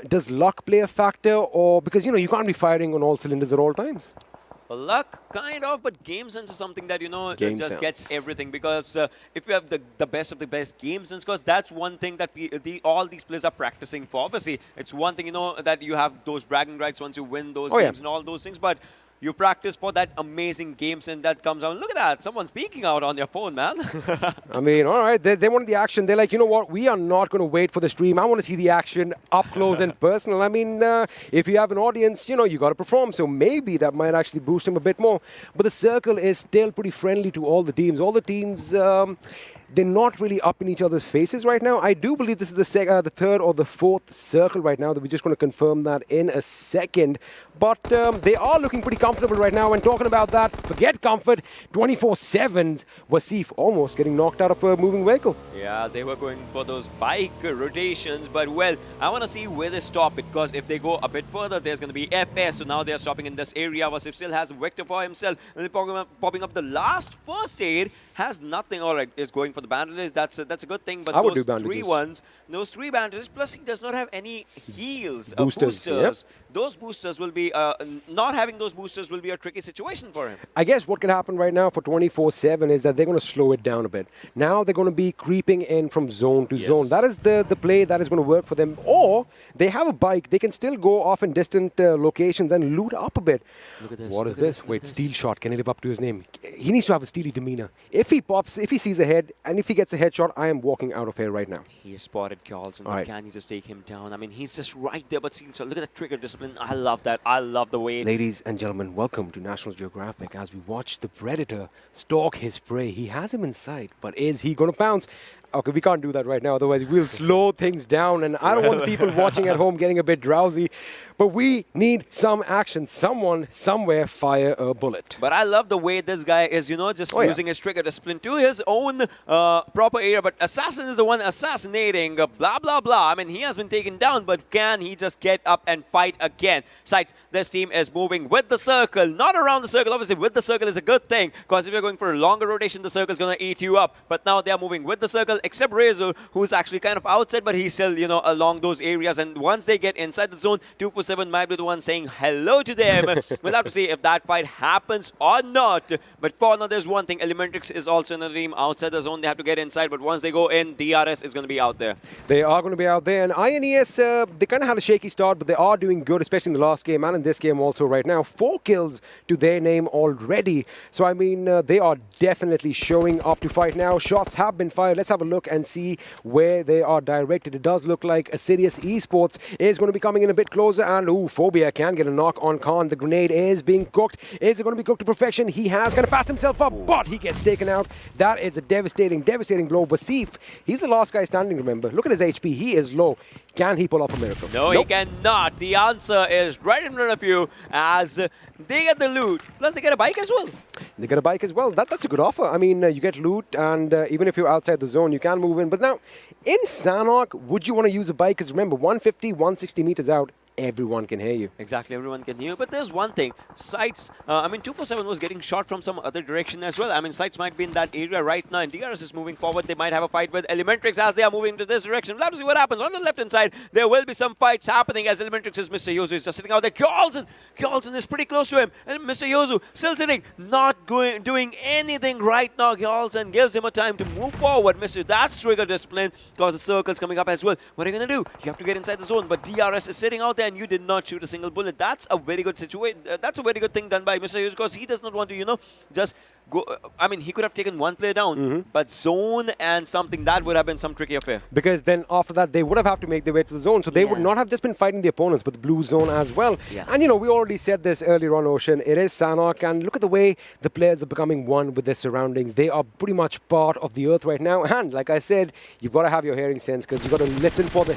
Does luck play a factor, or because you can't be firing on all cylinders at all times? Well, luck, kind of, but game sense is something that, gets everything. Because if you have the best of the best game sense, because that's one thing that all these players are practicing for. Obviously, it's one thing, that you have those bragging rights once you win those games and all those things. But you practice for that amazing game sense that comes out. Look at that. Someone's peeking out on their phone, man. I mean, all right. They wanted the action. They're like, you know what? We are not going to wait for the stream. I want to see the action up close and personal. I mean, if you have an audience, you got to perform. So maybe that might actually boost him a bit more. But the circle is still pretty friendly to all the teams. All the teams... they're not really up in each other's faces right now. I do believe this is the third or the fourth circle right now. That we're just going to confirm that in a second. But they are looking pretty comfortable right now. And talking about that, forget comfort, 24/7. Wasif almost getting knocked out of a moving vehicle. Yeah, they were going for those bike rotations. But, well, I want to see where they stop it. Because if they go a bit further, there's going to be FS. So now they're stopping in this area. Wasif still has a vector for himself. And they're popping up the last first aid. Has nothing. All right, is going for the bandages. That's a good thing. But those three bandages, plus he does not have any heals, boosters. Yep. Those boosters will be, not having those boosters will be a tricky situation for him. I guess what can happen right now for 24/7 is that they're going to slow it down a bit. Now they're going to be creeping in from zone to zone. That is the play that is going to work for them. Or they have a bike. They can still go off in distant locations and loot up a bit. Look at this. What is this? Wait, Steel Shot. Can he live up to his name? He needs to have a steely demeanor. If he pops, if he sees a head, and if he gets a headshot, I am walking out of here right now. He has spotted Carlson. Can he just take him down? I mean, he's just right there. But Steel Shot, look at the trigger discipline. I love that. I love the way. Ladies and gentlemen, welcome to National Geographic as we watch the Predator stalk his prey. He has him in sight, but is he going to pounce? Okay, we can't do that right now, otherwise we'll slow things down, and I don't want the people watching at home getting a bit drowsy. But we need some action. Someone, somewhere, fire a bullet. But I love the way this guy is, just using his trigger discipline to his own proper area. But Assassin is the one assassinating, blah, blah, blah. I mean, he has been taken down, but can he just get up and fight again? SCYTES, this team is moving with the circle, not around the circle. Obviously, with the circle is a good thing, because if you're going for a longer rotation, the circle is going to eat you up. But now they are moving with the circle, except Rezo, who's actually kind of outside, but he's still, along those areas. And once they get inside the zone, 247 might be the one saying hello to them. We'll have to see if that fight happens or not. But for now, there's one thing. ElementriX is also in the team outside the zone. They have to get inside, but once they go in, DRS is going to be out there. They are going to be out there. And INES, they kind of had a shaky start, but they are doing good, especially in the last game and in this game also right now. 4 kills to their name already. So, I mean, they are definitely showing up to fight now. Shots have been fired. Let's have a look and see where they are directed. It does look like Assiduous Esports is going to be coming in a bit closer. And, Phobia can get a knock on Khan. The grenade is being cooked. Is it going to be cooked to perfection? He has kind of passed himself up, but he gets taken out. That is a devastating, devastating blow. Wasif, he's the last guy standing, remember. Look at his HP. He is low. Can he pull off a miracle? No, he cannot. The answer is right in front of you as they get the loot. Plus, they get a bike as well. They get a bike as well. That's a good offer. I mean, you get loot, and even if you're outside the zone, you can move in. But now, in Sanhok, would you want to use a bike? Because remember, 150, 160 meters out, everyone can hear you. Exactly, everyone can hear. But there's one thing. SCYTES, 247 was getting shot from some other direction as well. I mean, SCYTES might be in that area right now, and DRS is moving forward. They might have a fight with ElementriX as they are moving to this direction. We'll have to see what happens. On the left-hand side, there will be some fights happening as ElementriX's Mr. Yozu is just sitting out there. Carlson is pretty close to him. And Mr. Yozu still sitting, not doing anything right now. Carlson gives him a time to move forward. That's trigger discipline, because the circle's coming up as well. What are you going to do? You have to get inside the zone, but DRS is sitting out there, and you did not shoot a single bullet. That's a very good situation. That's a very good thing done by Mr. Hughes, because he does not want to, just go. I mean, he could have taken one player down, but zone and something, that would have been some tricky affair. Because then after that, they would have to make their way to the zone. So they would not have just been fighting the opponents, but the blue zone as well. Yeah. And, we already said this earlier on, Ocean. It is Sanhok, and look at the way the players are becoming one with their surroundings. They are pretty much part of the earth right now. And like I said, you've got to have your hearing sense, because you've got to listen for the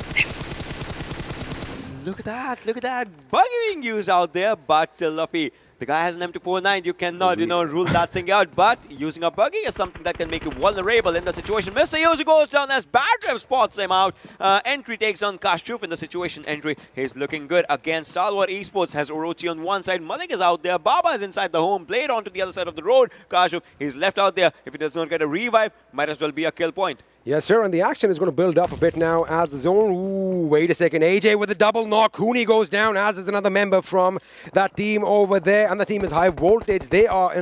Look at that. Bug being used out there, but Luffy, The guy has an M249. You cannot, rule that thing out. But using a buggy is something that can make you vulnerable in the situation. Mr. Yoshi goes down as Badrev spots him out. Entry takes on Kashtuf in the situation. Entry is looking good against Stalwart Esports. Has Orochi on one side. Malik is out there. Baba is inside the home. Played onto the other side of the road. Kashtuf, he's left out there. If he does not get a revive, might as well be a kill point. Yes, sir, and the action is going to build up a bit now as the zone... Ooh, wait a second. AJ with a double knock. Cooney goes down, as is another member from that team over there. And the team is High Voltage. They are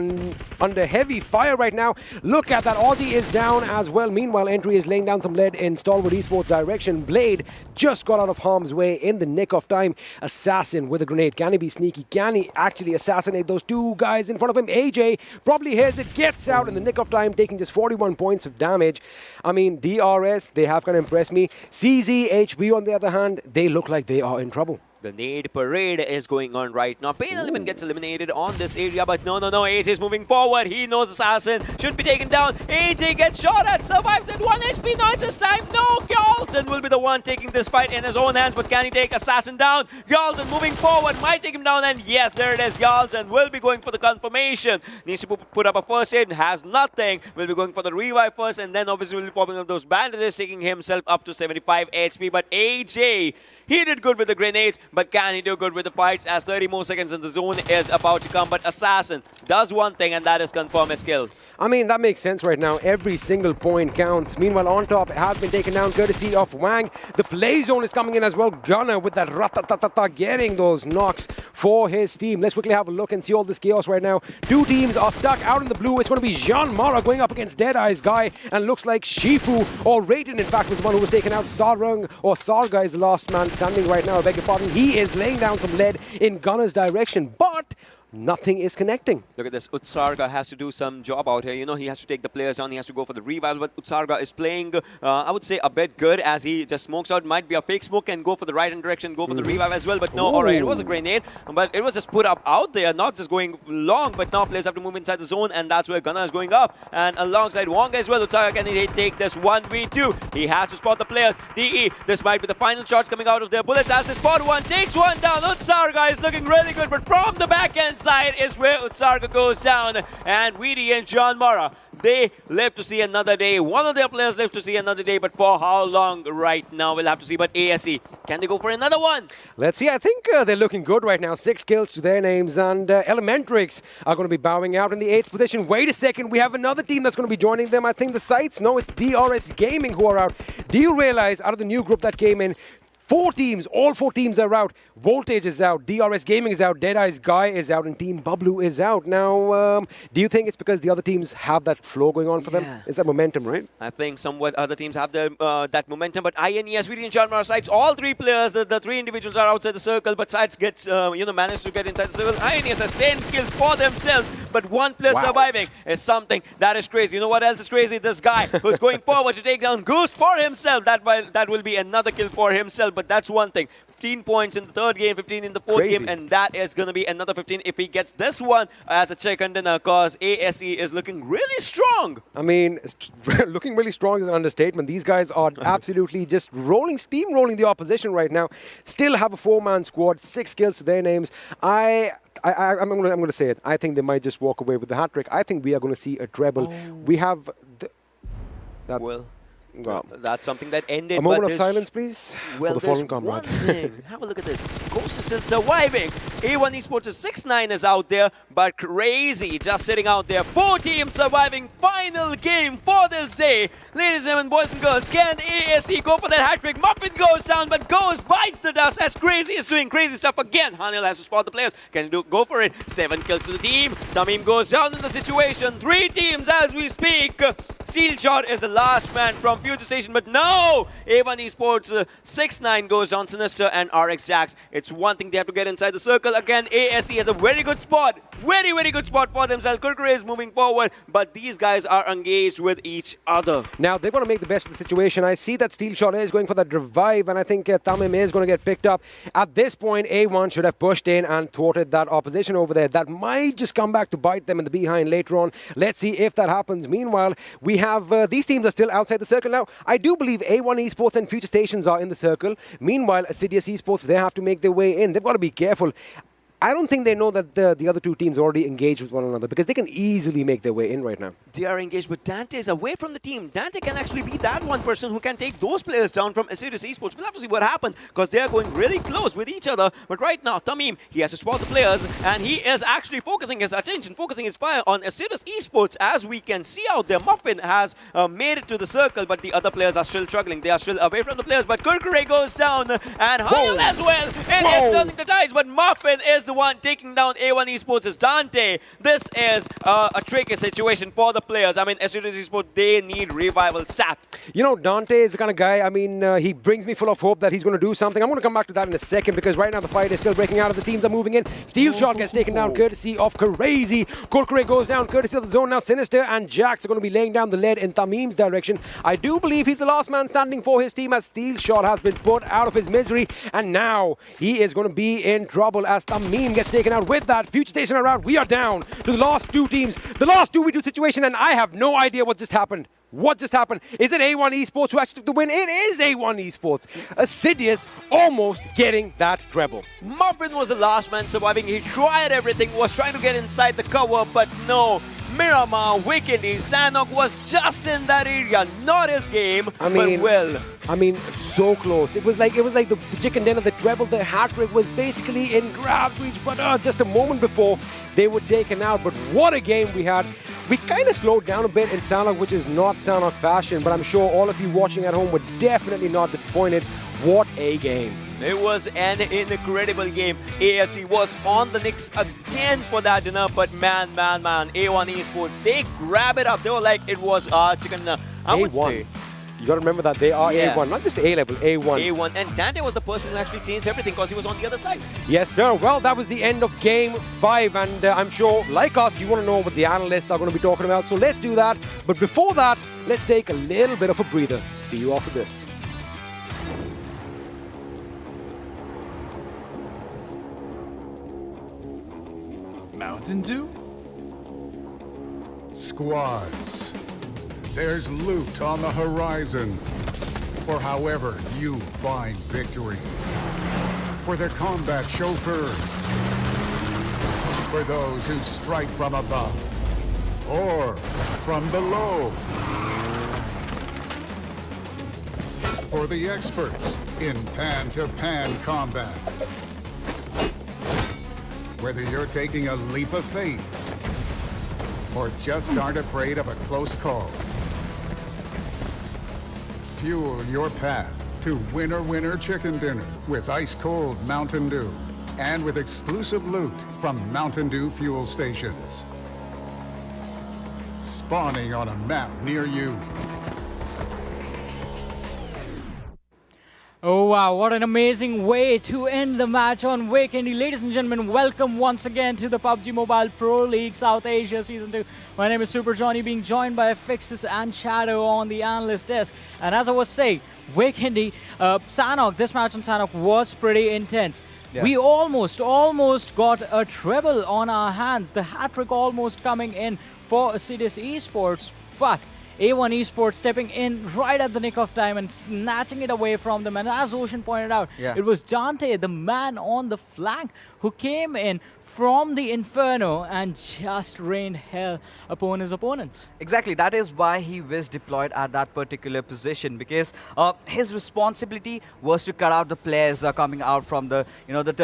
under heavy fire right now. Look at that. Aussie is down as well. Meanwhile, Entry is laying down some lead in Stalwart Esports direction. Blade just got out of harm's way in the nick of time. Assassin with a grenade. Can he be sneaky? Can he actually assassinate those two guys in front of him? AJ probably hears it, gets out in the nick of time, taking just 41 points of damage. I mean, DRS, they have kind of impressed me. CZHV, on the other hand, they look like they are in trouble. The nade parade is going on right now. PAINxELMT gets eliminated on this area, but no. AJ is moving forward. He knows Assassin should be taken down. AJ gets shot at, survives at 1 HP. Now it's his time. No, Gyaltsen will be the one taking this fight in his own hands, but can he take Assassin down? Gyaltsen moving forward, might take him down, and yes, there it is. Gyaltsen will be going for the confirmation. Needs to put up a first aid, has nothing. Will be going for the revive first, and then obviously will be popping up those bandages, taking himself up to 75 HP. But AJ, he did good with the grenades, but can he do good with the fights as 30 more seconds in the zone is about to come? But Assassin does one thing, and that is confirm his kill. I mean, that makes sense right now. Every single point counts. Meanwhile, on top has been taken down courtesy of Wang. The play zone is coming in as well. Gunner with that ratatatata getting those knocks for his team. Let's quickly have a look and see all this chaos right now. Two teams are stuck out in the blue. It's going to be JyanMaara going up against Deadeye's guy, and looks like Shifu, or Raiden, in fact, was the one who was taken out. Sarung, or Sarga, is the last man standing right now. I beg your pardon. He is laying down some lead in Gunner's direction, but nothing is connecting. Look at this. Utsarga has to do some job out here. He has to take the players down. He has to go for the revival. But Utsarga is playing, I would say, a bit good as he just smokes out. Might be a fake smoke and go for the right hand direction, go for the revive as well. But no, alright, it was a grenade. But it was just put up out there, not just going long. But now players have to move inside the zone, and that's where Gunnar is going up. And alongside Wong as well, Utsarga, can he take this 1v2? He has to spot the players. DE, this might be the final shots coming out of their bullets as they spot one, takes one down. Utsarga is looking really good, but from the back end side is where Utsarga goes down, and DRS, they live to see another day. One of their players live to see another day, but for how long right now we'll have to see. But ASE, can they go for another one? Let's see. I think they're looking good right now. 6 kills to their names, and ElementriX are going to be bowing out in the 8th position. Wait a second, we have another team that's going to be joining them. I think the sites, no, it's DRS Gaming who are out. Do you realize out of the new group that came in, 4 teams, all 4 teams are out. Voltage is out, DRS Gaming is out, Deadeye's guy is out, and Team Bablu is out. Now, do you think it's because the other teams have that flow going on for them? It's that momentum, right? I think somewhat other teams have that momentum, but INES, VTNxJyanMaara sides, all 3 players, the 3 individuals are outside the circle, but sides gets, managed to get inside the circle. INES has 10 kills for themselves, but 1 player surviving is something that is crazy. You know what else is crazy? This guy who's going forward to take down Goose for himself. That will be another kill for himself. But that's one thing. 15 points in the 3rd game, 15 in the 4th game, and that is going to be another 15 if he gets this one as a second dinner, because ASE is looking really strong. I mean, looking really strong is an understatement. These guys are absolutely just steamrolling the opposition right now. Still have a 4-man squad, 6 kills to their names. I'm going to say it. I think they might just walk away with the hat trick. I think we are going to see a treble. We have... Well, that's something that ended. A moment of silence, please. Well, for the fallen there's one comrade. thing. Have a look at this. Ghost is still surviving. A1 Esports is 6-9 is out there, but Crazy just sitting out there. 4 teams surviving. Final game for this day. Ladies and gentlemen, boys and girls, can ASE go for that hat trick? Muffin goes down, but Ghost bites the dust as Crazy is doing crazy stuff again. Hanil has to spot the players. Can he go for it? 7 kills to the team. Tamim goes down in the situation. 3 teams as we speak. Steel Shot is the last man from FutureStation, but no! A1 Esports 6-9 goes down. Sinister and RX Jax. It's one thing they have to get inside the circle. Again, ASE has a very good spot. Very, very good spot for themselves. Kurkure is moving forward, but these guys are engaged with each other. Now, they've got to make the best of the situation. I see that Steel Shot is going for that revive, and I think Tamim is going to get picked up. At this point, A1 should have pushed in and thwarted that opposition over there. That might just come back to bite them in the behind later on. Let's see if that happens. Meanwhile, we have these teams are still outside the circle. Now, I do believe A1 Esports and FutureStations are in the circle. Meanwhile, Assiduous Esports, they have to make their way in. They've got to be careful. I don't think they know that the other two teams already engaged with one another because they can easily make their way in right now. They are engaged, but Dante is away from the team. Dante can actually be that one person who can take those players down from Assiduous Esports. We'll have to see what happens because they are going really close with each other. But right now, Tamim, he has to spot the players and he is actually focusing his attention, focusing his fire on Assiduous Esports. As we can see out there, Muffin has made it to the circle, but the other players are still struggling. They are still away from the players, but Kurkure goes down and Hayal as well. And he's turning the dice, but Muffin is the one taking down A1 Esports as Dante. This is a tricky situation for the players. I mean, Assiduous Esports, they need revival stat. You know, Dante is the kind of guy, I mean, he brings me full of hope that he's going to do something. I'm going to come back to that in a second because right now the fight is still breaking out. The teams are moving in. Steel Shot gets taken down courtesy of Crazy. Kurkure goes down courtesy of the zone. Now Sinister and Jax are going to be laying down the lead in Tamim's direction. I do believe he's the last man standing for his team as Steel Shot has been put out of his misery. And now he is going to be in trouble as Tamim gets taken out with that. FutureStation around. We are down to the last two teams. The last 2v2 situation, and I have no idea what just happened. What just happened? Is it A1 Esports who actually took the win? It is A1 Esports. Assiduous almost getting that treble. Muffin was the last man surviving. He tried everything, was trying to get inside the cover, but no. Miramar, Vikendi, Sanhok was just in that area. Not his game, but well. I mean, so close. It was like the chicken dinner, the treble, the hat trick was basically in grab reach, but just a moment before they were taken out. But what a game we had. We kind of slowed down a bit in Sanhok, which is not Sanhok fashion, but I'm sure all of you watching at home were definitely not disappointed. What a game. It was an incredible game. ASC was on the Knicks again for that dinner, but man, A1 Esports, they grab it up. They were like, it was our chicken dinner. I would say. You got to remember that they are A1, not just A-level, A1. A1, and Dante was the person who actually changed everything because he was on the other side. Yes, sir. Well, that was the end of Game 5, and I'm sure, like us, you want to know what the analysts are going to be talking about, so let's do that. But before that, let's take a little bit of a breather. See you after this. Mountain Dew? Squads. There's loot on the horizon for however you find victory. For the combat chauffeurs. For those who strike from above or from below. For the experts in pan-to-pan combat. Whether you're taking a leap of faith or just aren't afraid of a close call. Fuel your path to winner chicken dinner with ice-cold Mountain Dew and with exclusive loot from Mountain Dew fuel stations. Spawning on a map near you. Oh wow, what an amazing way to end the match on Vikendi. Ladies and gentlemen, welcome once again to the PUBG Mobile Pro League South Asia Season 2. My name is Super Johnny, being joined by Fixes and Shadow on the analyst desk. And as I was saying, Vikendi, Sanhok, this match on Sanhok was pretty intense. Yeah. We almost got a treble on our hands. The hat-trick almost coming in for Assiduous Esports, but A1 Esports stepping in right at the nick of time and snatching it away from them. And as Ocean pointed out, it was Dante, the man on the flank, who came in from the Inferno and just rained hell upon his opponents. Exactly, that is why he was deployed at that particular position, because his responsibility was to cut out the players coming out from the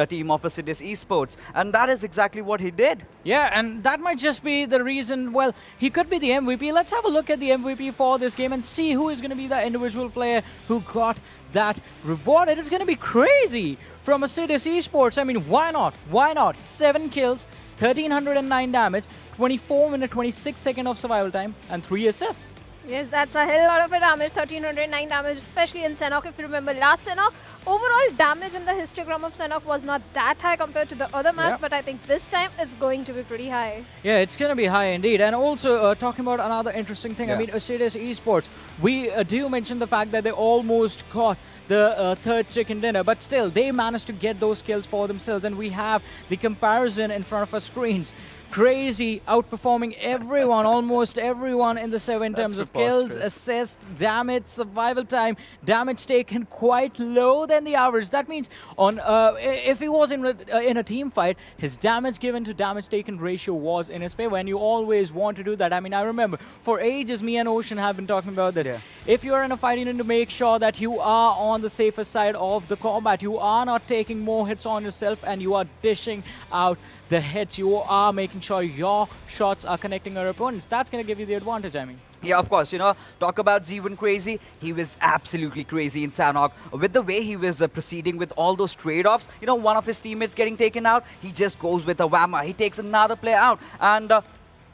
team of Assiduous Esports, and that is exactly what he did. Yeah, and that might just be the reason. Well, he could be the MVP. Let's have a look at the MVP for this game and see who is going to be the individual player who got that reward. It is going to be crazy from Assiduous Esports. I mean, why not? Why not? 7 kills, 1309 damage, 24 minute, 26 second of survival time, and 3 assists. Yes, that's a hell lot of a damage, 1309 damage, especially in Sanhok. If you remember last Sanhok, overall damage in the histogram of Sanhok was not that high compared to the other maps, but I think this time it's going to be pretty high. Yeah, it's going to be high indeed. And also, talking about another interesting thing, I mean, Assiduous Esports, we do mention the fact that they almost got the third chicken dinner, but still, they managed to get those kills for themselves, and we have the comparison in front of our screens. Crazy outperforming everyone, almost everyone in the server in terms of kills, assists, damage, survival time, damage taken quite low than the average. That means on if he was in a team fight, his damage given to damage taken ratio was in his favor, and you always want to do that. I mean, I remember for ages me and Ocean have been talking about this. If you're in a fight, you need to make sure that you are on the safer side of the combat. You are not taking more hits on yourself, and you are dishing out the hits. You are making sure your shots are connecting your opponents. That's going to give you the advantage, I mean. Yeah, of course. You know, talk about Z1 crazy. He was absolutely crazy in Sanhok. With the way he was proceeding with all those trade-offs, you know, one of his teammates getting taken out, he just goes with a whammer. He takes another player out. And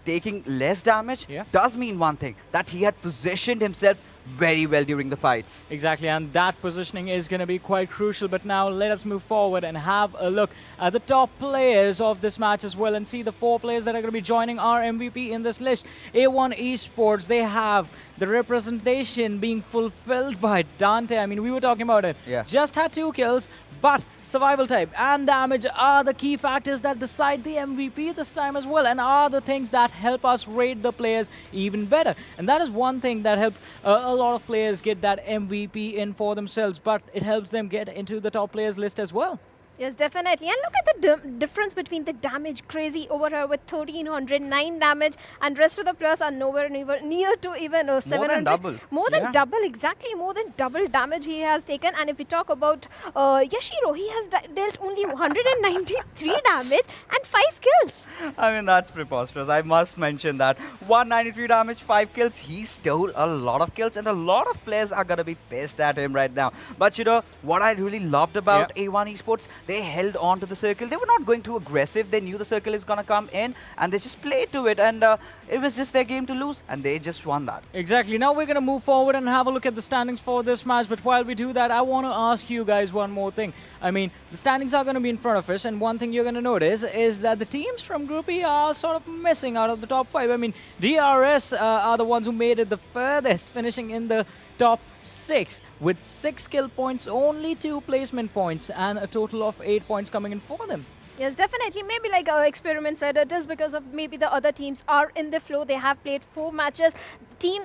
taking less damage does mean one thing, that he had positioned himself very well during the fights. Exactly, and that positioning is going to be quite crucial. But now let us move forward and have a look at the top players of this match as well and see the 4 players that are going to be joining our MVP in this list. A1 Esports, they have the representation being fulfilled by Dante. I mean, we were talking about it. Just had 2 kills, but survival type and damage are the key factors that decide the MVP this time as well, and are the things that help us rate the players even better. And that is one thing that helped a lot of players get that MVP in for themselves, but it helps them get into the top players list as well. Yes, definitely. And look at the difference between the damage. Crazy over here with 1309 damage, and rest of the players are nowhere near to even 700. More than double. More than double, exactly. More than double damage he has taken. And if we talk about Yashiro, he has dealt only 193 damage and 5 kills. I mean, that's preposterous. I must mention that. 193 damage, 5 kills. He stole a lot of kills, and a lot of players are going to be pissed at him right now. But you know, what I really loved about A1 Esports, they held on to the circle. They were not going too aggressive. They knew the circle is going to come in, and they just played to it. And it was just their game to lose, and they just won that. Exactly. Now we're going to move forward and have a look at the standings for this match. But while we do that, I want to ask you guys one more thing. I mean, the standings are going to be in front of us, and one thing you're going to notice is that the teams from Group E are sort of missing out of the top 5. I mean, DRS are the ones who made it the furthest, finishing in the top 6 with 6 kill points, only 2 placement points, and a total of 8 points coming in for them. Yes, definitely. Maybe like our experiment said, it is because of maybe the other teams are in the flow. They have played 4 matches. Team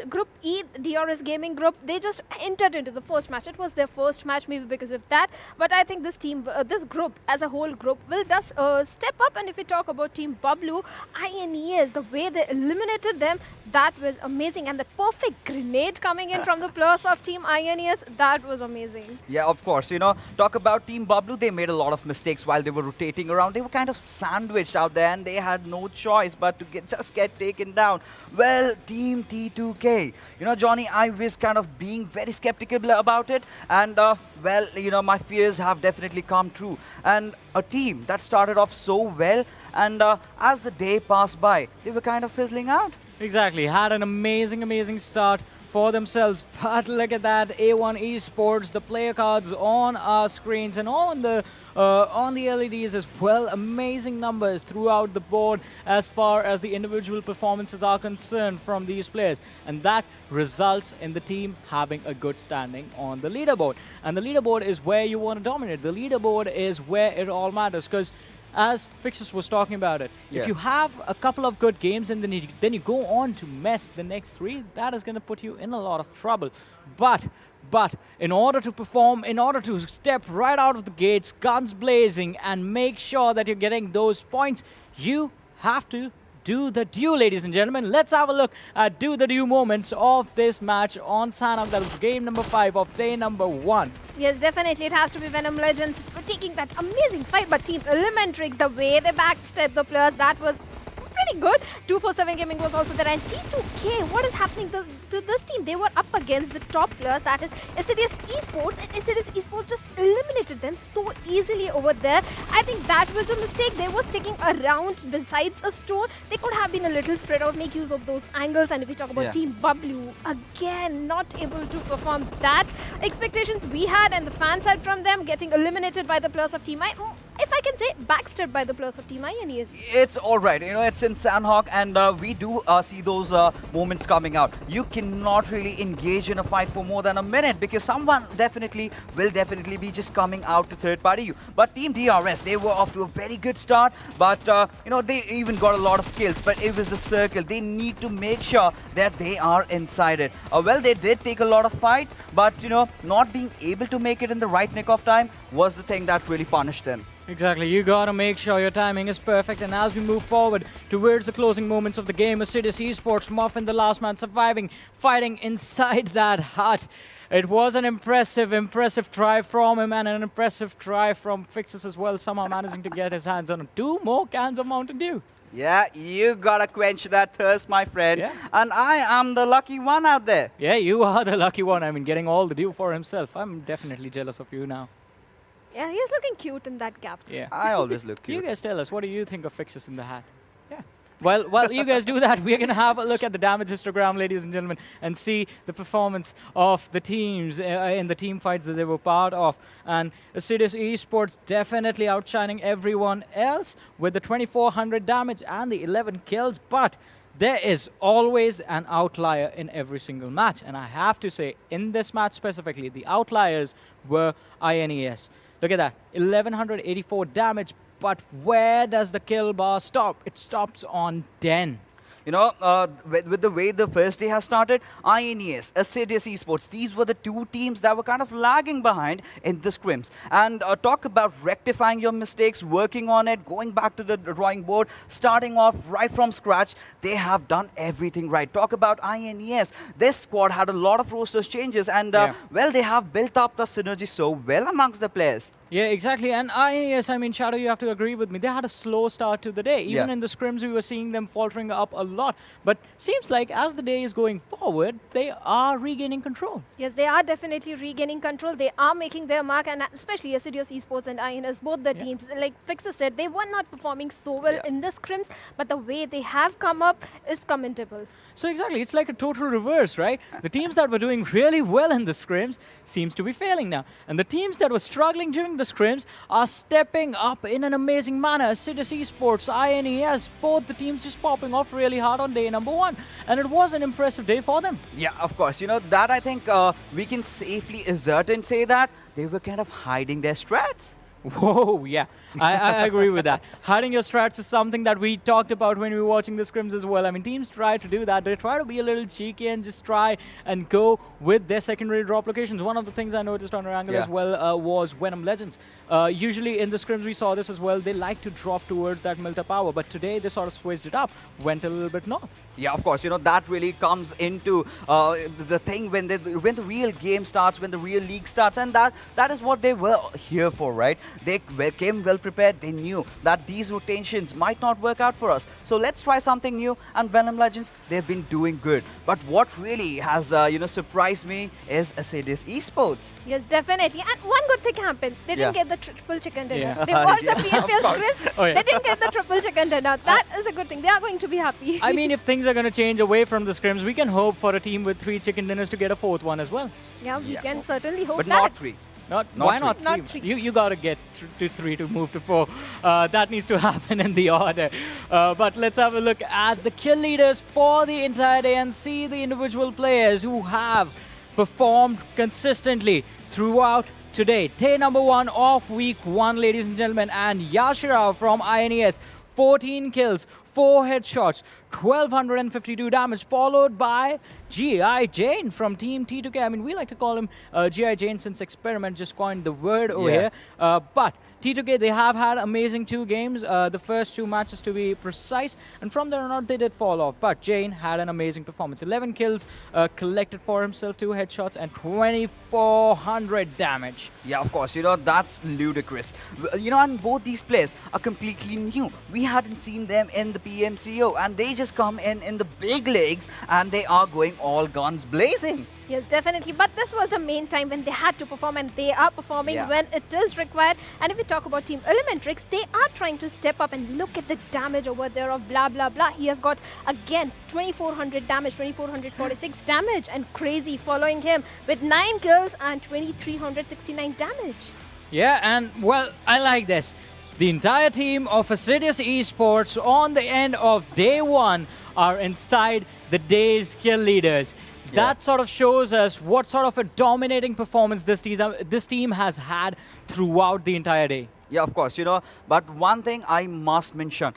Group E, DRS Gaming Group, they just entered into the first match. It was their first match, maybe because of that. But I think this team, this group as a whole group will just step up. And if we talk about Team Bablu, INES, the way they eliminated them, that was amazing. And the perfect grenade coming in from the players of Team INES, that was amazing. Yeah, of course. You know, talk about Team Bablu, they made a lot of mistakes while they were rotating around. They were kind of sandwiched out there, and they had no choice but to just get taken down. Well, Team T2K, you know, Johnny, I was kind of being very skeptical about it, and well, you know, my fears have definitely come true. And a team that started off so well, and as the day passed by, they were kind of fizzling out. Exactly, had an amazing start for themselves, but look at that. A1 Esports, the player cards on our screens and on the LEDs as well. Amazing numbers throughout the board as far as the individual performances are concerned from these players, and that results in the team having a good standing on the leaderboard. And the leaderboard is where you want to dominate. The leaderboard is where it all matters, because as Fixus was talking about it, if you have a couple of good games and then you go on to mess the next 3, that is going to put you in a lot of trouble. But in order to perform, in order to step right out of the gates, guns blazing, and make sure that you're getting those points, you have to do the do, ladies and gentlemen. Let's have a look at do the do moments of this match on Sanhok. That was game number 5 of day number 1. Yes, definitely. It has to be Venom Legends for taking that amazing fight. But Team ElementriX, the way they backstep the players, that was pretty good. 247 Gaming was also there. And T2K, what is happening to this team? They were up against the top players, that is Assiduous Esports. And Assiduous Esports just eliminated them so easily over there. I think that was a mistake. They were sticking around besides a stone. They could have been a little spread out, make use of those angles. And if we talk about Team Bablu, again, not able to perform that expectations we had and the fans had from them, getting eliminated by the players of Team if I can say, backstabbed by the players of Team INES. It's all right. It's in Sanhok, and we do see those moments coming out. You cannot really engage in a fight for more than a minute because someone will definitely be just coming out to third party you. But Team DRS, they were off to a very good start, but they even got a lot of kills. But it was a circle. They need to make sure that they are inside it. Well, they did take a lot of fight, but not being able to make it in the right nick of time was the thing that really punished them. Exactly, you gotta make sure your timing is perfect, and as we move forward towards the closing moments of the game, Assiduous Esports, Muffin, the last man surviving, fighting inside that hut. It was an impressive try from him, and an impressive try from Fixes as well, somehow managing to get his hands on 2 more cans of Mountain Dew. Yeah, you gotta quench that thirst, my friend. Yeah. And I am the lucky one out there. Yeah, you are the lucky one. I mean, getting all the dew for himself. I'm definitely jealous of you now. Yeah, he's looking cute in that cap. Yeah. I always look cute. You guys tell us, what do you think of Fixes in the hat? Yeah. Well, while you guys do that, we're going to have a look at the damage histogram, ladies and gentlemen, and see the performance of the teams in the team fights that they were part of. And Assiduous Esports definitely outshining everyone else with the 2400 damage and the 11 kills, but there is always an outlier in every single match. And I have to say, in this match specifically, the outliers were INES. Look at that, 1184 damage, but where does the kill bar stop? It stops on 10. With the way the first day has started, INES, Assiduous Esports, these were the 2 teams that were kind of lagging behind in the scrims. And talk about rectifying your mistakes, working on it, going back to the drawing board, starting off right from scratch. They have done everything right. Talk about INES. This squad had a lot of rosters changes, and well, they have built up the synergy so well amongst the players. Yeah, exactly. And INES, I mean, Shadow, you have to agree with me. They had a slow start to the day. Even in the scrims, we were seeing them faltering up a lot. But seems like as the day is going forward, they are regaining control. Yes, they are definitely regaining control. They are making their mark, and especially Assiduous Esports and INES, both the teams, like Fixer said, they were not performing so well in the scrims, but the way they have come up is commendable. So exactly, it's like a total reverse, right? The teams that were doing really well in the scrims seems to be failing now. And the teams that were struggling during the scrims are stepping up in an amazing manner. Assiduous Esports, INES, both the teams just popping off really hard on day number 1. And it was an impressive day for them. Yeah, of course. That I think we can safely assert and say that they were kind of hiding their strats. Whoa, yeah, I agree with that. Hiding your strats is something that we talked about when we were watching the scrims as well. I mean, teams try to do that. They try to be a little cheeky and just try and go with their secondary drop locations. One of the things I noticed on Erangel as well was Venom Legends. Usually in the scrims we saw this as well. They like to drop towards that Milta power, but today they sort of switched it up, went a little bit north. Yeah, of course. That really comes into the thing when the real game starts, when the real league starts, and that is what they were here for, right? They came well prepared. They knew that these rotations might not work out for us. So let's try something new. And Venom Legends, they've been doing good. But what really has surprised me is Assiduous Esports. Yes, definitely. And one good thing happened. They didn't get the triple chicken dinner. They watched the PMPL script. They didn't get the triple chicken dinner. That is a good thing. They are going to be happy. I mean, if things are going to change away from the scrims, we can hope for a team with 3 chicken dinners to get a 4th one as well. Yeah, we can certainly hope but that. Not 3. Why not 3? Not 3. You got to get to 3 to move to 4. That needs to happen in the order. But let's have a look at the kill leaders for the entire day and see the individual players who have performed consistently throughout today. Day number 1 of week 1, ladies and gentlemen. And Yashirao from INES, 14 kills, 4 headshots, 1252 damage, followed by G.I. Jane from Team T2K. I mean, we like to call him G.I. Jane since Experiment just coined the word over here. But T2K, they have had amazing 2 games, the first 2 matches to be precise, and from there on out they did fall off. But Jane had an amazing performance. 11 kills collected for himself, 2 headshots, and 2400 damage. Yeah, of course, that's ludicrous. And both these players are completely new. We hadn't seen them in the PMCO, and they just come in the big leagues, and they are going all guns blazing. Yes, definitely. But this was the main time when they had to perform, and they are performing when it is required. And if we talk about Team ElementriX, they are trying to step up, and look at the damage over there of blah, blah, blah. He has got, again, 2400 damage, 2446 damage, and Crazy following him with 9 kills and 2369 damage. Yeah, and well, I like this. The entire team of Assiduous Esports on the end of day one are inside the day's kill leaders. That sort of shows us what sort of a dominating performance this team has had throughout the entire day. Yeah, of course, but one thing I must mention,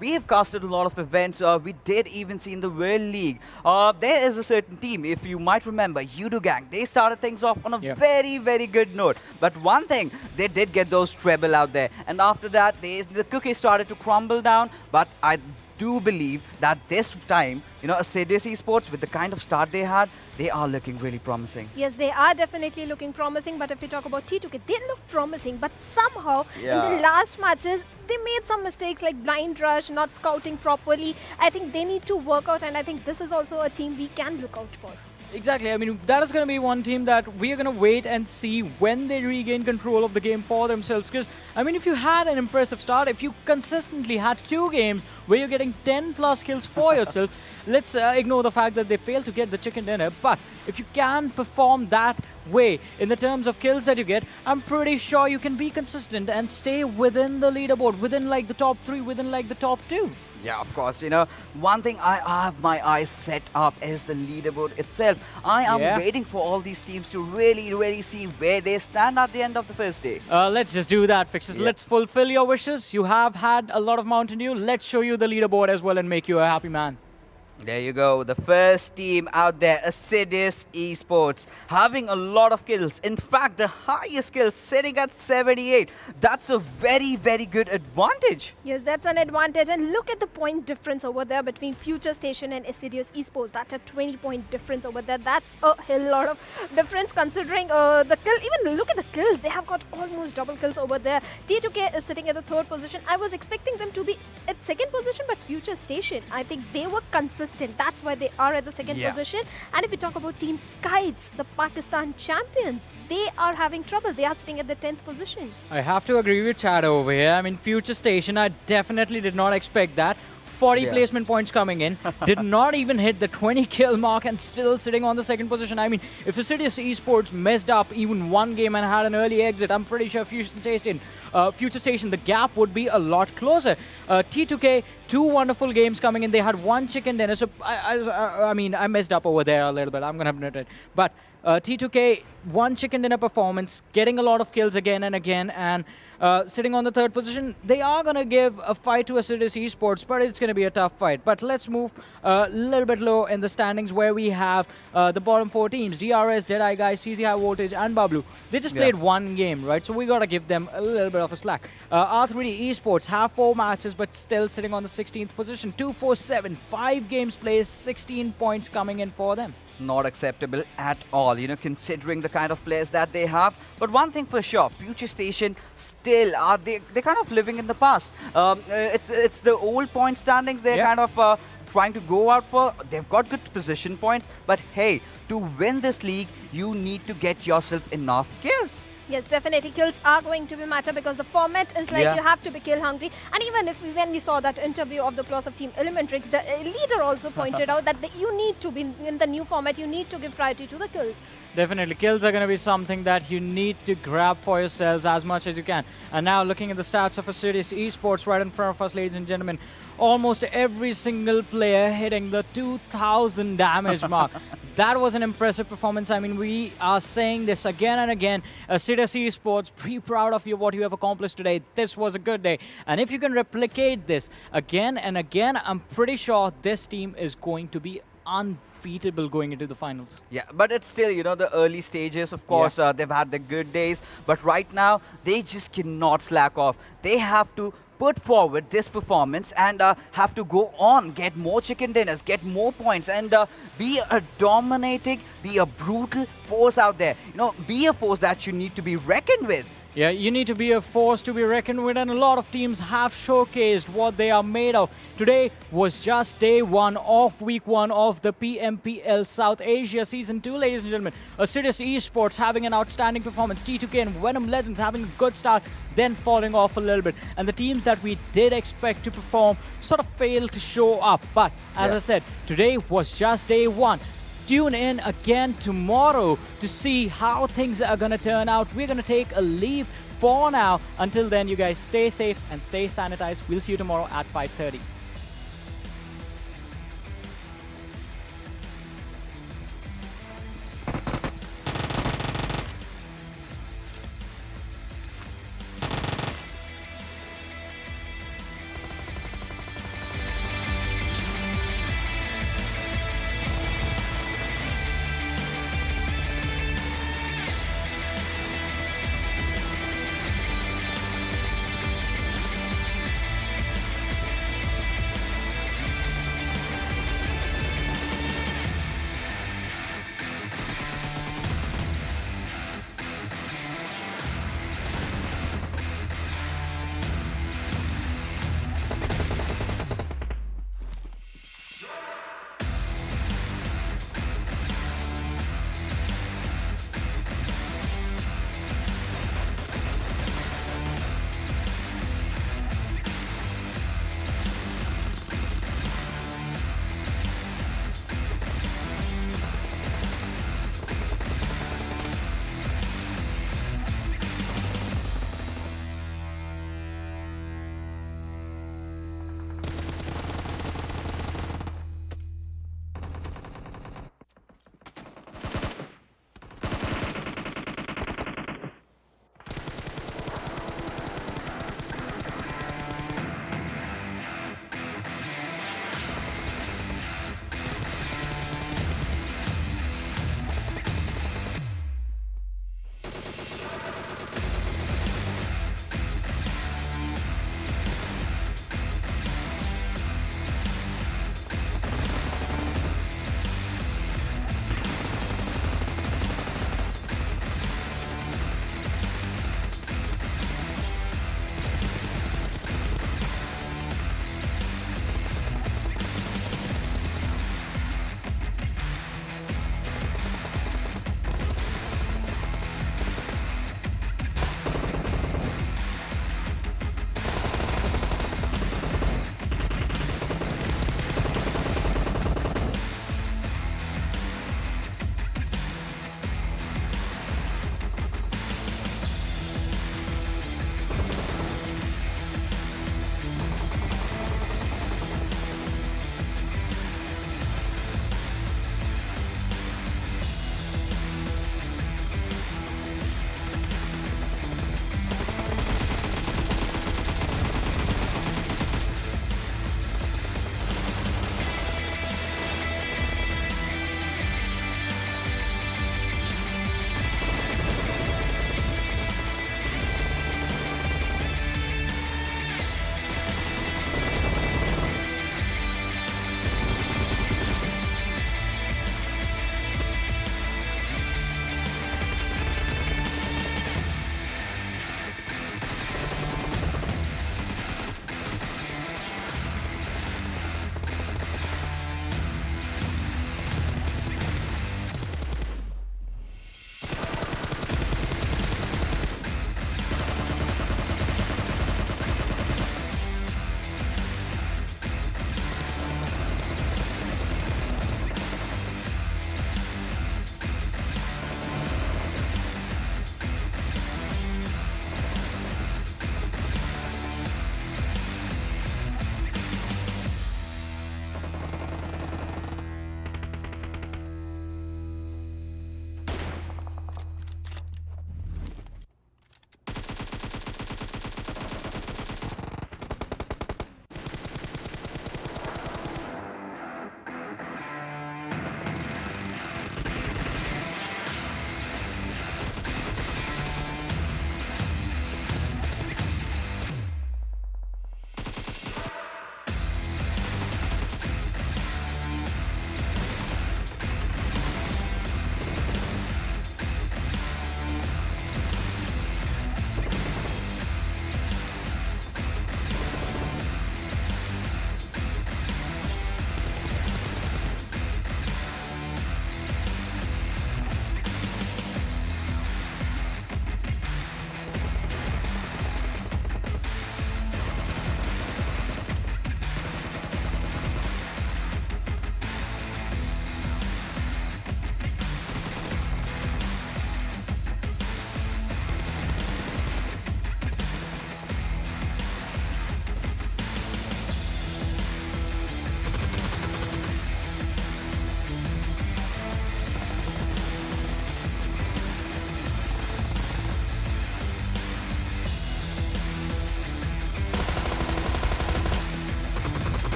we have casted a lot of events, we did even see in the World League, there is a certain team, if you might remember, Yudu Gang, they started things off on a very, very good note. But one thing, they did get those treble out there, and after that, the cookie started to crumble down, but I do believe that this time, Assiduous Esports, with the kind of start they had, they are looking really promising. Yes, they are definitely looking promising, but if we talk about T2K, they look promising, but somehow in the last matches, they made some mistakes like blind rush, not scouting properly. I think they need to work out, and I think this is also a team we can look out for. Exactly. I mean, that is going to be one team that we are going to wait and see when they regain control of the game for themselves. Because, I mean, if you had an impressive start, if you consistently had 2 games where you're getting 10 plus kills for yourself, let's ignore the fact that they failed to get the chicken dinner. But if you can perform that way in the terms of kills that you get, I'm pretty sure you can be consistent and stay within the leaderboard, within like the top 3, within like the top 2. Yeah, of course. One thing I have my eyes set up is the leaderboard itself. I am waiting for all these teams to really, really see where they stand at the end of the first day. Let's just do that, Fixes. Let's fulfill your wishes. You have had a lot of Mountain Dew. Let's show you the leaderboard as well and make you a happy man. There you go, the first team out there, Assiduous Esports, having a lot of kills. In fact, the highest kills sitting at 78. That's a very, very good advantage. Yes, that's an advantage. And look at the point difference over there between FutureStation and Assiduous Esports. That's a 20-point difference over there. That's a hell lot of difference considering the kill. Even look at the kills. They have got almost double kills over there. T2K is sitting at the 3rd position. I was expecting them to be at 2nd position, but FutureStation, I think they were consistent. That's why they are at the 2nd position. And if we talk about Team SCYTES, the Pakistan champions, they are having trouble. They are sitting at the 10th position. I have to agree with Chad over here. I mean, FutureStation, I definitely did not expect that. 40 placement points coming in, did not even hit the 20 kill mark and still sitting on the 2nd position. I mean, if Assiduous Esports messed up even one game and had an early exit, I'm pretty sure FutureStation, the gap would be a lot closer. T2K, 2 wonderful games coming in. They had 1 chicken dinner. So, I mean, I messed up over there a little bit. I'm going to admit it. But T2K, 1 chicken dinner performance, getting a lot of kills again and again, and sitting on the 3rd position. They are going to give a fight to Assiduous Esports, but it's going to be a tough fight. But let's move a little bit low in the standings where we have the bottom 4 teams, DRS, DEADEYES, CZxHIGHVOLTAGE, and Bablu. They just played 1 game, right? So we got to give them a little bit of a slack. R3D Esports have 4 matches, but still sitting on the 16th position. 2-4-7, 5 games played, 16 points coming in for them. Not acceptable at all, considering the kind of players that they have. But one thing for sure, FutureStation still are they're kind of living in the past. It's the old point standings they're kind of trying to go out for. They've got good position points, but hey, to win this league, you need to get yourself enough kills. Yes, definitely. Kills are going to be matter because the format is like you have to be kill hungry. And even when we saw that interview of the players of Team ElementriX, the leader also pointed out that you need to be in the new format, you need to give priority to the kills. Definitely. Kills are going to be something that you need to grab for yourselves as much as you can. And now looking at the stats of Assiduous Esports right in front of us, ladies and gentlemen, almost every single player hitting the 2,000 damage mark. That was an impressive performance. I mean, we are saying this again and again. Assiduous Esports, pretty proud of you, what you have accomplished today. This was a good day. And if you can replicate this again and again, I'm pretty sure this team is going to be unbeatable going into the finals. Yeah, but it's still, the early stages, of course, they've had the good days. But right now, they just cannot slack off. They have to put forward this performance and have to go on, get more chicken dinners, get more points, and be a dominating, be a brutal force out there. Be a force that you need to be reckoned with. Yeah, you need to be a force to be reckoned with, and a lot of teams have showcased what they are made of. Today was just day 1 of week 1 of the PMPL South Asia Season 2, ladies and gentlemen. Assiduous Esports having an outstanding performance, T2K and Venom Legends having a good start, then falling off a little bit. And the teams that we did expect to perform sort of failed to show up. But, as I said, today was just day 1. Tune in again tomorrow to see how things are going to turn out. We're going to take a leave for now. Until then, you guys stay safe and stay sanitized. We'll see you tomorrow at 5:30.